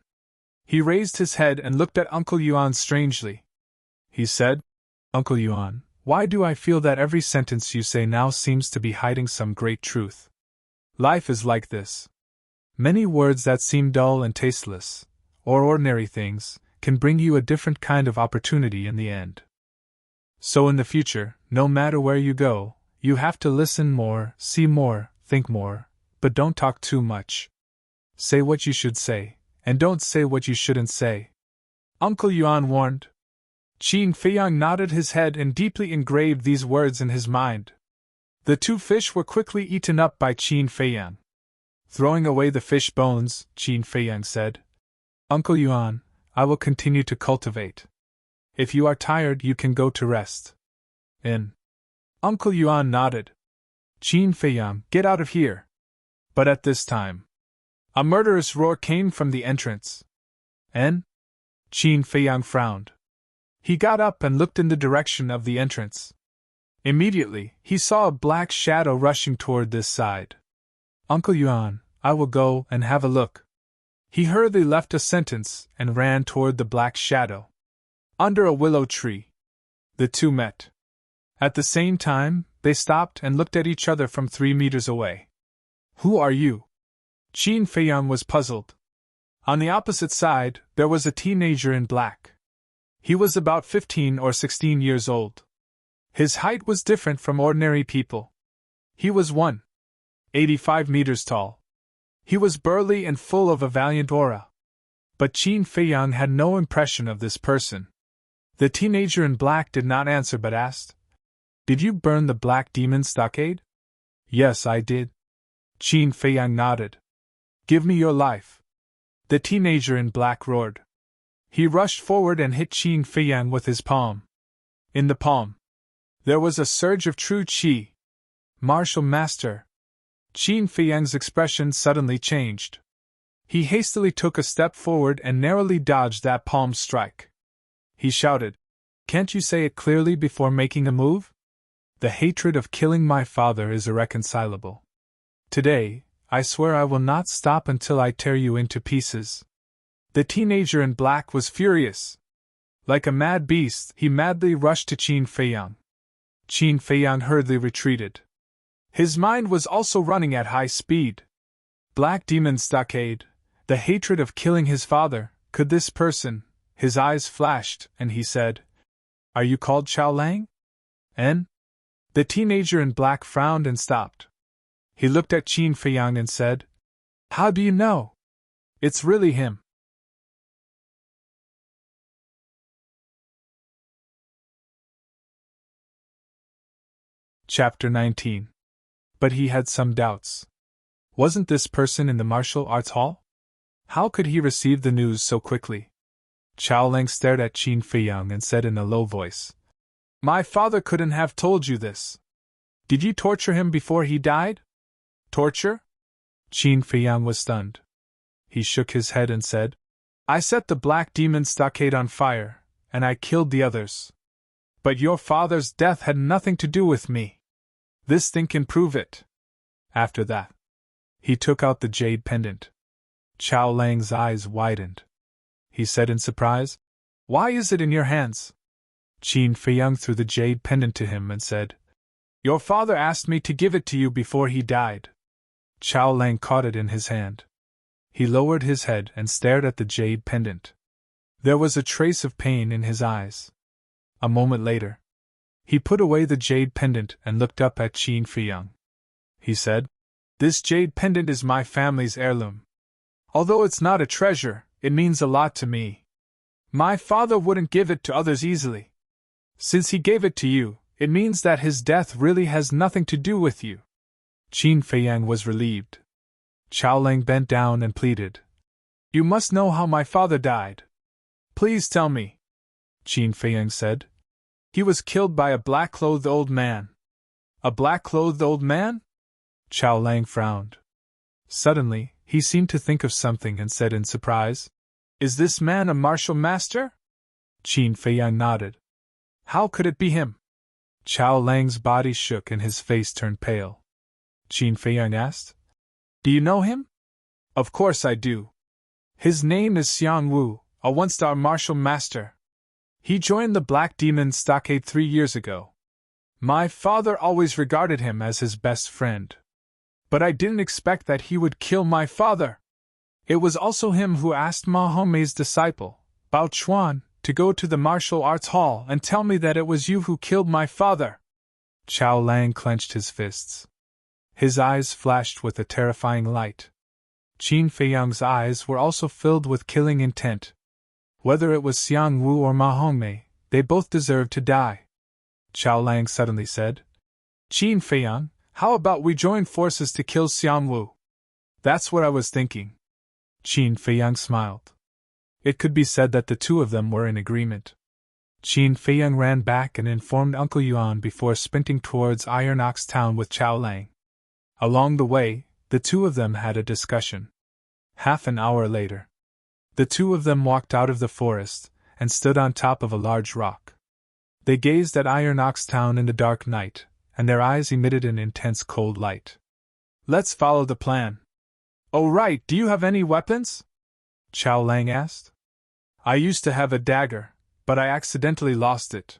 He raised his head and looked at Uncle Yuan strangely. He said, Uncle Yuan, why do I feel that every sentence you say now seems to be hiding some great truth? Life is like this. Many words that seem dull and tasteless, or ordinary things, can bring you a different kind of opportunity in the end. So in the future, no matter where you go, you have to listen more, see more, think more, but don't talk too much. Say what you should say, and don't say what you shouldn't say. Uncle Yuan warned. Qin Feiyang nodded his head and deeply engraved these words in his mind. The 2 fish were quickly eaten up by Qin Feiyang. Throwing away the fish bones, Qin Feiyang said, Uncle Yuan, I will continue to cultivate. If you are tired, you can go to rest. Uncle Yuan nodded. Qin Feiyang, get out of here. But at this time, a murderous roar came from the entrance. Qin Feiyang frowned. He got up and looked in the direction of the entrance. Immediately, he saw a black shadow rushing toward this side. Uncle Yuan, I will go and have a look. He hurriedly left a sentence and ran toward the black shadow. Under a willow tree, the two met. At the same time, they stopped and looked at each other from 3 meters away. Who are you? Qin Feiyang was puzzled. On the opposite side, there was a teenager in black. He was about 15 or 16 years old. His height was different from ordinary people. He was 1.85 meters tall. He was burly and full of a valiant aura. But Qin Feiyang had no impression of this person. The teenager in black did not answer but asked, Did you burn the Black Demon stockade? Yes, I did. Qin Feiyang nodded. Give me your life. The teenager in black roared. He rushed forward and hit Qin Feiyang with his palm. In the palm, there was a surge of true qi. Martial master. Qin Feiyang's expression suddenly changed. He hastily took a step forward and narrowly dodged that palm strike. He shouted, Can't you say it clearly before making a move? The hatred of killing my father is irreconcilable. Today, I swear I will not stop until I tear you into pieces. The teenager in black was furious. Like a mad beast, he madly rushed to Qin Feiyang. Qin Feiyang hurriedly retreated. His mind was also running at high speed. Black Demon Stockade, the hatred of killing his father, could this person? His eyes flashed, and he said, Are you called Chao Lang? The teenager in black frowned and stopped. He looked at Qin Feiyang and said, How do you know? It's really him. Chapter 19. But he had some doubts. Wasn't this person in the martial arts hall? How could he receive the news so quickly? Chao Lang stared at Qin Feiyang and said in a low voice, My father couldn't have told you this. Did you torture him before he died? Torture? Qin Feiyang was stunned. He shook his head and said, I set the Black Demon Stockade on fire, and I killed the others. But your father's death had nothing to do with me. This thing can prove it. After that, he took out the jade pendant. Chao Lang's eyes widened. He said in surprise, Why is it in your hands? Qin Feiyang threw the jade pendant to him and said, Your father asked me to give it to you before he died. Chao Lang caught it in his hand. He lowered his head and stared at the jade pendant. There was a trace of pain in his eyes. A moment later, he put away the jade pendant and looked up at Qin Feiyang. He said, This jade pendant is my family's heirloom. Although it's not a treasure, it means a lot to me. My father wouldn't give it to others easily. Since he gave it to you, it means that his death really has nothing to do with you. Qin Feiyang was relieved. Chao Lang bent down and pleaded, You must know how my father died. Please tell me. Qin Feiyang said, He was killed by a black-clothed old man. A black-clothed old man? Chao Lang frowned. Suddenly, he seemed to think of something and said in surprise, Is this man a martial master? Qin Feiyang nodded. How could it be him? Chao Lang's body shook and his face turned pale. Qin Feiyang asked, Do you know him? Of course I do. His name is Xiang Wu, a one-star martial master. He joined the Black Demon Stockade 3 years ago. My father always regarded him as his best friend. But I didn't expect that he would kill my father. It was also him who asked Ma Hongmei's disciple, Bao Chuan, to go to the martial arts hall and tell me that it was you who killed my father. Chao Lang clenched his fists. His eyes flashed with a terrifying light. Qin Feiyang's eyes were also filled with killing intent. Whether it was Xiang Wu or Ma Hongmei, they both deserved to die. Chao Lang suddenly said, Qin Feiyang, how about we join forces to kill Xiang Wu? That's what I was thinking. Qin Feiyang smiled. It could be said that the two of them were in agreement. Qin Feiyang ran back and informed Uncle Yuan before sprinting towards Iron Ox Town with Chao Lang. Along the way, the two of them had a discussion. Half an hour later, the two of them walked out of the forest and stood on top of a large rock. They gazed at Iron Ox Town in the dark night, and their eyes emitted an intense cold light. "Let's follow the plan." "Oh right, do you have any weapons?" Chao Lang asked. "I used to have a dagger, but I accidentally lost it."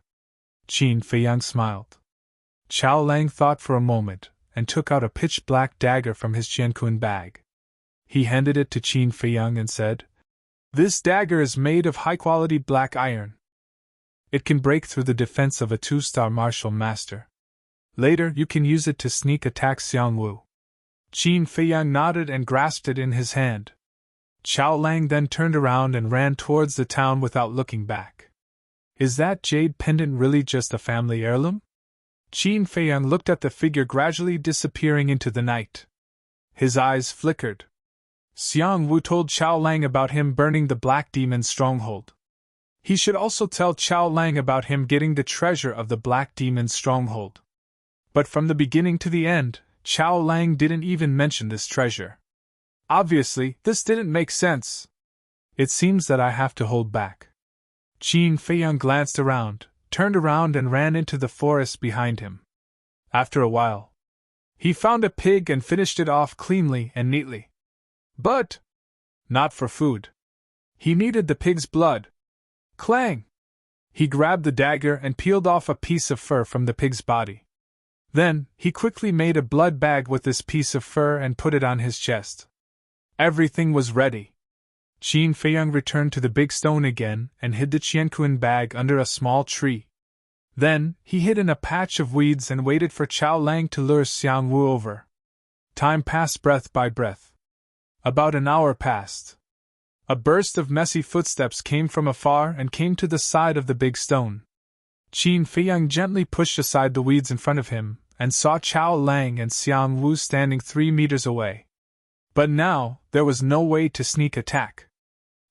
Qin Feiyang smiled. Chao Lang thought for a moment, and took out a pitch-black dagger from his qiankun bag. He handed it to Qin Feiyang and said, "This dagger is made of high-quality black iron. It can break through the defense of a 2-star martial master. Later you can use it to sneak attack Xiangwu." Qin Feiyang nodded and grasped it in his hand. Chao Lang then turned around and ran towards the town without looking back. "Is that jade pendant really just a family heirloom?" Qin Feiyang looked at the figure gradually disappearing into the night. His eyes flickered. Xiangwu told Chao Lang about him burning the Black Demon's stronghold. He should also tell Chao Lang about him getting the treasure of the Black Demon's stronghold. But from the beginning to the end, Chao Lang didn't even mention this treasure. Obviously, this didn't make sense. It seems that I have to hold back. Qin Feiyang glanced around, turned around and ran into the forest behind him. After a while, he found a pig and finished it off cleanly and neatly. But not for food. He needed the pig's blood. Clang! He grabbed the dagger and peeled off a piece of fur from the pig's body. Then, he quickly made a blood bag with this piece of fur and put it on his chest. Everything was ready. Qin Feiyang returned to the big stone again and hid the qiankun bag under a small tree. Then, he hid in a patch of weeds and waited for Chao Lang to lure Xiangwu over. Time passed breath by breath. About an hour passed. A burst of messy footsteps came from afar and came to the side of the big stone. Qin Feiyang gently pushed aside the weeds in front of him, and saw Chao Lang and Xiangwu standing 3 meters away. But now, there was no way to sneak attack.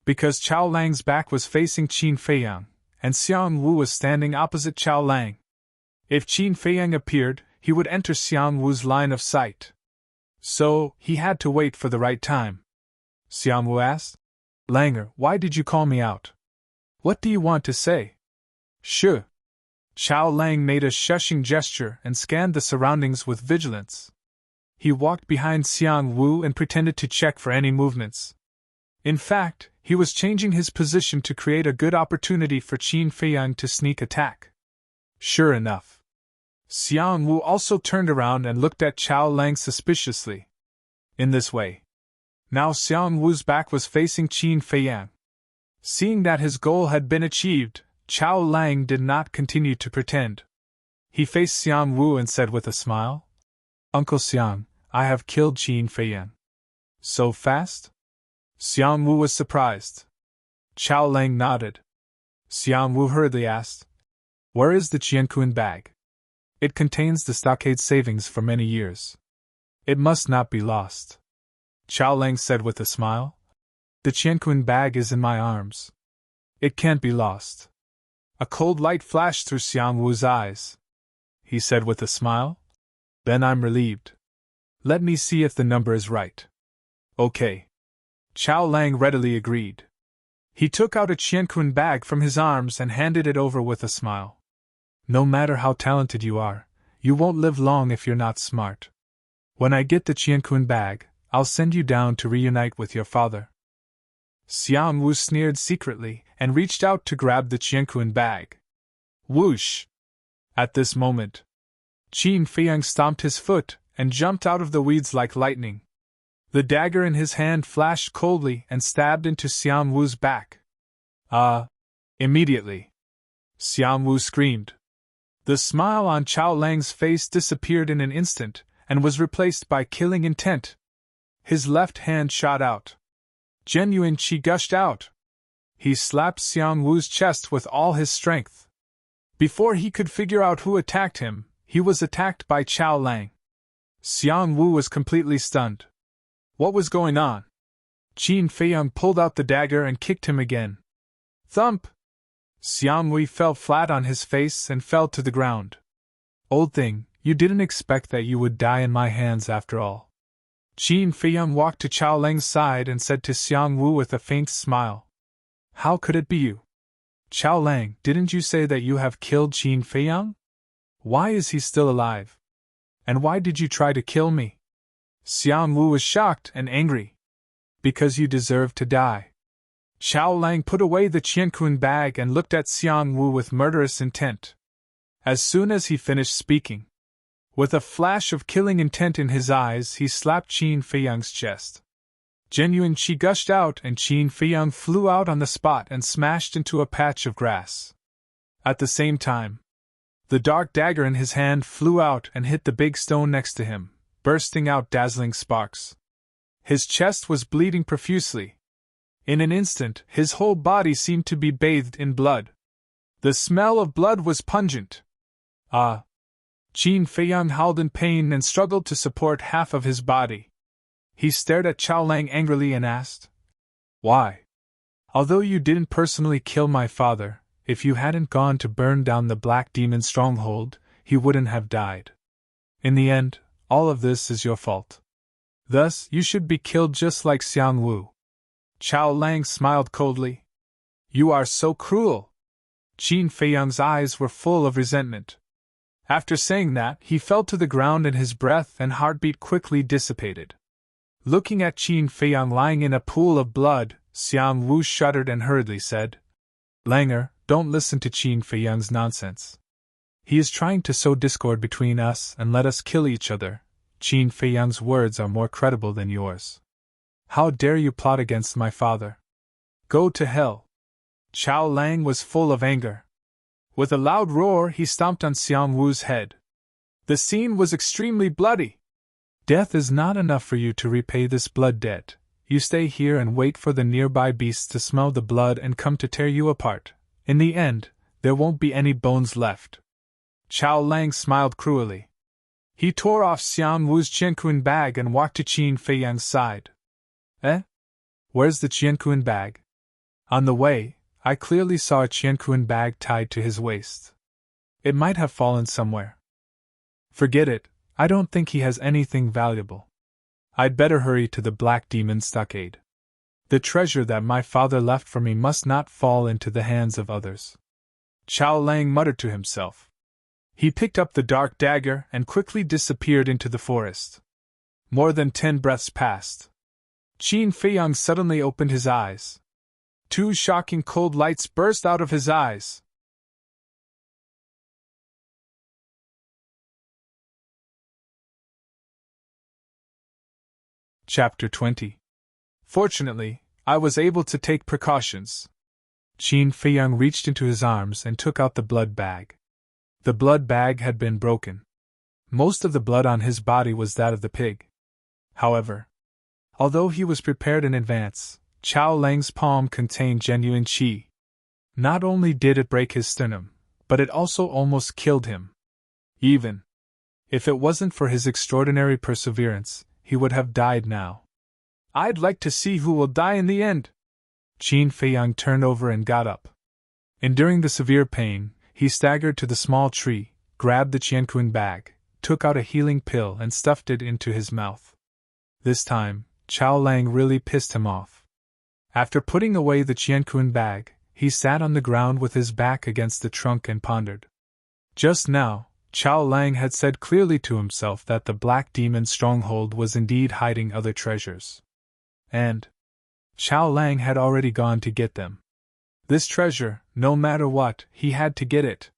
Because Chao Lang's back was facing Qin Feiyang, and Xiangwu was standing opposite Chao Lang. If Qin Feiyang appeared, he would enter Xiangwu's line of sight. So, he had to wait for the right time. Xiangwu asked, "Langer, why did you call me out? What do you want to say?" "Sure." Chao Lang made a shushing gesture and scanned the surroundings with vigilance. He walked behind Xiangwu and pretended to check for any movements. In fact, he was changing his position to create a good opportunity for Qin Feiyang to sneak attack. Sure enough, Xiangwu also turned around and looked at Chao Lang suspiciously. In this way, now Xiangwu's back was facing Qin Feiyang. Seeing that his goal had been achieved, Chao Lang did not continue to pretend. He faced Xiangwu and said with a smile, "Uncle Xiang, I have killed Qin Feiyang." "So fast?" Xiangwu was surprised. Chao Lang nodded. Xiangwu hurriedly asked, "Where is the qiankun bag?" "It contains the stockade savings for many years. It must not be lost." Chao Lang said with a smile, "The qiankun bag is in my arms. It can't be lost." A cold light flashed through Xiangwu's eyes. He said with a smile, "Then I'm relieved. Let me see if the number is right." "Okay." Chao Lang readily agreed. He took out a qiankun bag from his arms and handed it over with a smile. "No matter how talented you are, you won't live long if you're not smart. When I get the qiankun bag, I'll send you down to reunite with your father." Xiangwu sneered secretly and reached out to grab the qiankun bag. Whoosh! At this moment, Qin Feiyang stomped his foot and jumped out of the weeds like lightning. The dagger in his hand flashed coldly and stabbed into Xiangwu's back. Immediately, Xiangwu screamed. The smile on Chao Lang's face disappeared in an instant and was replaced by killing intent. His left hand shot out. Genuine qi gushed out. He slapped Xiangwu's chest with all his strength. Before he could figure out who attacked him, he was attacked by Chao Lang. Xiangwu was completely stunned. What was going on? Qin Feiyang pulled out the dagger and kicked him again. Thump! Xiang Wei fell flat on his face and fell to the ground. Old thing, you didn't expect that you would die in my hands after all. Qin Feiyang walked to Chao Lang's side and said to Xiang Wu with a faint smile. How could it be you? Chao Lang, didn't you say that you have killed Qin Feiyang? Why is he still alive? And why did you try to kill me? Xiang Wu was shocked and angry. Because you deserve to die. Chao Lang put away the Qiankun bag and looked at Xiang Wu with murderous intent. As soon as he finished speaking, with a flash of killing intent in his eyes, he slapped Qin Feiyang's chest. Genuine qi gushed out and Qin Feiyang flew out on the spot and smashed into a patch of grass. At the same time, the dark dagger in his hand flew out and hit the big stone next to him, bursting out dazzling sparks. His chest was bleeding profusely. In an instant, his whole body seemed to be bathed in blood. The smell of blood was pungent. Ah! Qin Feiyang howled in pain and struggled to support half of his body. He stared at Chao Lang angrily and asked, Why? Although you didn't personally kill my father, if you hadn't gone to burn down the Black Demon stronghold, he wouldn't have died. In the end, all of this is your fault. Thus, you should be killed just like Xiang Wu. Chao Lang smiled coldly. You are so cruel. Qin Feiyang's eyes were full of resentment. After saying that, he fell to the ground and his breath and heartbeat quickly dissipated. Looking at Qin Feiyang lying in a pool of blood, Xiang Wu shuddered and hurriedly said, Langer, don't listen to Qin Feiyang's nonsense. He is trying to sow discord between us and let us kill each other. Qin Feiyang's words are more credible than yours. How dare you plot against my father? Go to hell. Chao Lang was full of anger. With a loud roar, he stomped on Xiang Wu's head. The scene was extremely bloody. Death is not enough for you to repay this blood debt. You stay here and wait for the nearby beasts to smell the blood and come to tear you apart. In the end, there won't be any bones left. Chao Lang smiled cruelly. He tore off Xiang Wu's Qiankun bag and walked to Qin Feiyang's side. Where's the Qiankun bag? On the way, I clearly saw a Qiankun bag tied to his waist. It might have fallen somewhere. Forget it, I don't think he has anything valuable. I'd better hurry to the Black Demon stockade. The treasure that my father left for me must not fall into the hands of others. Chao Lang muttered to himself. He picked up the dark dagger and quickly disappeared into the forest. More than 10 breaths passed. Qin Feiyang suddenly opened his eyes. 2 shocking cold lights burst out of his eyes. Chapter 20. Fortunately, I was able to take precautions. Qin Feiyang reached into his arms and took out the blood bag. The blood bag had been broken. Most of the blood on his body was that of the pig. However, although he was prepared in advance, Chao Lang's palm contained genuine qi. Not only did it break his sternum, but it also almost killed him. Even if it wasn't for his extraordinary perseverance, he would have died now. I'd like to see who will die in the end. Qin Feiyang turned over and got up. Enduring the severe pain, he staggered to the small tree, grabbed the Qiankun bag, took out a healing pill and stuffed it into his mouth. This time, Chao Lang really pissed him off. After putting away the Qiankun bag, he sat on the ground with his back against the trunk and pondered. Just now, Chao Lang had said clearly to himself that the Black Demon stronghold was indeed hiding other treasures. And Chao Lang had already gone to get them. This treasure, no matter what, he had to get it.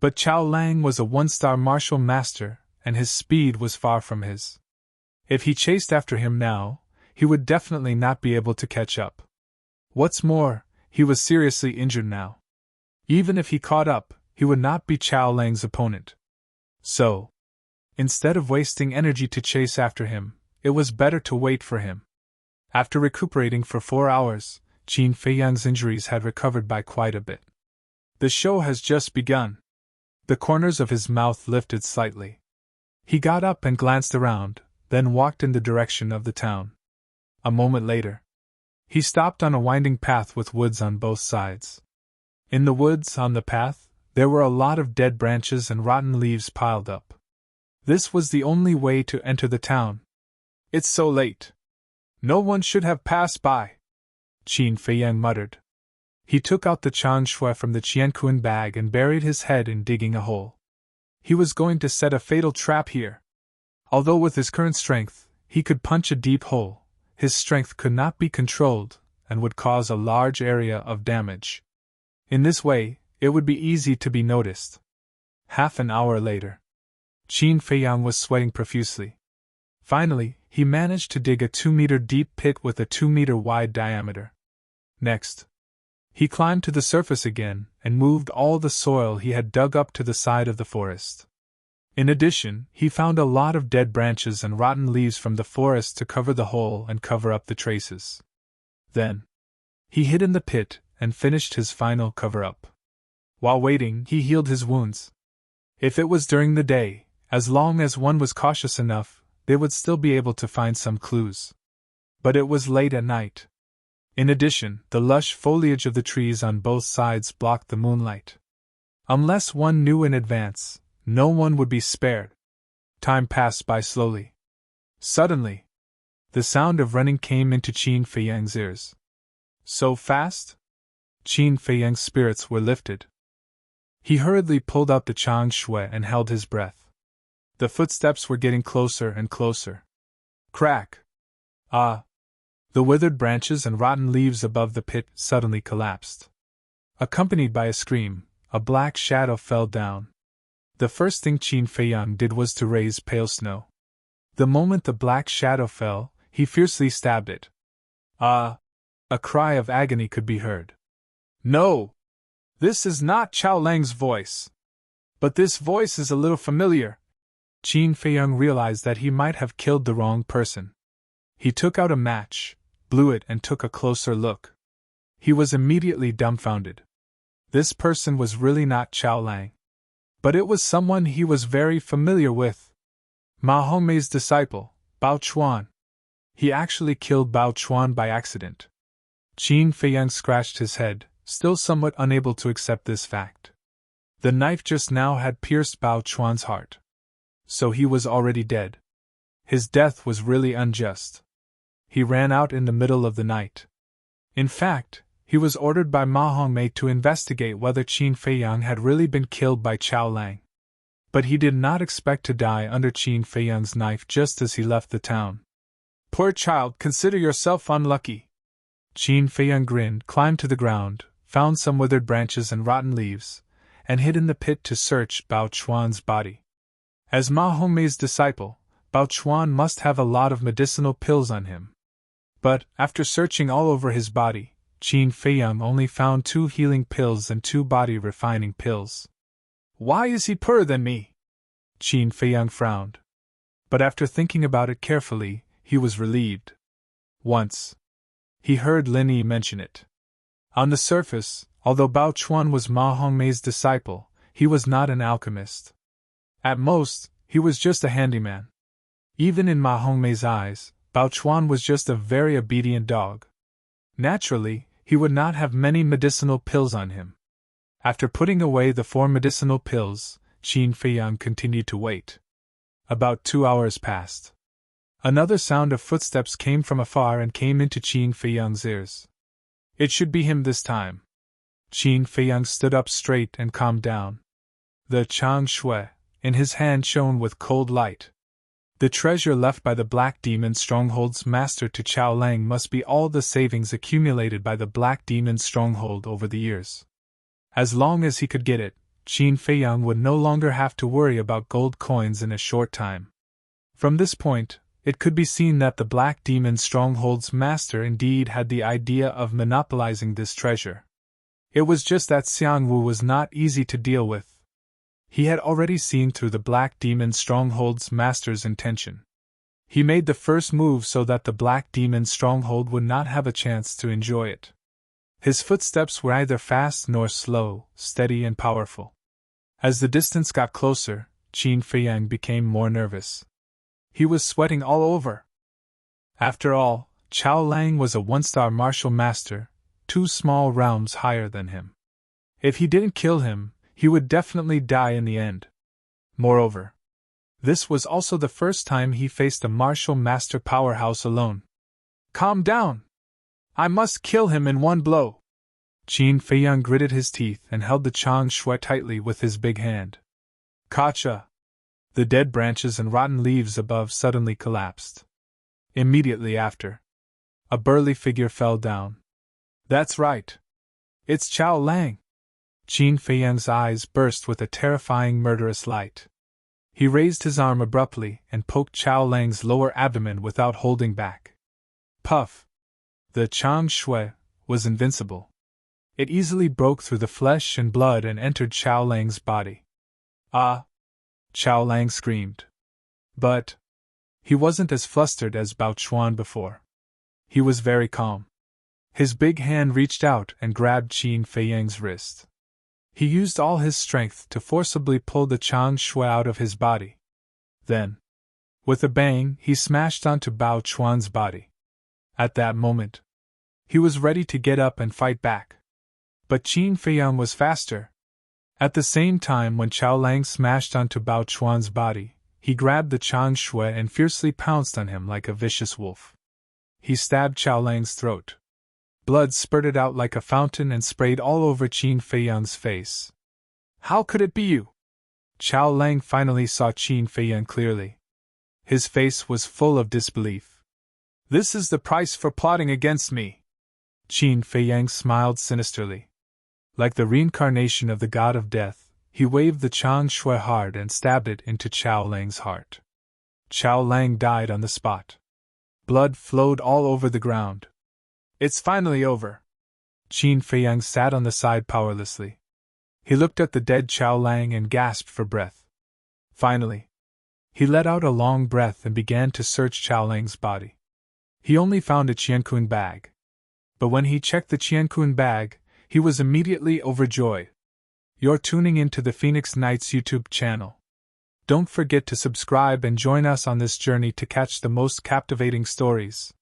But Chao Lang was a 1-star martial master, and his speed was far from his. If he chased after him now, he would definitely not be able to catch up. What's more, he was seriously injured now. Even if he caught up, he would not be Chao Lang's opponent. So, instead of wasting energy to chase after him, it was better to wait for him. After recuperating for 4 hours, Qin Feiyang's injuries had recovered by quite a bit. The show has just begun. The corners of his mouth lifted slightly. He got up and glanced around, then walked in the direction of the town. A moment later, He stopped on a winding path with woods on both sides. In the woods, on the path, there were a lot of dead branches and rotten leaves piled up. This was the only way to enter the town. "It's so late. No one should have passed by," Qin Feiyang muttered. He took out the chang shui from the qianquan bag and buried his head in digging a hole. He was going to set a fatal trap here. Although with his current strength, he could punch a deep hole, his strength could not be controlled and would cause a large area of damage. In this way, it would be easy to be noticed. Half an hour later, Qin Feiyang was sweating profusely. Finally, he managed to dig a 2-meter deep pit with a 2-meter wide diameter. Next, he climbed to the surface again and moved all the soil he had dug up to the side of the forest. In addition, he found a lot of dead branches and rotten leaves from the forest to cover the hole and cover up the traces. Then, he hid in the pit and finished his final cover-up. While waiting, he healed his wounds. If it was during the day, as long as one was cautious enough, they would still be able to find some clues. But it was late at night. In addition, the lush foliage of the trees on both sides blocked the moonlight. Unless one knew in advance, no one would be spared. Time passed by slowly. Suddenly, the sound of running came into Qin Feiyang's ears. So fast? Qin Feiyang's spirits were lifted. He hurriedly pulled out the chang shui and held his breath. The footsteps were getting closer and closer. Crack! Ah! The withered branches and rotten leaves above the pit suddenly collapsed. Accompanied by a scream, a black shadow fell down. The first thing Qin Feiyang did was to raise pale snow. The moment the black shadow fell, he fiercely stabbed it. Ah! A cry of agony could be heard. No! This is not Chao Lang's voice. But this voice is a little familiar. Qin Feiyang realized that he might have killed the wrong person. He took out a match, blew it and took a closer look. He was immediately dumbfounded. This person was really not Chao Lang. But it was someone he was very familiar with. Ma Hongmei's disciple, Bao Chuan. He actually killed Bao Chuan by accident. Qin Feiyang scratched his head, still somewhat unable to accept this fact. The knife just now had pierced Bao Chuan's heart. So he was already dead. His death was really unjust. He ran out in the middle of the night. In fact, he was ordered by Ma Hongmei to investigate whether Qin Feiyang had really been killed by Chao Lang. But he did not expect to die under Qin Feiyang's knife just as he left the town. Poor child, consider yourself unlucky. Qin Feiyang grinned, climbed to the ground, found some withered branches and rotten leaves, and hid in the pit to search Bao Chuan's body. As Ma Hongmei's disciple, Bao Chuan must have a lot of medicinal pills on him. But, after searching all over his body, Qin Feiyang only found 2 healing pills and 2 body-refining pills. Why is he poorer than me? Qin Feiyang frowned. But after thinking about it carefully, he was relieved. Once, he heard Lin Yi mention it. On the surface, although Bao Chuan was Ma Hongmei's disciple, he was not an alchemist. At most, he was just a handyman. Even in Ma Hongmei's eyes, Bao Chuan was just a very obedient dog. Naturally, he would not have many medicinal pills on him. After putting away the 4 medicinal pills, Qin Feiyang continued to wait. About 2 hours passed. Another sound of footsteps came from afar and came into Qin Feiyang's ears. It should be him this time. Qin Feiyang stood up straight and calmed down. The chang shui in his hand shone with cold light. The treasure left by the Black Demon Stronghold's master to Chao Lang must be all the savings accumulated by the Black Demon Stronghold over the years. As long as he could get it, Qin Feiyang would no longer have to worry about gold coins in a short time. From this point, it could be seen that the Black Demon Stronghold's master indeed had the idea of monopolizing this treasure. It was just that Xiang Wu was not easy to deal with. He had already seen through the Black Demon Stronghold's master's intention. He made the first move so that the Black Demon Stronghold would not have a chance to enjoy it. His footsteps were neither fast nor slow, steady and powerful. As the distance got closer, Qin Feiyang became more nervous. He was sweating all over. After all, Chao Lang was a one-star martial master, 2 small realms higher than him. If he didn't kill him, he would definitely die in the end. Moreover, this was also the first time he faced a martial master powerhouse alone. Calm down! I must kill him in one blow! Qin Feiyang gritted his teeth and held the Chang Shui tightly with his big hand. Kacha! The dead branches and rotten leaves above suddenly collapsed. Immediately after, a burly figure fell down. That's right. It's Chao Lang. Qin Feiyang's eyes burst with a terrifying murderous light. He raised his arm abruptly and poked Chao Lang's lower abdomen without holding back. Puff! The Chang Shui was invincible. It easily broke through the flesh and blood and entered Chao Lang's body. Ah! Chao Lang screamed. But he wasn't as flustered as Bao Chuan before. He was very calm. His big hand reached out and grabbed Qin Feiyang's wrist. He used all his strength to forcibly pull the Chang Shui out of his body. Then, with a bang, he smashed onto Bao Chuan's body. At that moment, he was ready to get up and fight back. But Qin Feiyang was faster. At the same time, when Chao Lang smashed onto Bao Chuan's body, he grabbed the Chang Shui and fiercely pounced on him like a vicious wolf. He stabbed Chao Lang's throat. Blood spurted out like a fountain and sprayed all over Qin Feiyang's face. How could it be you? Chao Lang finally saw Qin Feiyang clearly. His face was full of disbelief. This is the price for plotting against me. Qin Feiyang smiled sinisterly. Like the reincarnation of the god of death, he waved the Chang Shui hard and stabbed it into Chao Lang's heart. Chao Lang died on the spot. Blood flowed all over the ground. It's finally over. Qin Feiyang sat on the side powerlessly. He looked at the dead Chao Lang and gasped for breath. Finally, he let out a long breath and began to search Chao Lang's body. He only found a Qiankun bag. But when he checked the Qiankun bag, he was immediately overjoyed. You're tuning into the Phoenix Knights YouTube channel. Don't forget to subscribe and join us on this journey to catch the most captivating stories.